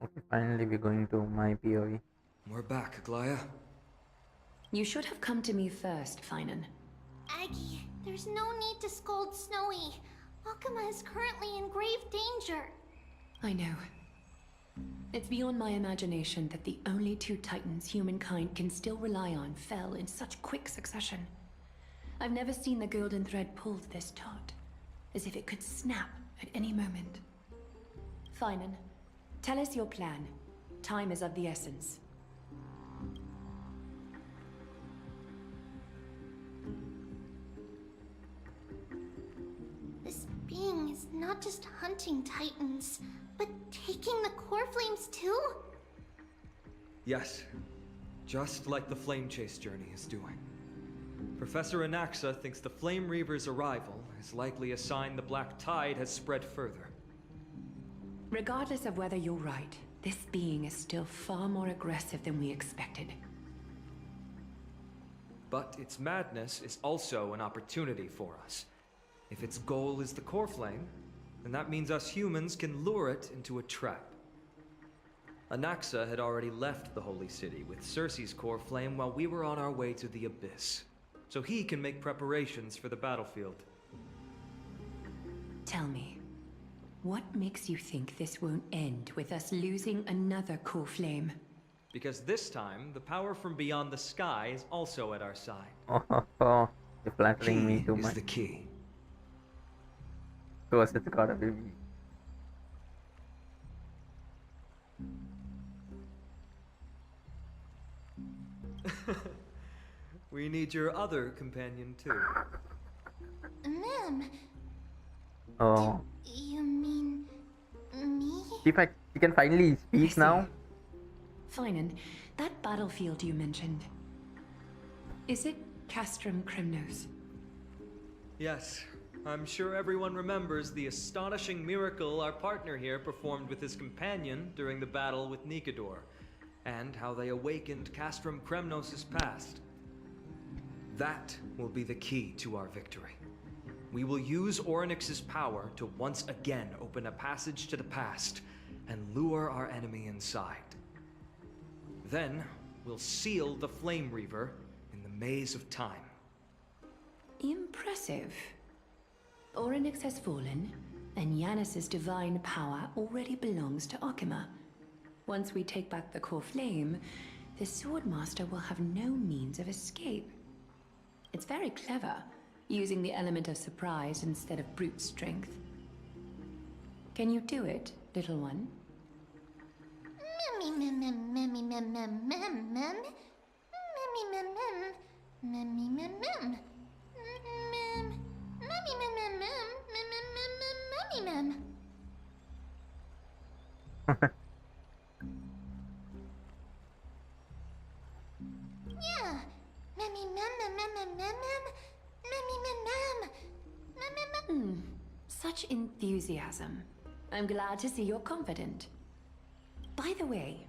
Okay, finally we're going to my POE. We're back, Aglaya. You should have come to me first, Finan. Aggie, there's no need to scold Snowy. Akuma is currently in grave danger. I know. It's beyond my imagination that the only two titans humankind can still rely on fell in such quick succession. I've never seen the golden thread pulled this taut, as if it could snap at any moment. Finan, tell us your plan. Time is of the essence. This being is not just hunting titans, but taking the core flames too? Yes, just like the Flame Chase journey is doing. Professor Anaxa thinks the Flame Reaver's arrival is likely a sign the Black Tide has spread further. Regardless of whether you're right, this being is still far more aggressive than we expected. But its madness is also an opportunity for us. If its goal is the core flame, then that means us humans can lure it into a trap. Anaxa had already left the Holy City with Cersei's core flame while we were on our way to the Abyss, so he can make preparations for the battlefield. Tell me, what makes you think this won't end with us losing another core flame? Because this time, the power from beyond the sky is also at our side. Oh, you're flattering me He too is much. the key. Of course, it's gotta be me. We need your other companion too. Ma'am, Oh, you mean me? if she can finally speak now. Finan, that battlefield you mentioned. Is it Castrum Kremnos? Yes, I'm sure everyone remembers the astonishing miracle our partner here performed with his companion during the battle with Nikador, and how they awakened Castrum Kremnos' past. That will be the key to our victory. We will use Orynyx's power to once again open a passage to the past and lure our enemy inside. Then, we'll seal the Flame Reaver in the maze of time. Impressive. Orynyx has fallen, and Yanis's divine power already belongs to Arkema. Once we take back the core flame, the Swordmaster will have no means of escape. It's very clever, using the element of surprise instead of brute strength. Can you do it, little one? Yeah. Such enthusiasm. I'm glad to see you're confident. By the way,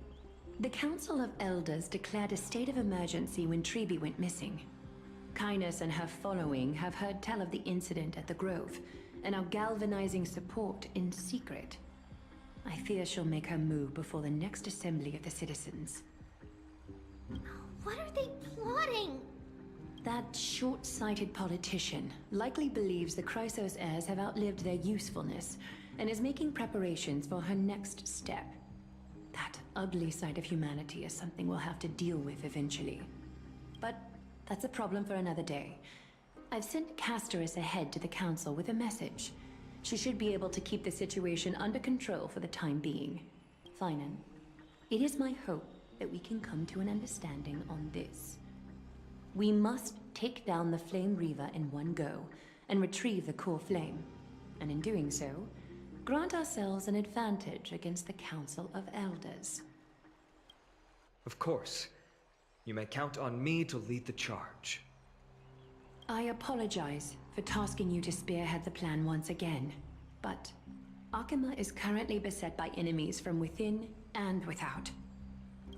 the Council of Elders declared a state of emergency when Treeby went missing. Kainos and her following have heard tell of the incident at the Grove, and are galvanizing support in secret. I fear she'll make her move before the next assembly of the citizens. What are they plotting? That short-sighted politician likely believes the Chrysos heirs have outlived their usefulness, and is making preparations for her next step. That ugly side of humanity is something we'll have to deal with eventually. But that's a problem for another day. I've sent Castorus ahead to the council with a message. She should be able to keep the situation under control for the time being. Finan, it is my hope that we can come to an understanding on this. We must take down the Flame Reaver in one go, and retrieve the core flame. And in doing so, grant ourselves an advantage against the Council of Elders. Of course. You may count on me to lead the charge. I apologize for tasking you to spearhead the plan once again, but Arkema is currently beset by enemies from within and without.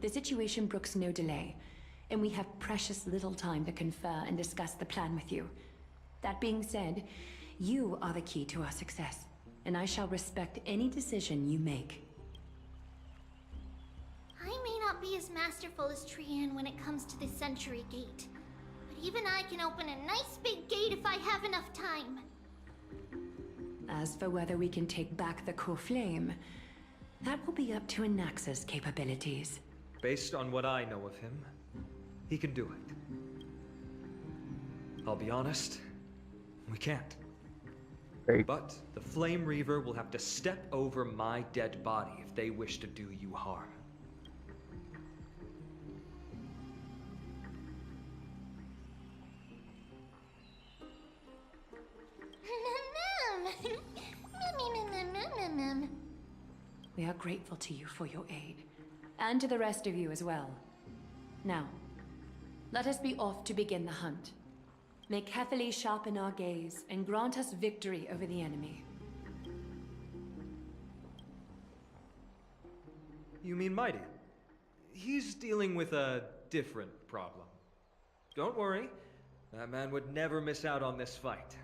The situation brooks no delay, and we have precious little time to confer and discuss the plan with you. That being said, you are the key to our success, and I shall respect any decision you make. I may not be as masterful as Trian when it comes to the Century Gate, but even I can open a nice big gate if I have enough time. As for whether we can take back the core flame, that will be up to Anaxa's capabilities. Based on what I know of him, he can do it. I'll be honest, we can't. But the Flame Reaver will have to step over my dead body if they wish to do you harm. We are grateful to you for your aid, and to the rest of you as well. Now, let us be off to begin the hunt. May Kethely sharpen our gaze and grant us victory over the enemy. You mean Mighty? He's dealing with a different problem. Don't worry, that man would never miss out on this fight.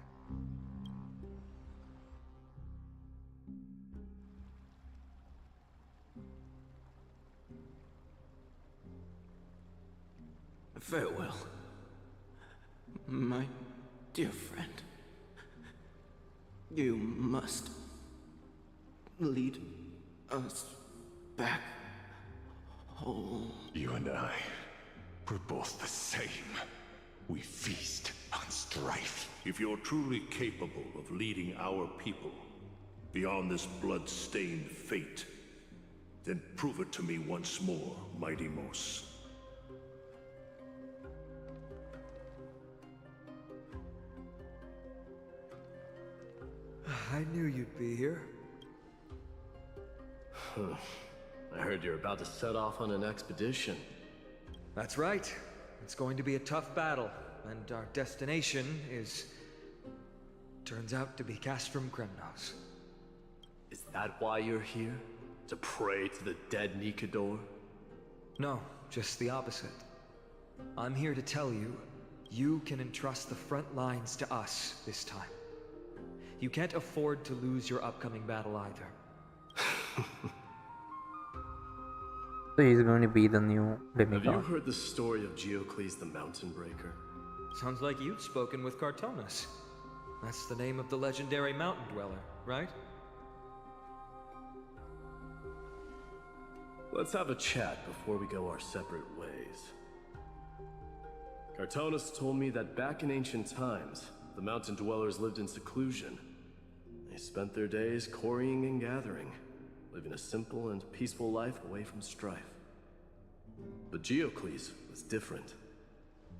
Farewell, my dear friend. You must lead us back You and I, we're both the same. We feast on strife. If you're truly capable of leading our people beyond this blood-stained fate, then prove it to me once more, Mighty Mos. I knew you'd be here. I heard you're about to set off on an expedition. That's right. It's going to be a tough battle, and our destination is... turns out to be Castrum Kremnos. Is that why you're here? To pray to the dead Nikador? No, just the opposite. I'm here to tell you, you can entrust the front lines to us this time. You can't afford to lose your upcoming battle either. So he's going to be the new demigod. Have you heard the story of Geocles the Mountain Breaker? Sounds like you've spoken with Cartonus. That's the name of the legendary mountain dweller, right? Let's have a chat before we go our separate ways. Cartonus told me that back in ancient times, the mountain dwellers lived in seclusion. They spent their days quarrying and gathering, living a simple and peaceful life away from strife. But Geocles was different.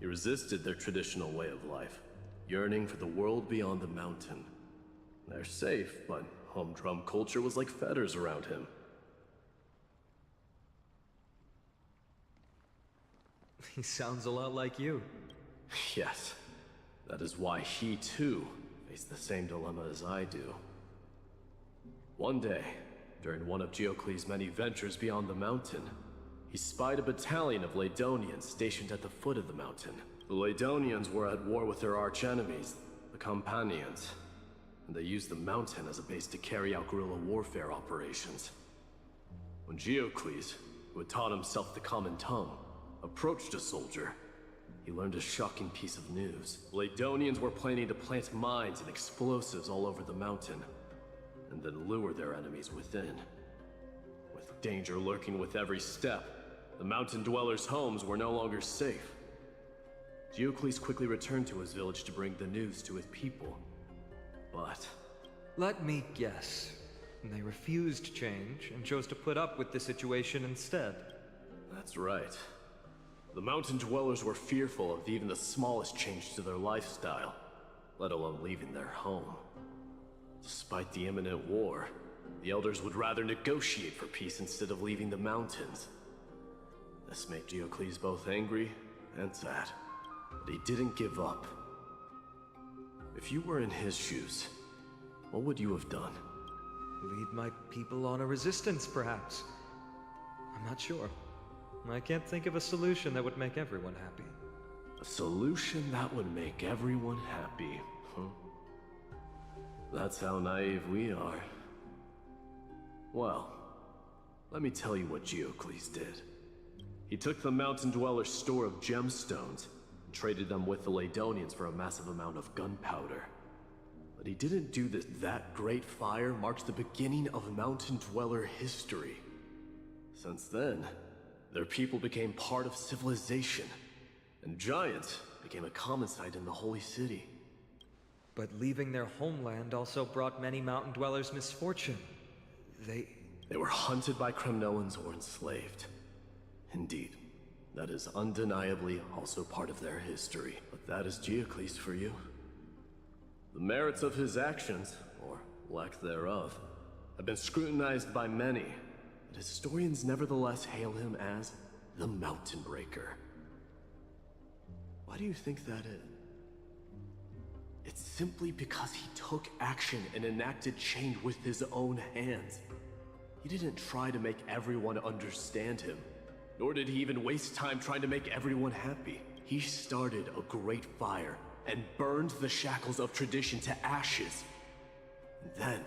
He resisted their traditional way of life, yearning for the world beyond the mountain. They're safe, but humdrum culture was like fetters around him. He sounds a lot like you. Yes. That is why he, too, faced the same dilemma as I do. One day, during one of Geocles' many ventures beyond the mountain, he spied a battalion of Ladonians stationed at the foot of the mountain. The Ladonians were at war with their arch-enemies, the Companions, and they used the mountain as a base to carry out guerrilla warfare operations. When Geocles, who had taught himself the common tongue, approached a soldier, he learned a shocking piece of news. Ladonians were planning to plant mines and explosives all over the mountain, and then lure their enemies within. With danger lurking with every step, the mountain dwellers' homes were no longer safe. Geocles quickly returned to his village to bring the news to his people. But... let me guess. They refused change and chose to put up with the situation instead. That's right. The mountain dwellers were fearful of even the smallest change to their lifestyle, let alone leaving their home. Despite the imminent war, the elders would rather negotiate for peace instead of leaving the mountains. This made Geocles both angry and sad, but he didn't give up. If you were in his shoes, what would you have done? Lead my people on a resistance, perhaps. I'm not sure. I can't think of a solution that would make everyone happy. A solution that would make everyone happy, huh? That's how naive we are. Well, let me tell you what Geocles did. He took the mountain dweller's store of gemstones and traded them with the Ladonians for a massive amount of gunpowder. But he didn't do this. That great fire marked the beginning of mountain dweller history. Since then, their people became part of civilization, and giants became a common sight in the holy city. But leaving their homeland also brought many mountain dwellers misfortune. They were hunted by Kremnoans or enslaved. Indeed, that is undeniably also part of their history. But that is Geocles for you. The merits of his actions, or lack thereof, have been scrutinized by many, but historians nevertheless hail him as the Mountain Breaker. Why do you think that is? It's simply because he took action and enacted change with his own hands. He didn't try to make everyone understand him, nor did he even waste time trying to make everyone happy. He started a great fire and burned the shackles of tradition to ashes, and then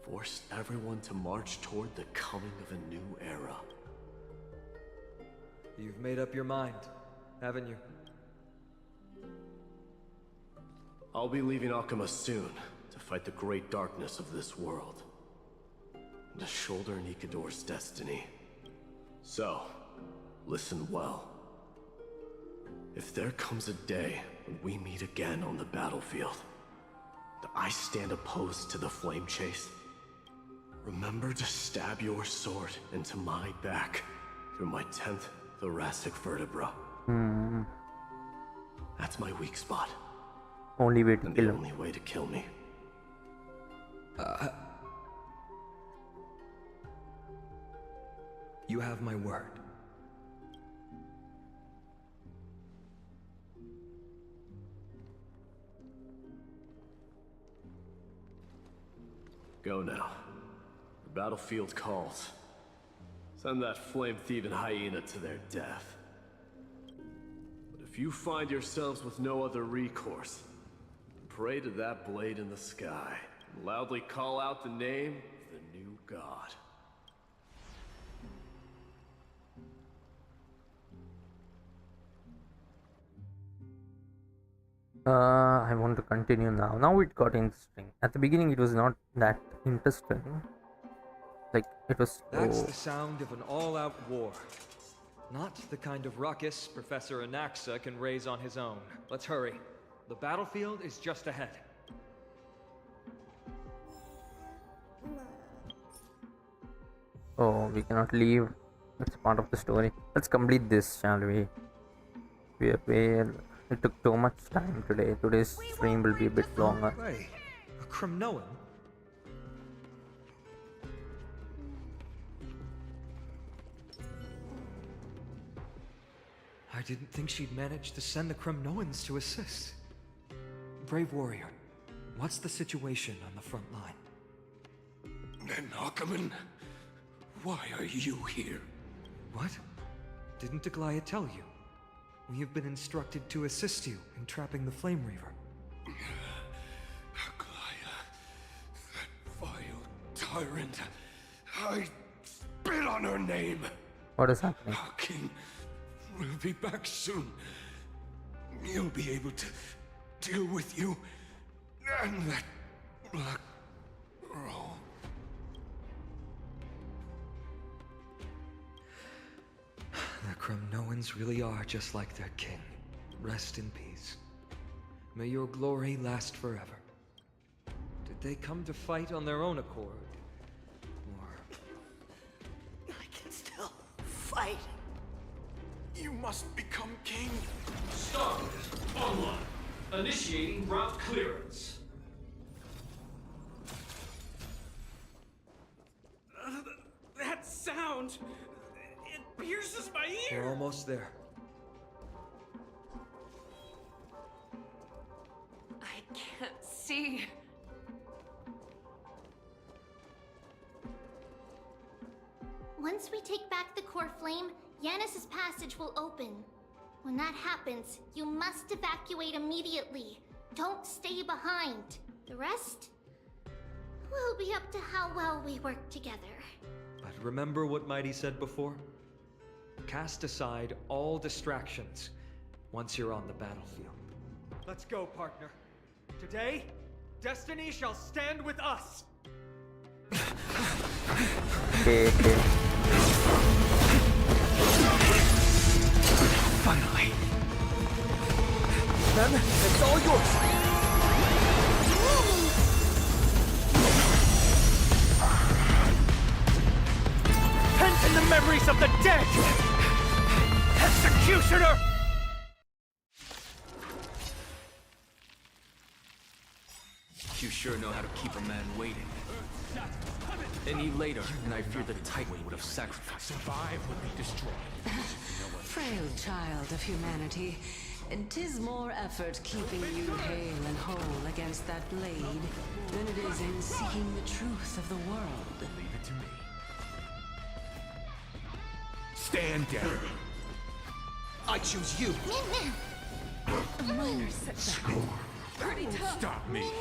forced everyone to march toward the coming of a new era. You've made up your mind, haven't you? I'll be leaving Akama soon to fight the great darkness of this world, and to shoulder Nikador's destiny. So, listen well. If there comes a day when we meet again on the battlefield, that I stand opposed to the flame chase, remember to stab your sword into my back through my 10th thoracic vertebra. That's my weak spot. Only way to and kill the him. only way to kill me. You have my word. Go now. The battlefield calls. Send that flame-thieving hyena to their death. But if you find yourselves with no other recourse, pray to that blade in the sky, and loudly call out the name of the new god. I want to continue now. Now it got interesting. At the beginning, it was not that interesting. Like, it was That's the sound of an all-out war. Not the kind of ruckus Professor Anaxa can raise on his own. Let's hurry. The battlefield is just ahead. Oh, we cannot leave. That's part of the story. Let's complete this, shall we? It took too much time today. Today's stream will be a bit longer. Wait, a Cremnoan? I didn't think she'd manage to send the Cremnoans to assist. Brave warrior, what's the situation on the front line? And Ackerman, why are you here? What? Didn't Aglaya tell you? We have been instructed to assist you in trapping the Flame Reaver. Aglaya, that vile tyrant. I spit on her name. What is happening? Our king will be back soon. He'll be able to deal with you and that black roll. The Cremnoans really are just like their king. Rest in peace. May your glory last forever. Did they come to fight on their own accord? Or... I can still fight. You must become king. Start online. Initiating route clearance. That sound! It pierces my ear! We're almost there. I can't see. Once we take back the core flame, Yanis's passage will open. When that happens, you must evacuate immediately. Don't stay behind. The rest will be up to how well we work together. But remember what Mighty said before? Cast aside all distractions once you're on the battlefield. Let's go, partner. Today, destiny shall stand with us. Okay. Finally. Then, it's all yours. Pent in the memories of the dead! Executioner! You sure know how to keep a man waiting. Any later, and I fear the Titan would have sacrificed. Survive would be destroyed. Frail child of humanity, 'tis more effort keeping you hale and whole against that blade than it is in seeking the truth of the world. Leave it to me. Stand down. I choose you. A minor setback. Pretty tough. Stop me.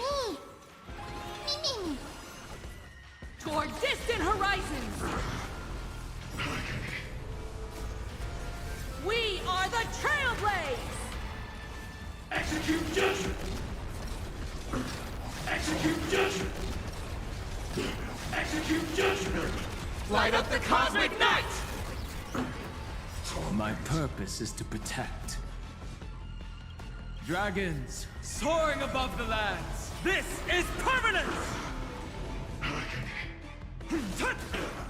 Toward distant horizons! We are the Trailblaze! Execute judgment. Execute judgment. Execute judgment. Light up the cosmic night! My purpose is to protect. Dragons, soaring above the lands. This is permanence!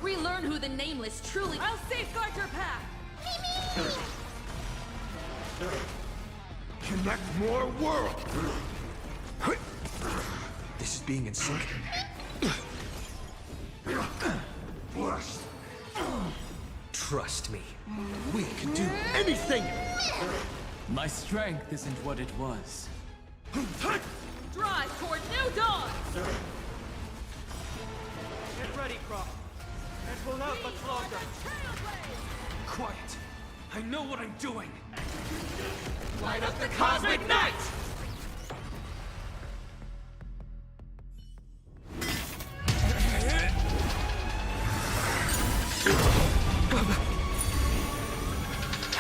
Relearn who the Nameless truly— I'll safeguard your path! Connect more worlds! This is being in sync. Trust me. We can do anything! My strength isn't what it was. Drive toward new dawn! Get ready, Croft. It will not much longer. Quiet. I know what I'm doing. Light up the cosmic night!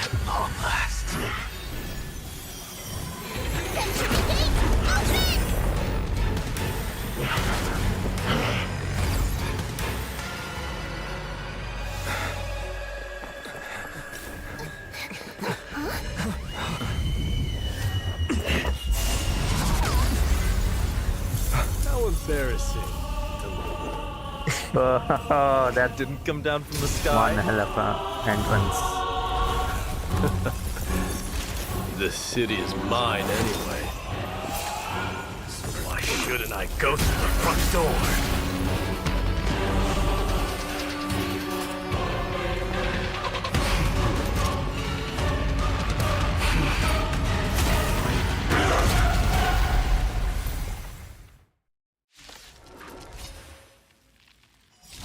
At long last. How embarrassing. Oh, that didn't come down from the sky. one hell of a entrance. This city is mine anyway. So why shouldn't I go through the front door?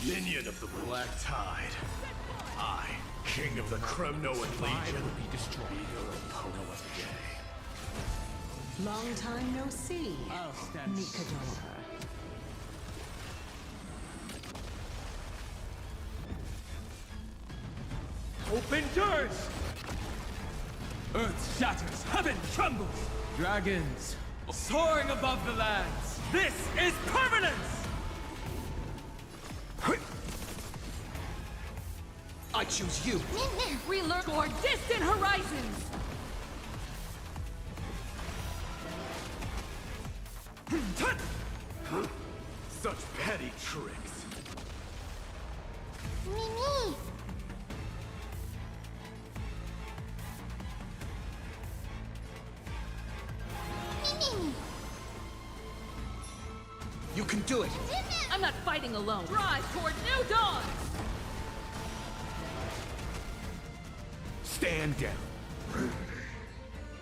Minion of the Black Tide. I, King of the Kremnoan Legion, will be destroyed. Be your opponent of the day. Long time no see, Mikador. Open doors! Earth shatters, heaven trembles! Dragons, soaring above the lands! This is permanence! I choose you! Relearn toward distant horizons! Such petty tricks. Mimi! Mimi! You can do it! I'm not fighting alone. Drive toward new dawn! Stand down.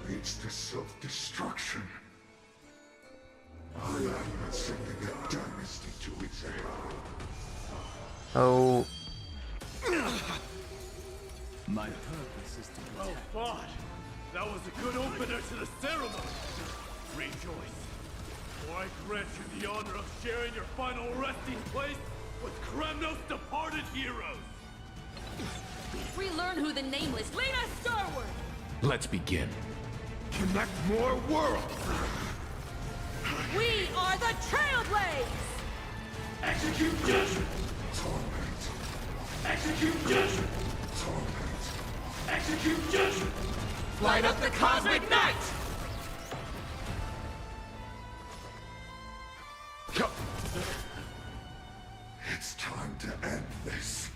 Leads to self-destruction. I am sending a dynasty to its end. Oh, My purpose is to Well protect. fought. That was a good opener to the ceremony. Rejoice, for I grant you the honor of sharing your final resting place with Kremnos' departed heroes. Relearn who the Nameless— lead us starward! Let's begin. Connect more worlds! We are the Trailblaze! Execute judgment! Torment. Execute judgment! Torment. Execute judgment! Light up the cosmic night! It's time to end this.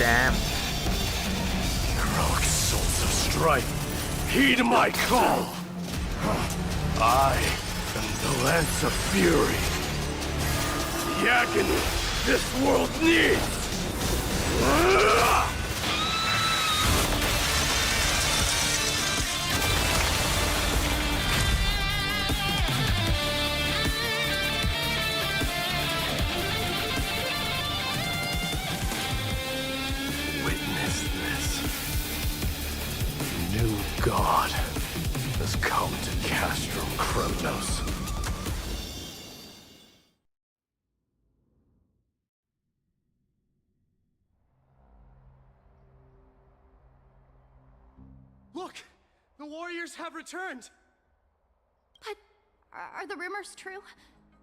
damn. Heroic souls of strife, heed my call. I am the Lance of Fury. The agony this world needs. God has come to Castro Kremnos. Look! The warriors have returned! But are the rumors true?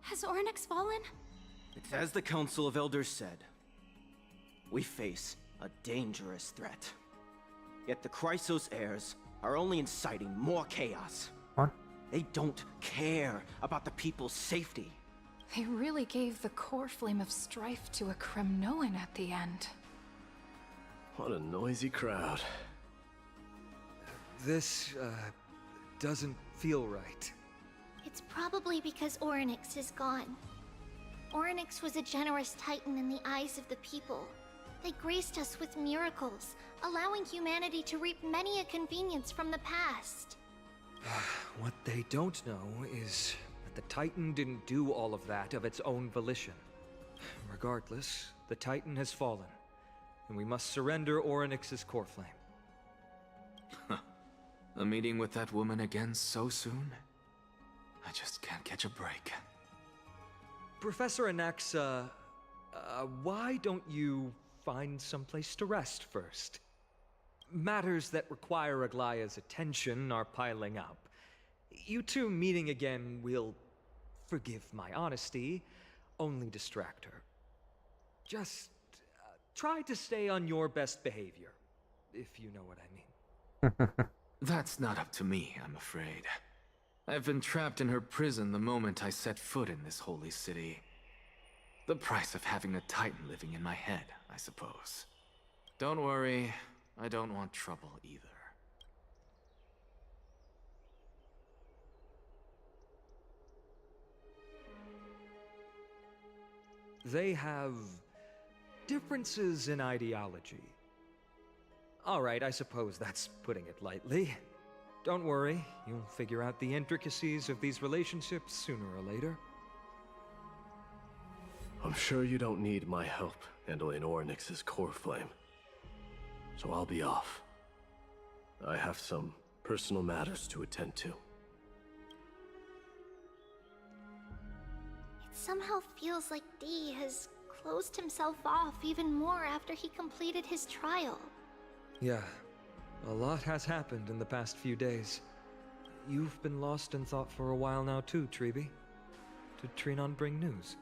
Has Oryx fallen? It's as the Council of Elders said. We face a dangerous threat. Yet the Chrysos heirs are only inciting more chaos. What? They don't care about the people's safety. They really gave the core flame of strife to a Kremnoan at the end. What a noisy crowd. This, doesn't feel right. It's probably because Oryx is gone. Oryx was a generous titan in the eyes of the people. They graced us with miracles, allowing humanity to reap many a convenience from the past. What they don't know is that the Titan didn't do all of that of its own volition. Regardless, the Titan has fallen, and we must surrender Oryx's core flame. A meeting with that woman again so soon? I just can't catch a break. Professor Anaxa, why don't you find someplace to rest first? Matters that require Aglaya's attention are piling up. You two meeting again will, forgive my honesty, only distract her. Just try to stay on your best behavior, if you know what I mean. That's not up to me, I'm afraid. I've been trapped in her prison the moment I set foot in this holy city. The price of having a Titan living in my head, I suppose. Don't worry, I don't want trouble either. They have differences in ideology. All right, I suppose that's putting it lightly. Don't worry, you'll figure out the intricacies of these relationships sooner or later. I'm sure you don't need my help handling Oryx's core flame. So I'll be off. I have some personal matters to attend to. It somehow feels like D has closed himself off even more after he completed his trial. Yeah, a lot has happened in the past few days. You've been lost in thought for a while now too, Treeby. Did Trinon bring news?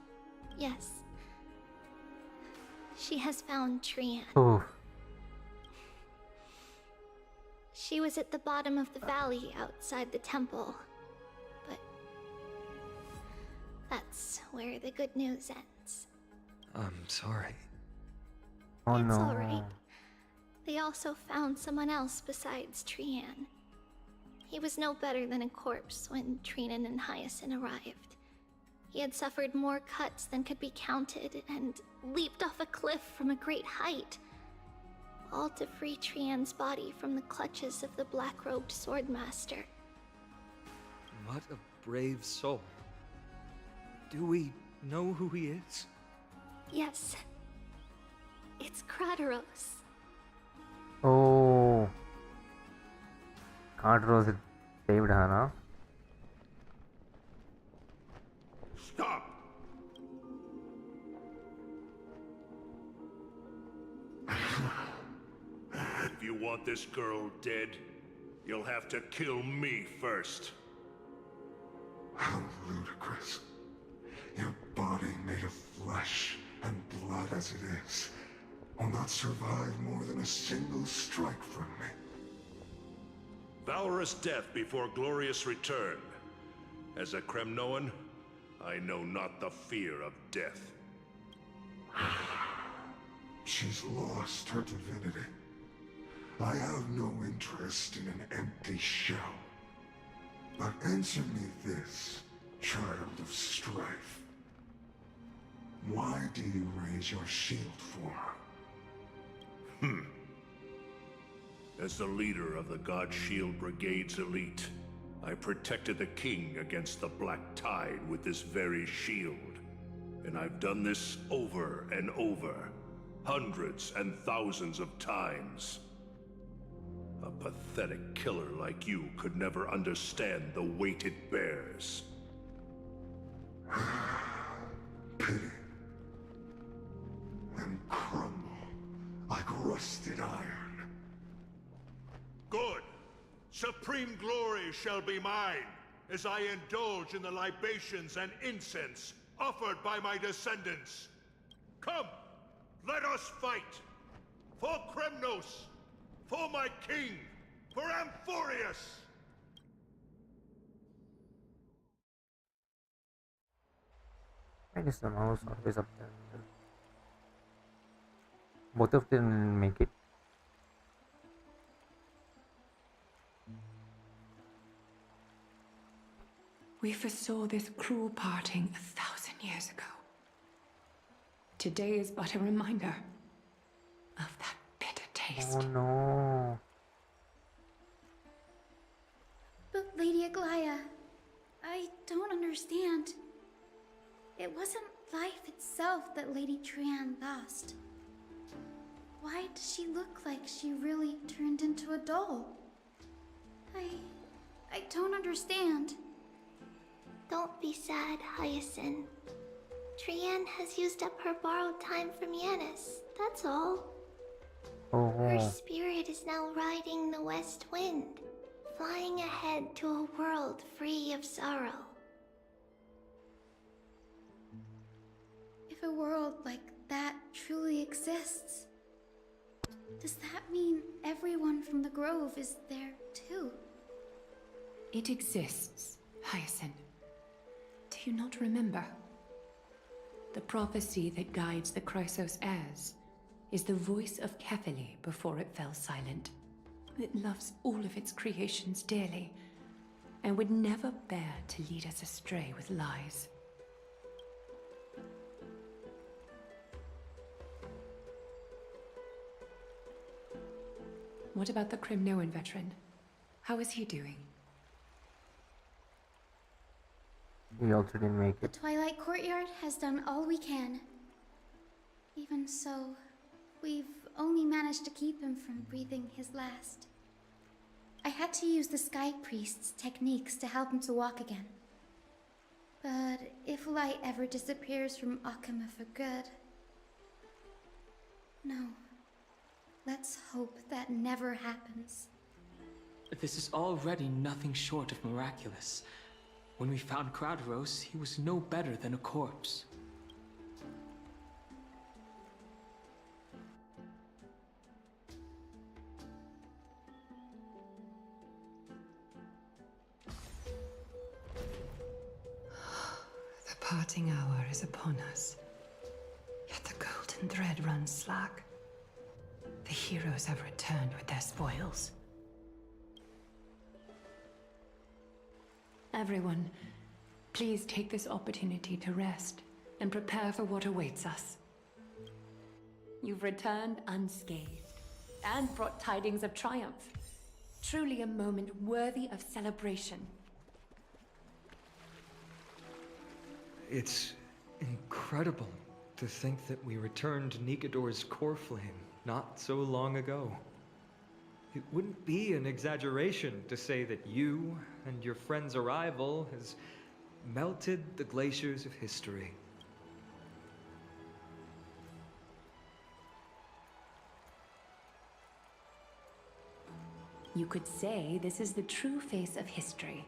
Yes. She has found Trian. Oh. She was at the bottom of the valley outside the temple. But that's where the good news ends. I'm sorry. Oh It's no. alright. They also found someone else besides Trian. He was no better than a corpse when Trinan and Hyacinth arrived. He had suffered more cuts than could be counted and leaped off a cliff from a great height, all to free Trian's body from the clutches of the black-robed swordmaster. What a brave soul. Do we know who he is? Yes. It's Krateros. Oh. Cardros saved her, huh? Stop! If you want this girl dead, you'll have to kill me first. How ludicrous. Your body made of flesh and blood as it is will not survive more than a single strike from me. Valorous death before glorious return. As a Kremnoan, I know not the fear of death. She's lost her divinity. I have no interest in an empty shell. But answer me this, child of strife. Why do you raise your shield for her? As the leader of the God Shield Brigade's elite, I protected the king against the Black Tide with this very shield. And I've done this over and over, hundreds and thousands of times. A pathetic killer like you could never understand the weight it bears. Pity. And crumble like rusted iron. Good. Supreme glory shall be mine, as I indulge in the libations and incense offered by my descendants. Come, let us fight! For Kremnos! For my king! For Amphoreus! I guess the mouse always up there. Both of them didn't make it. We foresaw this cruel parting 1,000 years ago. Today is but a reminder of that bitter taste. Oh no. But Lady Aglaya, I don't understand. It wasn't life itself that Lady Trian lost. Why does she look like she really turned into a doll? I don't understand. Don't be sad, Hyacinth. Trian has used up her borrowed time from Yanis, that's all. Her spirit is now riding the west wind, flying ahead to a world free of sorrow. If a world like that truly exists, does that mean everyone from the Grove is there too? It exists, Hyacinth. Do you not remember? The prophecy that guides the Chrysos heirs is the voice of Kefili before it fell silent. It loves all of its creations dearly, and would never bear to lead us astray with lies. What about the Crimnoan veteran? How is he doing? He also didn't make The it. Twilight Courtyard has done all we can. Even so, we've only managed to keep him from breathing his last. I had to use the Sky Priest's techniques to help him to walk again. But if light ever disappears from Akama for good... No. Let's hope that never happens. This is already nothing short of miraculous. When we found Kradros, he was no better than a corpse. The parting hour is upon us. Yet the golden thread runs slack. The heroes have returned with their spoils. Everyone, please take this opportunity to rest and prepare for what awaits us. You've returned unscathed and brought tidings of triumph. Truly a moment worthy of celebration. It's incredible to think that we returned Nikador's core flame not so long ago. It wouldn't be an exaggeration to say that you and your friend's arrival has melted the glaciers of history. You could say this is the true face of history.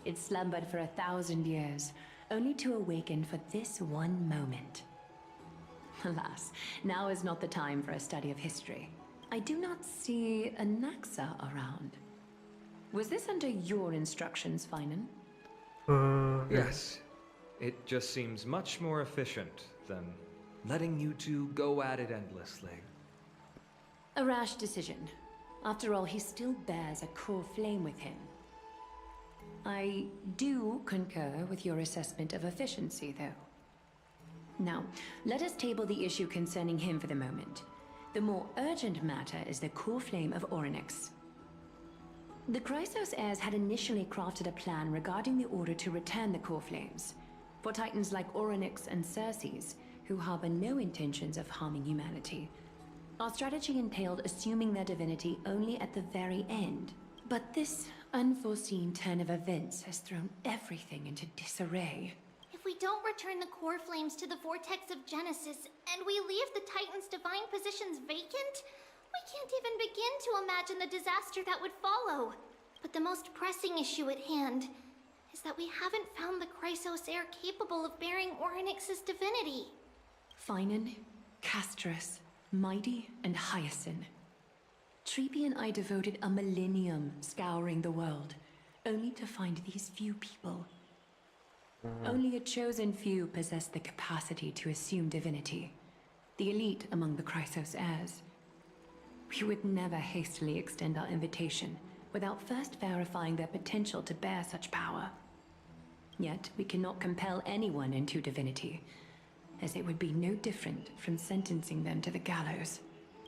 It slumbered for 1,000 years, only to awaken for this one moment. Alas, now is not the time for a study of history. I do not see a Naxa around. Was this under your instructions, Finan? Yes. It just seems much more efficient than letting you two go at it endlessly. A rash decision. After all, he still bears a core flame with him. I do concur with your assessment of efficiency, though. Now, let us table the issue concerning him for the moment. The more urgent matter is the core flame of Orynyx. The Chrysos heirs had initially crafted a plan regarding the order to return the core flames, for titans like Orynyx and Circes, who harbor no intentions of harming humanity. Our strategy entailed assuming their divinity only at the very end. But this unforeseen turn of events has thrown everything into disarray. If we don't return the core flames to the vortex of Genesis, and we leave the Titan's divine positions vacant, we can't even begin to imagine the disaster that would follow. But the most pressing issue at hand is that we haven't found the Chrysos heir capable of bearing Orynyx's divinity. Finan, Castrus, Mighty, and Hyacinth. Treepy and I devoted a millennium scouring the world, only to find these few people. Only a chosen few possess the capacity to assume divinity. The elite among the Chrysos heirs. We would never hastily extend our invitation without first verifying their potential to bear such power. Yet, we cannot compel anyone into divinity, as it would be no different from sentencing them to the gallows.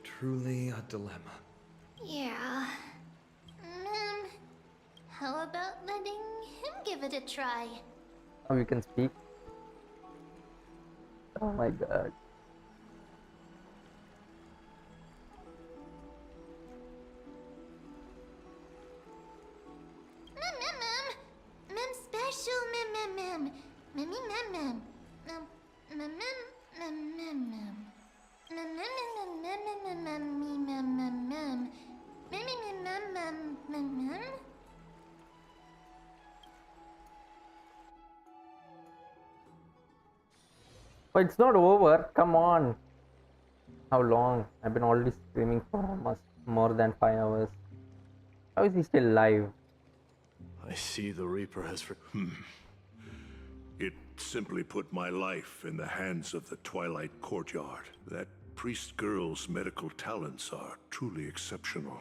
Truly a dilemma. Yeah. How about letting him give it a try? Oh, we can speak. Oh my god. Mem special mem. Mem. Oh, it's not over. Come on. How long? I've been already streaming for almost more than 5 hours. How is he still alive? I see the Reaper has... It simply put my life in the hands of the Twilight Courtyard. That priest girl's medical talents are truly exceptional.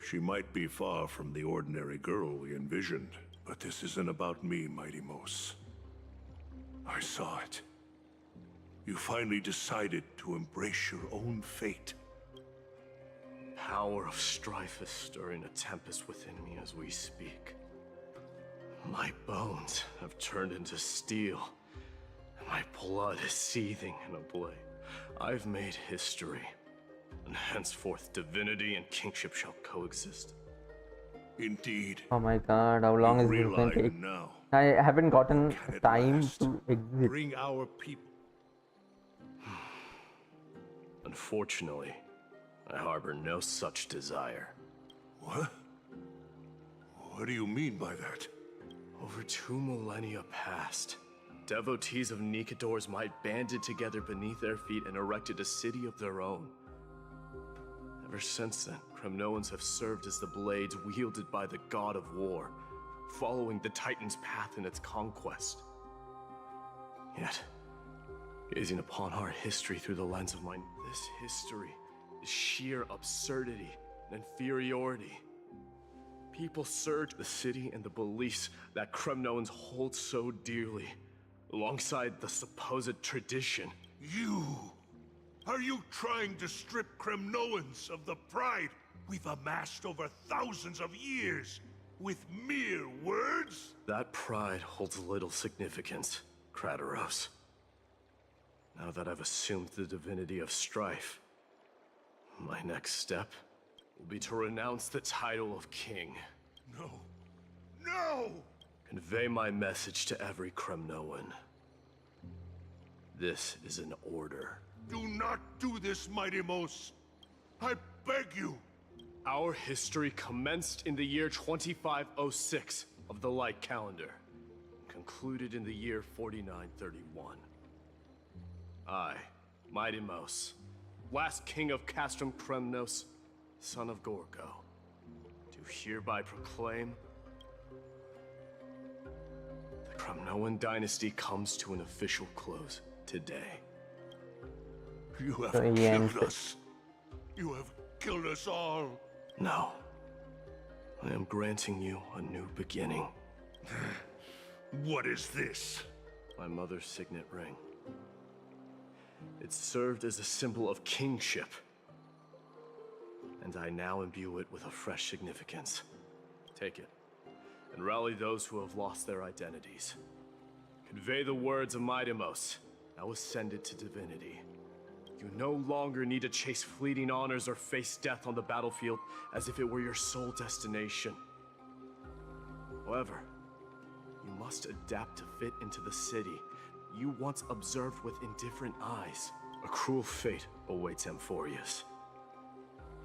She might be far from the ordinary girl we envisioned, but this isn't about me, Mighty Mos. I saw it. You finally decided to embrace your own fate. Power of strife is stirring a tempest within me as we speak. My bones have turned into steel, and my blood is seething in a blade. I've made history, and henceforth divinity and kingship shall coexist. Indeed. Oh my god, how long is this going to take? Now. I haven't gotten time to exit. Bring our people. Unfortunately, I harbor no such desire. What? What do you mean by that? Over 2 millennia past, devotees of Nikador's might banded together beneath their feet and erected a city of their own. Ever since then, Kremnoans have served as the blades wielded by the god of war, following the Titan's path in its conquest. Yet, gazing upon our history through the lens of mine, this history is sheer absurdity and inferiority. People surge the city and the beliefs that Kremnoans hold so dearly, alongside the supposed tradition. You! Are you trying to strip Kremnoans of the pride we've amassed over thousands of years with mere words? That pride holds little significance, Krateros. Now that I've assumed the divinity of strife, my next step will be to renounce the title of king. No. No! Convey my message to every Kremnoan. This is an order. Do not do this, Mighty Mos. I beg you. Our history commenced in the year 2506 of the Light Calendar, concluded in the year 4931. I, Mighty Mos, last king of Castrum Kremnos, son of Gorgo, do hereby proclaim the Kremnoan dynasty comes to an official close today. You have So he killed ends it. us. You have killed us all. No. I am granting you a new beginning. What is this? My mother's signet ring. It served as a symbol of kingship, and I now imbue it with a fresh significance. Take it, and rally those who have lost their identities. Convey the words of Mighty Mos, now ascended to divinity. You no longer need to chase fleeting honors or face death on the battlefield as if it were your sole destination. However, you must adapt to fit into the city you once observed with indifferent eyes. A cruel fate awaits Amphoreus.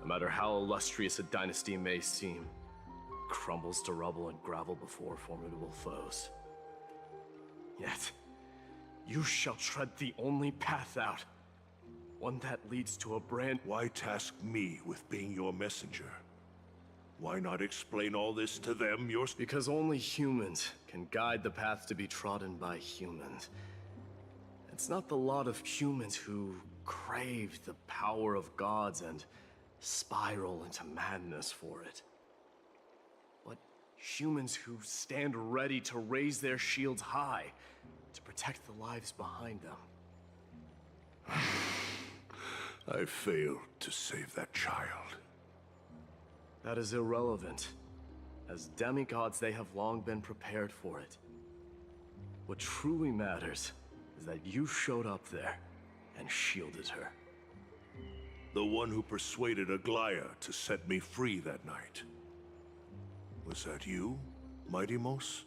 No matter how illustrious a dynasty may seem, it crumbles to rubble and gravel before formidable foes. Yet, you shall tread the only path out. One that leads to a brand— Why task me with being your messenger? Why not explain all this to them yourself? Because only humans can guide the path to be trodden by humans. It's not the lot of humans who crave the power of gods and spiral into madness for it, but humans who stand ready to raise their shields high to protect the lives behind them. I failed to save that child. That is irrelevant. As demigods, they have long been prepared for it. What truly matters is that you showed up there and shielded her. The one who persuaded Aglaya to set me free that night. Was that you, Mighty Mos?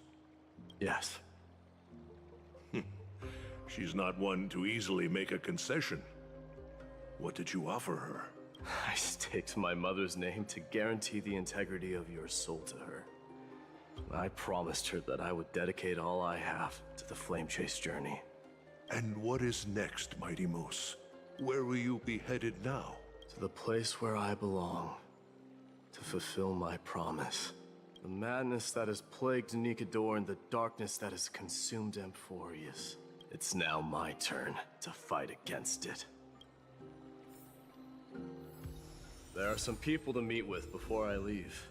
Yes. She's not one to easily make a concession. What did you offer her? I staked my mother's name to guarantee the integrity of your soul to her. I promised her that I would dedicate all I have to the Flame Chase journey. And what is next, Mighty Mos? Where will you be headed now? To the place where I belong. To fulfill my promise. The madness that has plagued Nikador and the darkness that has consumed Amphoreus. It's now my turn to fight against it. There are some people to meet with before I leave.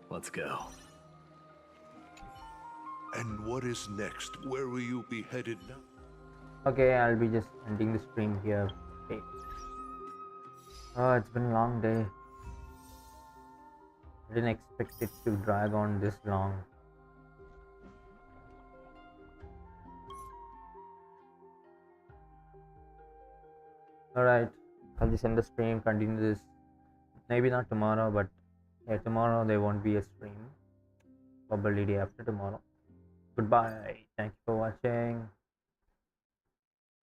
Let's go. And what is next? Where will you be headed now? Okay, I'll be just ending the stream here. Okay. Oh, it's been a long day. I didn't expect it to drag on this long. Alright, I'll just end the stream, continue this. Maybe not tomorrow, but yeah, tomorrow there won't be a stream. Probably day after tomorrow. Goodbye. Thank you for watching.